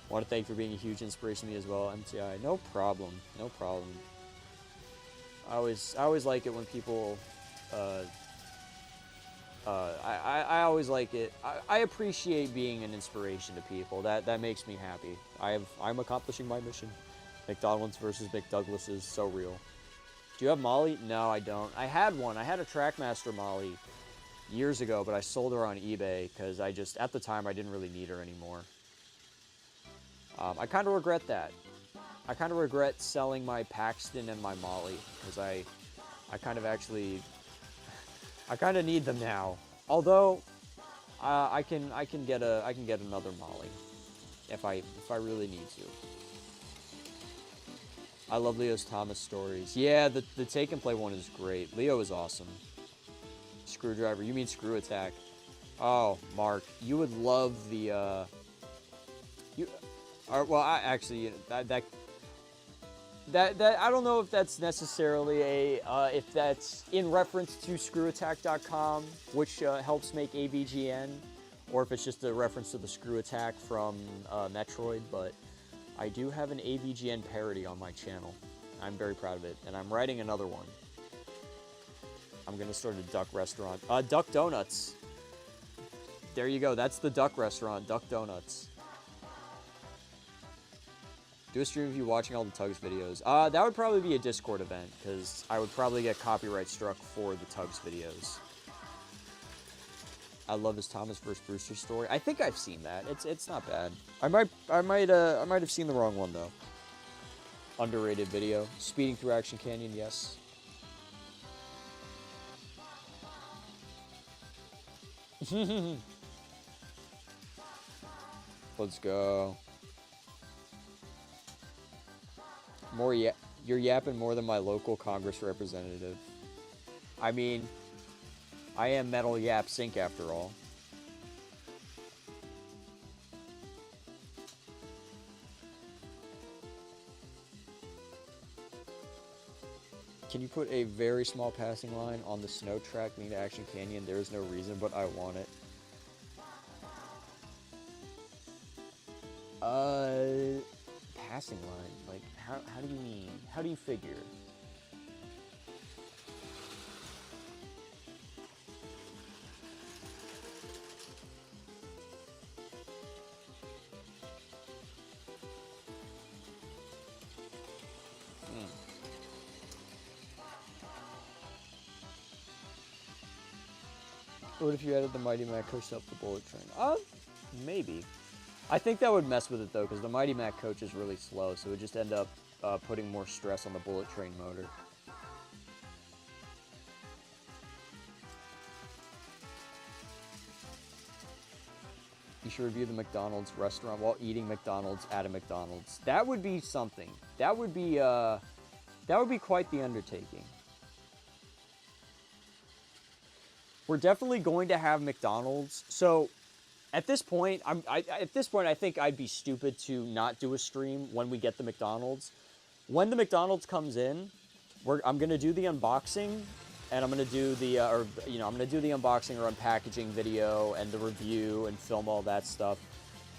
I want to thank you for being a huge inspiration to me as well, MTI. No problem, no problem. I always like it when people, I always like it. I appreciate being an inspiration to people. That makes me happy. I'm accomplishing my mission. McDonald's versus McDouglas is so real. Do you have Molly? No, I don't. I had one. I had a Trackmaster Molly years ago, but I sold her on eBay because at the time, I didn't really need her anymore. I kind of regret that. I kind of regret selling my Paxton and my Molly because I kind of actually, I kind of need them now. Although, I can get another Molly if I really need to. I love Leo's Thomas stories. Yeah, the take and play one is great. Leo is awesome. Screwdriver, you mean Screw Attack? Oh, Mark, you would love the well, I don't know if that's necessarily if that's in reference to screwattack.com, which helps make AVGN, or if it's just a reference to the Screw Attack from Metroid, but I do have an AVGN parody on my channel. I'm very proud of it, and I'm writing another one. I'm gonna start a duck restaurant. Duck Donuts. There you go. That's the duck restaurant, Duck Donuts. Do a stream of you watching all the Tugs videos. That would probably be a Discord event, because I would probably get copyright struck for the Tugs videos. I love his Thomas vs. Brewster story. I think I've seen that. It's not bad. I might have seen the wrong one though. Underrated video. Speeding through Action Canyon, yes. Let's go. You're yapping more than my local Congress representative. I mean, I am Metal Yap Sync after all. Can you put a very small passing line on the snow track leading to Action Canyon? There is no reason, but I want it. Passing line? Like, how do you mean? How do you figure? What if you added the Mighty Mac coach up the bullet train? Maybe. I think that would mess with it though, because the Mighty Mac coach is really slow, so it would just end up putting more stress on the bullet train motor. You should review the McDonald's restaurant while eating McDonald's at a McDonald's. That would be something. That would be quite the undertaking. We're definitely going to have McDonald's. So at this point, I think I'd be stupid to not do a stream when we get the McDonald's. When the McDonald's comes in, I'm gonna do the unboxing, and I'm gonna do the unboxing or unpackaging video and the review and film all that stuff.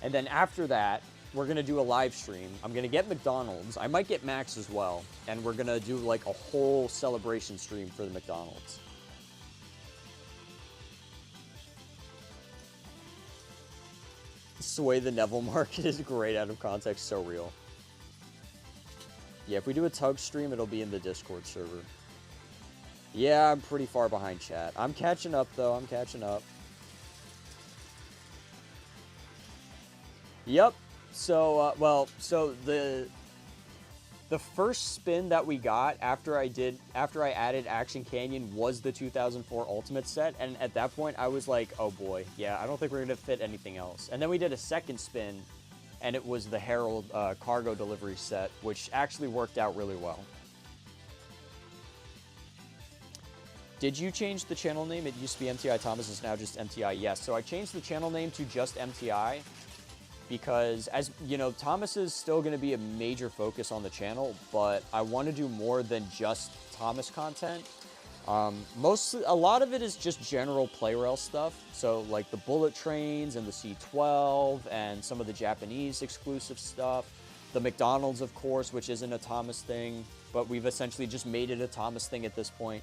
And then after that, we're gonna do a live stream. I'm gonna get McDonald's. I might get Max as well, and we're gonna do like a whole celebration stream for the McDonald's. Sway the Neville market is great out of context, so real. Yeah, if we do a Tug stream, it'll be in the Discord server. Yeah, I'm pretty far behind chat. I'm catching up, though. I'm catching up. Yep. So, so the first spin that we got after I added Action Canyon was the 2004 Ultimate set, and at that point I was like, oh boy, yeah, I don't think we're gonna fit anything else. And then we did a second spin, and it was the Herald cargo delivery set, which actually worked out really well. Did you change the channel name? It used to be MTI Thomas, it's now just MTI. Yes, so I changed the channel name to just MTI. Because, as you know, Thomas is still going to be a major focus on the channel, but I want to do more than just Thomas content. A lot of it is just general play rail stuff. So, like the bullet trains and the C12 and some of the Japanese exclusive stuff. The McDonald's, of course, which isn't a Thomas thing, but we've essentially just made it a Thomas thing at this point.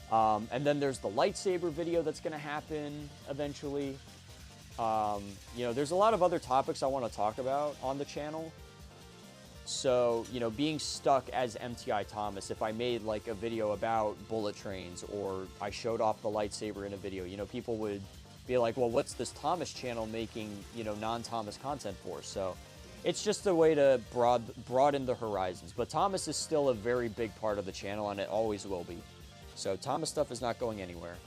And then there's the lightsaber video that's going to happen eventually. You know, there's a lot of other topics I want to talk about on the channel. So, you know, being stuck as MTI Thomas, if I made like a video about bullet trains or I showed off the lightsaber in a video, you know, people would be like, well, what's this Thomas channel making, you know, non-Thomas content for? So it's just a way to broaden the horizons. But Thomas is still a very big part of the channel, and it always will be. So Thomas stuff is not going anywhere.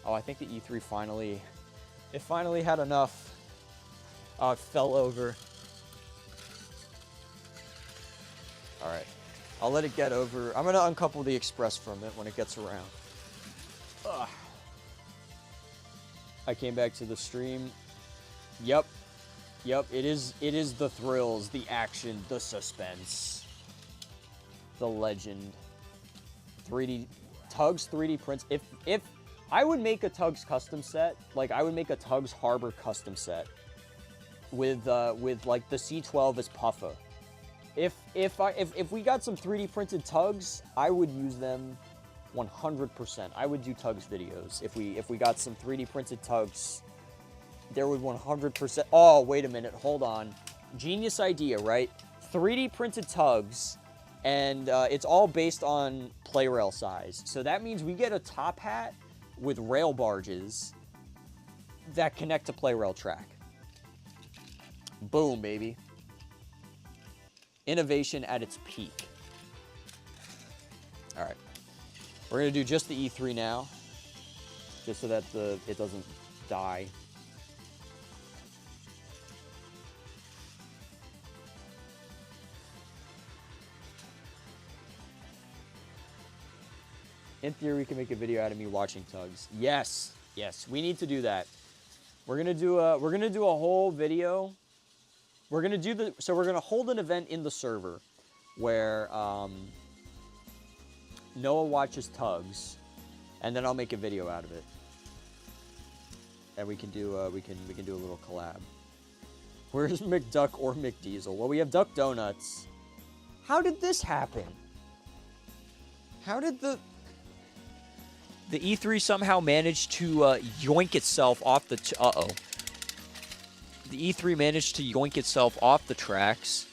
Oh, I think the E3 finally had enough. Oh, it fell over. All right, I'll let it get over. I'm gonna uncouple the Express from it when it gets around. Ugh. I came back to the stream. Yep, it is the thrills, the action, the suspense, the legend. 3D Tugs 3D prints. If I would make a Tugs custom set, like I would make a Tugs Harbor custom set with like the C12 as puffer. If we got some 3D printed Tugs, I would use them 100%. I would do tugs videos. If we got some 3D printed tugs, there would 100%. Oh, wait a minute. Hold on. Genius idea, right? 3D printed tugs, and it's all based on play rail size. So that means we get a top hat with rail barges that connect to play rail track. Boom, baby. Innovation at its peak. All right. We're going to do just the E3 now, just so that it doesn't die. In theory, we can make a video out of me watching tugs. Yes, yes, we need to do that. We're gonna do a whole video. We're gonna hold an event in the server where Noah watches tugs, and then I'll make a video out of it, and we can do a little collab. Where's McDuck or McDiesel? Well, we have Duck Donuts. How did this happen? How did the E3 somehow managed to yoink itself off the... The E3 managed to yoink itself off the tracks.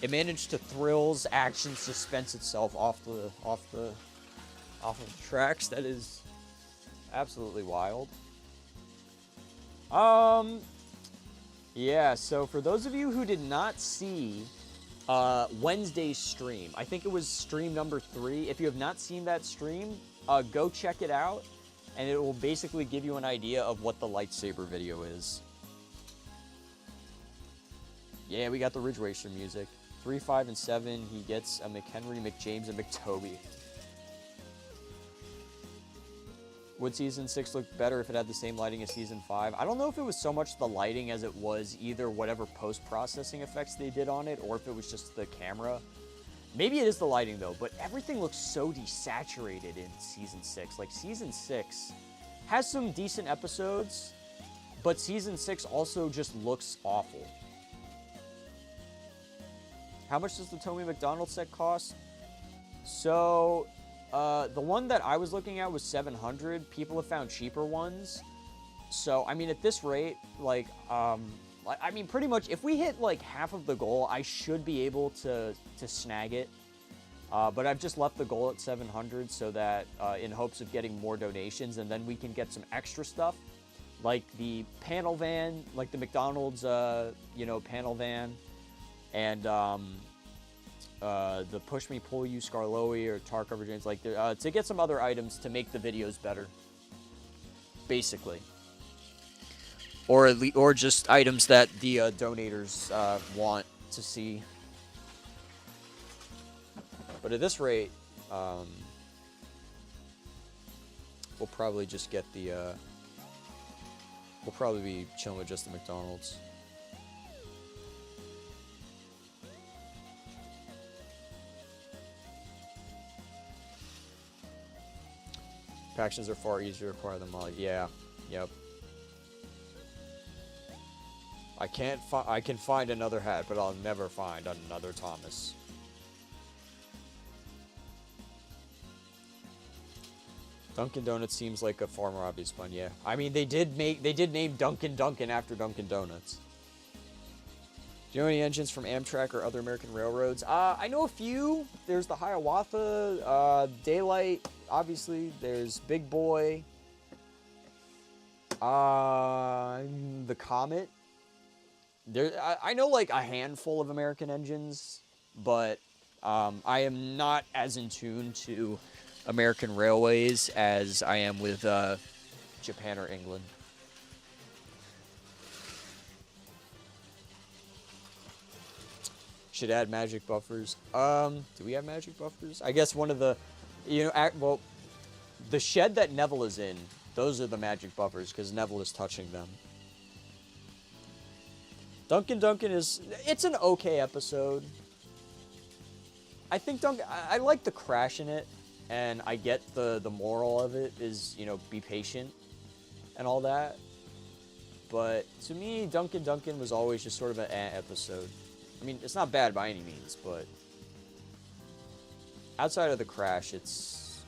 It managed to thrills, action, suspense itself off of the tracks. That is absolutely wild. Yeah, so for those of you who did not see Wednesday's stream, I think it was stream number 3. If you have not seen that stream, go check it out, and it will basically give you an idea of what the lightsaber video is. Yeah, we got the Ridge Racer music. 3, 5, and 7, he gets a McHenry, McJames, and McToby. Would Season 6 look better if it had the same lighting as Season 5? I don't know if it was so much the lighting as it was either whatever post-processing effects they did on it, or if it was just the camera. Maybe it is the lighting, though, but everything looks so desaturated in Season 6. Like, Season 6 has some decent episodes, but Season 6 also just looks awful. How much does the Tomy McDonald's set cost? So, the one that I was looking at was $700. People have found cheaper ones. So, I mean, at this rate, like, I mean, pretty much, if we hit, like, half of the goal, I should be able to snag it. But I've just left the goal at 700 so that, in hopes of getting more donations, and then we can get some extra stuff, like the panel van, like the McDonald's, panel van, and the Push Me, Pull You, Scarloey, or Tar Cover James, like, to get some other items to make the videos better, basically. Or just items that the donators want to see. But at this rate, we'll probably just get the... we'll probably be chilling with just the McDonald's. Factions are far easier to acquire than Molly. Yeah, yep. I can find another hat, but I'll never find another Thomas. Dunkin' Donuts seems like a far more obvious one, yeah. I mean, they did name Dunkin' Dunkin' after Dunkin' Donuts. Do you know any engines from Amtrak or other American railroads? I know a few. There's the Hiawatha, Daylight, obviously. There's Big Boy. The Comet. I know like a handful of American engines, but I am not as in tune to American railways as I am with Japan or England. Should add magic buffers. Do we have magic buffers? I guess one of the, well, the shed that Neville is in, those are the magic buffers because Neville is touching them. Dunkin' Dunkin' it's an okay episode. I think I like the crash in it, and I get the moral of it is, be patient and all that. But to me, Dunkin' Dunkin' was always just sort of an episode. I mean, it's not bad by any means, but outside of the crash, it's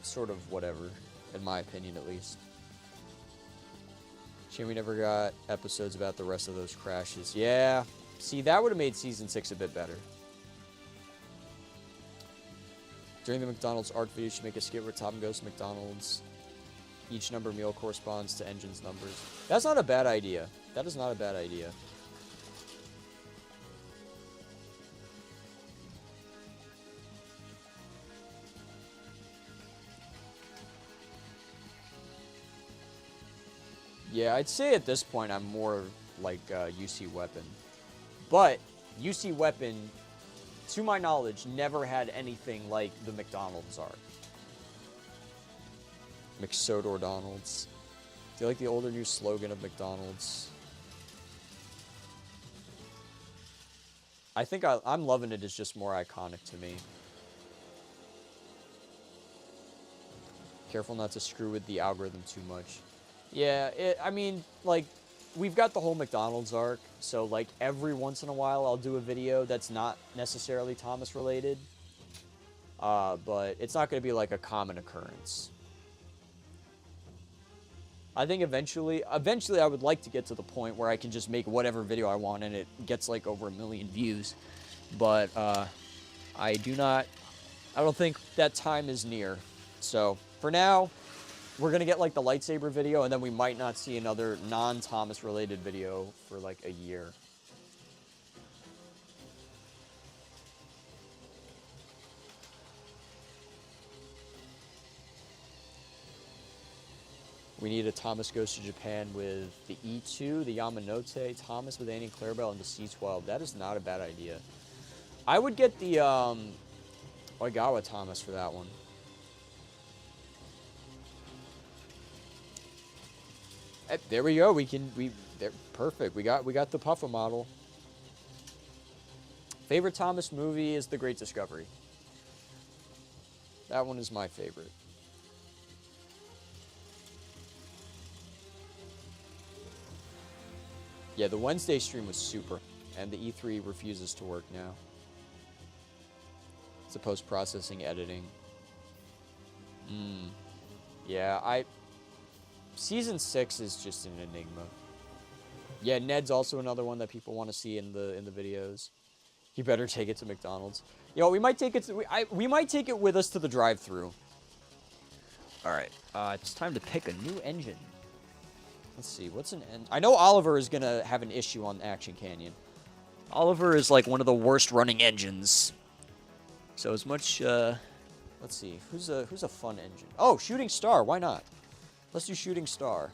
sort of whatever, in my opinion at least. Shame we never got episodes about the rest of those crashes. Yeah, see, that would have made Season 6 a bit better. During the McDonald's arc video, you should make a skit where Tom goes to McDonald's. Each number meal corresponds to engine's numbers. That's not a bad idea. That is not a bad idea. Yeah, I'd say at this point I'm more like UC Weapon. But UC Weapon, to my knowledge, never had anything like the McDonald's arc. McSodor Donald's. Do you like the older new slogan of McDonald's? I think I'm loving it. It's just more iconic to me. Careful not to screw with the algorithm too much. Yeah, I mean, like, we've got the whole McDonald's arc, so, like, every once in a while I'll do a video that's not necessarily Thomas related. But it's not going to be, like, a common occurrence. I think eventually I would like to get to the point where I can just make whatever video I want and it gets, like, over 1 million views. But, I don't think that time is near. So, for now, we're going to get, like, the lightsaber video, and then we might not see another non-Thomas related video for, like, a year. We need a Thomas Goes to Japan with the E2, the Yamanote, Thomas with Annie and Clarabelle, and the C12. That is not a bad idea. I would get the Oigawa Thomas for that one. There we go. They're perfect. We got the Puffa model. Favorite Thomas movie is The Great Discovery. That one is my favorite. Yeah, the Wednesday stream was super, and the E3 refuses to work now. It's a post-processing editing. Yeah, Season 6 is just an enigma. Yeah, Ned's also another one that people want to see in the videos. You better take it to McDonald's. Yo, we might take it to, we might take it with us to the drive-thru. All right, it's time to pick a new engine. Let's see, what's an engine? I know Oliver is gonna have an issue on Action Canyon. Oliver is like one of the worst running engines. So as much, let's see, who's a fun engine? Oh, Shooting Star, why not? Let's do Shooting Star.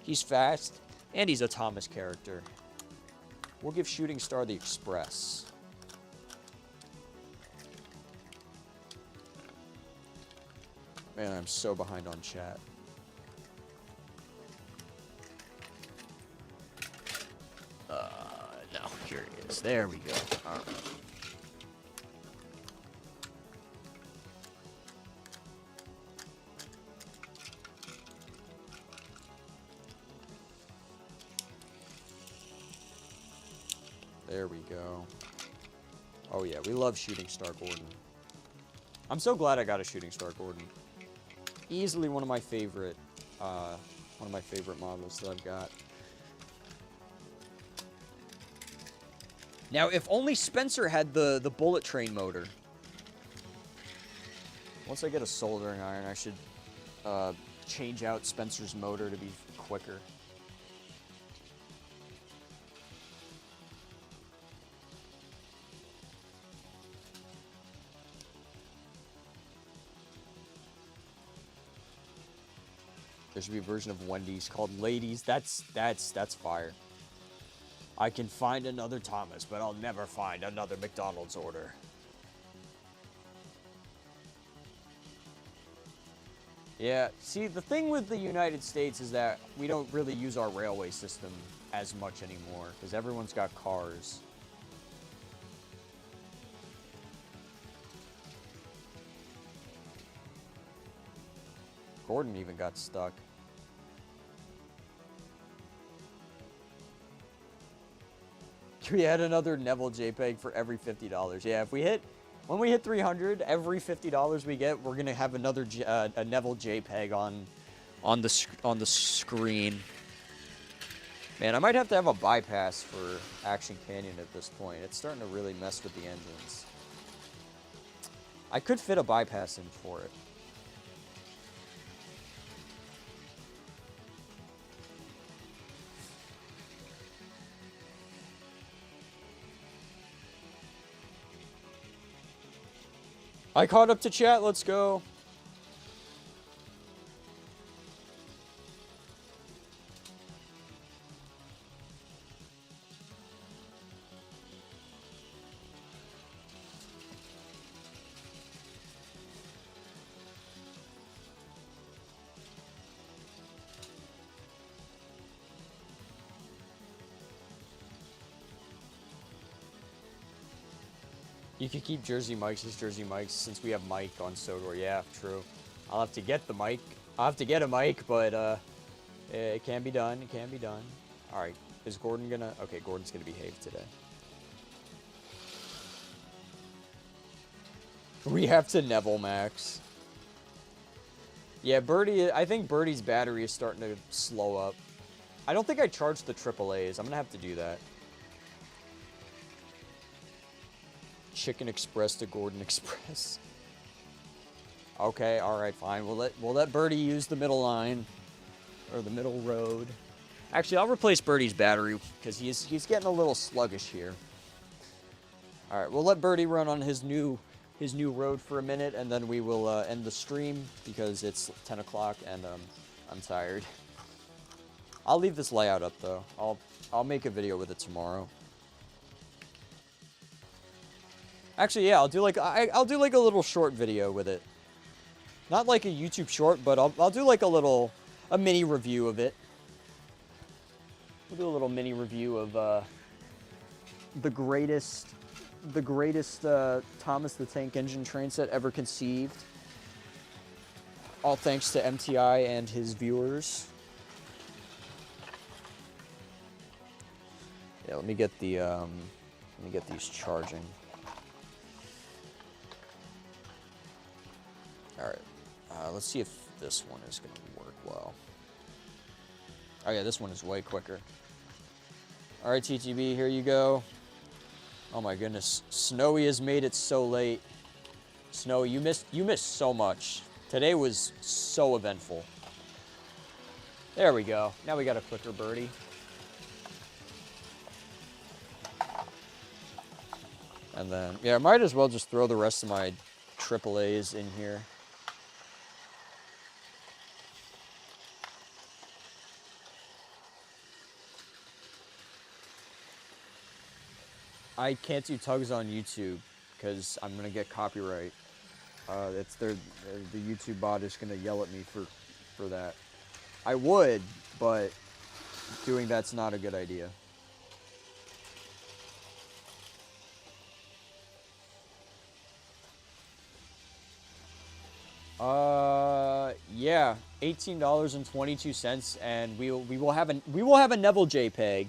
He's fast, and he's a Thomas character. We'll give Shooting Star the Express. Man, I'm so behind on chat. No, here it is. There we go. All right. There we go. Oh yeah, we love Shooting Star Gordon. I'm so glad I got a Shooting Star Gordon. Easily one of my favorite models that I've got. Now, if only Spencer had the bullet train motor. Once I get a soldering iron, I should change out Spencer's motor to be quicker. There should be a version of Wendy's called Ladies. That's fire. I can find another Thomas, but I'll never find another McDonald's order. Yeah, see, the thing with the United States is that we don't really use our railway system as much anymore, because everyone's got cars. Gordon even got stuck. We had another Neville JPEG for every $50. Yeah, if we hit When we hit 300, every $50 we get, we're gonna have another a Neville JPEG on the screen. Man, I might have to have a bypass for Action Canyon at this point. It's starting to really mess with the engines. I could fit a bypass in for it. I caught up to chat, let's go. You could keep Jersey Mike's as Jersey Mike's since we have Mike on Sodor. Yeah, true. I'll have to get the mic. I'll have to get a mic, but it can be done. It can be done. All right. Is Gordon gonna? Okay, Gordon's gonna behave today. We have to Neville Max. Yeah, Birdie. I think Birdie's battery is starting to slow up. I don't think I charged the AAAs. I'm gonna have to do that. Chicken Express to Gordon Express. Okay, all right, fine. We'll let Birdie use the middle line or the middle road. Actually, I'll replace Birdie's battery because he's getting a little sluggish here. All right, we'll let Birdie run on his new road for a minute, and then we will end the stream because it's 10 o'clock and I'm tired. I'll leave this layout up though. I'll make a video with it tomorrow. Actually, yeah, I'll do like a little short video with it. Not like a YouTube short, but I'll do like a mini review of it. We'll do a little mini review of the greatest Thomas the Tank Engine train set ever conceived. All thanks to MTI and his viewers. Yeah, let me get these charging. All right, let's see if this one is going to work well. Oh yeah, this one is way quicker. All right, TTB, here you go. Oh my goodness, Snowy has made it so late. Snowy, you missed so much. Today was so eventful. There we go. Now we got a quicker birdie. And then, yeah, I might as well just throw the rest of my AAAs in here. I can't do tugs on YouTube because I'm gonna get copyright. The YouTube bot is gonna yell at me for that. I would, but doing that's not a good idea. Yeah, $18.22, and we will have a Neville JPEG,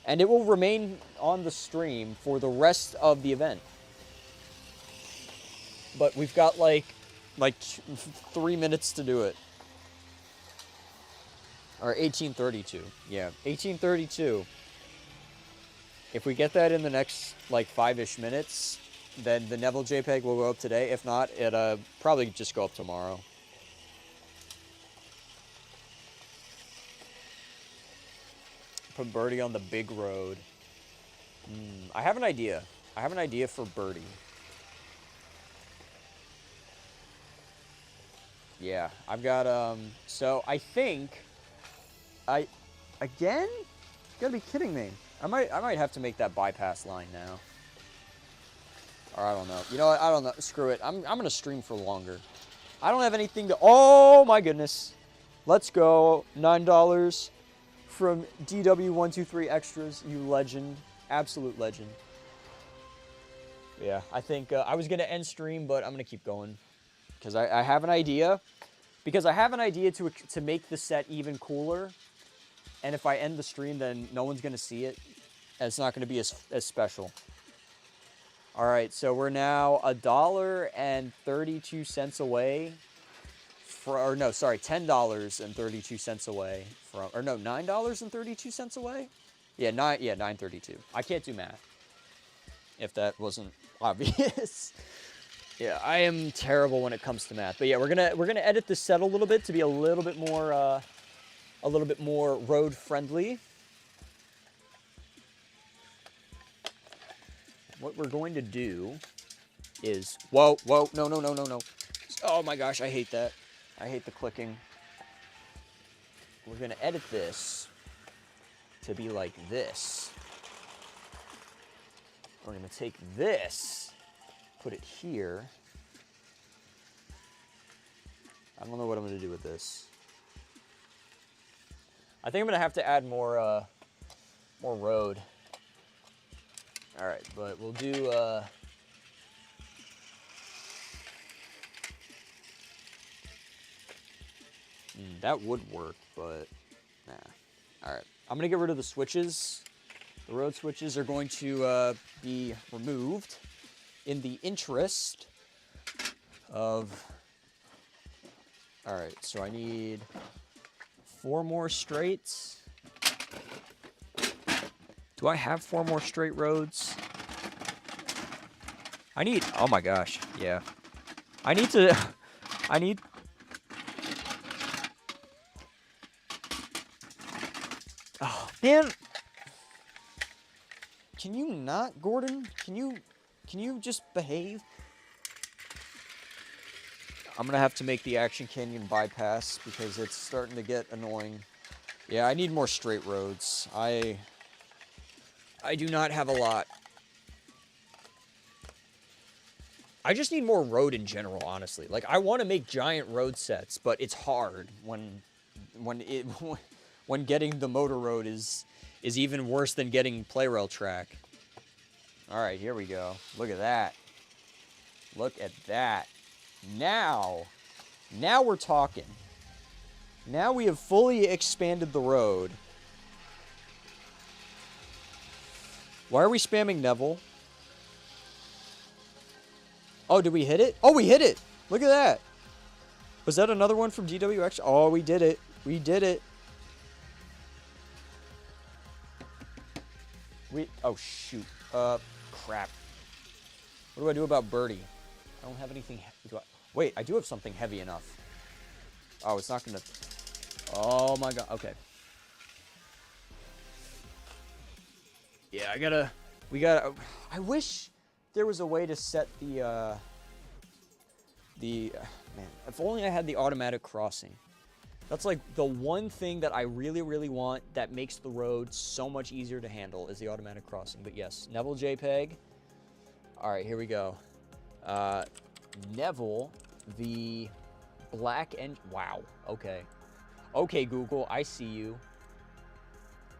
and it will remain on the stream for the rest of the event. But we've got like 3 minutes to do it. Or 18:32. Yeah, 18:32. If we get that in the next like 5-ish minutes, then the Neville JPEG will go up today. If not, it'll probably just go up tomorrow. Put Birdie on the big road. I have an idea. I have an idea for Birdie. Yeah, I've got, so I think, again? You gotta be kidding me. I might have to make that bypass line now. Or I don't know. You know what? I don't know. Screw it. I'm gonna stream for longer. I don't have anything to, oh my goodness. Let's go. $9 from DW123 Extras, you legend. Absolute legend. Yeah, I think I was gonna end stream, but I'm gonna keep going. Because I have an idea. Because I have an idea to make the set even cooler. And if I end the stream, then no one's gonna see it. And it's not gonna be as special. All right, so we're now $1.32 away or no, sorry, $10.32 away from, or no, $9.32 away? Yeah, 9.32. I can't do math, if that wasn't obvious. Yeah, I am terrible when it comes to math. But yeah, we're gonna edit this set a little bit to be a little bit more road friendly. What we're going to do is, whoa, no. Oh my gosh, I hate that. I hate the clicking. We're gonna edit this to be like this. We're gonna take this, put it here. I don't know what I'm gonna do with this. I think I'm gonna have to add more road. All right, but we'll do, that would work, but nah. All right, I'm gonna get rid of the switches. The road switches are going to be removed in the interest of, all right, so I need 4 more straights. Do I have 4 more straight roads? I need, oh my gosh, yeah. I need, oh, man. Can you not, Gordon? Can you just behave? I'm gonna have to make the Action Canyon bypass because it's starting to get annoying. Yeah, I need more straight roads. I do not have a lot. I just need more road in general, honestly. Like, I want to make giant road sets, but it's hard when getting the motor road is even worse than getting play rail track. All right, here we go. Look at that. Look at that. Now we're talking. Now we have fully expanded the road. Why are we spamming Neville? Oh, did we hit it? Oh, we hit it. Look at that. Was that another one from GWX? Oh, we did it. We did it. Oh, shoot. Crap. What do I do about Birdie? I don't have anything. Wait, I do have something heavy enough. Oh, it's not going to. Oh, my God. Okay. Yeah, I wish there was a way to set man, if only I had the automatic crossing. That's like the one thing that I really, really want that makes the road so much easier to handle is the automatic crossing. But yes, Neville JPEG. All right, here we go. Neville, the black and wow. Okay. Okay, Google, I see you.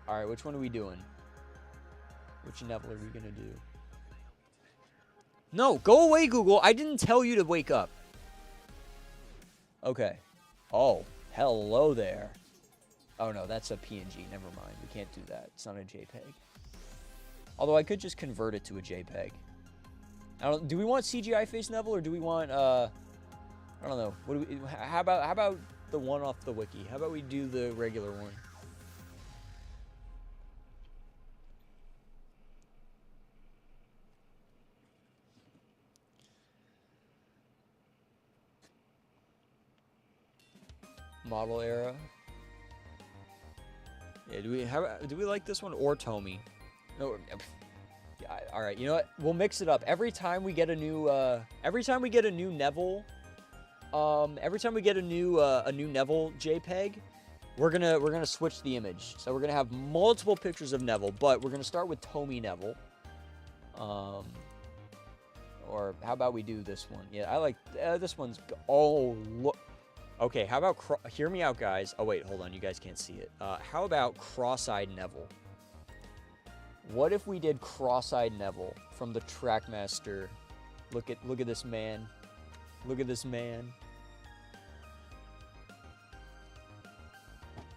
All right, which one are we doing? Which Neville are we gonna do? No, go away, Google. I didn't tell you to wake up. Okay. Oh, hello there. Oh no, that's a PNG. Never mind. We can't do that. It's not a JPEG. Although I could just convert it to a JPEG. Do we want CGI face Neville or do we want I don't know. How about the one off the wiki? How about we do the regular one? Model era. Yeah, do we like this one or Tomy? No. Yeah, all right. You know what? We'll mix it up. Every time we get a new Neville, every time we get a new Neville JPEG, we're gonna switch the image. So we're gonna have multiple pictures of Neville, but we're gonna start with Tomy Neville. Or how about we do this one? Yeah, I like this one's. Oh, look. Okay, how about, hear me out, guys. Oh, wait, hold on. You guys can't see it. How about cross-eyed Neville? What if we did cross-eyed Neville from the Trackmaster? Look at this man. Look at this man.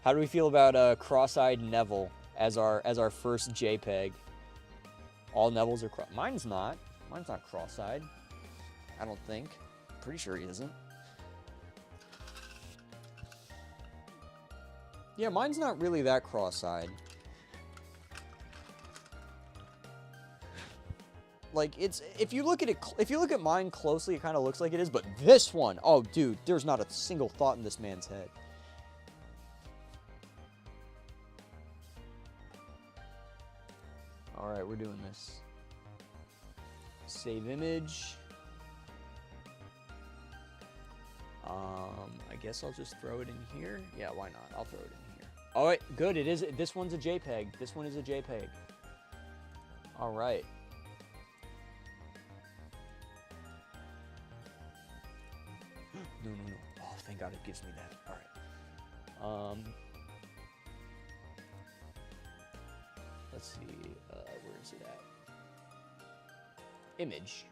How do we feel about cross-eyed Neville as our first JPEG? All Nevilles are mine's not. Mine's not cross-eyed. I don't think. Pretty sure he isn't. Yeah, mine's not really that cross-eyed. Like, it's, if you look at mine closely, it kind of looks like it is, but this one, oh, dude, there's not a single thought in this man's head. All right, we're doing this. Save image. I guess I'll just throw it in here. Yeah, why not? I'll throw it in here. All right, good. It is. This one's a JPEG. This one is a JPEG. All right. No. Oh, thank God it gives me that. All right. Let's see. Where is it at? Image.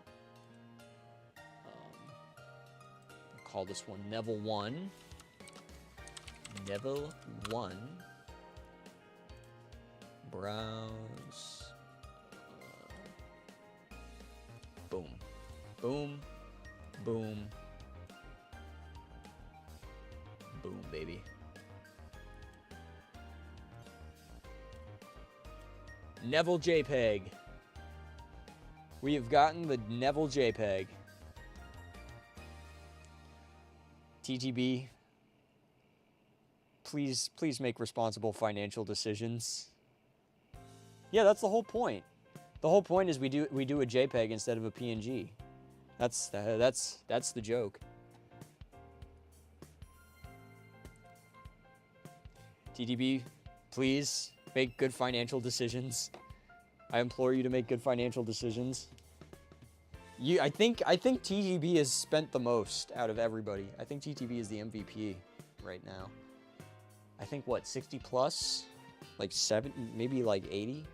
We'll call this one Neville 1. Neville 1. Browse. Boom. Boom. Boom. Boom, baby. Neville JPEG. We have gotten the Neville JPEG. TGB, please make responsible financial decisions. Yeah, that's the whole point. The whole point is we do a JPEG instead of a PNG. That's the joke. TGB, please make good financial decisions. I implore you to make good financial decisions. I think TGB has spent the most out of everybody. I think TGB is the MVP right now. I think what, 60 plus? Like 70, maybe like 80?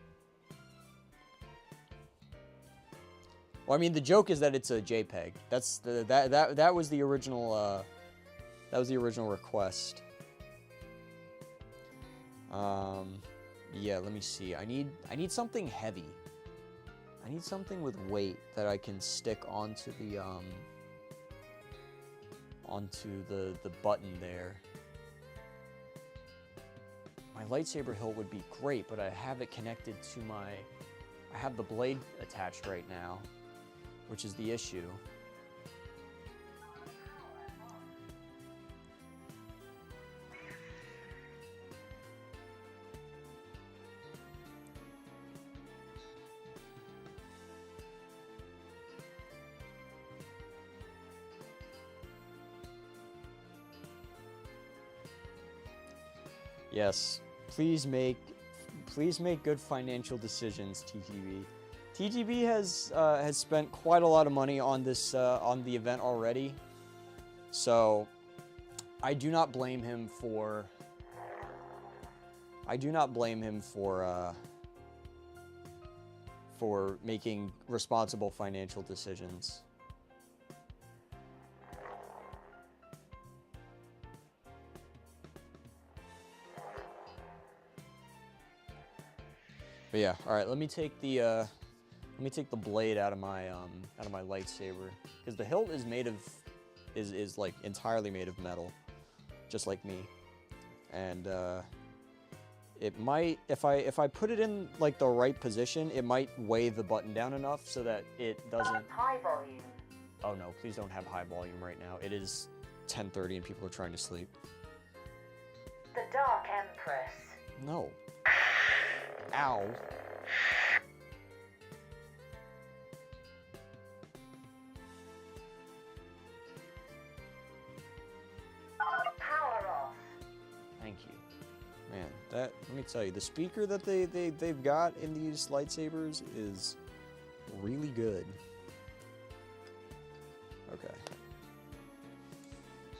Well, I mean, the joke is that it's a JPEG. That's that was the original request. Yeah, let me see. I need something heavy. I need something with weight that I can stick onto the button there. My lightsaber hilt would be great, but I have it connected to I have the blade attached right now, which is the issue. Yes, please make good financial decisions, TGB. TGB has spent quite a lot of money on this on the event already, so I do not blame him for making responsible financial decisions. But yeah, all right. Let me take the blade out of my lightsaber, because the hilt is made of is like entirely made of metal, just like me, and it might, if I put it in like the right position, it might weigh the button down enough so that it doesn't. High volume. Oh no! Please don't have high volume right now. It is 10:30 and people are trying to sleep. The Dark Empress. No. Ow. Power off. Thank you. Man, let me tell you, the speaker that they've got in these lightsabers is really good. Okay.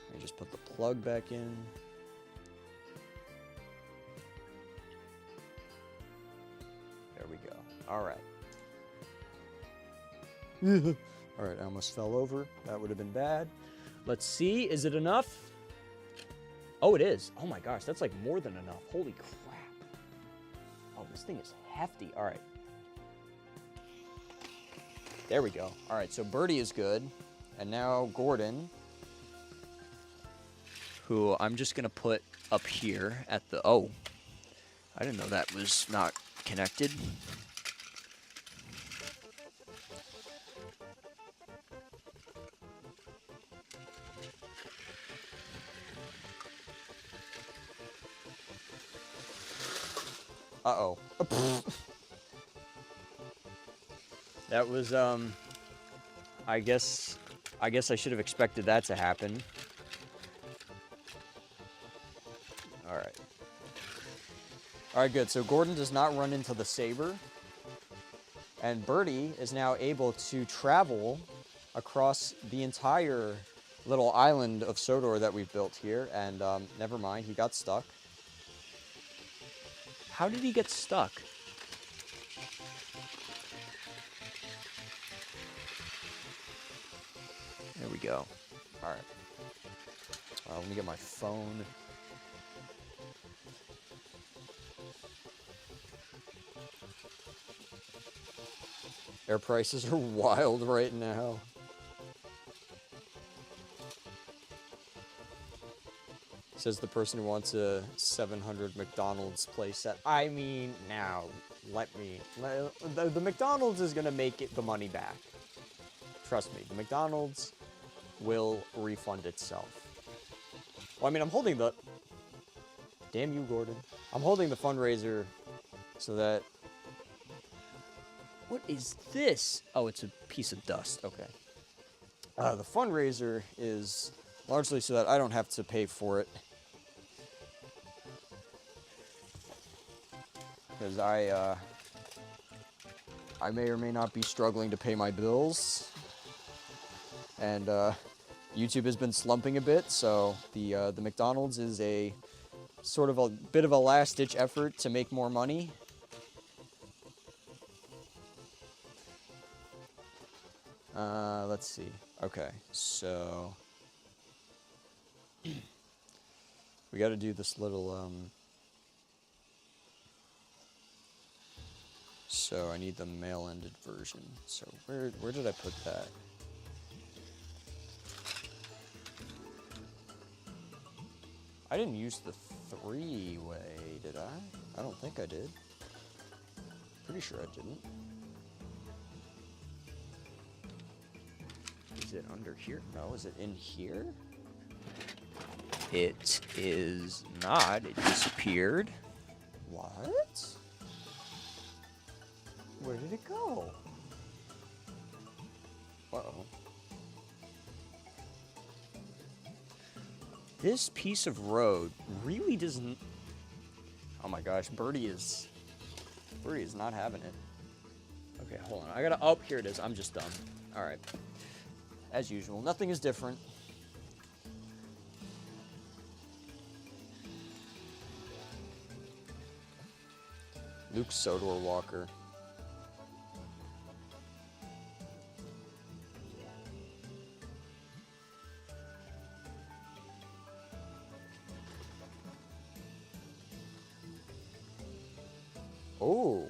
Let me just put the plug back in. There we go. All right. All right, I almost fell over. That would have been bad. Let's see. Is it enough? Oh, it is. Oh my gosh, that's like more than enough. Holy crap. Oh, this thing is hefty. All right. There we go. All right, so Birdie is good. And now Gordon, who I'm just going to put up here at the... Oh, I didn't know that was not connected. Uh-oh. That was, I guess I should have expected that to happen. All right. All right, good. So Gordon does not run into the saber. And Birdie is now able to travel across the entire little island of Sodor that we've built here. And never mind, he got stuck. How did he get stuck? There we go. All right. Let me get my phone. Air prices are wild right now. Says the person who wants a 700 McDonald's playset. I mean, now, the McDonald's is gonna make the money back. Trust me, the McDonald's will refund itself. Well, I mean, I'm holding the... Damn you, Gordon. I'm holding the fundraiser so that... What is this? Oh, it's a piece of dust. Okay. The fundraiser is largely so that I don't have to pay for it. Because I may or may not be struggling to pay my bills. And YouTube has been slumping a bit, so the McDonald's is a sort of a bit of a last-ditch effort to make more money. Let's see. Okay, so we got to do this little so I need the mail-ended version. So where did I put that? I didn't use the three-way, did I? I don't think I did. Pretty sure I didn't. Is it under here? No, is it in here? It is not. It disappeared. What? Where did it go? Uh-oh. This piece of road really doesn't... Oh my gosh, Birdie is not having it. Okay, hold on. I gotta... Oh, here it is. I'm just dumb. All right. As usual, nothing is different. Luke Sodor Walker. Oh.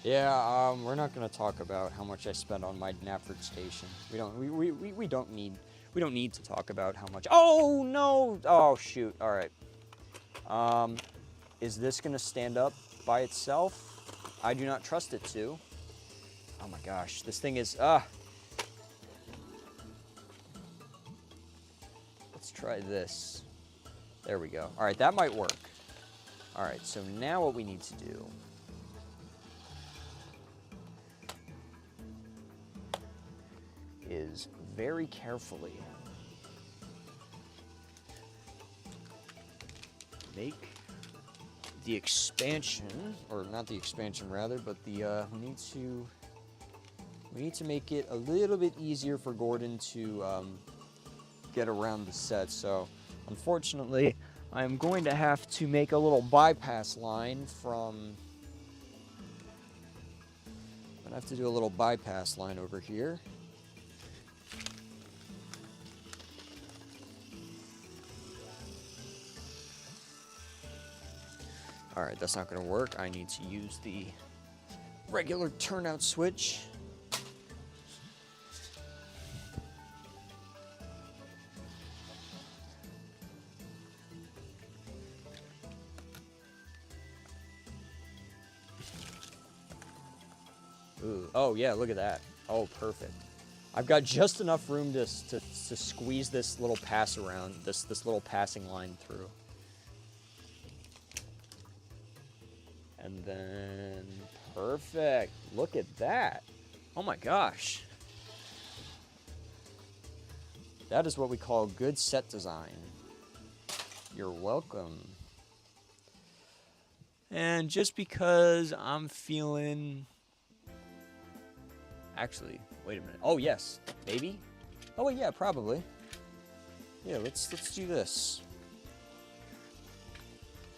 Yeah, we're not gonna talk about how much I spent on my Knapford station. We don't need to talk about how much. Oh no! Oh shoot! All right. Is this gonna stand up by itself? I do not trust it to. Oh my gosh, this thing is Let's try this. There we go. All right, that might work. All right, so now what we need to do is very carefully make the expansion, or not the expansion rather, but the we need to make it a little bit easier for Gordon to get around the set. So unfortunately, I'm going to have to make a little bypass line from... I'm gonna have to do a little bypass line over here. All right, that's not gonna work. I need to use the regular turnout switch. Ooh. Oh yeah, look at that. Oh, perfect. I've got just enough room to squeeze this little pass around, this little passing line through. And then, perfect. Look at that. Oh my gosh. That is what we call good set design. You're welcome. And just because I'm feeling... Actually, wait a minute. Oh, yes. Maybe? Oh, wait, yeah, probably. Yeah, let's do this.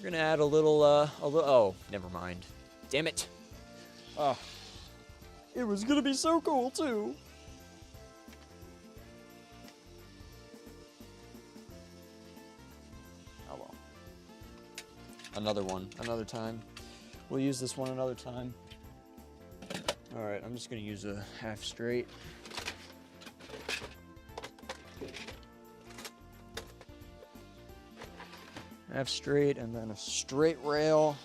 We're gonna add a little, oh, never mind. Damn it. Oh. It was gonna be so cool, too. Oh, well. Another one, another time. We'll use this one another time. All right, I'm just gonna use a half straight. Half straight and then a straight rail.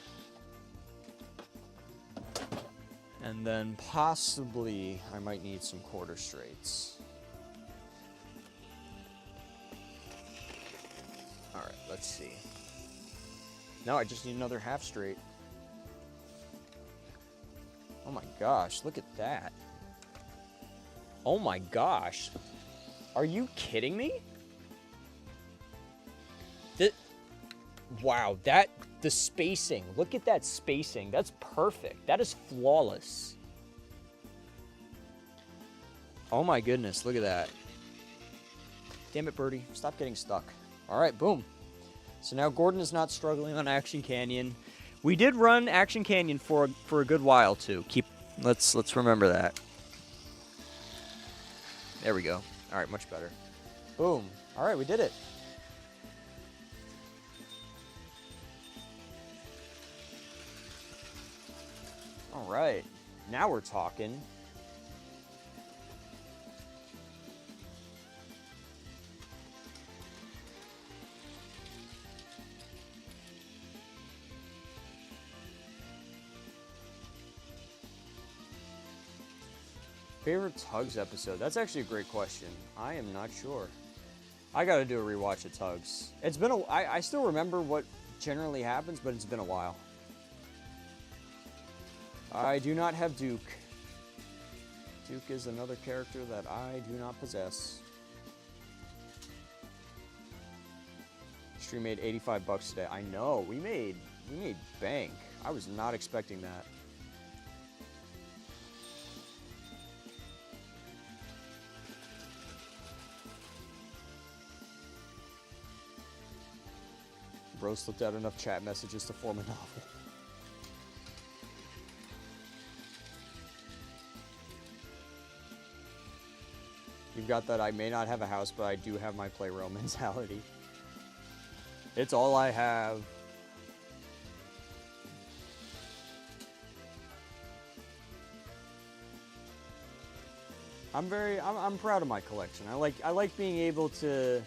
And then possibly I might need some quarter straights. All right, let's see. No, I just need another half straight. Oh my gosh, look at that. Oh my gosh. Are you kidding me? Wow, the spacing. Look at that spacing. That's perfect. That is flawless. Oh my goodness, look at that. Damn it, Birdie. Stop getting stuck. All right, boom. So now Gordon is not struggling on Action Canyon. We did run Action Canyon for a good while too. Let's remember that. There we go. All right, much better. Boom. All right, we did it. All right, now we're talking. Favorite Tugs episode? That's actually a great question. I am not sure. I gotta do a rewatch of Tugs. It's been I still remember what generally happens, but it's been a while. I do not have Duke. Duke is another character that I do not possess. Stream made 85 bucks today. I know, we made bank. I was not expecting that. Bro slipped out enough chat messages to form a novel. You've got that I may not have a house, but I do have my Playrail mentality. It's all I have. I'm proud of my collection. I like being able to.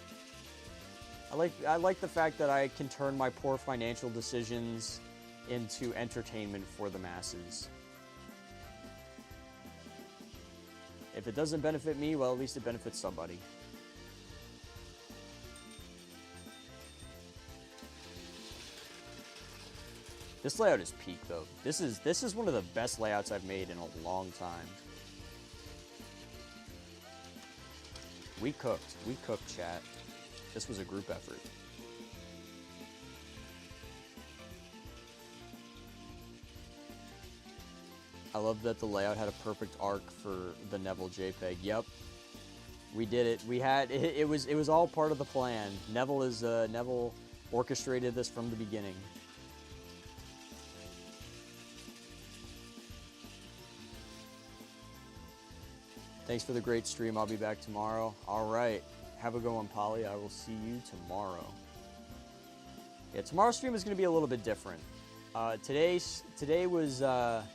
I like the fact that I can turn my poor financial decisions into entertainment for the masses. If it doesn't benefit me, well, at least it benefits somebody. This layout is peak, though. This is one of the best layouts I've made in a long time. We cooked, chat. This was a group effort. I love that the layout had a perfect arc for the Neville JPEG. Yep, we did it. We had it was all part of the plan. Neville orchestrated this from the beginning. Thanks for the great stream. I'll be back tomorrow. All right. Have a good one, Polly. I will see you tomorrow. Yeah, tomorrow's stream is going to be a little bit different. Today was I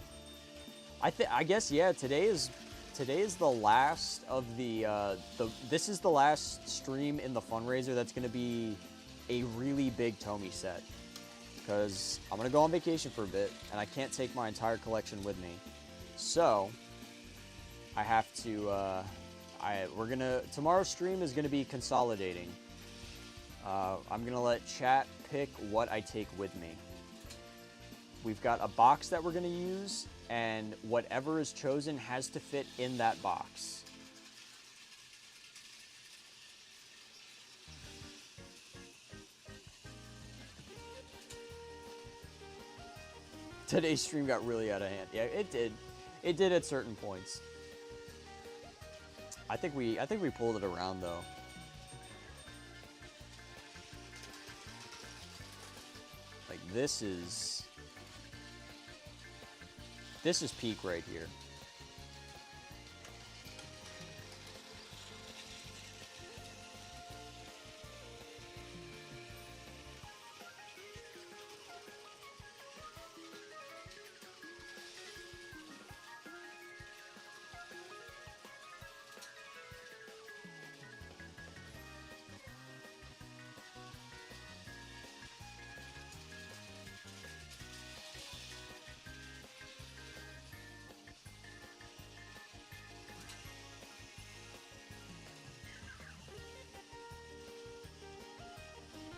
guess yeah, today is the last of this is the last stream in the fundraiser that's going to be a really big Tomy set, because I'm going to go on vacation for a bit and I can't take my entire collection with me. So I have to tomorrow's stream is going to be consolidating. I'm going to let chat pick what I take with me. We've got a box that we're going to use, and whatever is chosen has to fit in that box. Today's stream got really out of hand. Yeah, it did. It did at certain points. I think we pulled it around though. Like this is peak right here.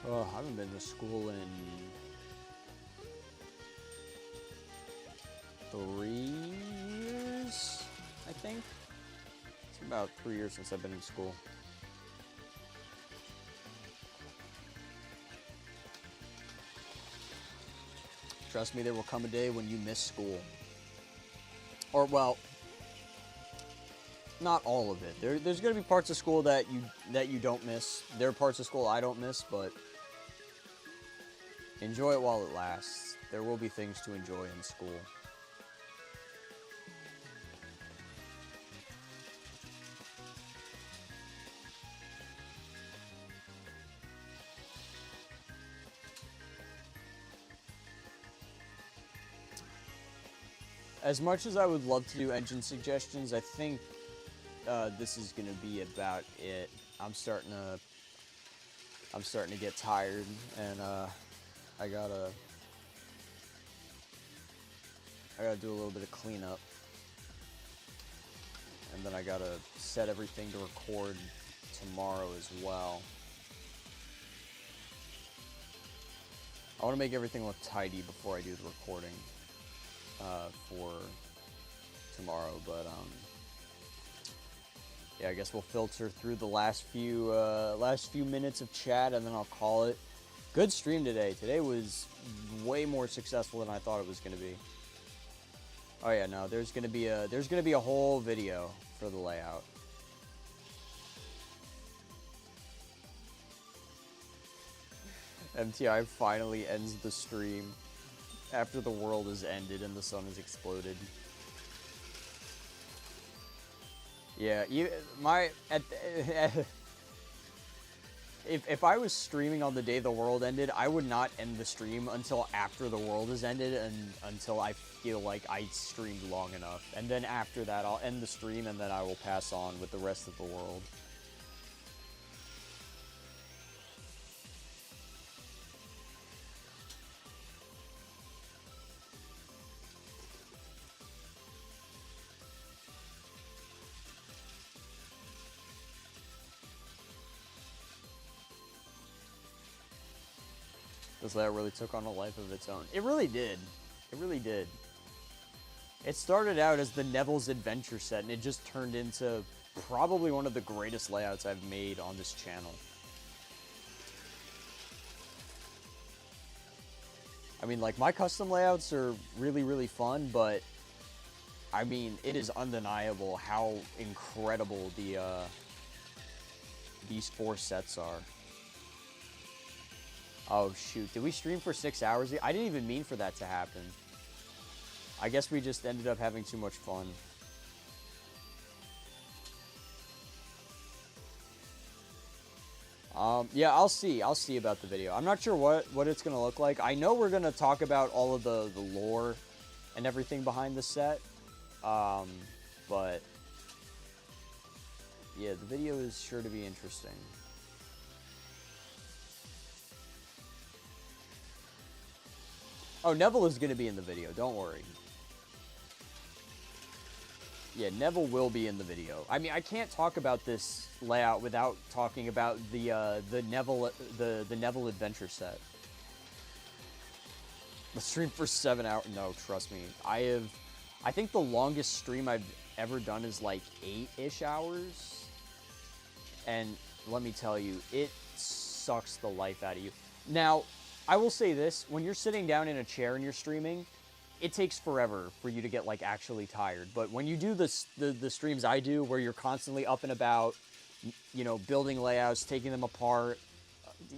Oh, I haven't been to school in 3 years, I think. It's about 3 years since I've been in school. Trust me, there will come a day when you miss school. Or, well, not all of it. There's going to be parts of school that you don't miss. There are parts of school I don't miss, but enjoy it while it lasts. There will be things to enjoy in school. As much as I would love to do engine suggestions, I think this is gonna be about it. I'm starting to get tired, and I gotta do a little bit of cleanup, and then I gotta set everything to record tomorrow as well. I want to make everything look tidy before I do the recording for tomorrow, but yeah, I guess we'll filter through the last few minutes of chat, and then I'll call it. Good stream today. Today was way more successful than I thought it was going to be. Oh yeah, no, there's gonna be a whole video for the layout. MTI finally ends the stream after the world has ended and the sun has exploded. Yeah, if I was streaming on the day the world ended, I would not end the stream until after the world has ended and until I feel like I streamed long enough. And then after that, I'll end the stream and then I will pass on with the rest of the world. This layout really took on a life of its own. It really did. It really did. It started out as the Neville's Adventure set, and it just turned into probably one of the greatest layouts I've made on this channel. I mean, like, my custom layouts are really, really fun, but I mean, it is undeniable how incredible these 4 sets are. Oh shoot, did we stream for 6 hours? I didn't even mean for that to happen. I guess we just ended up having too much fun. Yeah, I'll see about the video. I'm not sure what it's gonna look like. I know we're gonna talk about all of the lore and everything behind the set. But yeah, the video is sure to be interesting. Oh, Neville is gonna be in the video, don't worry. Yeah, Neville will be in the video. I mean, I can't talk about this layout without talking about the Neville adventure set. The stream for 7 hours. No, trust me. I think the longest stream I've ever done is like 8-ish hours. And let me tell you, it sucks the life out of you. Now, I will say this, when you're sitting down in a chair and you're streaming, it takes forever for you to get like actually tired. But when you do the streams I do, where you're constantly up and about, you know, building layouts, taking them apart,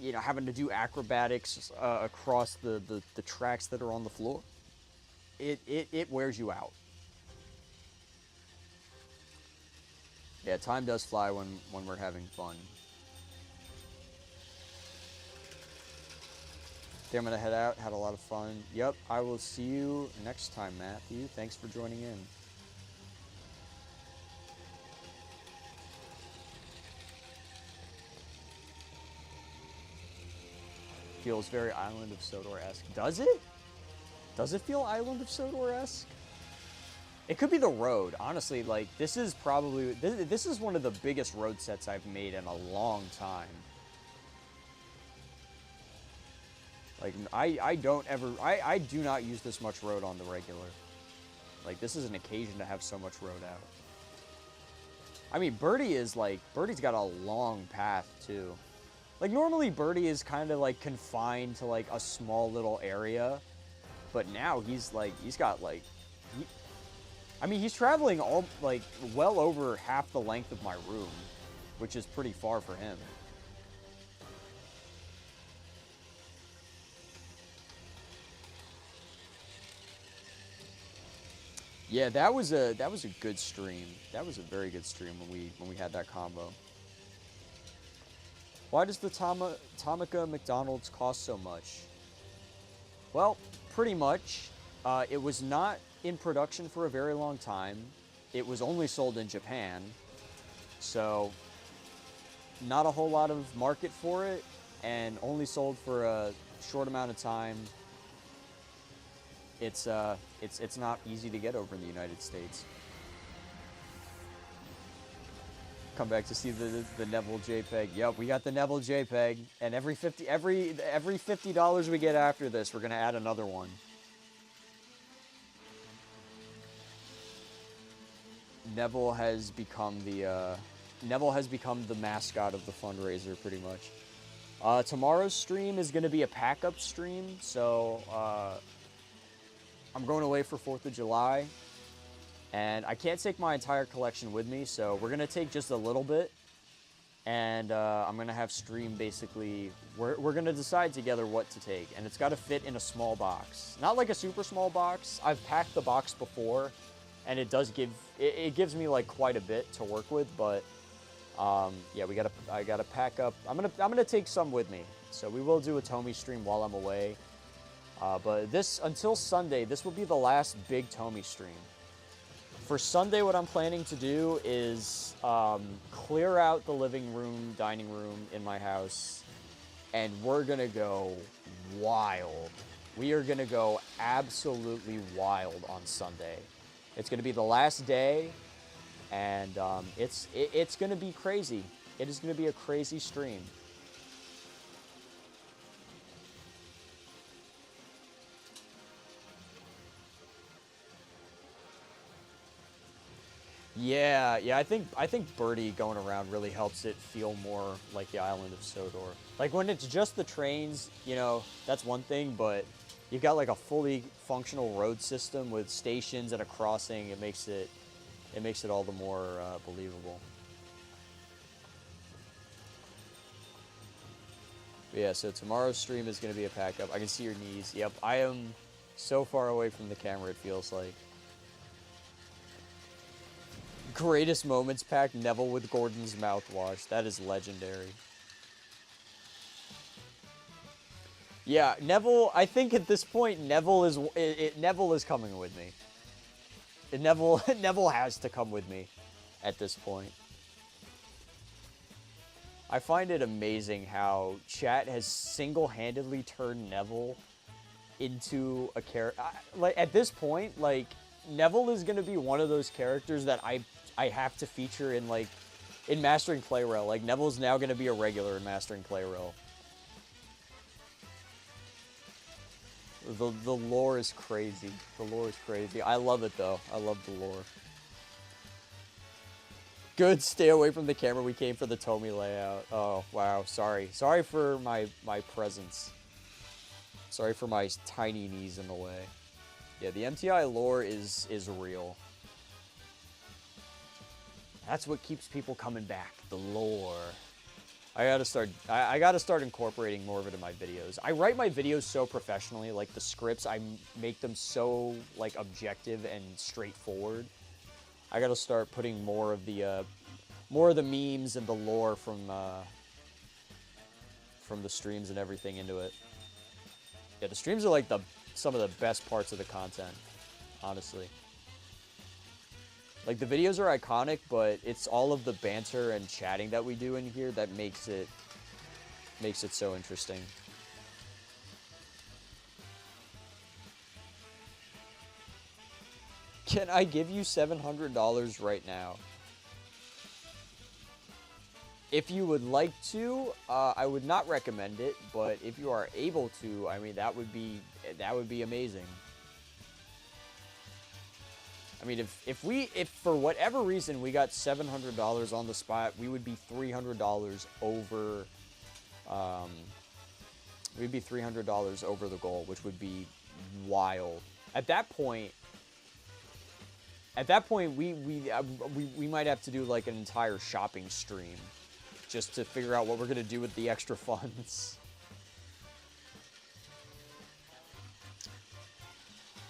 you know, having to do acrobatics across the tracks that are on the floor, it wears you out. Yeah, time does fly when we're having fun. Okay, I'm gonna head out. Had a lot of fun. Yep, I will see you next time, Matthew. Thanks for joining in. Feels very Island of Sodor-esque. Does it? Does it feel Island of Sodor-esque? It could be the road. Honestly, like, this is probably... This is one of the biggest road sets I've made in a long time. Like, I do not use this much road on the regular. Like, this is an occasion to have so much road out. I mean, Birdie is, like... Birdie's got a long path, too. Like, normally Birdie is kind of, like, confined to, like, a small little area. But now he's, like... He's got, like... I mean, he's traveling all, like, well over half the length of my room, which is pretty far for him. Yeah, that was a good stream. That was a very good stream when we had that combo. Why does the Tomica McDonald's cost so much? Well, pretty much. It was not in production for a very long time. It was only sold in Japan. So, not a whole lot of market for it, and only sold for a short amount of time. It's not easy to get over in the United States. Come back to see the Neville JPEG. Yep, we got the Neville JPEG, and every $50 we get after this, we're gonna add another one. Neville has become the mascot of the fundraiser, pretty much. Tomorrow's stream is gonna be a pack-up stream, so I'm going away for 4th of July, and I can't take my entire collection with me, so we're gonna take just a little bit, and I'm gonna have stream basically. We're gonna decide together what to take, and it's got to fit in a small box, not like a super small box. I've packed the box before, and it does give it gives me like quite a bit to work with, but yeah, I gotta pack up. I'm gonna take some with me, so we will do a Tomy stream while I'm away. But until Sunday, this will be the last big Tomy stream. For Sunday, what I'm planning to do is clear out the living room, dining room in my house, and we're gonna go wild. We are gonna go absolutely wild on Sunday. It's gonna be the last day, and it's gonna be crazy. It is gonna be a crazy stream. Yeah, I think Birdie going around really helps it feel more like the Island of Sodor. Like when it's just the trains, you know, that's one thing, but you've got like a fully functional road system with stations and a crossing. It makes it all the more believable. But yeah, so tomorrow's stream is going to be a pack up. I can see your knees. Yep, I am so far away from the camera, it feels like. Greatest moments pack, Neville with Gordon's mouthwash. That is legendary. Yeah, Neville, I think at this point, Neville is coming with me. Neville has to come with me at this point. I find it amazing how chat has single-handedly turned Neville into a character. Like, at this point, like, Neville is going to be one of those characters that I have to feature in, like, in Mastering Clayrel. Like, Neville's now going to be a regular in Mastering Clayrel. The lore is crazy. The lore is crazy. I love it, though. I love the lore. Good, stay away from the camera. We came for the Tomy layout. Oh, wow. Sorry. Sorry for my presence. Sorry for my tiny knees in the way. Yeah, the MTI lore is real. That's what keeps people coming back. The lore. I gotta start incorporating more of it in my videos. I write my videos so professionally, like the scripts, I make them so like objective and straightforward. I gotta start putting more of the memes and the lore from the streams and everything into it. Yeah, the streams are like some of the best parts of the content, honestly. Like, the videos are iconic, but it's all of the banter and chatting that we do in here that makes it so interesting. Can I give you $700 right now? If you would like to, I would not recommend it, but if you are able to, I mean, that would be amazing. I mean, if for whatever reason we got $700 on the spot, we would be $300 over. We'd be $300 over the goal, which would be wild. At that point, we might have to do like an entire shopping stream, just to figure out what we're gonna do with the extra funds.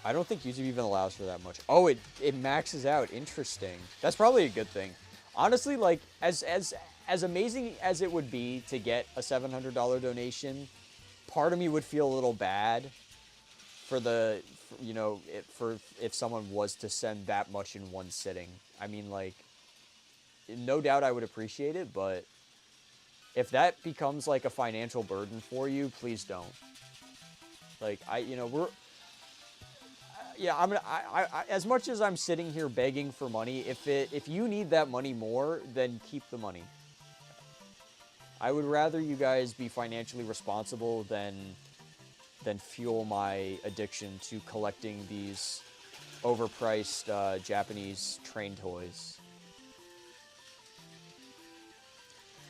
I don't think YouTube even allows for that much. Oh, it maxes out. Interesting. That's probably a good thing. Honestly, like, as amazing as it would be to get a $700 donation, part of me would feel a little bad for if someone was to send that much in one sitting. I mean, like, no doubt I would appreciate it, but if that becomes like a financial burden for you, please don't. Like, as much as I'm sitting here begging for money, if you need that money more, then keep the money. I would rather you guys be financially responsible than fuel my addiction to collecting these overpriced Japanese train toys.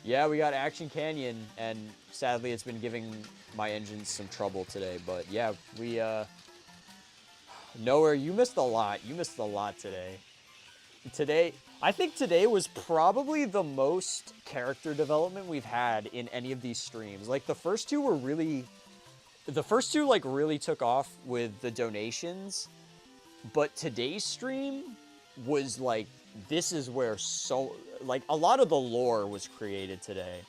Yeah, we got Action Canyon, and sadly it's been giving my engines some trouble today, but yeah, we Nowhere, you missed a lot. You missed a lot today. I think today was probably the most character development we've had in any of these streams. Like, the first two like really took off with the donations, but today's stream was like, this is where a lot of the lore was created today.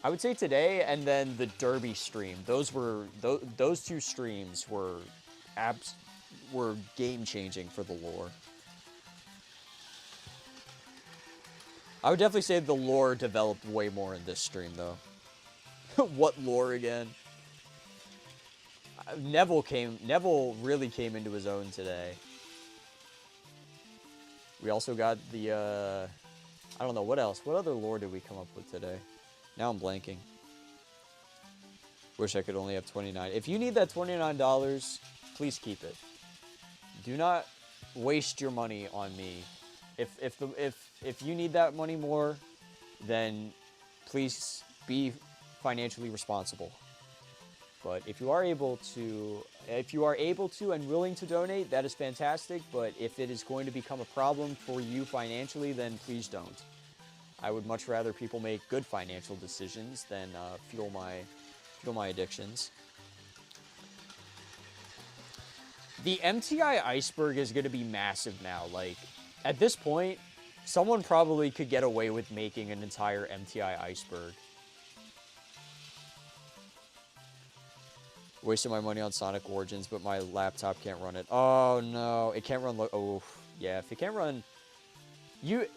I would say today, and then the Derby stream. Those two streams were game-changing for the lore. I would definitely say the lore developed way more in this stream, though. What lore again? Neville really came into his own today. We also got the, I don't know, what else? What other lore did we come up with today? Now I'm blanking. Wish I could only have $29. If you need that $29, please keep it. Do not waste your money on me. If you need that money more, then please be financially responsible. But if you are able to and willing to donate, that is fantastic. But if it is going to become a problem for you financially, then please don't. I would much rather people make good financial decisions than fuel my addictions. The MTI iceberg is going to be massive now. Like, at this point, someone probably could get away with making an entire MTI iceberg. Wasted my money on Sonic Origins, but my laptop can't run it. Oh no, it can't run. Oh yeah, if it can't run, I think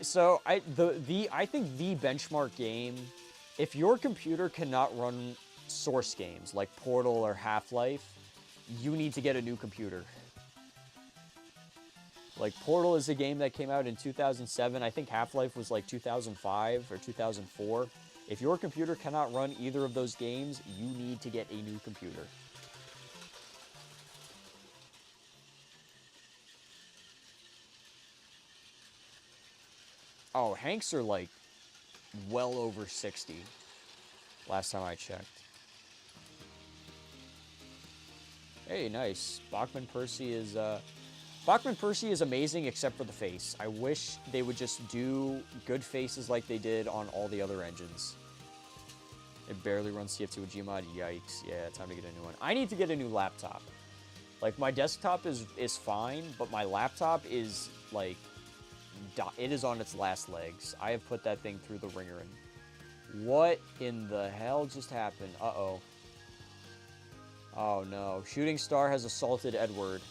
the benchmark game, if your computer cannot run source games like Portal or Half-Life, you need to get a new computer. Like, Portal is a game that came out in 2007. I think Half-Life was like 2005 or 2004. If your computer cannot run either of those games, you need to get a new computer. Oh, Hanks are like well over 60 last time I checked. Hey, nice. Bachman Percy is amazing except for the face. I wish they would just do good faces like they did on all the other engines. It barely runs TF2 with Gmod. Yikes. Yeah, time to get a new one. I need to get a new laptop. Like, my desktop is fine, but my laptop is, like, it is on its last legs. I have put that thing through the ringer. And what in the hell just happened? Uh-oh. Oh, no. Shooting Star has assaulted Edward.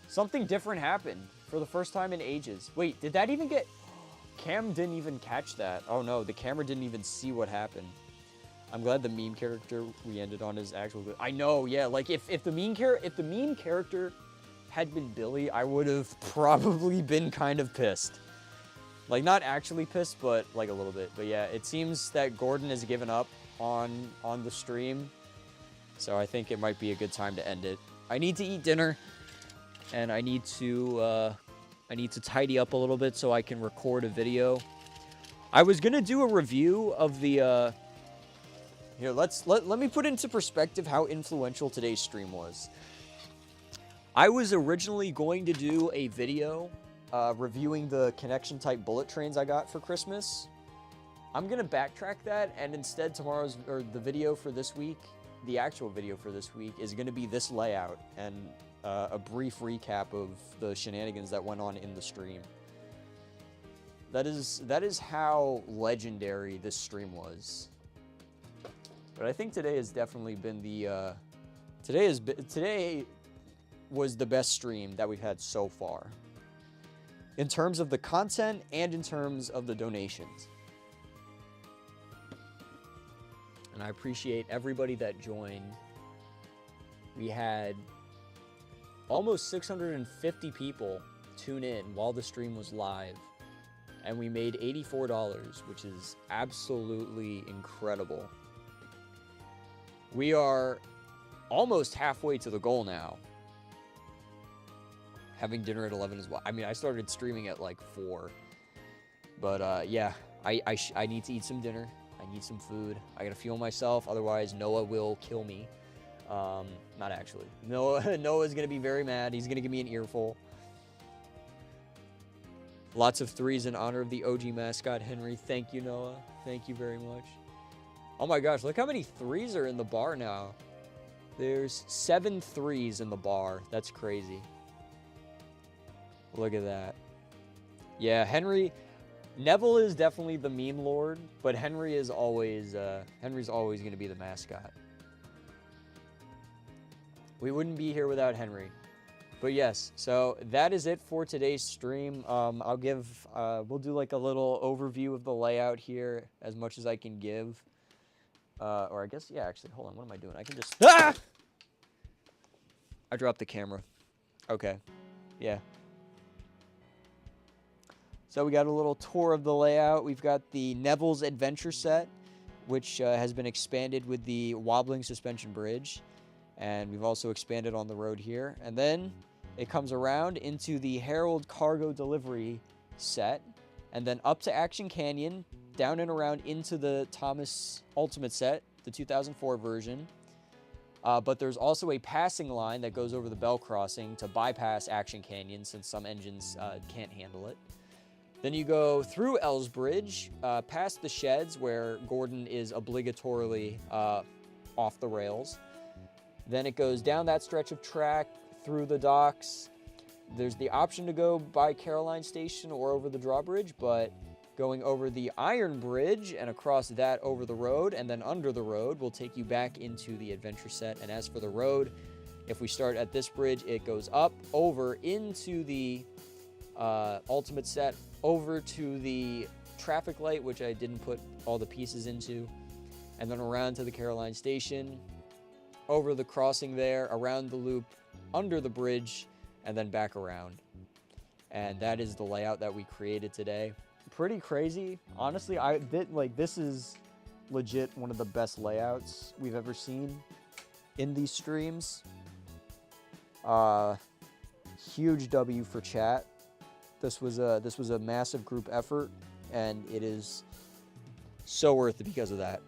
Something different happened for the first time in ages. Wait, did that even get... Cam didn't even catch that. Oh, no. The camera didn't even see what happened. I'm glad the meme character we ended on is actual... I know, yeah. Like, if the meme character had been Billy, I would have probably been kind of pissed. Like, not actually pissed, but, like, a little bit. But, yeah, it seems that Gordon has given up on the stream. So I think it might be a good time to end it. I need to eat dinner, and I need to tidy up a little bit so I can record a video. I was gonna do a review of the. Here, let me put into perspective how influential today's stream was. I was originally going to do a video reviewing the connection type bullet trains I got for Christmas. I'm gonna backtrack that, and instead the video for this week. The actual video for this week is going to be this layout and a brief recap of the shenanigans that went on in the stream. That is how legendary this stream was. But I think today has definitely been the today was the best stream that we've had so far, in terms of the content and in terms of the donations. And I appreciate everybody that joined. We had almost 650 people tune in while the stream was live. And we made $84, which is absolutely incredible. We are almost halfway to the goal now. Having dinner at 11 as well. I mean, I started streaming at like 4. But yeah, I need to eat some dinner. I need some food. I gotta fuel myself, otherwise Noah will kill me. Not actually. Noah's gonna be very mad. He's gonna give me an earful. Lots of threes in honor of the OG mascot, Henry. Thank you, Noah. Thank you very much. Oh my gosh, look how many threes are in the bar now. There's 7 threes in the bar. That's crazy. Look at that. Yeah, Neville is definitely the meme lord, but Henry is always Henry's always going to be the mascot. We wouldn't be here without Henry. But yes, so that is it for today's stream. We'll do like a little overview of the layout here, as much as I can give. Or I guess, yeah, actually, hold on, what am I doing? I can just, I dropped the camera. Okay, yeah. So we got a little tour of the layout. We've got the Neville's Adventure set, which has been expanded with the wobbling suspension bridge. And we've also expanded on the road here. And then it comes around into the Herald Cargo Delivery set. And then up to Action Canyon, down and around into the Thomas Ultimate set, the 2004 version. But there's also a passing line that goes over the Bell Crossing to bypass Action Canyon, since some engines can't handle it. Then you go through Ellsbridge, past the sheds where Gordon is obligatorily off the rails. Then it goes down that stretch of track, through the docks. There's the option to go by Caroline Station or over the drawbridge, but going over the iron bridge and across that over the road, and then under the road will take you back into the adventure set. And as for the road, if we start at this bridge, it goes up over into the ultimate set, over to the traffic light, which I didn't put all the pieces into, and then around to the Caroline station, over the crossing there, around the loop, under the bridge, and then back around. And that is the layout that we created today. Pretty crazy. Honestly, this is legit one of the best layouts we've ever seen in these streams. Huge W for chat. This was a massive group effort, and it is so worth it because of that.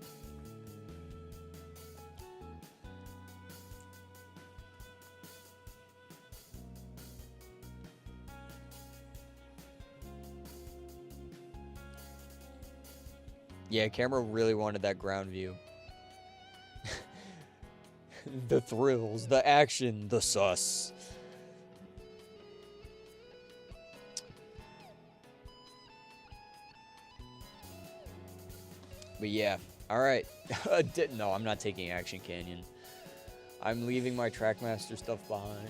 Yeah, camera really wanted that ground view. The thrills, the action, the sus. But yeah, all right. No, I'm not taking Action Canyon. I'm leaving my Trackmaster stuff behind.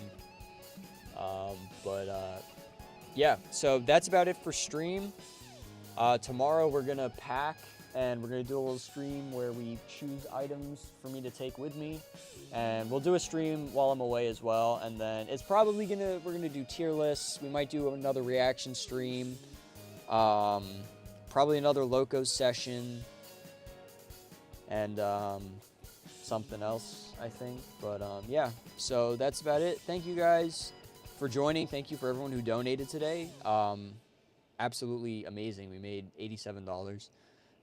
Yeah, so that's about it for stream. Tomorrow we're gonna pack and we're gonna do a little stream where we choose items for me to take with me, and we'll do a stream while I'm away as well. And then it's probably we're gonna do tier lists. We might do another reaction stream, probably another Locos session, and something else, I think. But yeah, so that's about it. Thank you guys for joining. Thank you for everyone who donated today. Absolutely amazing. We made $87.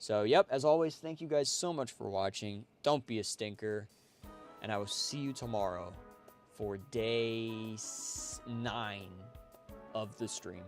So, yep, as always, thank you guys so much for watching. Don't be a stinker. And I will see you tomorrow for day 9 of the stream.